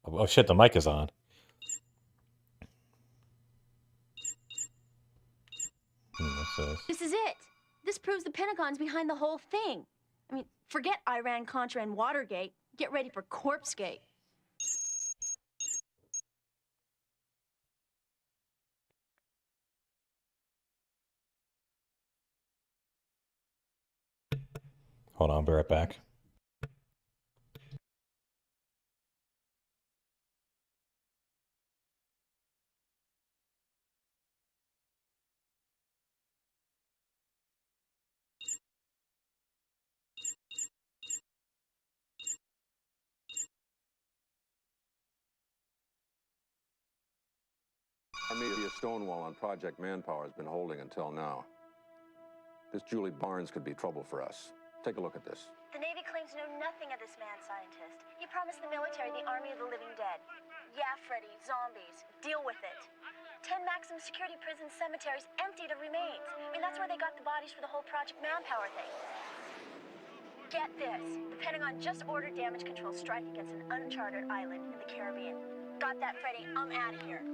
Oh shit, the mic is on. What's this? This is it. This proves the Pentagon's behind the whole thing. I mean, forget Iran, Contra, and Watergate. Get ready for Corpsegate. Hold on, I'll be right back. Army Stonewall on Project Manpower has been holding until now. This Julie Barnes could be trouble for us. Take a look at this. The Navy claims to know nothing of this mad scientist. He promised the military the army of the living dead. Yeah, Freddy, zombies. Deal with it. 10 maximum security prison cemeteries emptied of remains. I mean, that's where they got the bodies for the whole Project Manpower thing. Get this. The Pentagon just ordered damage control strike against an uncharted island in the Caribbean. Got that, Freddy? I'm out of here.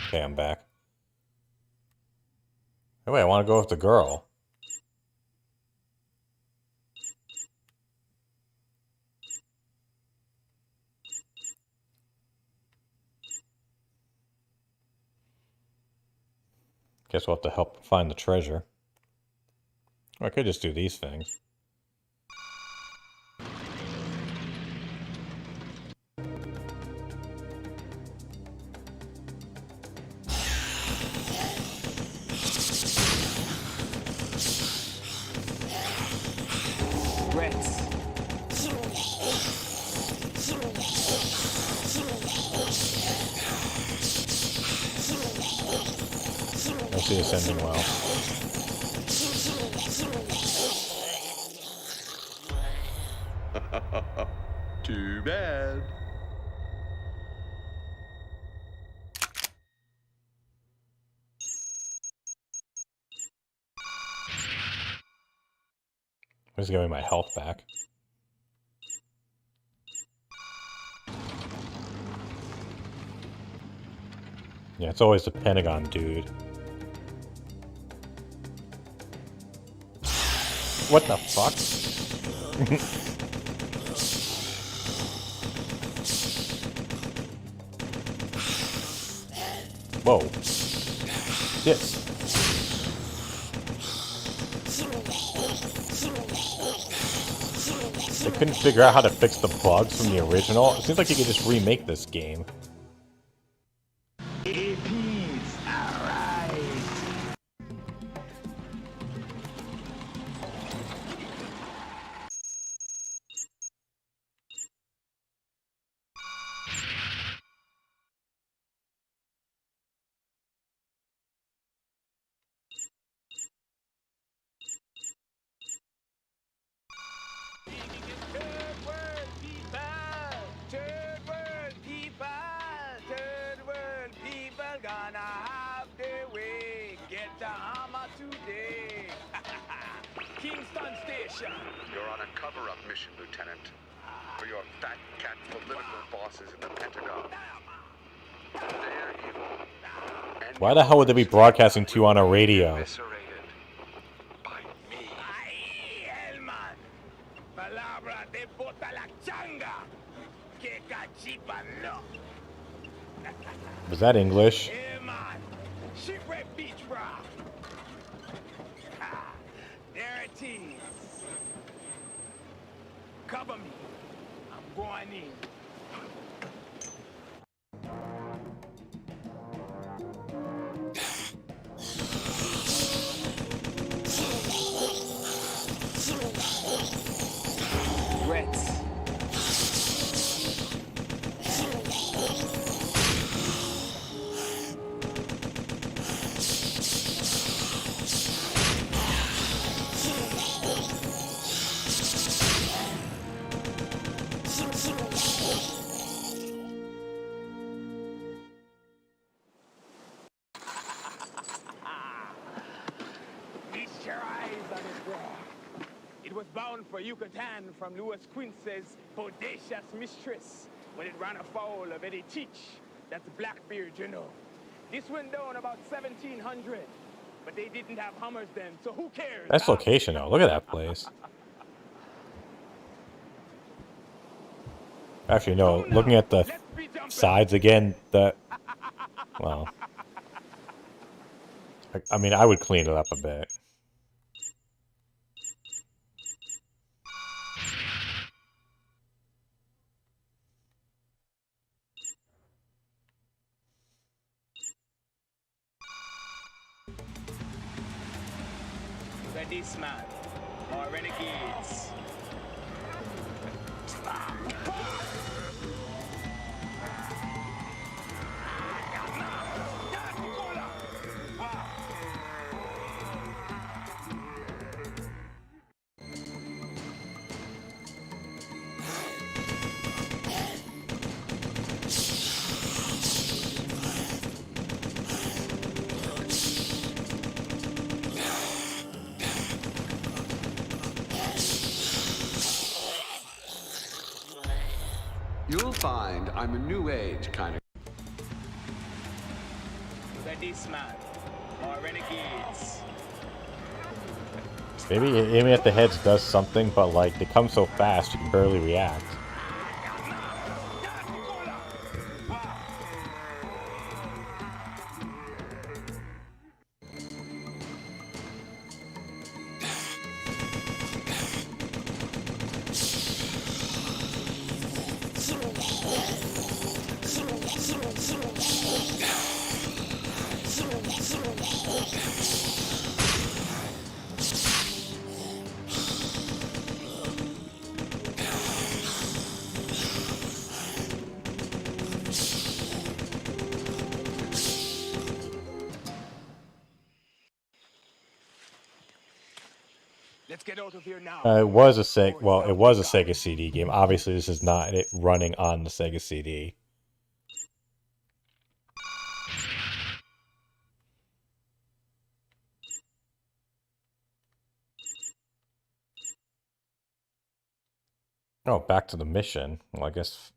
Okay, I'm back. Oh, wait, I want to go with the girl. Guess we'll have to help find the treasure. Or I could just do these things. I see this ending well. Too bad. This is giving my health back. Yeah, it's always the Pentagon, dude. What the fuck? Whoa. Yes. They couldn't figure out how to fix the bugs from the original. It seems like you could just remake this game. You're on a cover-up mission, Lieutenant, for your fat cat political bosses in the Pentagon. They're evil. Why the hell would they be broadcasting to you on a radio? Was that English? There it is. Cover me. I'm going in. Reds. was bound for Yucatan from Louis Quince's bodacious mistress, but it ran afoul of Eddie Teach, that's Blackbeard, you know. This went down about 1700, but they didn't have hammers then, so who cares? Nice location though. Look at that place. Actually, no. Looking at the sides again, that well, I mean, I would clean it up a bit. Ready, man, or renegades. You'll find I'm a new age kind of. Ready, man, or renegades. Maybe aiming at the heads does something, but like they come so fast you can barely react. Let's get out of here now. It was a it was a Sega CD game. Obviously, this is not it running on the Sega CD. Oh, back to the mission. Well, I guess.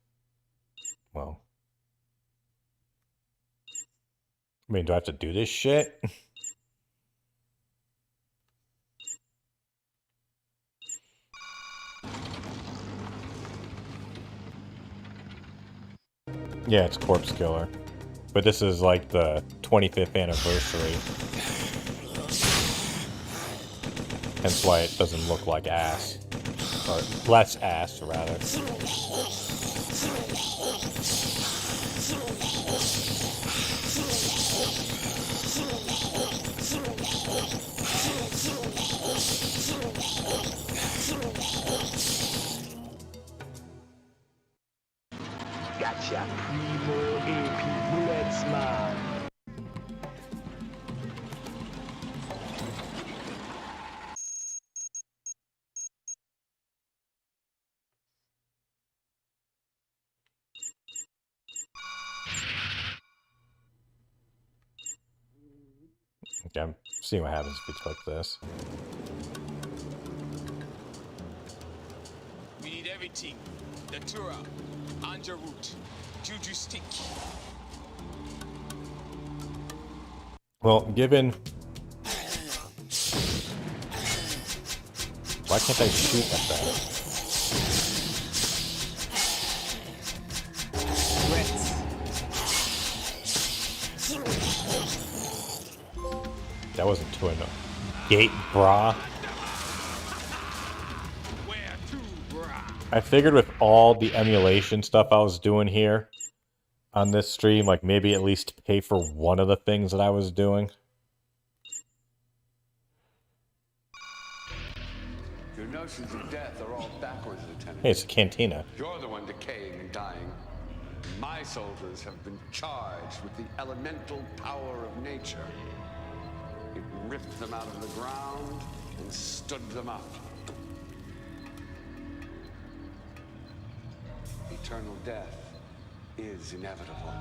Well, I mean, do I have to do this shit? Yeah, it's Corpse Killer. But this is like the 25th anniversary. Hence why it doesn't look like ass. Or less ass, rather. Gotcha, primo AP bullets, man. Okay, I'm seeing what happens if we click this. We need everything. Datura, Anja root, Juju stick. Well, given... Why can't I shoot at that? That wasn't too enough. Gate bra. I figured with all the emulation stuff I was doing here on this stream, like maybe at least pay for one of the things that I was doing. Your notions of death are all backwards, Lieutenant. Hey, it's a cantina. You're the one decaying and dying. My soldiers have been charged with the elemental power of nature. It ripped them out of the ground and stood them up. Eternal death is inevitable.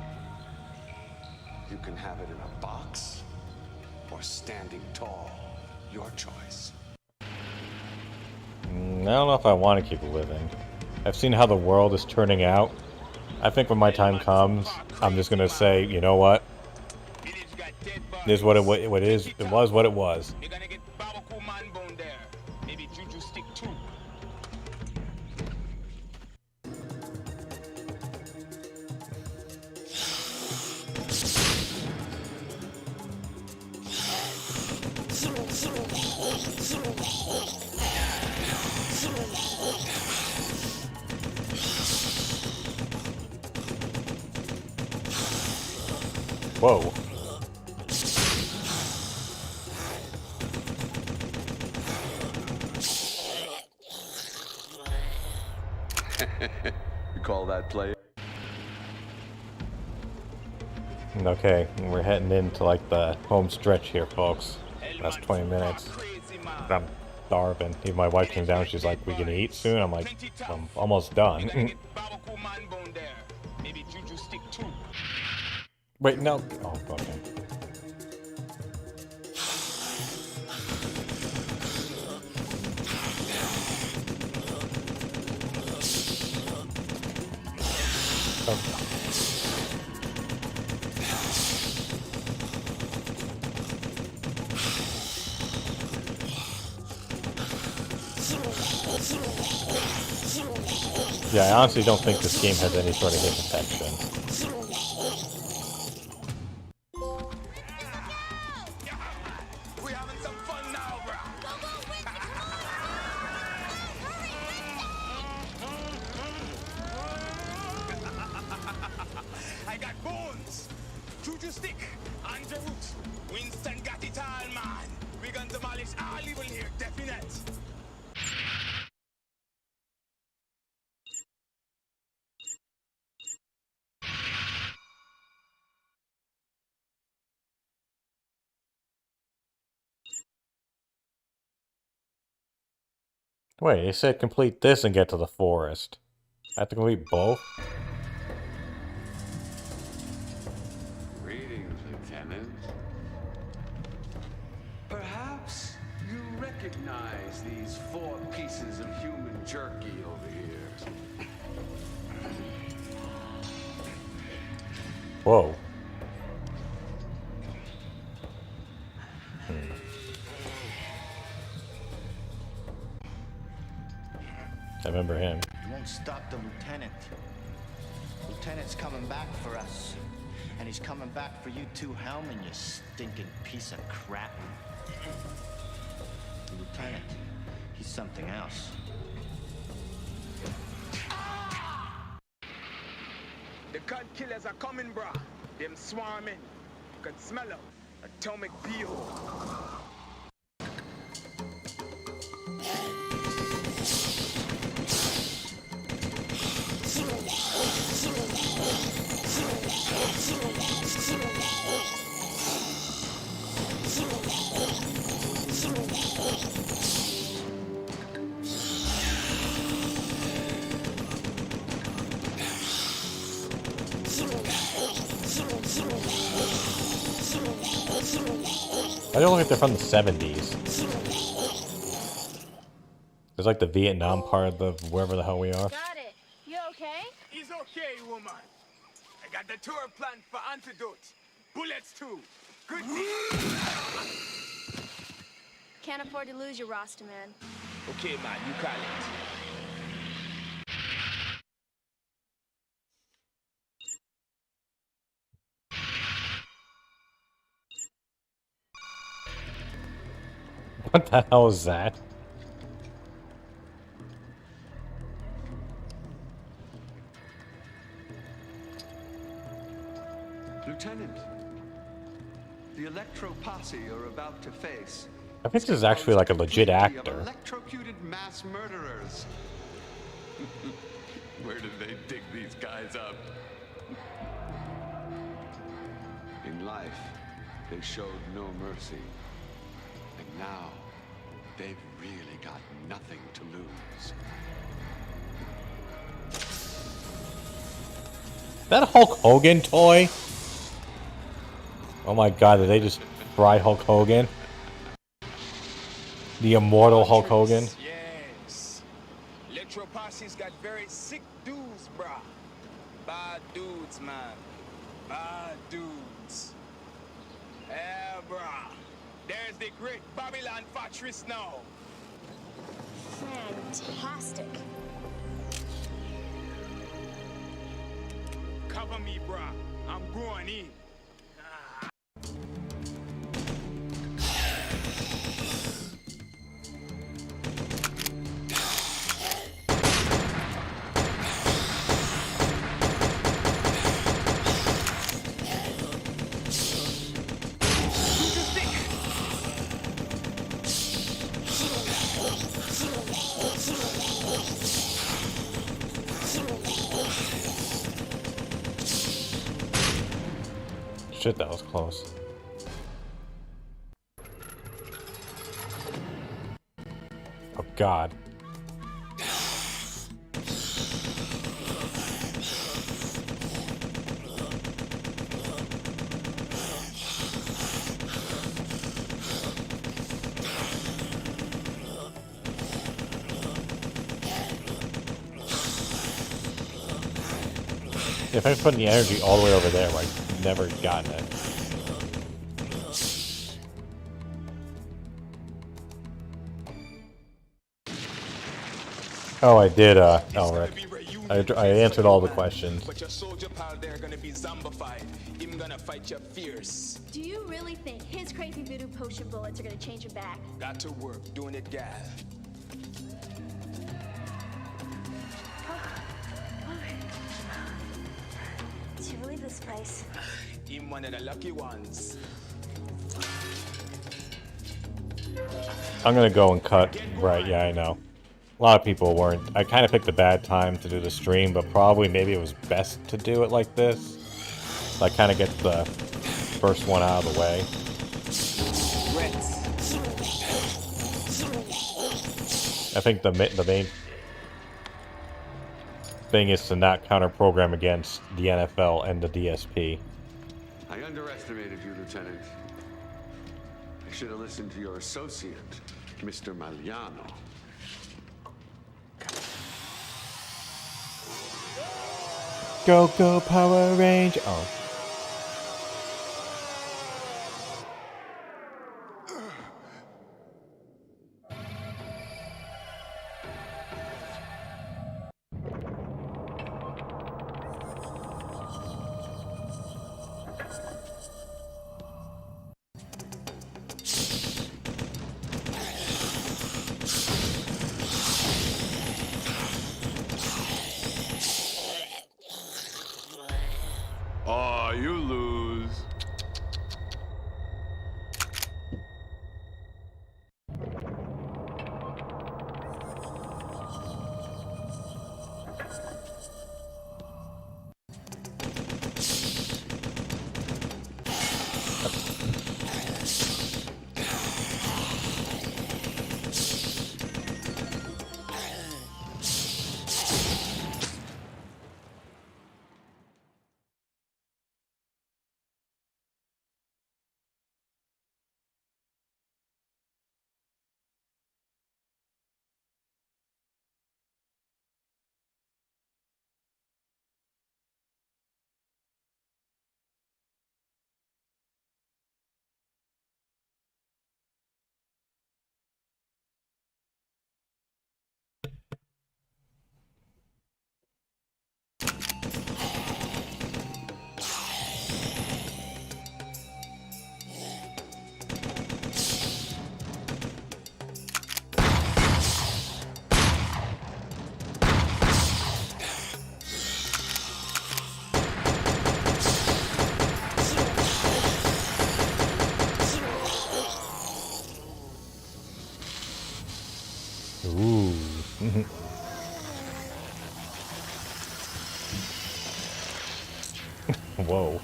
You can have it in a box or standing tall. Your choice. I don't know if I want to keep living. I've seen how the world is turning out. I think when my time comes, I'm just gonna say, you know what? It is what it is. It was what it was. You're gonna get barbecue man bone there. Maybe juju stick too. Whoa. You call that play? Okay, we're heading into like the home stretch here, folks. That's 20 minutes. I'm starving. Even my wife came down, she's like, we can eat soon? I'm like, I'm almost done. Wait, no. Oh, okay. Oh. Yeah, I honestly don't think this game has any sort of hit detection. I got bones, juju stick, and the root. Winston got it all, man. We gonna demolish all evil here, definite. Wait, it said complete this and get to the forest. I have to complete both? Greetings, Lieutenant. Perhaps you recognize these 4 pieces of human jerky over here. Whoa. I remember him. You won't stop the lieutenant. Lieutenant's coming back for us. And he's coming back for you too, Hellman, you stinking piece of crap. The lieutenant, he's something else. The cod killers are coming, brah. Them swarming. You can smell them. Atomic BO. I don't think they're from the 70s. There's like the Vietnam part of the wherever the hell we are. Got it. You okay? He's okay, woman. I got the tour plan for antidotes. Bullets too. Good deal. Can't afford to lose your roster, man. Okay, man, you call it. What the hell is that? Lieutenant, the Electro Posse are about to face. I think this is actually like a legit actor. Electrocuted mass murderers. Where did they dig these guys up? In life, they showed no mercy. And now, they've really got nothing to lose. That Hulk Hogan toy? Oh my god, did they just fry Hulk Hogan? The immortal Hulk Hogan? Yes. Metro Posse's got very sick dudes, brah. Bad dudes, man. Bad dudes. Yeah, brah. There's the great Babylon fortress now. Fantastic. Cover me, brah. I'm going in. Shit, that was close. Oh God. If I put the energy all the way over there, I've never gotten it. Oh, I did, Elric. I answered all the questions. But your soldier pal there gonna be zombified. Him gonna fight you fierce. Do you really think his crazy voodoo potion bullets are gonna change him back? Got to work, doing it, gal. Do you believe this place? Him one of the lucky ones. I'm gonna go and cut. Right, yeah, I know. A lot of people weren't. I kind of picked a bad time to do the stream, but probably maybe it was best to do it like this. So I kind of get the first one out of the way. I think the main thing is to not counter-program against the NFL and the DSP. I underestimated you, Lieutenant. I should have listened to your associate, Mr. Maliano. Go, go, Power Range! Oh. You lose. Ooh. Whoa.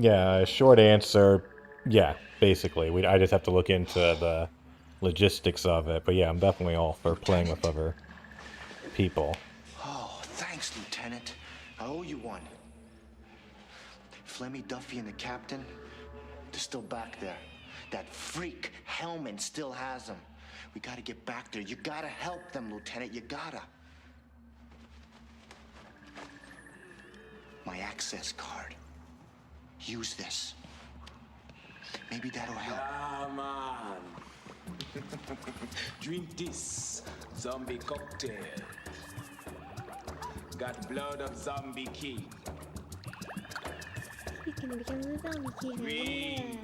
Yeah, short answer, yeah, basically. I just have to look into the logistics of it, but yeah, I'm definitely all for playing with other people. Oh, thanks, Lieutenant. I owe you one. Flemmy, Duffy, and the captain, they're still back there. That freak Hellman still has them. We gotta get back there. You gotta help them, Lieutenant. You gotta. My access card. Use this. Maybe that'll help. Yeah, man. Drink this zombie cocktail. Got blood of zombie king. Speaking of becoming a zombie king, Drink.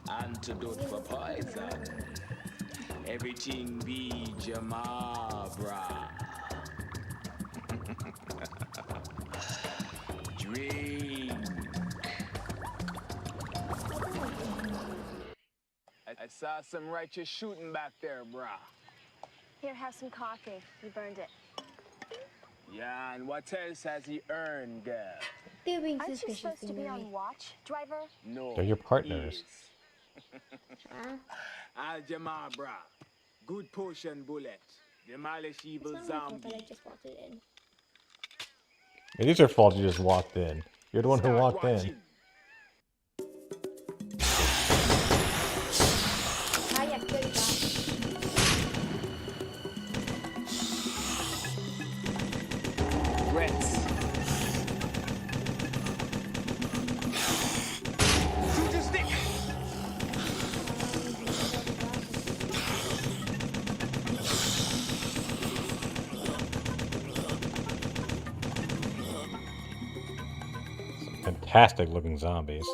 Antidote for poison. Everything be Jamabra. Drink. I saw some righteous shooting back there, brah. Here, have some coffee. You burned it. Yeah, and what else has he earned, girl? They're being Aren't you suspicious supposed to be on watch, driver? No. They're your partners. Aljamar, brah. Good potion bullet. Demolish evil It's not my fault that I zombie. just walked it in. It is your fault you just walked in. You're the one who walked in. Ah, yeah, good job. Reds. Shoot the stick. Fantastic looking zombies.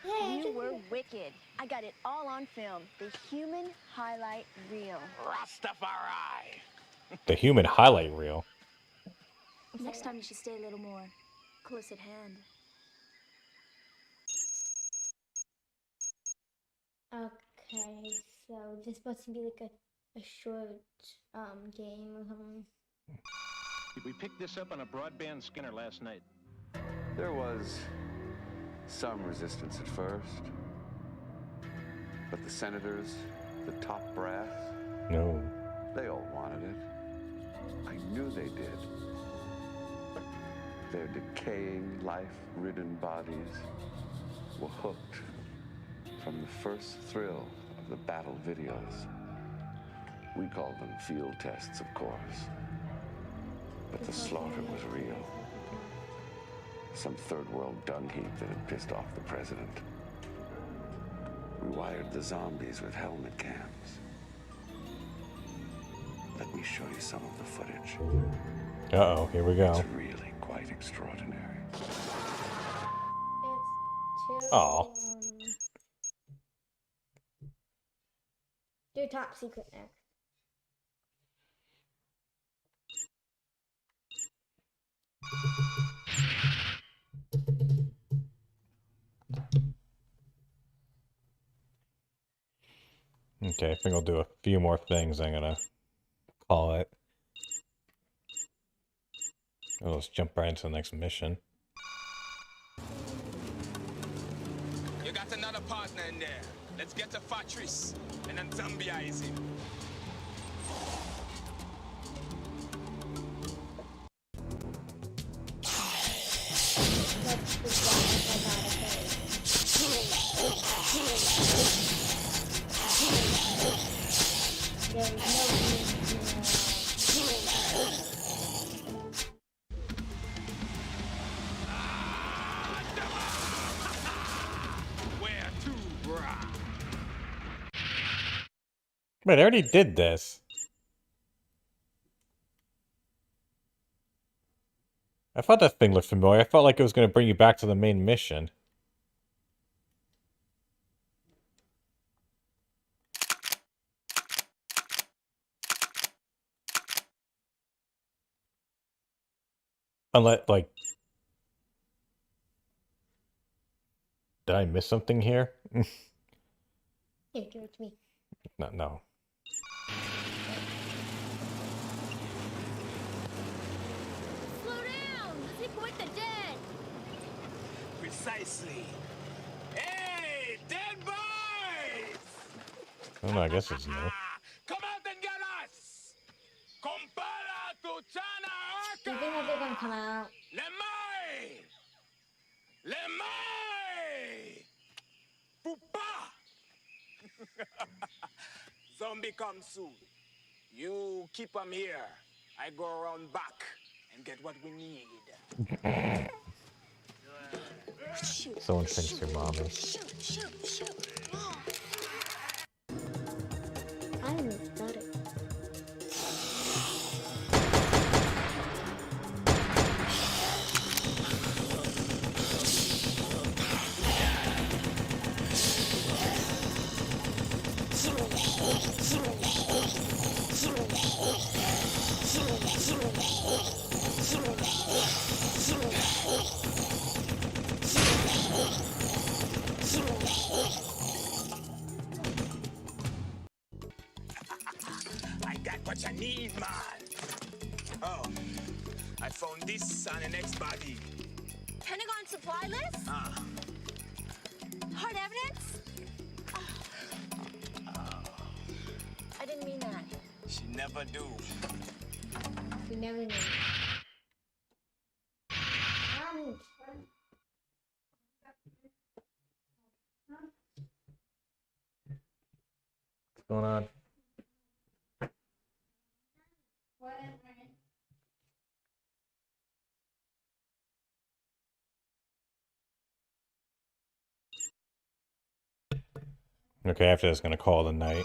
You were wicked. I got it all on film. The human highlight reel. Rastafari. The human highlight reel. Next time you should stay a little more close at hand. Okay, so this supposed to be like a short game or something. We picked this up on a broadband scanner last night. There was some resistance at first, but the senators, the top brass, No. they all wanted it. I knew they did. Their decaying, life-ridden bodies were hooked from the first thrill of the battle videos. We called them field tests, of course. But the slaughter was real. Some third world dung heap that had pissed off the president. We wired the zombies with helmet cams. Let me show you some of the footage. Uh-oh, here we go. It's really quite extraordinary. Aw. Do top secret next. Okay, I think I'll do a few more things. I'm gonna call it. Oh, let's jump right into the next mission. You got another partner in there. Let's get to Fortress and then zombieize him. Where to, brah? Wait, I already did this. I thought that thing looked familiar. I felt like it was going to bring you back to the main mission. Unless, like... Did I miss something here? Here, give it to me. No. Slow down! Let's hit point the dead! Precisely. Hey, dead boys! I don't know, I guess it's new. Come out and get us! Compara tu chana Do you think that they're gonna come out? Lemay! Lemay! Fupa! Zombie come soon. You keep them here. I go around back and get what we need. Someone thinks you're mommy. I'm aesthetic. I got what you need, man. Oh, I found this on the next body. Pentagon supply list? Hard evidence? I didn't mean that. She never do. You never know. Mommy. What's going on? Okay, after this, gonna call it a night.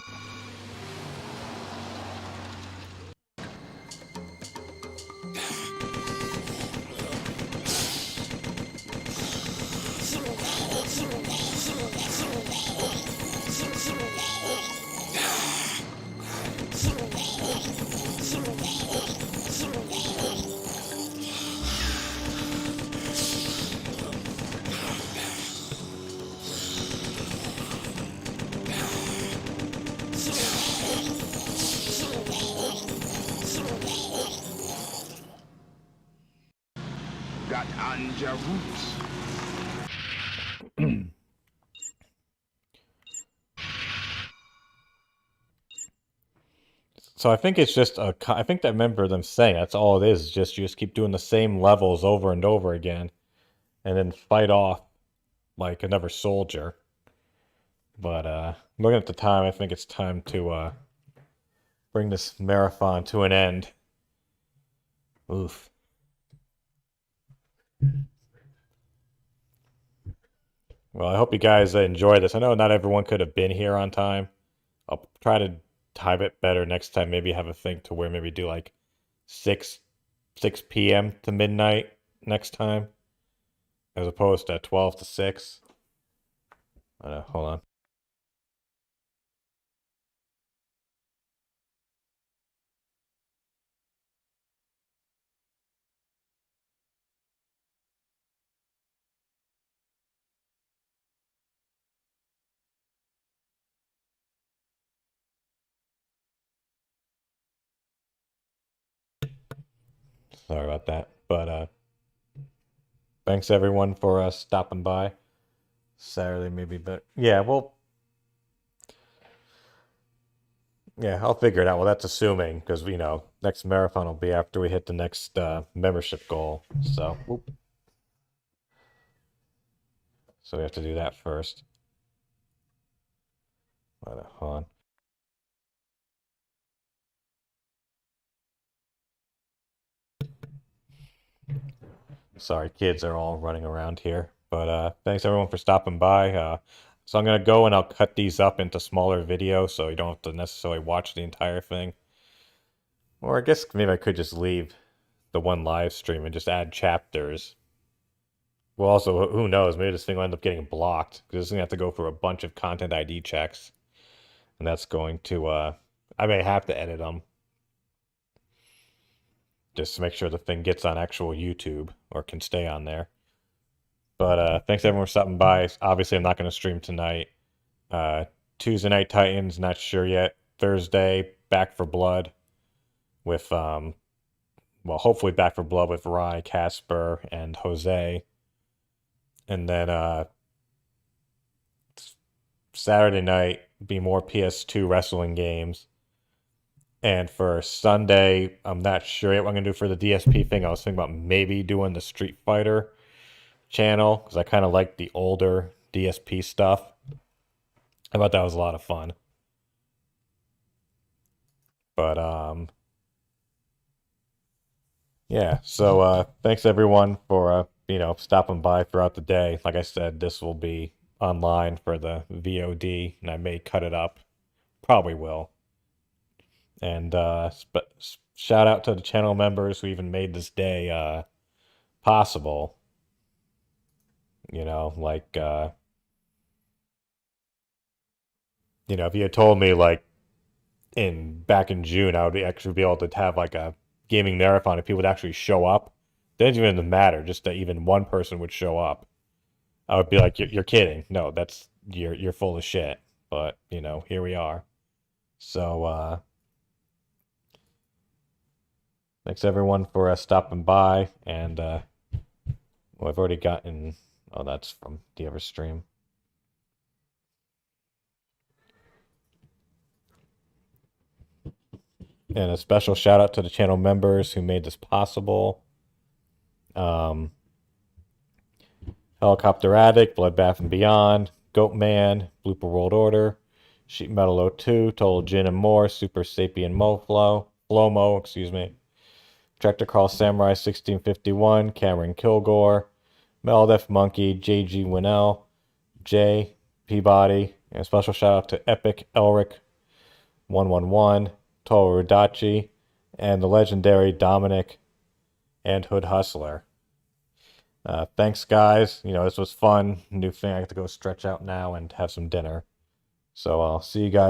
Got Anja roots. So I think it's just I think I remember them saying that's all it is. Just you just keep doing the same levels over and over again, and then fight off like another soldier. But looking at the time, I think it's time to bring this marathon to an end. Oof. Well, I hope you guys enjoy this. I know not everyone could have been here on time. I'll try to time it better next time. Maybe have a thing to where maybe do like 6 p.m. to midnight next time, as opposed to 12 to 6. Hold on. Sorry about that. But thanks everyone for stopping by. Saturday maybe, but yeah, well, yeah, I'll figure it out. Well, that's assuming, because next marathon will be after we hit the next membership goal. So we have to do that first. Hold on. Sorry, kids are all running around here. But thanks everyone for stopping by. So I'm gonna go and I'll cut these up into smaller videos, so you don't have to necessarily watch the entire thing. Or I guess maybe I could just leave the one live stream and just add chapters. Well, also, who knows? Maybe this thing will end up getting blocked, because it's going to have to go through a bunch of content ID checks. And that's going to, I may have to edit them. Just to make sure the thing gets on actual YouTube, or can stay on there. But thanks everyone for stopping by. Obviously, I'm not going to stream tonight. Tuesday Night Titans, not sure yet. Thursday, Back for Blood with, well, hopefully Back for Blood with Rye, Casper, and Jose. And then Saturday night, be more PS2 wrestling games. And for Sunday, I'm not sure yet what I'm going to do for the DSP thing. I was thinking about maybe doing the Street Fighter channel because I kind of like the older DSP stuff. I thought that was a lot of fun. But yeah, so thanks everyone for stopping by throughout the day. Like I said, this will be online for the VOD, and I may cut it up. Probably will. And shout out to the channel members who even made this day possible. Like if you had told me like back in June I would actually be able to have like a gaming marathon if people would actually show up, it didn't even matter, just that even one person would show up, I would be like, you're kidding. No, that's you're full of shit. But here we are. So thanks everyone for stopping by. And well, I've already gotten, oh, that's from the other stream. And a special shout out to the channel members who made this possible. Helicopter Addict, Bloodbath and Beyond, Goatman, Blooper World Order, Sheet Metal 02, Total Gin and More, Super Sapien Flomo, excuse me, Tractor Call Samurai 1651, Cameron Kilgore, Meldef Monkey, JG Winnell, Jay Peabody, and a special shout out to Epic Elric 111, Toru Rudachi, and the legendary Dominic and Hood Hustler. Thanks, guys. This was fun. New thing. I have to go stretch out now and have some dinner. So I'll see you guys